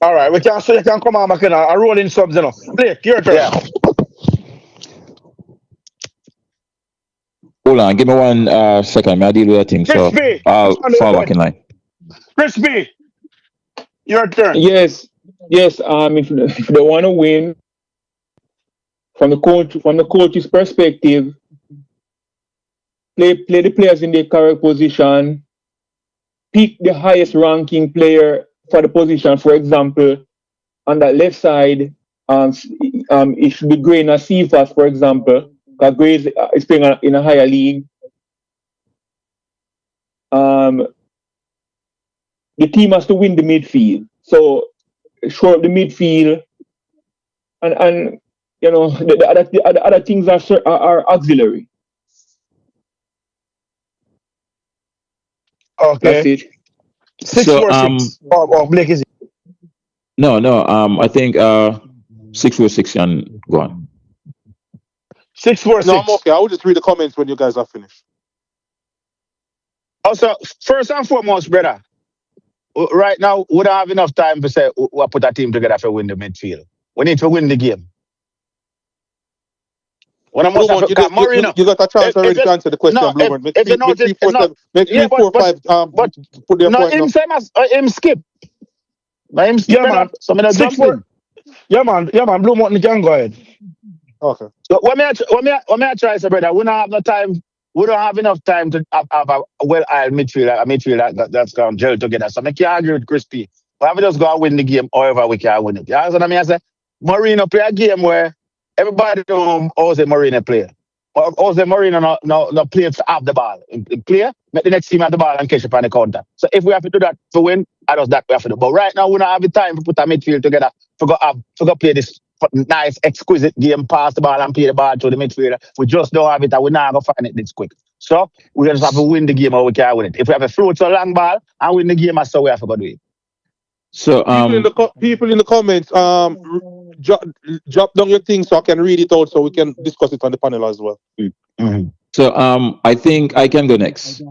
All right, you can come on, McKenna. I roll in subs, you know. Blake, your turn. Yeah. Hold on, give me 1 second. I deal with that thing. So I'll fall back in line. Crispy, your turn. Yes. If they want to win, from the coach's perspective, play the players in their correct position. Pick the highest ranking player for the position. For example, on that left side, it should be Gray and Cephas, for example, because Gray is playing in a higher league. The team has to win the midfield. So shore up the midfield, and you know the other things are auxiliary. Okay. That's it. 6-4-6. Blake is it? No. I think 6-4-6 and go on. 6-4-6. No, I'm okay. I will just read the comments when you guys are finished. Also, first and foremost, brother, right now, we don't have enough time to say we'll put a team together to win the midfield. We need to win the game. You got a chance already to answer the question, Bluebird. Make 3-4-5. Put their point. Him skip. Him skip. Yeah, man. So I'm jump in. Yeah, man. Blue Mountain can go ahead. Okay. So what I try to say, brother, we don't have no time. We don't have enough time to have a well-oiled midfield that's going to gel together. So I can't argue with Crispy. But we just go and win the game however we can win it. You understand what I mean? I say, Marino play a game where everybody know Jose Marino play. Jose Marino no play to have the ball. Play, make the next team have the ball and catch up on the counter. So if we have to do that to win, I just that we have to do. But right now, we don't have the time to put our midfield together to go play this nice, exquisite game, pass the ball and play the ball to the midfielder. We just don't have it and we're not going to find it this quick. So we just have to win the game or we can't win it. If we have a float to a long ball and win the game, that's how we have to go do it. So people in the comments, drop down your thing so I can read it out so we can discuss it on the panel as well. So I think I can go next.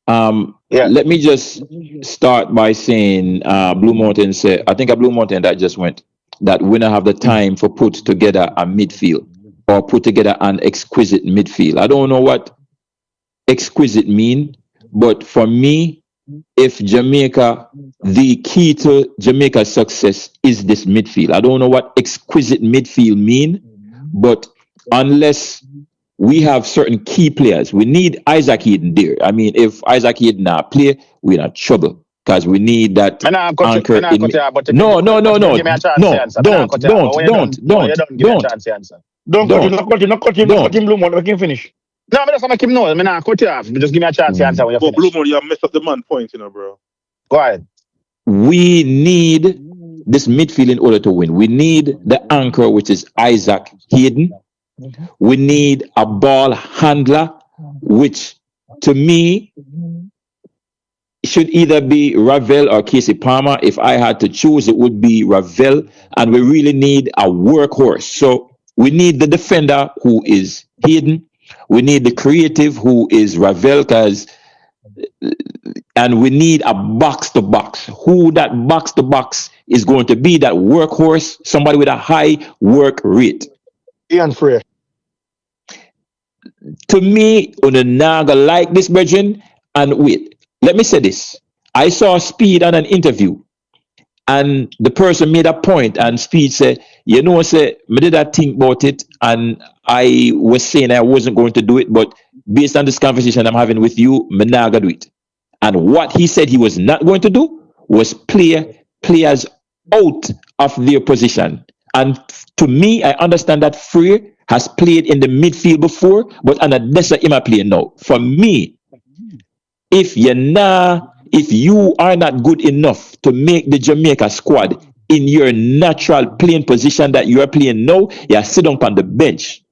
Let me just start by saying Blue Mountain said, I think a Blue Mountain that just went, that we don't have the time for put together a midfield or put together an exquisite midfield. I don't know what exquisite mean, but for me, if Jamaica, the key to Jamaica's success is this midfield. I don't know what exquisite midfield mean, but unless we have certain key players, we need Isaac Hayden there. I mean, if Isaac Hayden not play, we're in trouble because we need that anchor in. No, don't. Don't cut him, Blue Mountain, make him finish. No, but that's make him know. I mean, cut you off. Just give me a chance to answer when you finish. Blue Mountain, you have messed up the man point, bro. Go ahead. We need this midfield in order to win. We need the anchor, which is Isaac Hayden. We need a ball handler, which to me should either be Ravel or Casey Palmer. If I had to choose, it would be Ravel. And we really need a workhorse. So we need the defender, who is Hayden. We need the creative, who is Ravel, and we need a box-to-box. Who that box-to-box is going to be, that workhorse, somebody with a high work rate. Ian Frey. To me, Unaga like this, brethren, and wait, let me say this. I saw Speed on an interview, and the person made a point, and Speed said, you know, say, I did not think about it, and I was saying I wasn't going to do it, but based on this conversation I'm having with you, I'm not going to do it. And what he said he was not going to do was play players out of their position. And to me, I understand that Frey has played in the midfield before, but on a lesser him playing now. For me, if you are not good enough to make the Jamaica squad in your natural playing position that you are playing now, you sit down on the bench.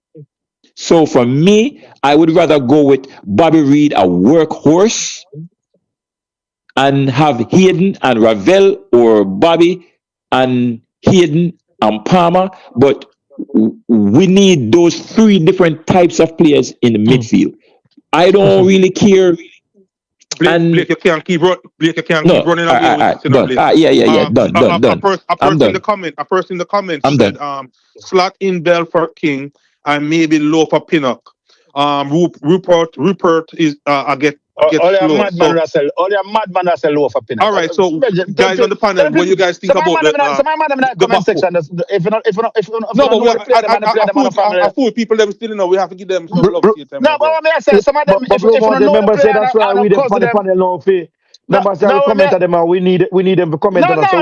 So for me, I would rather go with Bobby Reid, a workhorse, and have Hayden and Ravel, or Bobby and Hayden and Palmer. But we need those three different types of players in the midfield. I don't really care. Blake, you can't keep running away with done. A person in the comments said, slot in Bell for King and maybe low for Pinnock. Rupert is Only madman Russell low for Pinnock. All right, so guys on the panel, what you guys think about that? Some man in the comment section. I fool people that we still know. We have to give them some love. No, but what I say, some of them, if you know the members say that's why we them on the panel now. Members say comment at them, and we need them to comment on us. So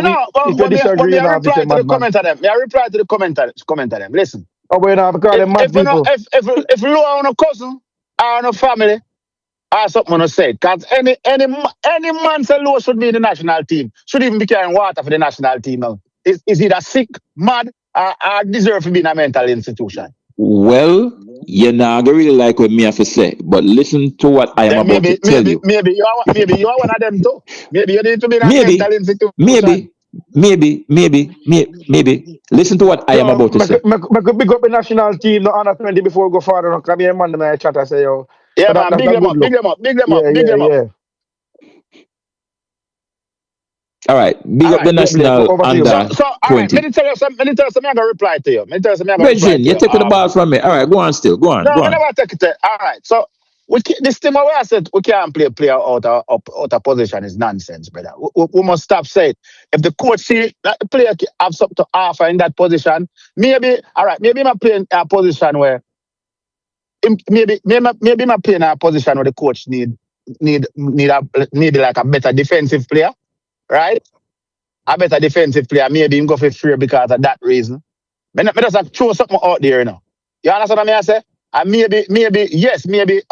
if you disagree, I reply to the comment of them. I reply to the comment of them. Listen. Oh, we don't have to call them mad people. If you are on a cousin or on a family, or something to say, because any man say Low should be in the national team, should even be carrying water for the national team now. Is either sick, mad, or deserve to be in a mental institution. Well, you're not really like what me have to say, but listen to what I am about to tell you. Maybe you are one of them too. Maybe you need to be in a mental institution. Maybe. Listen to what I am about to say. I could big up the national team, the under 20 before we go farther. Come here, man, my chat, I say, yo. Yeah, man, big them up. All right, big up the national under 20. So, all right, let me tell you something, I'm going to reply to you. Regine, you're taking the ball from me. All right, go on still. Go on. No, I never take it. All right, so this team where I said we can't play a player out of position is nonsense, brother. We must stop saying. If the coach see that the player have something to offer in that position, maybe I'm playing a position where maybe I'm playing a position where the coach need like a better defensive player, right? A better defensive player, maybe him go for free because of that reason. Me just throw something out there, you know. You understand what I say? And maybe the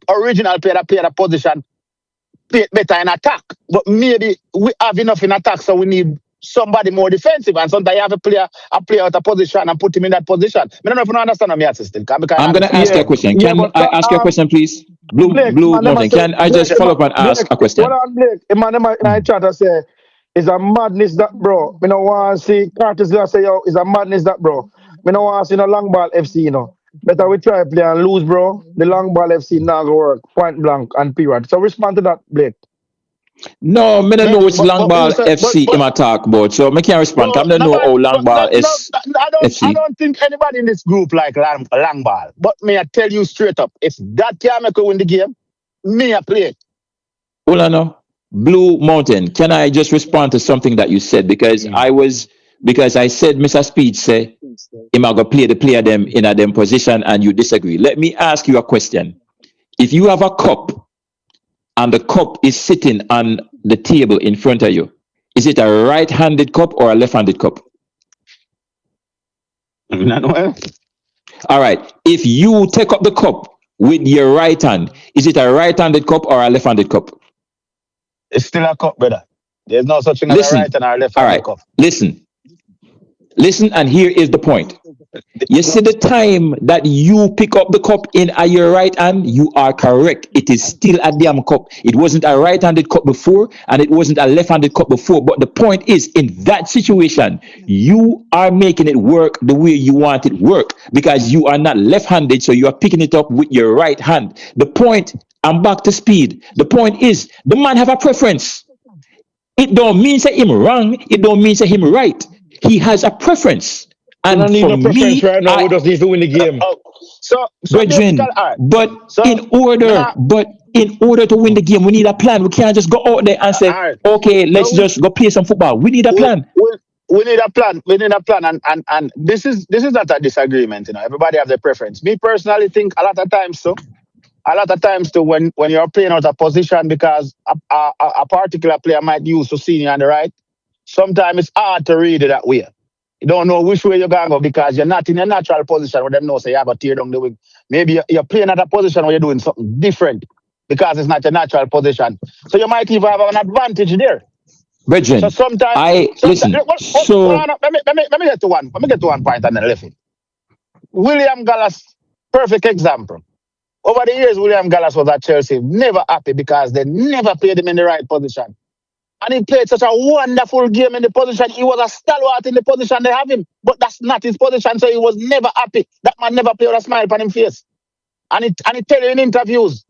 original player that played a position played better in attack. But maybe we have enough in attack, so we need somebody more defensive. And sometimes you have a player out of position and put him in that position. I don't know if you understand what I'm saying. I'm going to ask you a question. Can I ask you a question, please? Blue Mountain, can I just follow up and ask a question? Hold on, Blake. In my chat, I say, It's a madness that, bro. Me no want to see Curtis Lee say, yo, it's a madness that, bro. Me no want to see no long ball FC, you know. Better we try play and lose, bro. The long ball FC not gonna work. Point blank and period. So respond to that, Blake. No, me don't know which long ball who said- FC him a talk about, so me can't respond. I don't know how long ball is I FC. don't think anybody in this group like long ball. But me, I tell you straight up, if that can make you win the game, me I play it. Hold on now. Blue Mountain, can I just respond to something that you said? Because I said Mr. Speed say him a go play the player them in a them position and you disagree. Let me ask you a question. If you have a cup and the cup is sitting on the table in front of you, is it a right-handed cup or a left-handed cup? All right. If you take up the cup with your right hand, is it a right-handed cup or a left-handed cup? It's still a cup, brother. There's no such thing as a right and a left handed cup. Listen, and here is the point. You see the time that you pick up the cup in your right hand, you are correct. It is still a damn cup. It wasn't a right-handed cup before, and it wasn't a left-handed cup before. But the point is, in that situation, you are making it work the way you want it work because you are not left-handed, so you are picking it up with your right hand. The point, I'm back to Speed. The point is, the man have a preference. It don't mean say him wrong. It don't mean say him right. He has a preference. And don't need for no preference me, right now. We just need to win the game. Brethren, but in order to win the game, we need a plan. We can't just go out there and say, okay, let's just go play some football. We need a plan. We need a plan. We need a plan. And this is not a disagreement, you know. Everybody have their preference. Me personally think a lot of times too, when you're playing out a position because a particular player might use to see you on the right, sometimes it's hard to read it that way. You don't know which way you're going to go because you're not in a natural position where them know say you have to tear down the wing. Maybe you're playing at a position where you're doing something different because it's not your natural position. So you might even have an advantage there. Brethren, so sometimes listen. Let me get to one. Let me get to one point and then left it. William Gallas, perfect example. Over the years, William Gallas was at Chelsea, never happy because they never played him in the right position. And he played such a wonderful game in the position. He was a stalwart in the position they have him. But that's not his position, so he was never happy. That man never played with a smile on his face. And he tell you in interviews,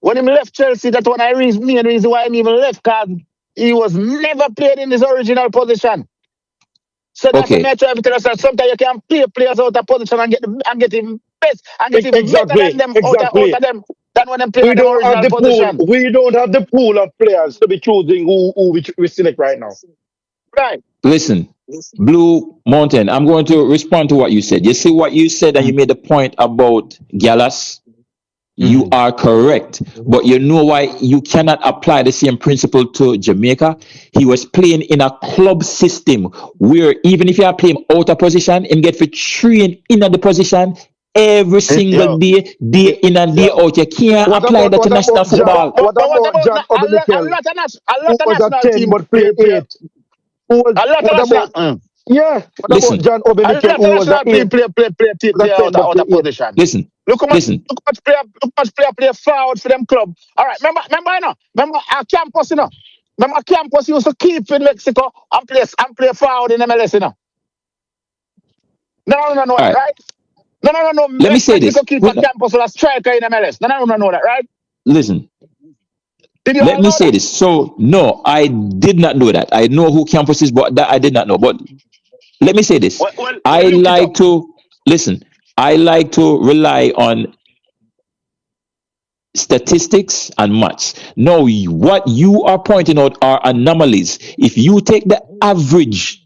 when he left Chelsea, that's one of the main reason why he even left, because he was never played in his original position. So that's the nature of everything. Sometimes you can play players out of position and get him best and get him better than them out of them than when they play in the original position. We don't have the pool of players to be choosing who we select right now. Right. Listen, Blue Mountain, I'm going to respond to what you said. You see what you said, and you made the point about Gallas. You are correct, but you know why you cannot apply the same principle to Jamaica? He was playing in a club system where even if you are playing out of position, him get to train in the position every single day in and day out. You can't apply that to national football. What about John Obenikel? Who was a 10 but played 8? Yeah. What about John Obenikel, who was a 8? Play out of position. Listen. Look how much player play forward for them club. All right, remember our campus, you know. Remember campus used to keep in Mexico and play forward in MLS, you know. No, right? No. Let me say this. Mexico keep a campus with a striker in MLS. No, know that, right? Listen. Let me say this. So, no, I did not know that. I know who campus is, but that I did not know. But let me say this. I like to rely on statistics and maths. No, what you are pointing out are anomalies. If you take the average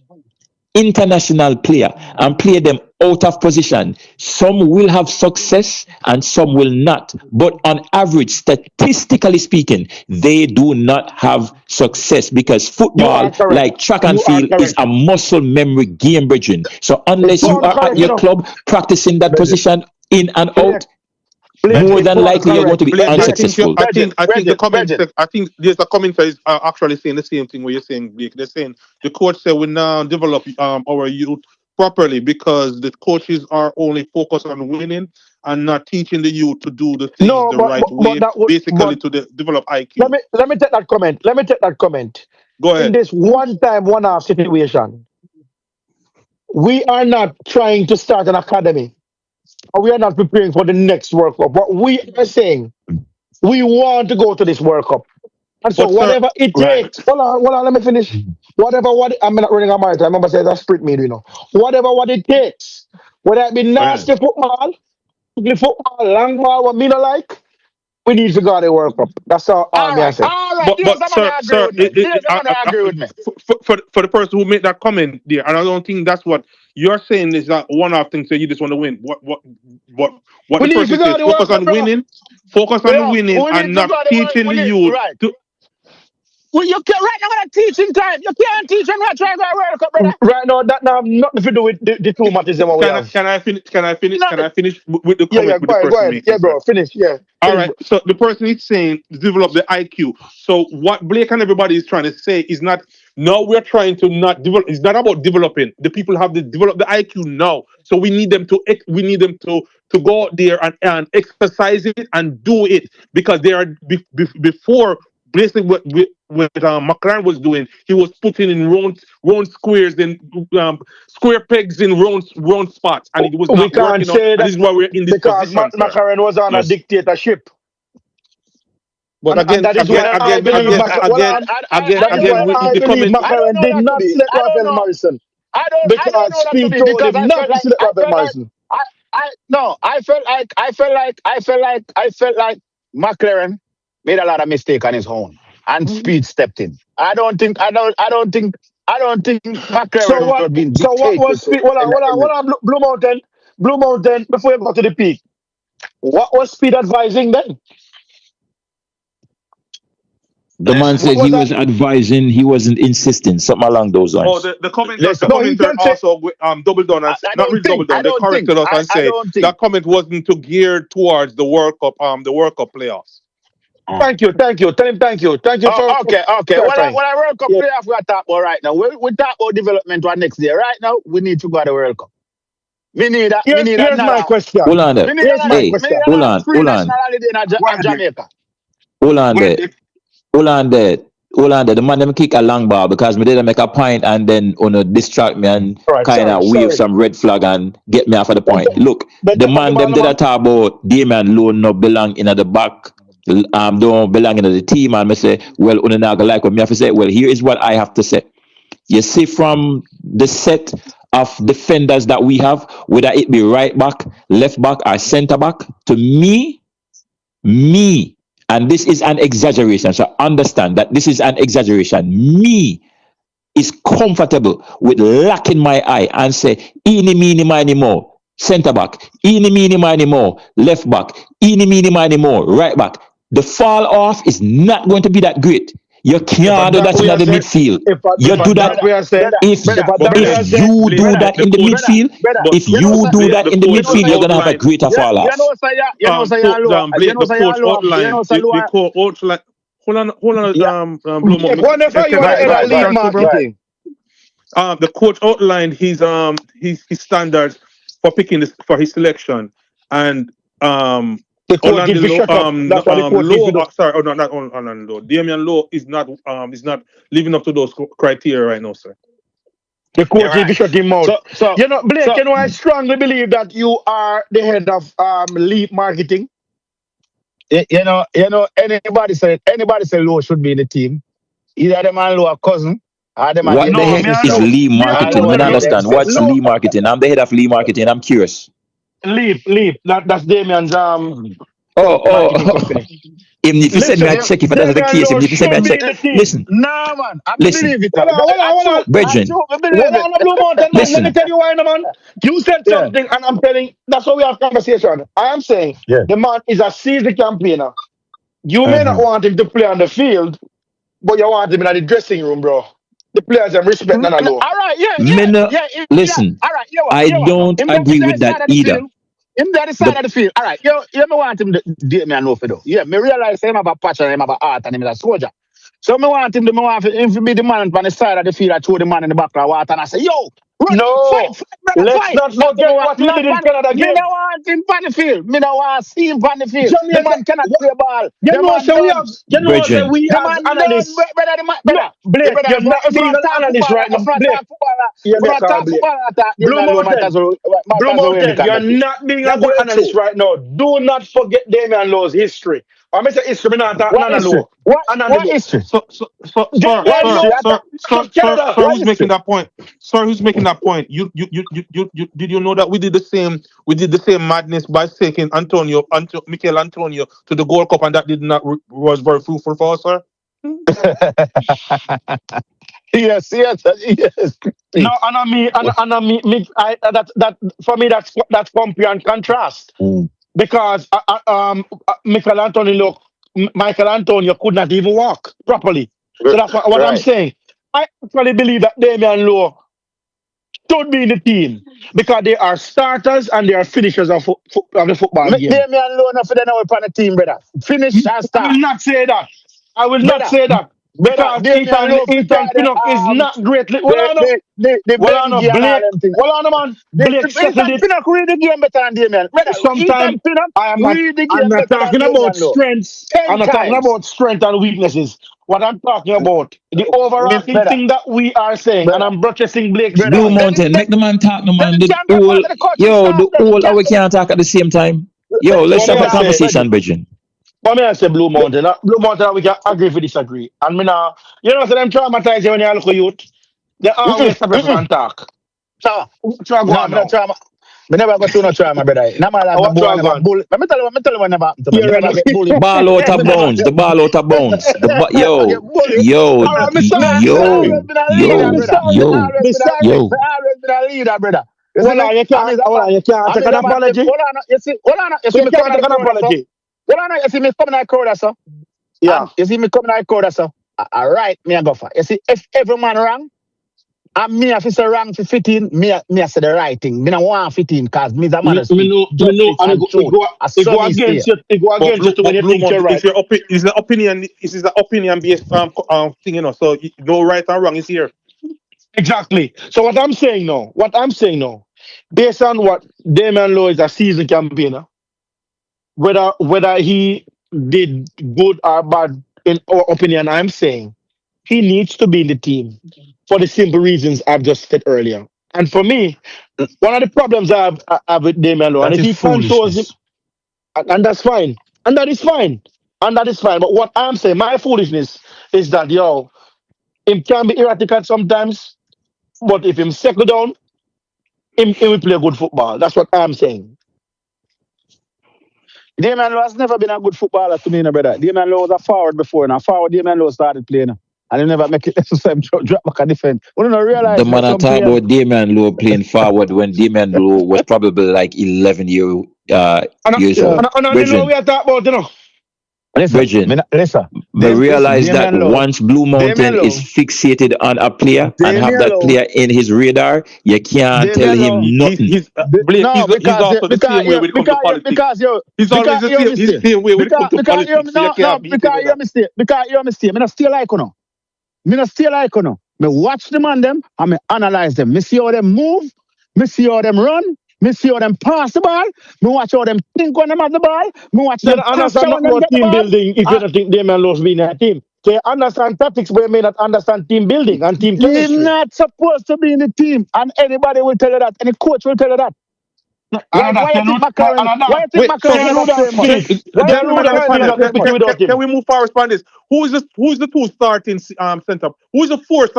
international player and play them out of position, some will have success and some will not. But on average, statistically speaking, they do not have success because football, like track and field, is a muscle memory game, brethren. So unless you are at your club practicing that position in and out, more than likely you're going to be unsuccessful. I think there's a comment that is actually saying the same thing what you're saying, Blake. They're saying the coach said we now develop our youth properly because the coaches are only focused on winning and not teaching the youth to do the things the right way, basically to develop IQ. Let me take that comment. Go ahead. In this one-time, one-off situation, we are not trying to start an academy. Or we are not preparing for the next World Cup. But we are saying we want to go to this World Cup. And so But, sir, whatever it takes, hold on, let me finish. I'm not running a marathon. I remember saying that's sprint meet, Whatever what it takes, whether it be nasty football, ugly football, long ball, what me not like, we need to go to the World Cup. That's all I say. All right. But sir, agree with me. For the person who made that comment there, and I don't think that's what you're saying is that one-off thing. So you just want to win. What We the need to person go says? to the World Focus Cup, on bro. winning. Focus on the winning we and need to not go to the teaching World- the we need- youth. right. Well, you can't right now at teaching time. You can't teach and not try to go to World Cup, brother. Right now, that now have nothing to do with the two matches that we have. Can I finish? Can I finish with the comment Yeah, with go the ahead, person making? Yeah, bro, finish. Yeah. All right. So the person is saying develop the IQ. So what Blake and everybody is trying to say is not now we're trying to not develop. It's not about developing. The people have to develop the IQ now. So we need them to go out there and exercise it and do it because they are before basically what McLaren was doing. He was putting in round squares and square pegs in round spots, and it was not working out. And this is why we're in this because position. Sir. McLaren was on a dictatorship. But and that is why I believe McLaren did not select Ravel Morrison. Because Speed told him not to select Ravel Morrison. I felt like McLaren made a lot of mistake on his own, and Speed stepped in. I don't think McLaren would be. So what was Speed? Hold on, Blue Mountain. Before you go to the peak, what was Speed advising then? The man said he was advising, he wasn't insisting, something along those lines. Oh, the commenter also double down and not really double down. They corrected us and say that comment wasn't to gear towards the World Cup, playoffs. Thank you. Tell him thank you. Okay. What I World Cup playoff we are talking about right now. We talk about development for next year. Right now, we need to go to the World Cup. Here's my question. Hold on there. Hold on. Jamaica. Hold on there. The man them kick a long ball because me did make a point and then distract me and kind of wave some red flag and get me off of the point. Look, the man them did a talk about Damian Lowe not belong in the back. Don't belong in the team, and me say, well, not like what me have to say. Well, here is what I have to say. You see, from the set of defenders that we have, whether it be right back, left back, or centre back, to me, and this is an exaggeration, so understand that this is an exaggeration. Me is comfortable with locking my eye and say, eeny, meeny, miny, more. Centre back, eeny, meeny, miny, more. Left back, eeny, meeny, miny, more. Right back. The fall off is not going to be that great. You can't do that in the midfield. You do that if you do that in the midfield. If you do that in the midfield, you're gonna have a greater fall off. The coach outlined his standards for picking for his selection, and Damian Lowe is not living up to those criteria right now, sir. The coach shut him out. Blake, I strongly believe that you are the head of Leap Marketing. Anybody say Lowe should be in the team. Either them and Lowe cousin. What the heck is Leap Marketing? I don't understand. What's Leap Marketing? I'm the head of Leap Marketing. I'm curious. Leap. That's Damian's Even if you said me, I check if that's the case. Even if you said me, I check. Listen. Nah, man. Listen. Brethren. Let me tell you why, man. You said something, and I'm telling. That's why we have conversation. I am saying the man is a seasoned campaigner. You may not want him to play on the field, but you want him in the dressing room, bro. The players have respect and alone. All right, listen, I don't agree with that either. Him the other side of the field. All right, you me want him to date me and know for though. Yeah, me realize him have a passion, him have a heart, and him is a soldier. So me want him to be the man on the side of the field. I throw the man in the back of the water and I say, yo, Fight, brother, let's fight. not forget what he did in Canada Me game. no want him on the field. Me no want to see him on the field. The Jamaica, man cannot play ball. you The know, man so we done. have, you know, so Bridging. we The as man done, analysts. brother. The man, No, brother. Blake, Brother, you're not if we being not an talk analyst football, right now. if we not Blake, talk football, hear if we me, not call talk Blake. football, Blue Mountain, Blue Mountain, you're might not being a That's good very analyst true. right now. Do not forget Damian Lowe's history. I mean, say history, me not talk What none of history? Lowe. What history? What history? From Canada. Who's making that point? Sir, who's making that point? You did you know that we did the same madness by taking Michael Antonio to the Gold Cup, and that did not was very fruitful for us, sir. Yes. No, and that for me that's compare and contrast because Michael Antonio could not even walk properly. So that's what I'm saying. I actually believe that Damian Lowe should be in the team because they are starters and they are finishers of the football game. Damian Lowe enough for them on the team, brother. Finish and start. I will not say that. I will Brother, not say that. Because Damian Lowe Ethan Pinnock is not greatly. Well, I know. the Well, I know Benji and all Blake. them things. Well, I know, man. Blake settled Ethan it. Pinnock read the game better than Damian. Brother, Sometimes Ethan Pinnock I'm read the game not better talking than about Damian Lowe. strengths. 10 I'm not talking times. about strength and weaknesses. What I'm talking about, the overarching Brother. thing that we are saying, and I'm buttressing Blake's Blue point. Mountain, make the man talk, no man. The Champion whole, part of the coaching yo, staff, the then whole, the we can't talk at the same time. Yo, let's What have may a I say? conversation, Bridging. What may I say, Blue Mountain? Blue Mountain, we can agree to disagree. And me now, you know, so them traumatize you when you look at youth. They always stop and talk. So, Try go on now. trauma. Me never go through no trauma, brother. No man like What boy try never go on? bully. Let me tell you what never happened to me. Yeah, Me never right. get bullied. Ball out of bounds. The ball out of bounds. Get bullied. Yo, All right, me always been a leader, me brother. sorry. Me sorry. Me always been a leader, brother. You see Hold on, me? you can't take an apology. Hold on, you see So me you coming can't out take an the crowd, so. apology. Hold on, you see me coming out the crowd, so. Yeah. And you see me coming out the crowd, so. All right, me a go for. You see, if every man wrong, and me if it's wrong for 15, me I say the right thing. Me no want 15 because me the man Me know, and it go against you. It go against you when you think you're right. Is the opinion? This is the opinion based thing, you know. So no right or wrong is here. Exactly. So what I'm saying now, based on what Damian Lowe is a season campaigner, whether he did good or bad in our opinion, I'm saying he needs to be in the team for the simple reasons I've just said earlier. And for me, one of the problems I have with Damian Lowe, and if he controls it, and that's fine, and that is fine, But what I'm saying, my foolishness is that him can be erratic at sometimes, but if him settle down, him will play good football. That's what I'm saying. Damian Lowe has never been a good footballer to me, no, brother. Damian Lowe was a forward before, and a forward Damian Lowe started playing. And he never make it necessary drop back and defend. We don't realize The man I talk about Damian Lowe playing forward when Damian Lowe was probably like 11 years old. And the Lowe we are talking about, you know. Bridging, listen. But realize that Lowe, once Blue Mountain is fixated on a player and have that player in his radar, you can't tell him nothing. He's also the same way when it comes to politics. He's always the same way when it comes to politics. Because you're a mistake. Me not still like you. Me watch them on them and me analyze them. Me see how them move. Me see how them run. Me see how them pass the ball. Me watch how them think when them have the ball. Me watch them understand when them about get the team ball. building if you don't think Damian Lowe's being a team. They understand tactics, but they may not understand team building and team chemistry. He's not supposed to be in the team, and anybody will tell you that. Any coach will tell you that. Why you think McLaren? Can we move forward on this? Who's the two starting center? Who's the fourth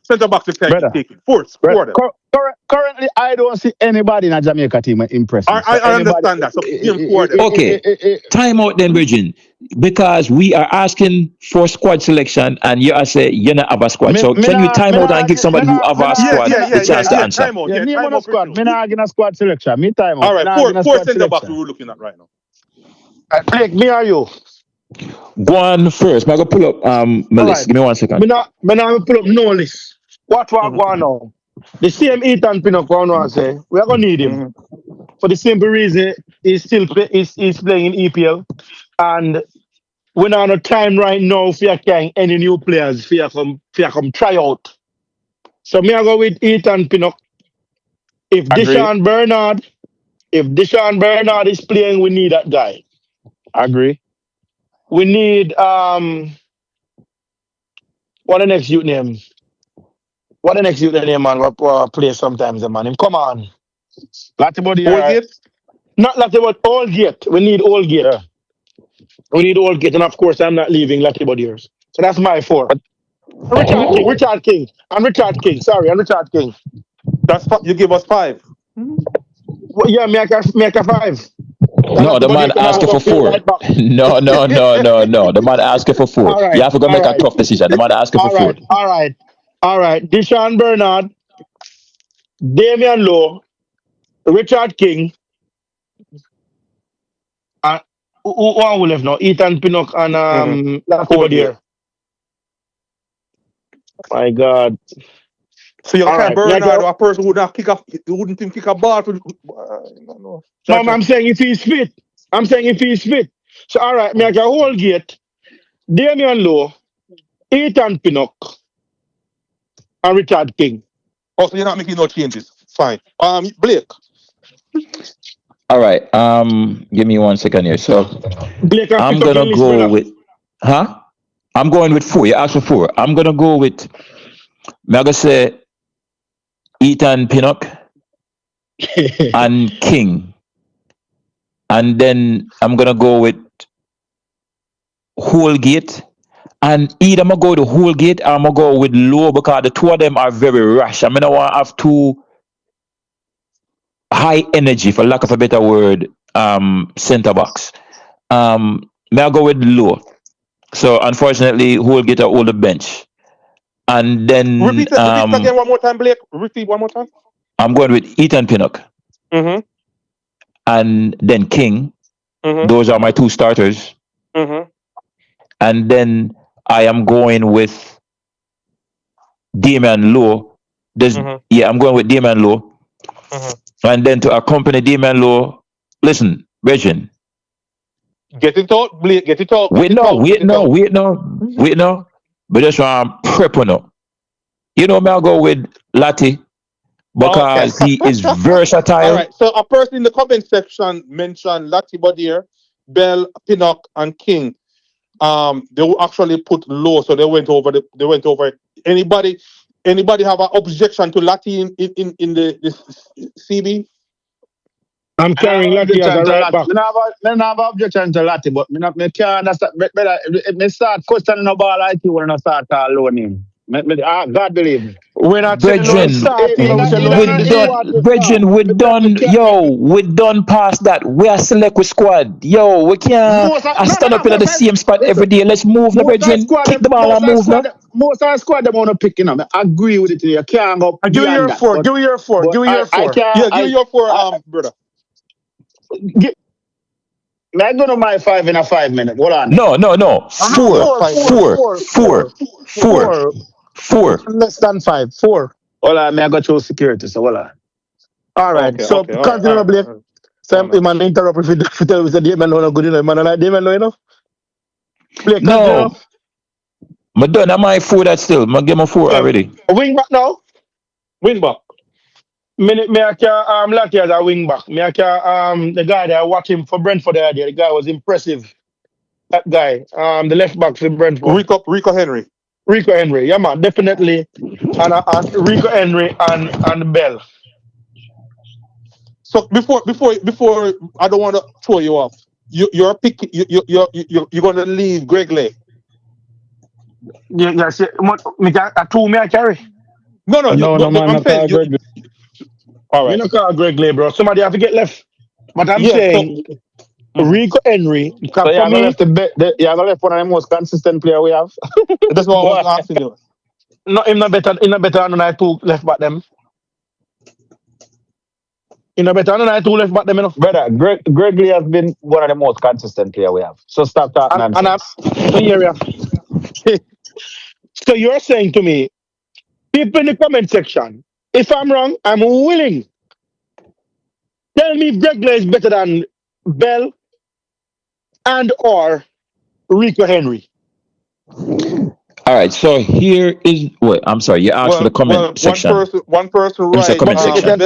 center back to take it? Fourth. Currently, I don't see anybody in a Jamaica team impressed. I understand that. So okay, time out then, Virgin, because we are asking for squad selection, and you are saying you're not have a squad. So can you time out and give somebody who have a squad the chance to answer? Name on a squad. Me not having a squad selection. Me time out. All right, four center back we're looking at right now. Blake, me or you? Go on first. I'm going to pull up my list. Give me 1 second. Me not pull up no list. What we are going on? The same Ethan Pinnock one say we are going to need him for the simple reason he's still he's playing in EPL, and we're not on time right now for any new players for come try out. So me I go with Ethan Pinnock. If Agree. Deshaun Bernard is playing, we need that guy. Agree. We need what the next youth name? What the next youth name, man? What play sometimes, man? Him come on. Latibody. Not Latibody, Allgate. We need Allgate. Yeah. We need Allgate, and of course I'm not leaving Latibody. So that's my 4. Richard King. I'm Richard King. Sorry, I'm Richard King. You give us 5. Well, yeah, make a 5. No, the man asking for 4. No. The man asking for 4. All right, You have to go make a tough decision. The man asking for 4. All right. Deshaun Bernard, Damian Lowe, Richard King, and who left now? Ethan Pinnock and Latibody. My God. So you can't Bernard or a person who wouldn't even kick a ball. No, I'm saying if he's fit. So all right, make a Allgate, Damian Lowe, Ethan Pinnock, and Richard King. Oh, so you're not making no changes. Fine. Blake. All right. Give me 1 second here. So Blake, I'm gonna go with I'm going with 4. You asked for 4. I'm gonna go with I'm gonna say Ethan Pinnock and King. And then I'm gonna go with Allgate. And either I'm gonna go to Allgate or I'm gonna go with Lowe because the two of them are very rash. I mean, I want to have 2 high energy, for lack of a better word, centre backs. May I go with Lowe? So unfortunately, Allgate are all the bench. And then repeat again one more time, Blake. Repeat one more time. I'm going with Ethan Pinnock. Mm-hmm. And then King. Mm-hmm. Those are my 2 starters. Mm-hmm. And then I am going with Damian Lowe. Yeah, I'm going with Damian Lowe. Mm-hmm. And then to accompany Damian Lowe, listen, Regin. Get it out, Blake. Get it out. Wait no. But just want to prep on up. You know, I'll go with Lati because he is versatile. All right. So a person in the comment section mentioned Latibody, Bell, Pinnock, and King. They will actually put Low, so they went over. Anybody have an objection to Lati in the CB? I'm carrying Lati as a right back. I don't have an objection to Lati, but I can't understand. I start questioning the ball like you when I start alone him. God believe me. We're not Brethren, we're done. Yo, we're done past that. We are select with squad. Yo, we can't stand up in the same spot every day. Let's move, the brethren. Kick the ball and move now. Most of the squad they want to pick, I agree with it. You can't go. Give me your 4. Give me your 4. Give me your 4. Yeah, give me your 4, brother. I'm going to my 5 in a 5 minute. Hold on. No. 4. Less than 5. 4. Hold on, I got to security, so hold on. All right. Continue, Blake. So, man, interrupt if you tell me that Damon no good enough. Man, I like Damon no enough. Blake, no. I'm done. I'm my 4 that still. I'm give my 4 already. Wing back now. Wing back. Me I can Lati as a wing back. Me I can the guy that I watched him for Brentford the other day. The guy was impressive. That guy, the left back for Brentford. Rico Henry. Yeah man, definitely. And Rico Henry and Bell. So before I don't want to throw you off. You're picking you're gonna leave Greg Lay. Yeah, me I carry. No, man, I'm saying all right. You don't call Greg Lay, bro. Somebody have to get left. But I'm saying Rico Henry. So you're gonna left one of the most consistent player we have. That's what I was asking you. No, him not better than I 2 left back them. Him not better than I 2 left back them, Brother, Greg Lay has been one of the most consistent player we have. So stop talking nonsense. So you're saying to me, people in the comment section, if I'm wrong, I'm willing. Tell me if Greg Lay is better than Bell and or Rico Henry. All right. So here is what I'm sorry. You asked for the comment section. One person It's a right. comment section.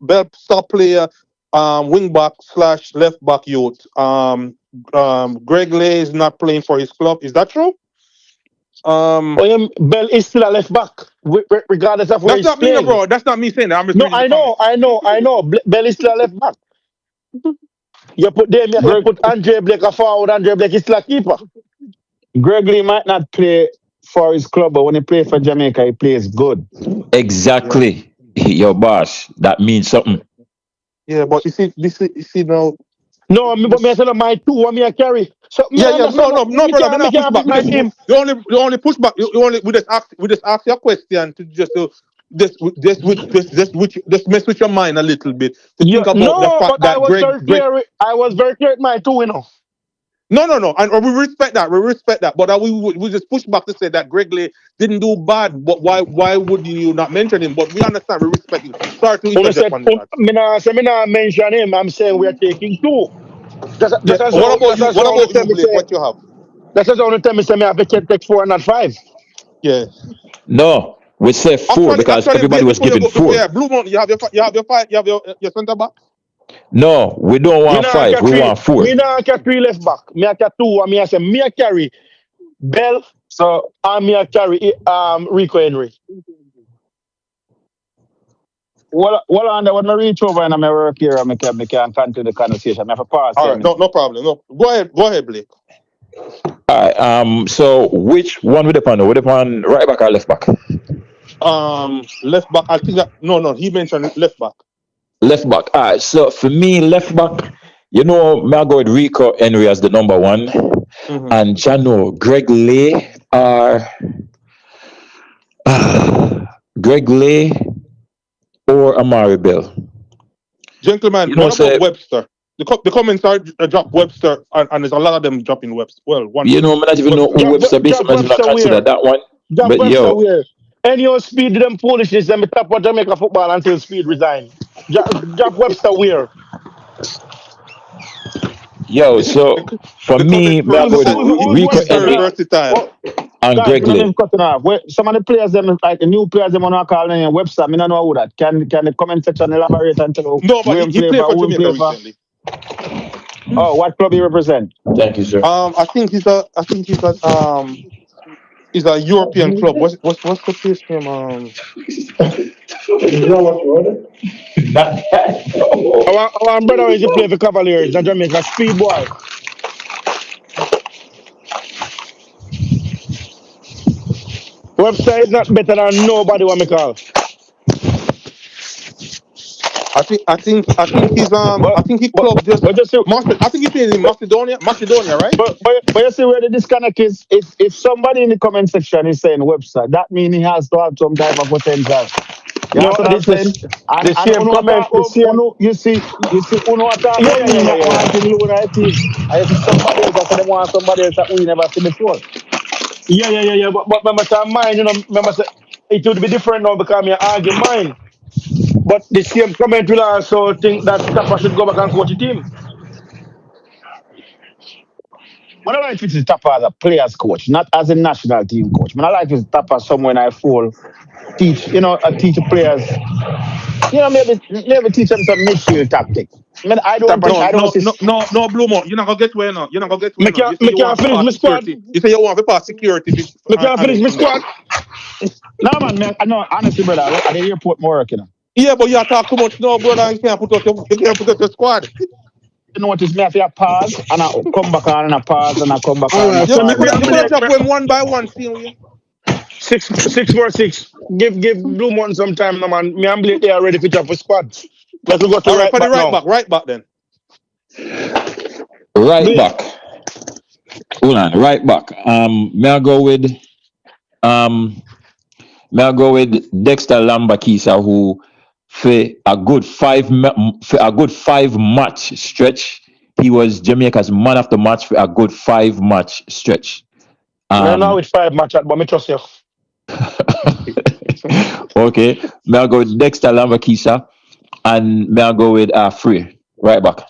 Bell star player, wing back / left back youth. Greg Lay is not playing for his club. Is that true? Bell is still a left back, regardless of where That's he's not me, playing. bro. That's not me saying that. I'm just No, reading the I know. Bell is still a left back. You put Andre Blake a forward. Andre Blake is still a keeper. Gregory might not play for his club, but when he plays for Jamaica, he plays good. Exactly. Your boss. That means something. Yeah, but you see now. No, but me tell you my two, me I carry. So No, brother. Me not push back. The only pushback. We just ask your question to just mess with your mind a little bit to think about the fact that I was very clear with my two, you know. No, and we respect that. We respect that, but we just push back to say that Greg Lay didn't do bad. But why would you not mention him? But we understand. We respect him. Sorry to interject on that. Me not mention him. I'm saying we are taking two. What about you, Blake? What you have? That's the only time I have to take 4 and not 5. Yeah. No, we say 4 because everybody was given 4. Yeah, Blue Mountain, you have your 5, you have your centre back. No, we don't want 5. We want 4. Me not carry 3 left back. Me I carry 2. And me I say me I carry Bell. So and me I carry Rico Henry. Well, when I reach over and I work here, I can continue the conversation. I have a pause. All right, no problem. No, go ahead, Blake. All right. So which one would depend? Would depend right back or left back? Left back. I think no. He mentioned left back. Left back. All right. So for me, left back, me I go with Rico Henry as the number 1, and Jano Greg Lay Greg Lay or Amari Bell. Gentlemen, what about Webster? The comments are drop Webster, and there's a lot of them dropping Webster. Well, one. I not even know who Webster is. I'm not consider that one. But yo. And your Speed them foolishness and top of Jamaica football until Speed resign. Drop Webster where? Yo, so for me, Rico Henry and Greg Lay. Some of the players, them like the new players, them want to call them Webster. I don't know who that. Can the comment section elaborate and tell no, but he played for Jamaica recently. Oh, what club he represent? Thank you, sir. I think he's a European club. What's the place name? Our brother is play for Cavaliers, the Jamaica Speed boy. Webster is not better than nobody what me call. I think he's I think he club just I think he plays in Macedonia, right? But you see where the disconnect is. If somebody in the comment section is saying Webster, that means he has to have some type of potential. You know what I'm saying? The same comment. You see, Uno attack. I see somebody else. I say they want somebody else that we never seen before. Yeah. But remember, to mine, remember, it would be different now because I argue mine. But the same comment will also think that Tapa should go back and coach the team. But I like to see Tapa as a players coach, not as a national team coach. I like to see Tapa somewhere I fall teach, teach the players. Maybe teach them some midfield tactics. I don't see. No, Blue Mount. You're not gonna get where now. You're not gonna get where now. You can't finish my squad. You say you want to pass security. You can't finish my squad. No, man. No, honestly, brother, at the airport more work, Yeah, but you talk too much now, brother. You can't put out your squad. You notice me, I have to pause and I come back on and I pause and I come back on. You could have dropped them one by one, see. 6-4-6. Give Blue Mountain some time, no man. Me and Blake they are ready to drop a squad. Let's go to right back now. Right back then. Right back. Hold on, right back. May I go with Dexter Lambakisa, who for a good 5 match stretch, he was Jamaica's man of the match for a good 5 match stretch. Now it's 5 match, but me trust you. Okay, may I go with Dexter Lambakisa and may I go with Free, right back.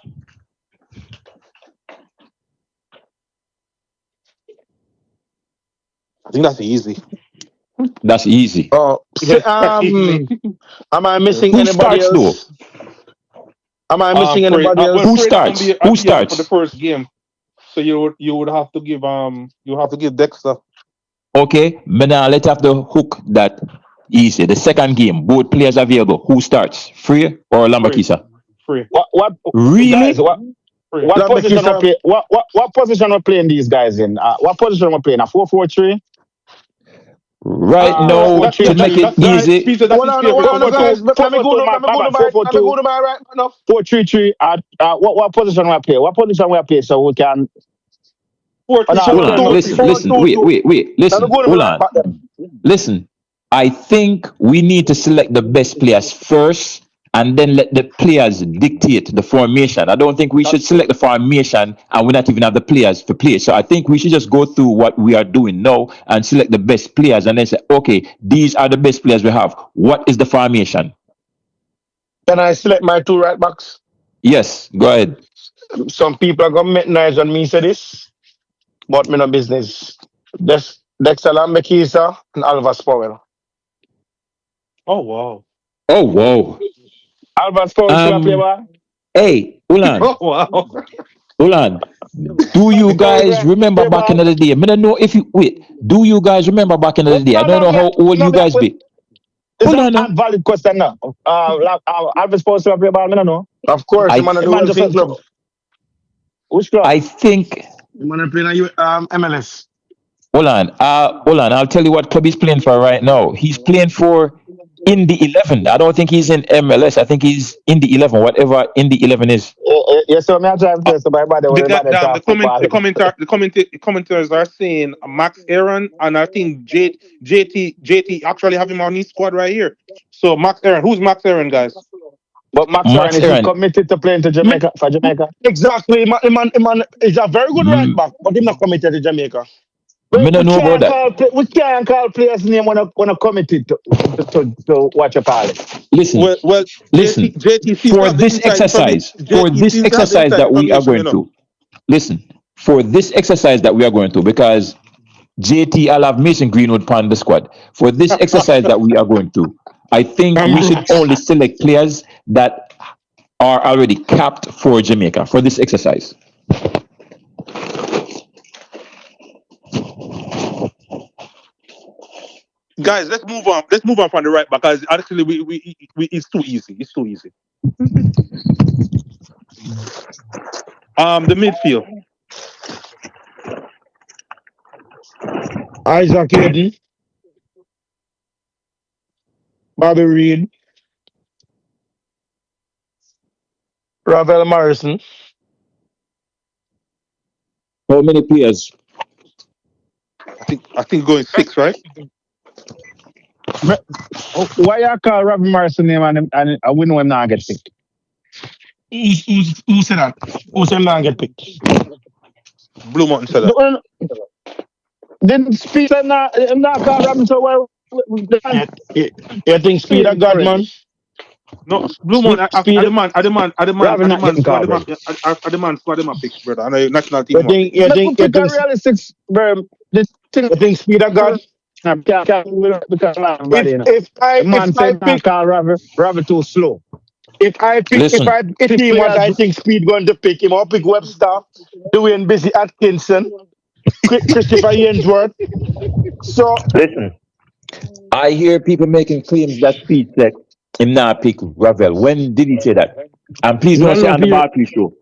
I think that's easy. That's easy. Oh, Easy. am I missing Who anybody starts though? else? Am I missing Fred, anybody else? well, Who Fred starts? can be Who appeal for the starts? first game, so you would have to give Dexter. Okay, but now let's have the hook that easy. The second game, both players available. Who starts? Free or Lambakisa? Free. What Really? guys? What position we play? What position we playing these guys in? What position we playing? A 4-4-3? Right now, to make it easy. Hold on, guys. Let me go to my right now. 4-3-3. What position we play? What position we play so we can? Hold on, listen, wait, listen, hold on. Listen, I think we need to select the best players first and then let the players dictate the formation. I don't think we should select the formation and we not even have the players to play. So I think we should just go through what we are doing now and select the best players and then say, okay, these are the best players we have. What is the formation? Can I select my two right backs? Yes, go ahead. Some people are gonna make noise on me say this, but me no business. Dexter Lambekisa and Alvas Powell. Oh wow. Oh wow. Alvas Powell still play ball? Hey, hold on. Oh wow. Hold on. Do you guys remember back in the day? I don't know if you wait. Do you guys remember back in the day? I don't know how old you guys be. Hold on, a valid question now. Alvas Powell still play ball? I don't know. Of course, the man of the Dolphin club. Which club? I think. The man playing MLS. Hold on. I'll tell you what club he's playing for right now. He's playing for Indy 11. I don't think he's in MLS. I think he's Indy 11, whatever Indy 11 is. Yes, so I'm trying to tell somebody the commenters are saying Max Aaron, and I think JT actually have him on his squad right here. So Max Aaron, who's Max Aaron, guys? But Max Aaron is committed to playing to Jamaica for Jamaica. Exactly, man is a very good right back, but he's not committed to Jamaica. I don't know about that. We can't call players' name when I committed to what you call it. Listen, listen. JT For this exercise that we are going through, listen. For this exercise that we are going through, because JT, I'll have Mason Greenwood on the squad. For this exercise that we are going through, I think we should only select players that are already capped for Jamaica for this exercise. Guys, let's move on. Let's move on from the right back, because actually we it's too easy. It's too easy. The midfield. Isaac Hayden, Bobby Reed, Ravel Morrison. How many players? I think going 6, right? Why you call Ravel Morrison name and we know him not get picked? Who said that? Who said him not get picked? Blue Mountain said that. Didn't Speed not call Ravel so well? You think Speed a god, man? No, Blue Mountain. I demand squad him a pick, brother. And a national team. You think realistic, bro? You think Speed a god? If I pick Ravel too slow. If I pick team what I think Speed going to pick him, I'll pick Webster, Dwayne Busy Atkinson, Christopher Ainsworth. So listen, I hear people making claims that Speed said him not pick Ravel. When did he say that? And please don't say on the Barclays show.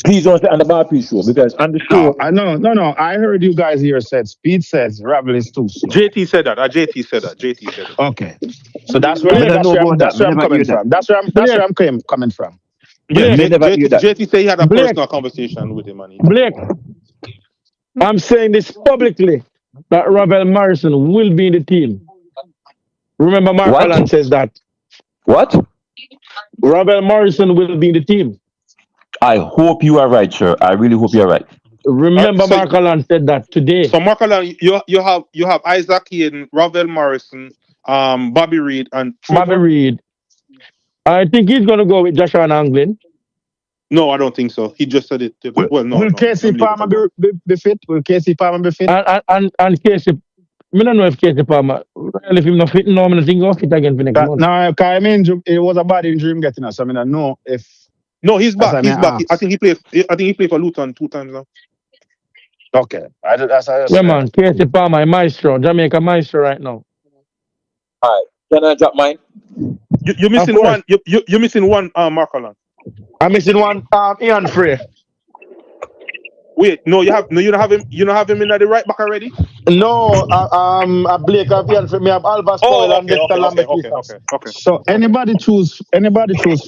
Please don't say on the Barclays show, because on the show. No. I heard you guys here said Speed says Ravel is too slow. JT said that. JT said that. Okay, so that's where I'm coming from. That's where I'm coming from. Yeah, JT said he had a personal conversation with him. Blake, I'm saying this publicly that Ravel Morrison will be in the team. Remember, Mark Allen says that. What? Ravel Morrison will be in the team. I hope you are right, sir. I really hope you are right. Remember, Mark Allen said that today. So, Mark Allen, you have Isaac Hayden, Ravel Morrison, Bobby Reed, and Trevor. Bobby Reed. I think he's going to go with Joshua Anglin. No, I don't think so. He just said it. Well, no. Will Casey Palmer be fit? Will Casey Palmer be fit? And Casey, I don't know if Casey Palmer, if he's not fit, no, I think he'll fit again for next month. No, I mean, it was a bad injury him getting us. I mean, I know if. No, he's back. He's back. I think he played for Luton 2 times now. Okay. Yeah, man. Casey Palmer, maestro. Jamaica maestro right now. All right. Can I drop mine? You're missing one. You're missing one, Marcolan. I'm missing one, Ian Frey. Wait, no, you don't have him. You don't have him in at the right back already. No, Blake of Ian Frey. Me have Alva Spoil and Dexter Lambert. Okay. So anybody choose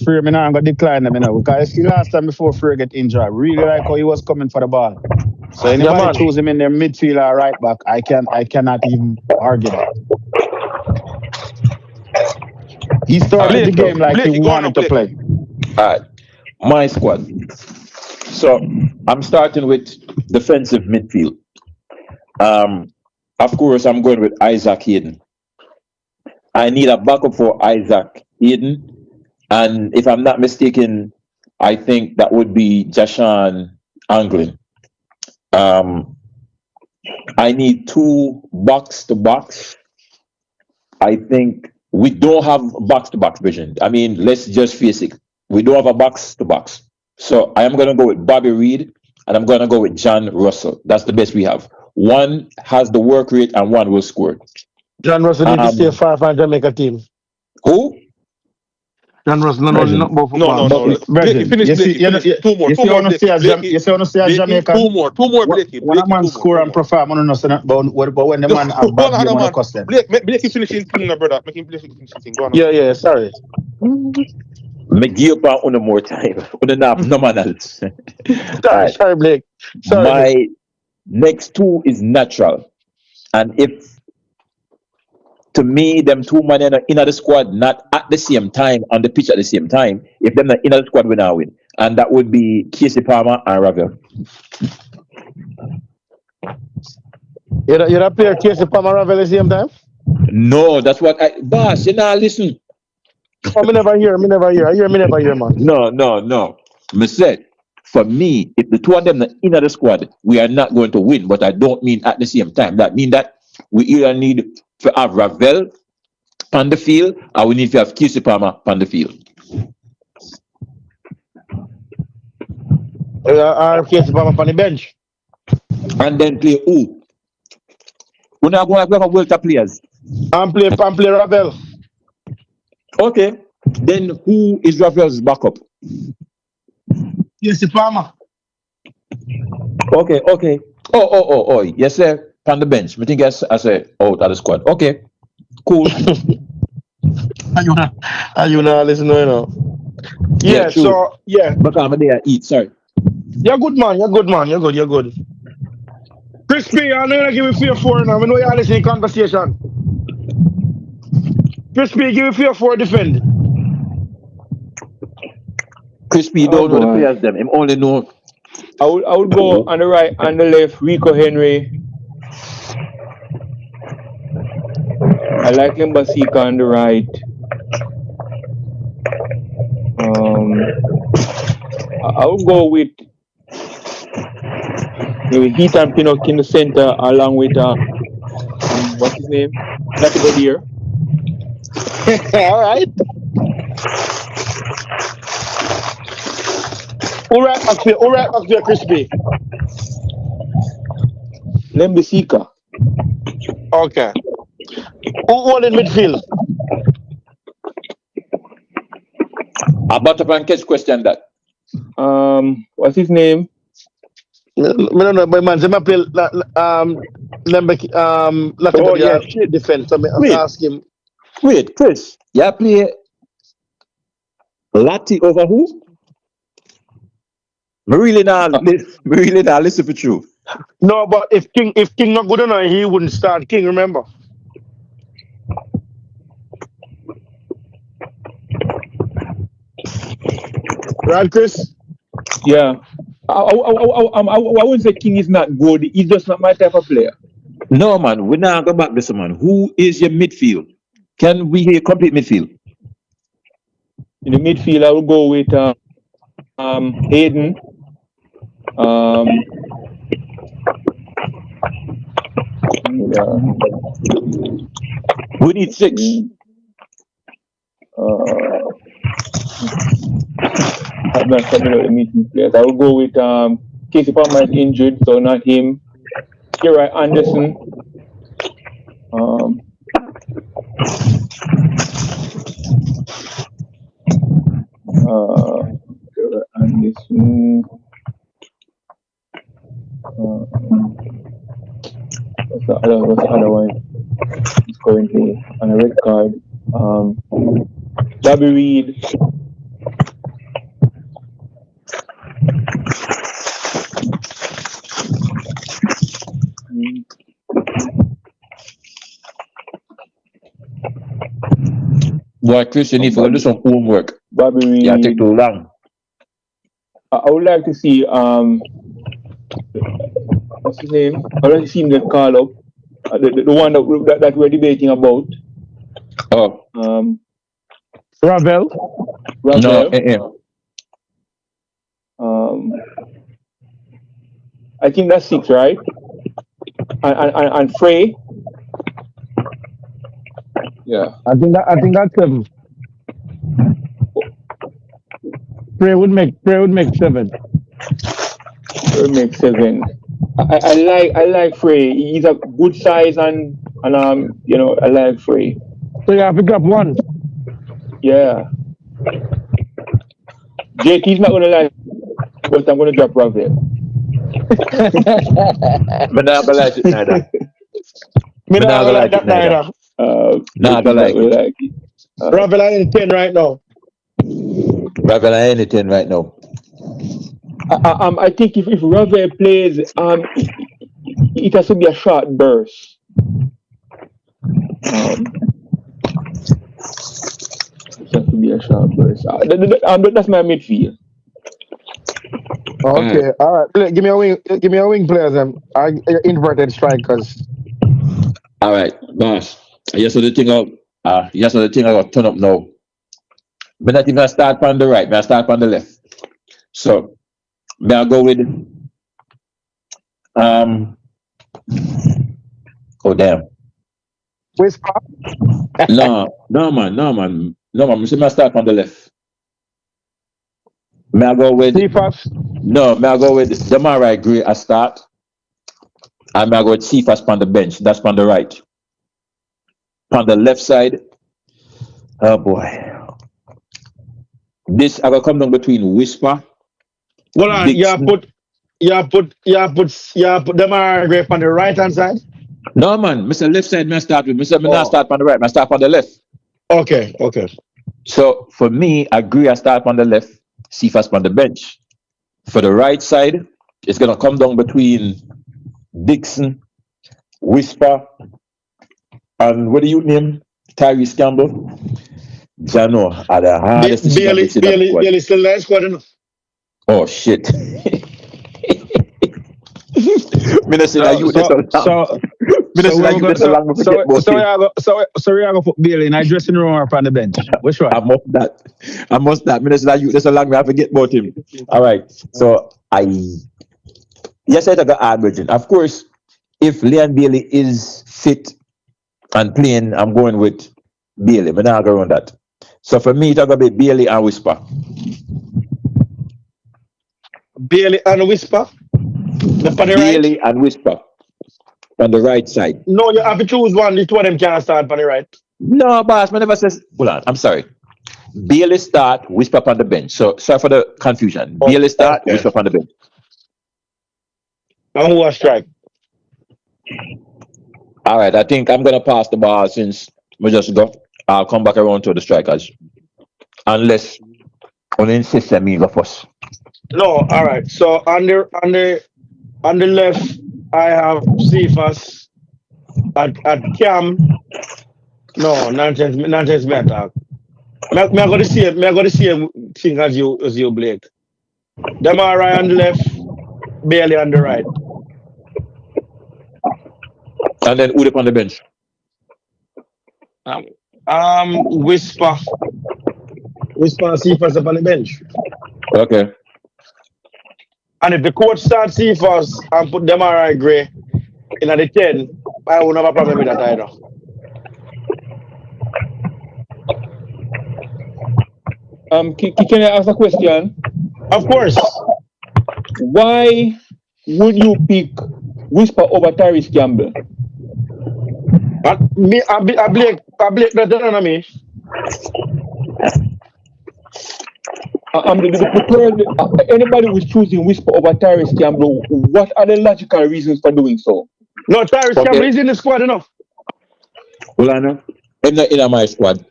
Frey, me now I'm gonna decline them, because the last time before Frey get injured, I really like how he was coming for the ball. So anybody choose him in their midfield or right back, I cannot even argue that. He started the game like he wanted to play. All right, my squad. So I'm starting with defensive midfield. Of course, I'm going with Isaac Hayden. I need a backup for Isaac Hayden, and if I'm not mistaken, I think that would be Jashan Anglin. I need 2 box-to-box. I think we don't have box-to-box vision. I mean, let's just face it. We don't have a box-to-box. So I am going to go with Bobby Reed, and I'm going to go with John Russell. That's the best we have. One has the work rate, and one will score. John Russell need to stay far from Jamaica team. Who? John Russell, no. You see Jamaica. Two more, Blakey. When a man score and perform, I don't know, but when the man have bad game, I cost them. Blakey finishing thing, brother. Make him finish thing. Go on. Yeah, sorry. Me give up on more time. No man else. Sorry, Blake. Sorry. My next 2 is natural. And if, to me, them 2 men in the squad, not at the same time, on the pitch at the same time, if them not in the squad, we now win. And that would be Casey Palmer and Ravel. You're a player Casey Palmer Ravel at the same time? No, that's what boss, you know, listen. Oh, me never hear, man. No. Me said, for me, if the 2 of them are in the squad, we are not going to win. But I don't mean at the same time. That means that we either need to have Ravel on the field, or we need to have Casey Palmer on the field. Casey Palmer on the bench. And then play who? We're not going to have a World Cup players. And play Ravel. Okay. Then who is Ravel's backup? Casey Palmer. Okay. Oh. Yes, sir. On the bench. I think I say out of the squad. Okay. Cool. Are you not listening, you know? Yeah, so, yeah. But I'm there eat, sorry. You're good, man. You're good. Crispy, I'm going to give you 3-4 now. I know you're listening to conversation. Crispy, give you 3-4 defend. Crispy, don't know the players them. Him only know. I would go on the right and the left, Rico Henry. I like Limbasika on the right. I would go with maybe Heat and Pinnock in the center along with what's his name? Natty Bodier. All right. All right, back there, Crispy. Limbasika. Okay. Who in midfield? About a catch question that. What's his name? No, but man, they might play defense. So I ask him. Wait, Chris, you play Lati over who? Me really not listen for you. No, but if King not good enough, he wouldn't start King, remember? Right, Chris? Yeah. I wouldn't say King is not good. He's just not my type of player. No, man. We're not going back this, man. Who is your midfield? Can we hear complete midfield? In the midfield, I will go with Hayden. We need 6. I'm not talking about the meeting players. I will go with Casey Palmer is injured, so not him. Kira Anderson. Kira Anderson. What's the other one? He's currently on a red card. Bobby Reed. Boy, Chris, you need to do some homework. Bobby Reed. Yeah, take too long. I would like to see what's his name? I would like to see him get called up. The one that we're debating about. Oh. Ravel. No. I think that's 6, right? And Frey. Yeah. I think that's 7. Frey would make 7. Frey would make 7. I like Frey. He's a good size and I like Frey. So you have to drop 1. Yeah. JT's not gonna like, but I'm gonna drop Ravel. But not like it neither. Me not like that neither. Not like it. Ravel ain't 10 right now. Ravel ain't 10 right now. I think if Ravel plays, it has to be a short burst. It has to be a short burst. That's my midfield. Okay, all right. Give me a wing players. Inverted strikers. All right, boss. Yes, so the thing I got turn up now. But I think I start on the right, I start on the left. So may I go with oh damn. Whisper? No man. I start on the left. May I go with Cephas? No, may I go with Demarai Gray I start. And may I go with Cephas on the bench. That's on the right. On the left side. Oh boy. This I will come down between Whisper. Hold on, you put Demarai Gray on the right hand side? No man, Mr. Left side I start with. Mr. Me not start on the right, I start on the left. Okay. So for me, I agree I start on the left, Cephas on the bench. For the right side, it's gonna come down between Dixon, Whisper, and what do you name? Tyrese Campbell. Jano are the hardest. Bailey still nice squad enough. Oh shit. So we are going to put Bailey in a dressing room or on the bench. Which one? I must that. That's a long way I forget about him. All right. So I got add virgin. Of course, if Leon Bailey is fit and playing, I'm going with Bailey. But now I go on that. So for me, it's going to be Bailey and Whisper. Bailey and Whisper? Bailey and Whisper on the right side. No, you have to choose one. The two of them can't start on the right. No, boss, I never says. Hold on, I'm sorry. Bailey start, Whisper on the bench. So sorry for the confusion. Bailey start, Whisper on the bench. And who will strike? All right, I think I'm gonna pass the ball since we just go. I'll come back around to the strikers, unless on insist me go first. No, all right. So on the left, I have Cephas at Cam. No, nonsense better. I'm going to see thing as you Blake. Demarai on the left, Bailey on the right. And then Udip on the bench. Whisper and Cephas up on the bench. Okay. And if the coach starts Cephas and put them alright Gray in the 10, I won't have a problem with that either. Can I ask a question? Of course. Why would you pick Whisper over Tyrese Campbell? I Blake that done on me. Anybody who's choosing Whisper over Tyrese Campbell, what are the logical reasons for doing so? No, Tyrese Campbell is in the squad enough. Well, I know. I'm not in my squad.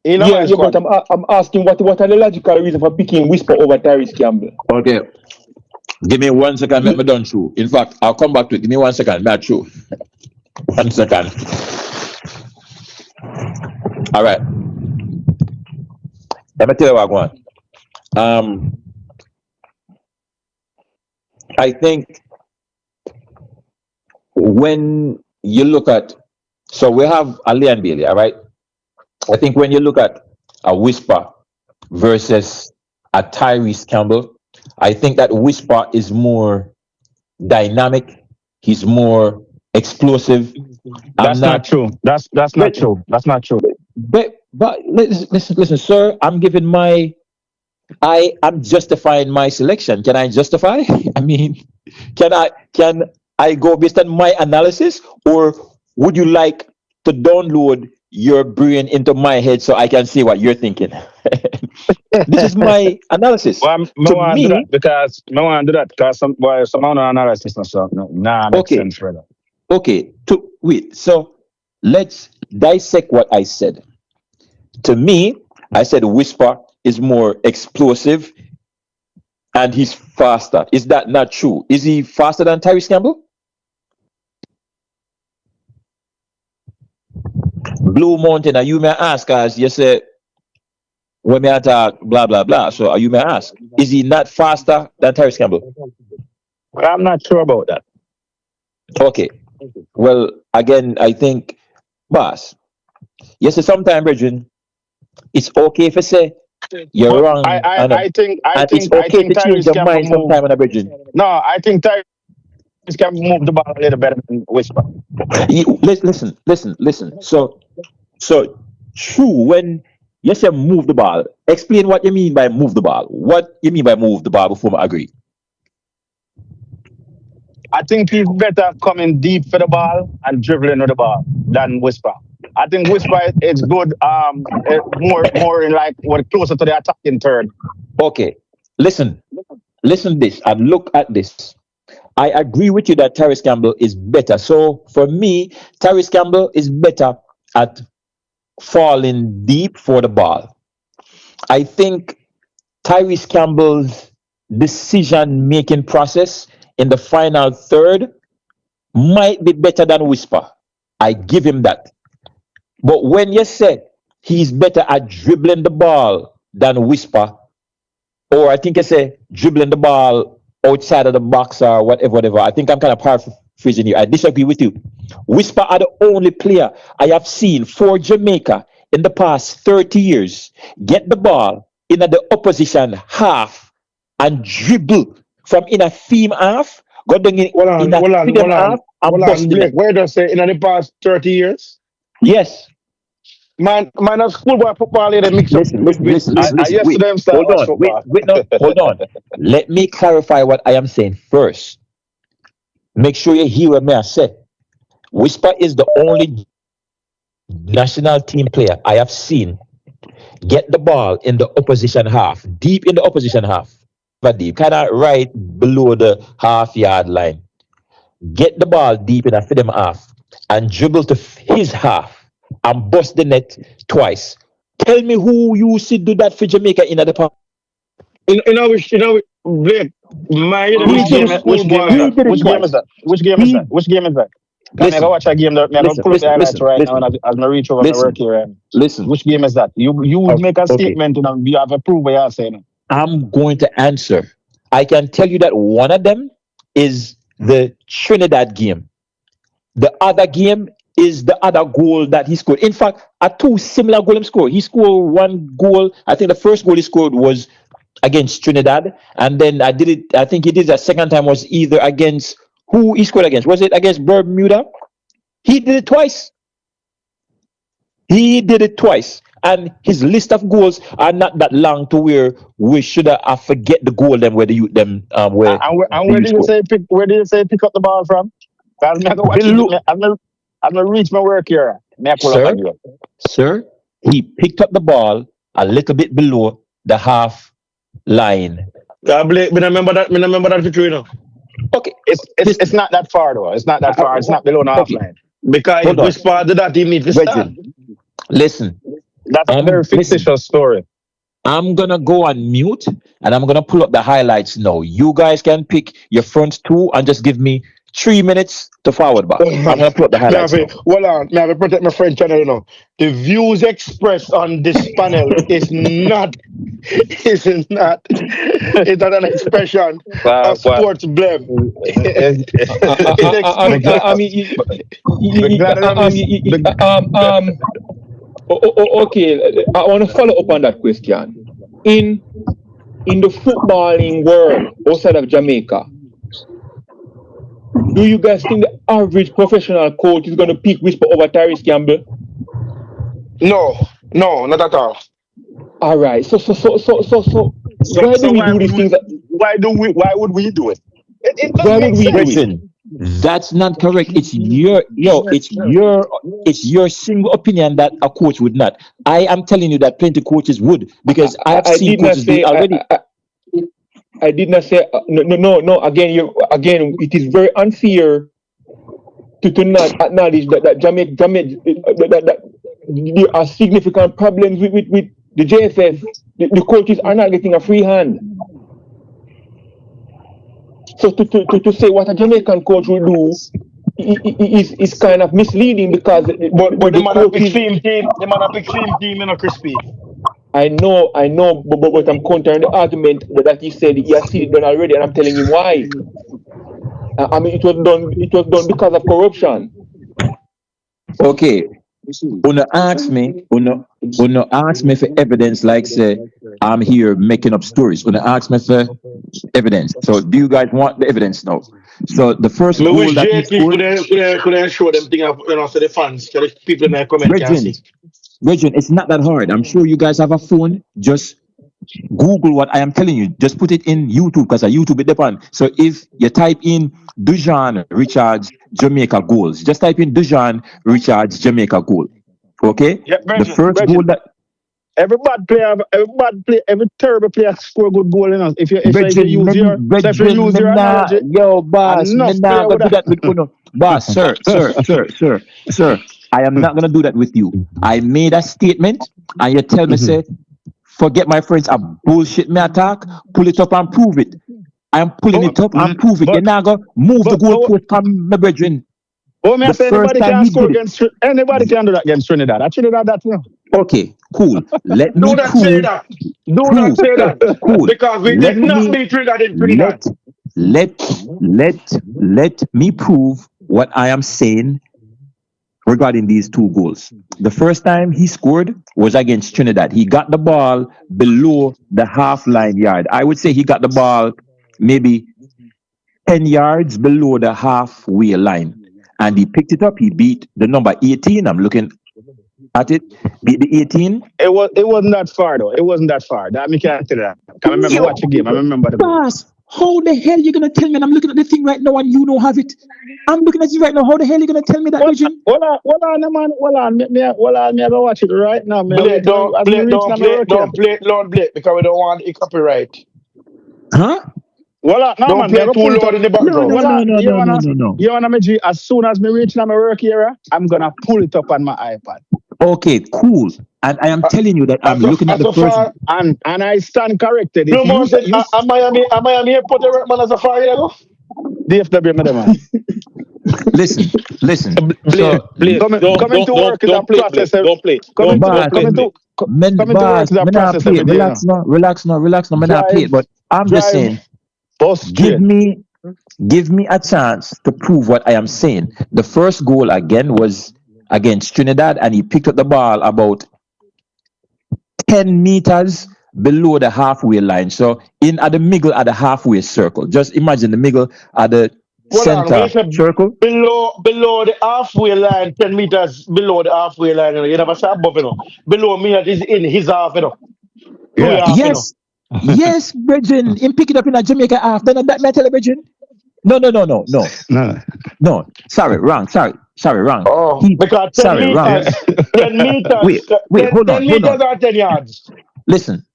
But I'm asking what are the logical reasons for picking Whisper over Tyrese Campbell? Okay. Give me 1 second, let me done through. In fact, I'll come back to it. Give me 1 second, not true. 1 second. All right. Let me tell you what I want. I think when you look at, so we have Ali and Bailey, all right? I think when you look at a Whisper versus a Tyrese Campbell, I think that Whisper is more dynamic. He's more explosive. That's not true. That's not true. That's not true. But listen, sir. I'm justifying my selection. Can I justify? I mean, can I go based on my analysis, or would you like to download your brain into my head so I can see what you're thinking? This is my analysis. Well, I want to do that because some analysis and stuff. Makes sense for that. Okay, so let's dissect what I said. To me, I said Whisper is more explosive and he's faster. Is that not true? Is he faster than Tyrese Campbell? Blue Mountain, are you may ask, as you said, when me attack, blah, blah, blah. So are you may ask, is he not faster than Tyrese Campbell? Well, I'm not sure about that. Okay. Well, again, I think, boss, yes, sometimes, Bridget, it's okay if I say you're wrong. I think it's okay to change your mind sometime, Bridget. No, I think Tyrese can move the ball a little better than Whisper. Listen. So true, when you say move the ball, explain what you mean by move the ball. What you mean by move the ball before I agree. I think he's better coming deep for the ball and dribbling with the ball than Whisper. I think Whisper is good more in like what closer to the attacking third. Okay. Listen this and look at this. I agree with you that Tyrese Campbell is better. So for me, Tyrese Campbell is better at falling deep for the ball. I think Tyrese Campbell's decision-making process in the final third might be better than Whisper. I give him that. But when you say he's better at dribbling the ball than Whisper, or I think you say dribbling the ball outside of the box or whatever, I think I'm kind of paraphrasing you. I disagree with you. Whisper are the only player I have seen for Jamaica in the past 30 years get the ball in the opposition half and dribble from in a theme half, go down in a freedom half and bust it. Where does say in the past 30 years? Yes. Man, of schoolboy football here, they mix up. Listen. Hold on. Let me clarify what I am saying first. Make sure you hear what I say. Whisper is the only national team player I have seen get the ball in the opposition half, deep in the opposition half, but deep, kind of right below the half-yard line. Get the ball deep in a freedom half and dribble to his half and bust the net twice. Tell me who you see do that for Jamaica in the past. Blake, which game is that? Which game is that? Can I go watch a game that I'm going to pull up the highlights right now as I reach over my work here. Listen. Which game is that? You would make a statement and you have a proof what you're saying. I'm going to answer. I can tell you that one of them is the Trinidad game. The other game is the other goal that he scored. In fact, two similar goals he scored. He scored one goal. I think the first goal he scored was against Trinidad, and then I did it. I think he did the second time was either against who he scored against. Was it against Bermuda? He did it twice. He did it twice, and his list of goals are not that long to where we should have forget the goal them where the youth them where. And where did you say pick up the ball from? I'm gonna reach my work here. Sir, he picked up the ball a little bit below the half line. Me remember that victory, you know. Okay, it's not that far though. It's not that far. It's not below the half line. Because which part of that he need to start? Listen. That's a very fictitious story. I'm gonna go on mute and I'm gonna pull up the highlights now. You guys can pick your front two and just give me 3 minutes to forward back. I'm gonna pull up the highlights. Hold on, may I protect my French channel, you know. The views expressed on this panel is not an expression of SportsBlem. Okay, I want to follow up on that question. In the footballing world outside of Jamaica, do you guys think the average professional coach is going to pick whisper over Tyrese Campbell? No, not at all. All right. So why do we do these things? Why would we do it? Why would we do it? That's not correct. It's your single opinion that a coach would not. I am telling you that plenty coaches would, because I've seen coaches do it already. I did not say no. Again, it is very unfair to not acknowledge that Jamaica that there are significant problems with the JFF. The coaches are not getting a free hand. So to say what a Jamaican coach will do is kind of misleading, because but the man a big team, you know, Crispy. I know, but I'm countering the argument that he said he has seen it done already, and I'm telling him why. I mean, it was done because of corruption. Okay. Una ask me for evidence, like say I'm here making up stories. Una ask me for evidence. So do you guys want the evidence now? So the first goal that he scored, could show them thing of, you know, so the fans, so the people in the comment can see. Regin, it's not that hard. I'm sure you guys have a phone. Just Google what I am telling you. Just put it in YouTube, because YouTube it depends. So if you type in Dujan Richards Jamaica goals, just type in Dujan Richards Jamaica goal. Okay? Yeah, the first goal that every terrible player score a good goal in us. If you use your analogy, yo boss, do that with Uno. Boss, sir. I am not gonna do that with you. I made a statement and you tell me say, forget my friends, a bullshit me attack, pull it up and prove it. I'm pulling it up and prove it. You're not gonna move the goalpost from my brethren. Anybody can do that against Trinidad. I Trinidad that now. Okay, cool. Let me not say that. Do not say that. Cool. Because we did not beat Trinidad in Trinidad. Let me prove what I am saying regarding these two goals. The first time he scored was against Trinidad. He got the ball below the half-line yard. I would say he got the ball maybe 10 yards below the halfway line. And he picked it up. He beat the number 18. I'm looking at it. Beat the 18. It wasn't that far though. It wasn't that far. That me can't tell that. I remember watching the game. I remember the boss. How the hell you gonna tell me? And I'm looking at the thing right now and you don't have it. I'm looking at you right now. How the hell you gonna tell me that, Regin? Hold on, man. Hold on. Me go watch it right now. Don't play it because we don't want it copyright. Huh? Well, no, don't man, play too loud in the background. No. You wanna me G? As soon as me reach my work area, I'm gonna pull it up on my iPad. Okay, cool. And I am telling you that I'm looking at the first, and I stand corrected. No more said, am Miami airport man as a far ago? DFW, man. Listen. Coming to work is a process. Don't play. Coming to work is a process. Relax now. I'm not play it, but I'm just saying. Give me a chance to prove what I am saying. The first goal again was against Trinidad, and he picked up the ball about 10 meters below the halfway line. So in at the middle at the halfway circle. Just imagine the middle at the Hold on, when center you say circle. below the halfway line, 10 meters below the halfway line, you never say above, Below me that is in his half, Through your half, Yes. Yes, Bridget. Him pick it up in a Jamaica half. Then that metal, Bridget. No. No. Sorry, wrong. Sorry, wrong. Oh, because 10 wrong. meters, 10 meters, Wait, hold 10 on. meters or 10 yards. Listen.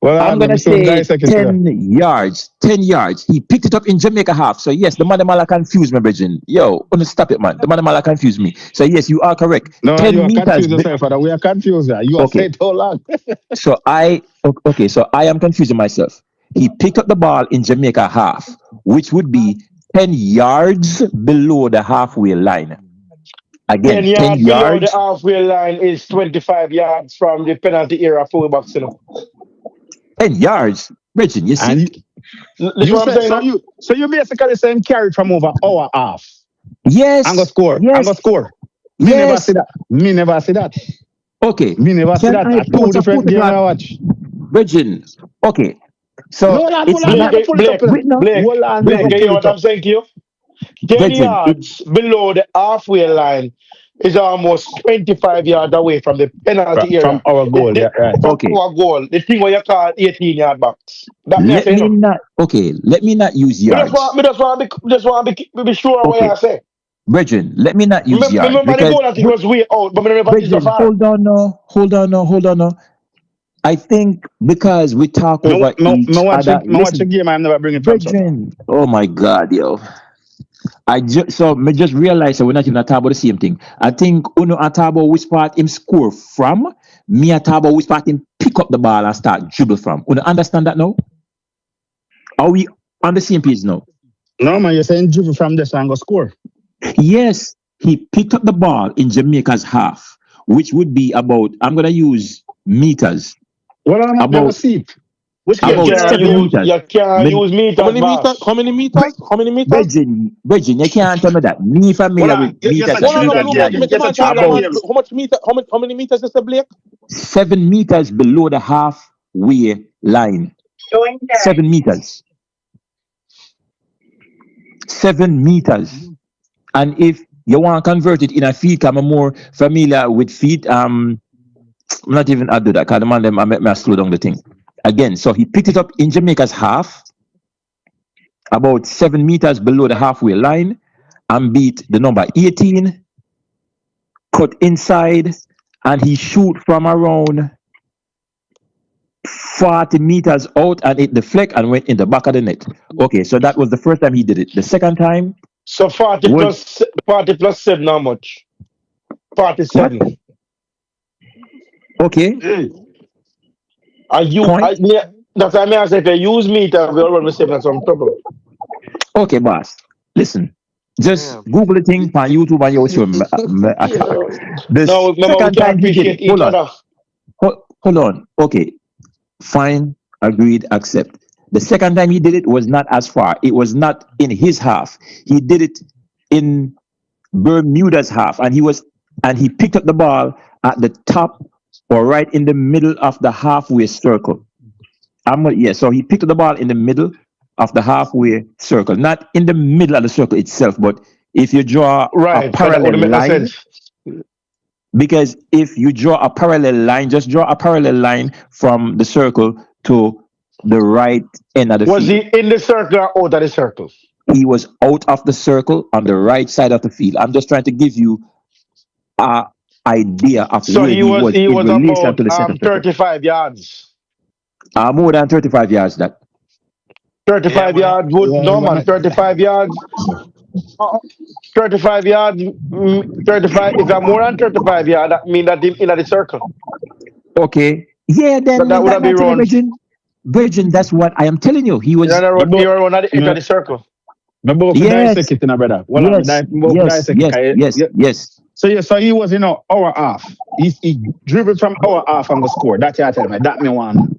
Well, I'm gonna say 10 yards. 10 yards. He picked it up in Jamaica half. So yes, the man confused me, Bridget. Yo, stop it, man. The man confused me. So yes, you are correct. No, 10 you are meters. confused yourself, Father. We are confused. You are saying too long. So I am confusing myself. He picked up the ball in Jamaica half, which would be 10 yards below the halfway line. Again, 10 yards below the halfway line is 25 yards from the penalty area full box. 10 yards, Bridget. You see? So you basically saying carry from over our half. Yes. And go score. Yes. And go score. Yes. Me never see that. Okay. Me never see that. Two different games I watch. Bridget. Okay. So Blake, you know what I'm saying to you? 10 yards below the halfway line is almost 25 yards away from the penalty area. From our goal, From our goal. The thing where you call 18-yard box. Let me not use yards. I just want to be sure what I say. Bridget, let me not use yards. Remember the goal that it was way out, but remember it's so far. Hold on now. I think because we talk over each other. Watch the game, I'm never bringing it from. Oh my God, yo. I just realized that we're not even talking about the same thing. I think Uno Atabo which part him score from, me Atabo which part him pick up the ball and start dribble from. Uno understand that now? Are we on the same page now? No man, you're saying dribble from this and go score. Yes, he picked up the ball in Jamaica's half, which would be about, I'm gonna use meters. Well, I'm not about seat. Which you can't use meters. How many meters? Virgin, you can't tell me that. Me familiar with meters. How many meters is the Blake? 7 meters below the halfway line. 7 meters. 7 meters. And if you want to convert it in a feet, I'm more familiar with feet. I'm not even I do that because the man them I make me slow down the thing. Again, so he picked it up in Jamaica's half, about 7 meters below the halfway line, and beat the number 18, cut inside, and he shoot from around 40 meters out and it deflect and went in the back of the net. Okay, so that was the first time he did it. The second time. So 40 plus 7, how much? 47. What? Okay. That's what I mean. I said, if you use meter, we'll run with 7 some trouble. Okay, boss. Listen. Just Google the thing on YouTube and you'll show me. The second time he did it. Hold on. Okay. Fine. Agreed. Accept. The second time he did it was not as far. It was not in his half. He did it in Bermuda's half. And he picked up the ball at the top or right in the middle of the halfway circle. So he picked up the ball in the middle of the halfway circle, not in the middle of the circle itself, but if you draw a parallel line, because if you draw a parallel line, just draw a parallel line from the circle to the right end of the field. Was he in the circle or out of the circle? He was out of the circle on the right side of the field. I'm just trying to give you an idea of where he was in relation to the second 35 yards. More than 35 yards. That 35 yards would no man. 35 yards. 35 yards. 35. If I'm more than 35 yards, that means that in the circle. Okay. Yeah. Then that would have been wrong. Virgin. That's what I am telling you. He was. You were on the edge of the circle. Yes. So he was our half. He dribbled from our half and the score. That's what I tell me. That me one.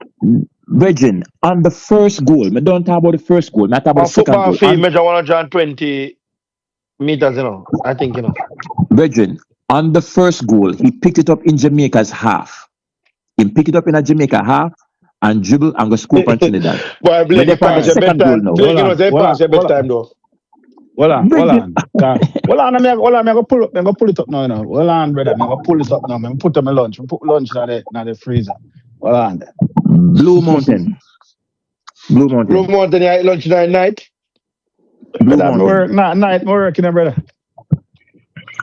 Virgin, on the first goal, I don't talk about the first goal, not about the second goal. Football field measure 120 meters, I think, Virgin, on the first goal, he picked it up in Jamaica's half. He picked it up in a Jamaica half, and dribble and go scoop on Trinidad. Boy, Blake, you pass your bedtime. now. Blake, you know, they pass your bedtime, though. Hold on. I'm gonna pull it up now, you know. Hold on, brother. I'm gonna pull it up now. I'm put on my lunch. Put lunch in the freezer. Hold on there. Blue Mountain, you eat lunch night? Blue Mountain. Night, working, brother.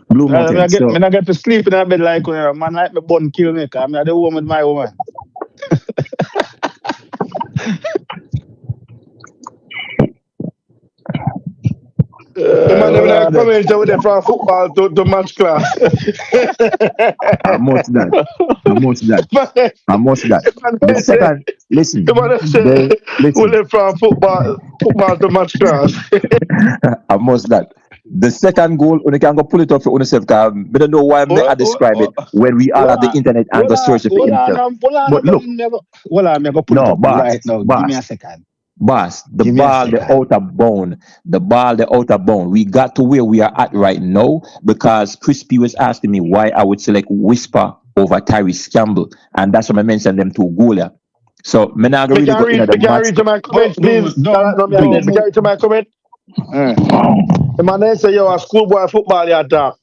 Blue Mountain. I get to sleep in a bed like man like my bun kill me, cause I'm the woman with my woman. The man never like comment with them from football to match class. I must that. The second, listen. The man said, we from football to match class. I must that. The second goal, you can go pull it up for yourself. I don't know why I describe it when we all have the internet and go search it for himself. But look, I'm gonna pull it up right now. Give me a second. Boss, the ball, the outer bone. We got to where we are at right now because Crispy was asking me why I would select Whisper over Tyrese Campbell, and that's why I mentioned them two goalie. So, I'm not going to read to my comment, please. Read to my comment. The man say, yo, a schoolboy football you talk.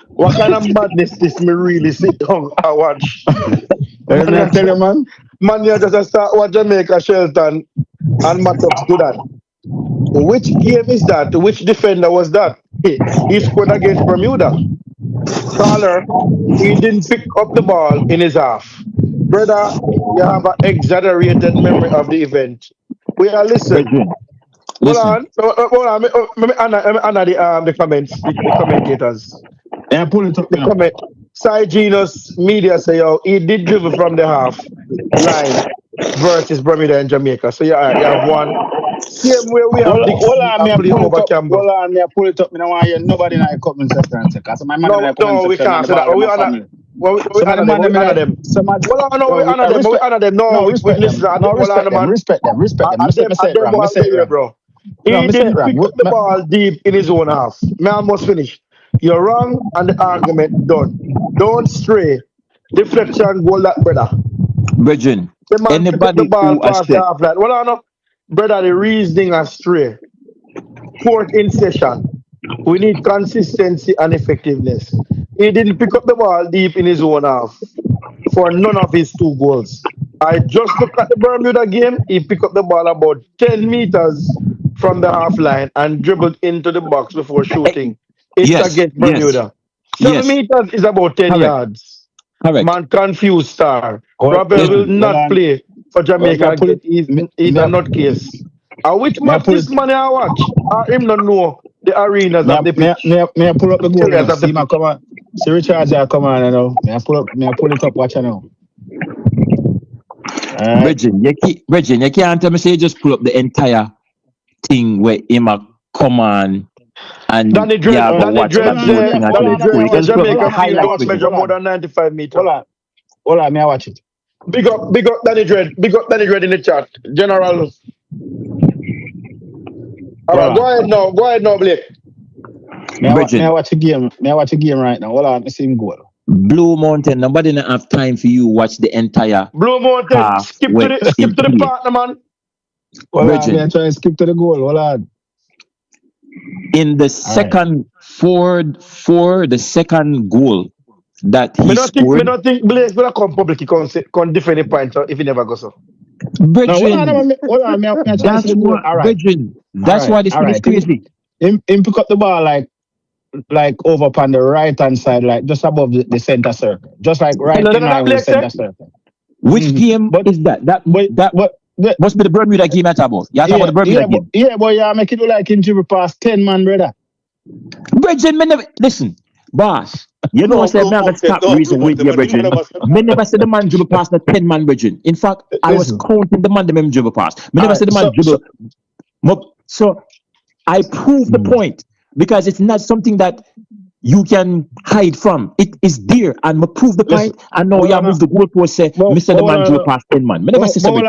What kind of madness this me really sit down and watch? I tell you, man. Man, you just start watch Jamaica, Shelton, and Mattox do that. Which game is that? Which defender was that? He scored against Bermuda. Caller, he didn't pick up the ball in his half. Brother, you have an exaggerated memory of the event. We are listening. Hold on. The comments, the commentators. Yeah, pull it up. The comment. Side Genus Media say, yo, he did dribble from the half line versus Bermuda and Jamaica. So you have one. Same way we have Hold on, me pull it up. I don't want to hear nobody in the comment section. Because my man no, we can't say that. We honor them. We honor them. We honor them. No, we listen. No, respect them. I said it wrong. Bro. He didn't pick up the ball deep in his own half. Man, I must finish. You're wrong and the argument done. Don't stray. Deflection, goal that, brother. Bridging. Anybody the ball past the half line. Well, no, brother, the reasoning astray. Fourth in session. We need consistency and effectiveness. He didn't pick up the ball deep in his own half for none of his two goals. I just looked at the Bermuda game. He picked up the ball about 10 meters from the half line and dribbled into the box before shooting. It's against Bermuda. 7 meters is about 10 yards. Correct. Man, confused star. Ravel will not play for Jamaica. He's a nutcase. Which match this money I watch? Him don't know the arenas of the pitch. May I pull up the goal? See my come on. See Richards come on, you know. May I pull it up, watch now. Regin, you can't tell me say you just pull up the entire thing where him come on and Danny Dread, Jamaica field don't measure more than 95 meters. Hold on, may I watch it? Big up Danny Dread. Big up Danny Dread in the chat. General. Alright, go ahead now, Blake. May I watch a game? May I watch a game right now? Hold on, I see him goal. Blue Mountain, nobody don't have time for you watch the entire Blue Mountain, skip to the partner, man. Hold on, I'm trying to skip to the goal. Hold on. In the second for the second goal that he scored. I don't think Blake will come public. He can defend the point if he never goes so. That's why this thing is crazy. Him pick up the ball like over upon the right hand side, like just above the center circle, just like right in line with the center circle. Which game is that? That must be the Bermuda game at about. You talking about the Bermuda game? Yeah, boy, you make it look like him dribble past 10 man, brother. Bridging, listen, boss. You know, I said, man, let's stop reason with you, Bridging. Me never said the man dribble past the 10 man, Bridging. In fact, I was counting the man the man dribble past. Me never said the man dribble. So I proved the point because it's not something that you can hide from. It is there, and me prove the point. And now you move the goalpost. Say, Mr. the man dribble past 10 man. Me never say something.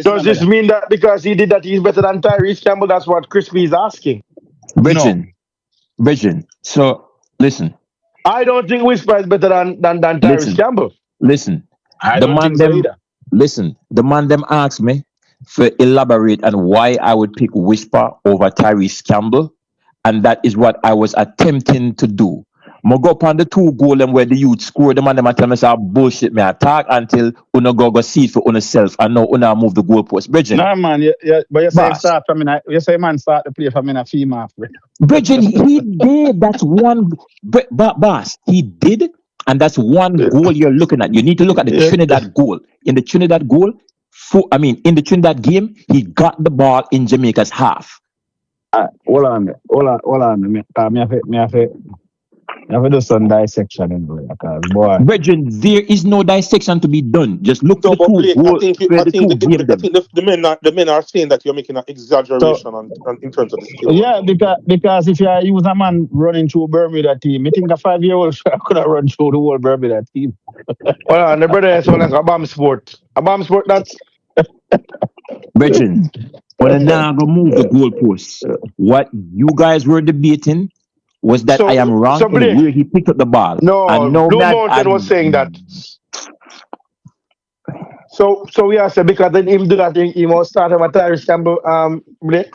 Does this mean that because he did that, he's better than Tyrese Campbell? That's what Crispy is asking. Bridging. So listen. I don't think Whisper is better than Tyrese Campbell. Listen. The Listen, the man them asked me to elaborate on why I would pick Whisper over Tyrese Campbell, and that is what I was attempting to do. Mo go up on the 2 goal and where the youth score, the man them a tell me say bullshit me attack until una go see it for una self and now una move the goalpost. Bridging. No man, but you say start from in you say man start to play from in a female. Bridging, he did. That's one boss. He did, and that's one goal you're looking at. You need to look at the Trinidad goal. In the Trinidad goal, in the Trinidad game, he got the ball in Jamaica's half. Hold on. Me have to do some dissection anyway, because boy. Brethren, there is no dissection to be done. Just look at the two goals. The men are saying that you're making an exaggeration in terms of the skill. Yeah, because if you use a man running through Bermuda team, I think a 5-year-old could have run through the whole Bermuda team. Well, and the brother is like a bomb sport. A bomb sport, that's... Brethren, when I now go move the goalposts, what you guys were debating was that I am wrong in where he picked up the ball. No, Blue Mountain was saying that. So we are saying because then him do that thing, he must start with Tyrese Campbell, Blake.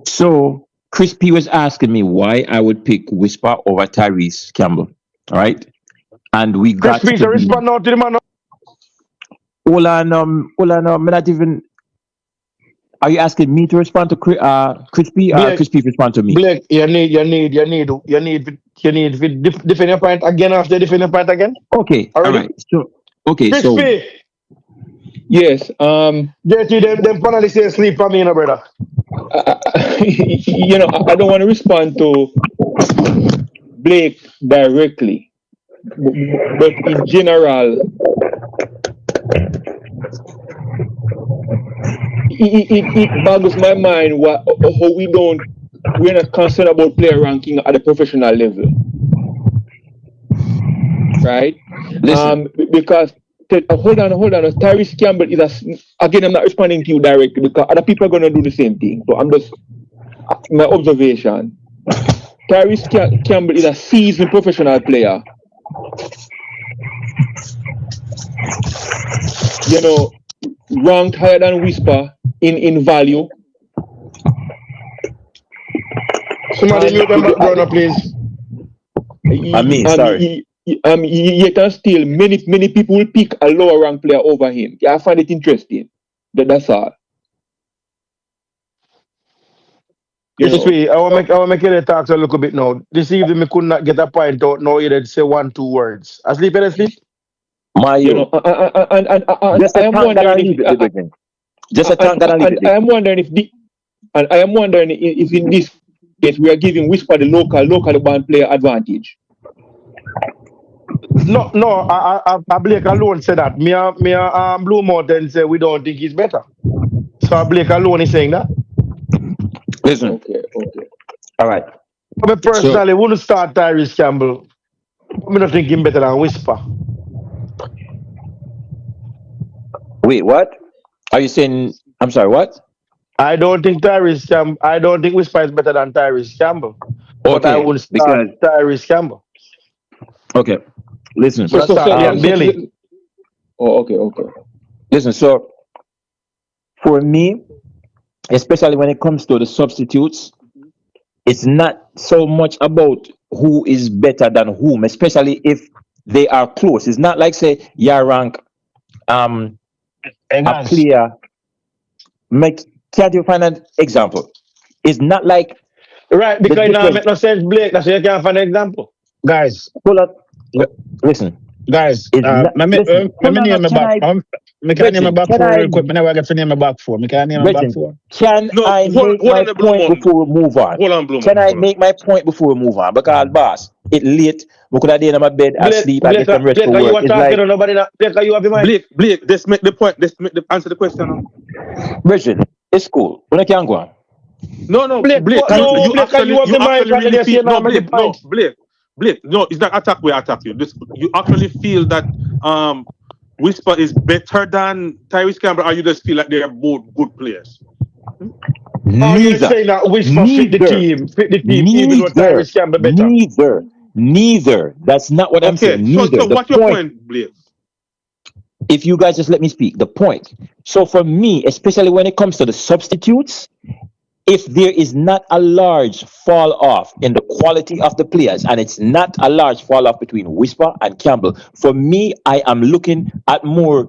So Chris P was asking me why I would pick Whisper over Tyrese Campbell. All right, and we got Chris P to respond now to the man. Hold on, not even. Are you asking me to respond to Chris P? Chris P respond to me. Blake, you need to defend your point again after defend your point again. Okay, already? All right. So Chris P. Yes. JT, them panelists say sleep for me, no brother. I don't want to respond to Blake directly, but in general. It boggles my mind how we're not concerned about player ranking at the professional level, right? Because hold on. Tyrese Campbell again. I'm not responding to you directly because other people are gonna do the same thing. So I'm just my observation. Tyrese Campbell is a seasoned professional player. Ranked higher than Whisper in value. Somebody mute them background, please. Sorry. Yet and still, many people will pick a lower ranked player over him. Yeah, I find it interesting. That's all. I want to make you talk a little bit now. This evening, we could not get a point out. Now you did say 1-2 words. Asleep. And I am wondering if in this case we are giving Whisper the local band player advantage. No, I Blake alone said that. Me Blue Mountain say we don't think he's better. So Blake alone is saying that. Listen. Okay. All right. I personally wouldn't start Tyrese Campbell. I don't think him better than Whisper. Wait, what? Are you saying? I'm sorry. What? I don't think Whisper is better than Tyrese Campbell. But I would start Tyrese Campbell. Okay. Listen. Okay. Listen. So for me, especially when it comes to the substitutes, it's not so much about who is better than whom, especially if they are close. It's not like say rank a player. Can't you find an example? It's not like right because it doesn't make no sense, Blake. That's why you can't find an example. Guys, pull up. Listen, guys. Let me name my back. Me can name my back for real quick. Me never get to name my back for. Me can name my back for. Can I make my point before we move on? Hold on, Blue. Can I make my point before we move on? Because boss, it's late. We could have been in my bed asleep. I get some rest for work. Blake, let's make the point. Answer the question now. Bridget, it's cool. When I can go on. No, Blake. Blake, no, it's not attack where I attack you. You actually feel that Whisper is better than Tyrese Campbell, or you just feel like they are both good players? Are you saying that Whisper fit the team, even though Tyrese Campbell better? Neither. That's not what I'm saying. So what's your point, Blake? if you guys just let me speak, the point. So for me, especially when it comes to the substitutes, if there is not a large fall off in the quality of the players, and it's not a large fall off between Whisper and Campbell, for me, I am looking at more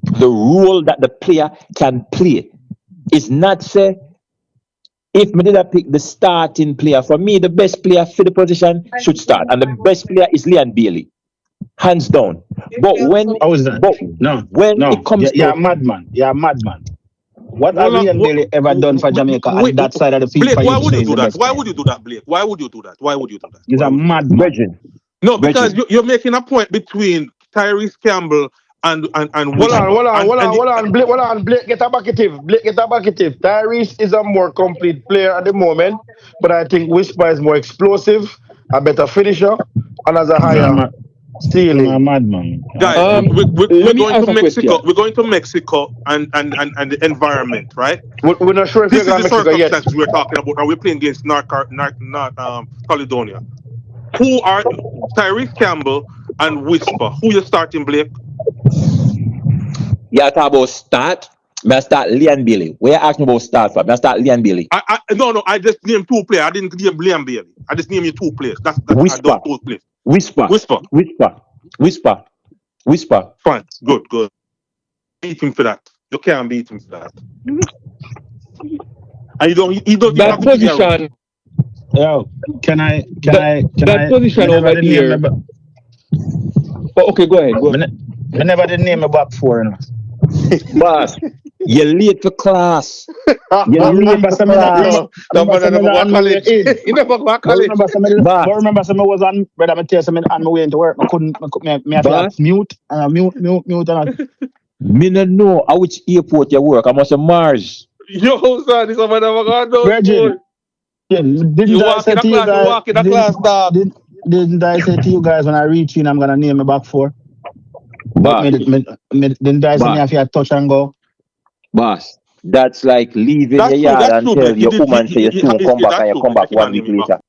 the role that the player can play. It's not say, if me did I pick the starting player, for me, the best player for the position should start, and the best player is Leon Bailey. Hands down. But when How is that? it comes you're a madman. You're a madman. What has Leon Bailey ever done for Jamaica on that side of the field? Blake, why would you do that? Why would you do that, Blake? Why would you do that? Why would you do that? He's a madman. No, because you're making a point between Tyrese Campbell and Hold on, Blake get a bucketive. Tyrese is a more complete player at the moment, but I think Whisper is more explosive, a better finisher, and has a higher ceiling. A madman. Guys, we're going to Mexico. We're going to Mexico and the environment, right? We're not sure if this is the Mexico circumstances we're talking about. Are we playing against Caledonia? Who are Tyrese Campbell and Whisper? Who you starting, Blake? Yeah, talk about start. I start Leon Bailey. Where you asking about start for? I start Leon Bailey. No, I just named 2 players. I didn't name Leon Bailey. I just named you 2 players. That's Whisper. I don't 2 players. Whisper. Fine. Good. Beat him for that. You can't beat him for that. And you don't that position. Yo, can I position over here. Okay, go ahead. I never did name a back 4, you know. Boss, you're late for class. You remember some of that? You never go to college. Remember some was on, brother, I tell you something on my way into work. I have to mute. Me no know at which airport you work. I must have Mars. Yo, son, this man never got no Virgin. Yeah, didn't I say to you guys? Didn't I say to you guys when I reach in, I'm gonna name a back 4? But didn't I say if you touch and go? Boss, that's like leaving your yard and tell your woman say you soon come back and you come back 1 week later.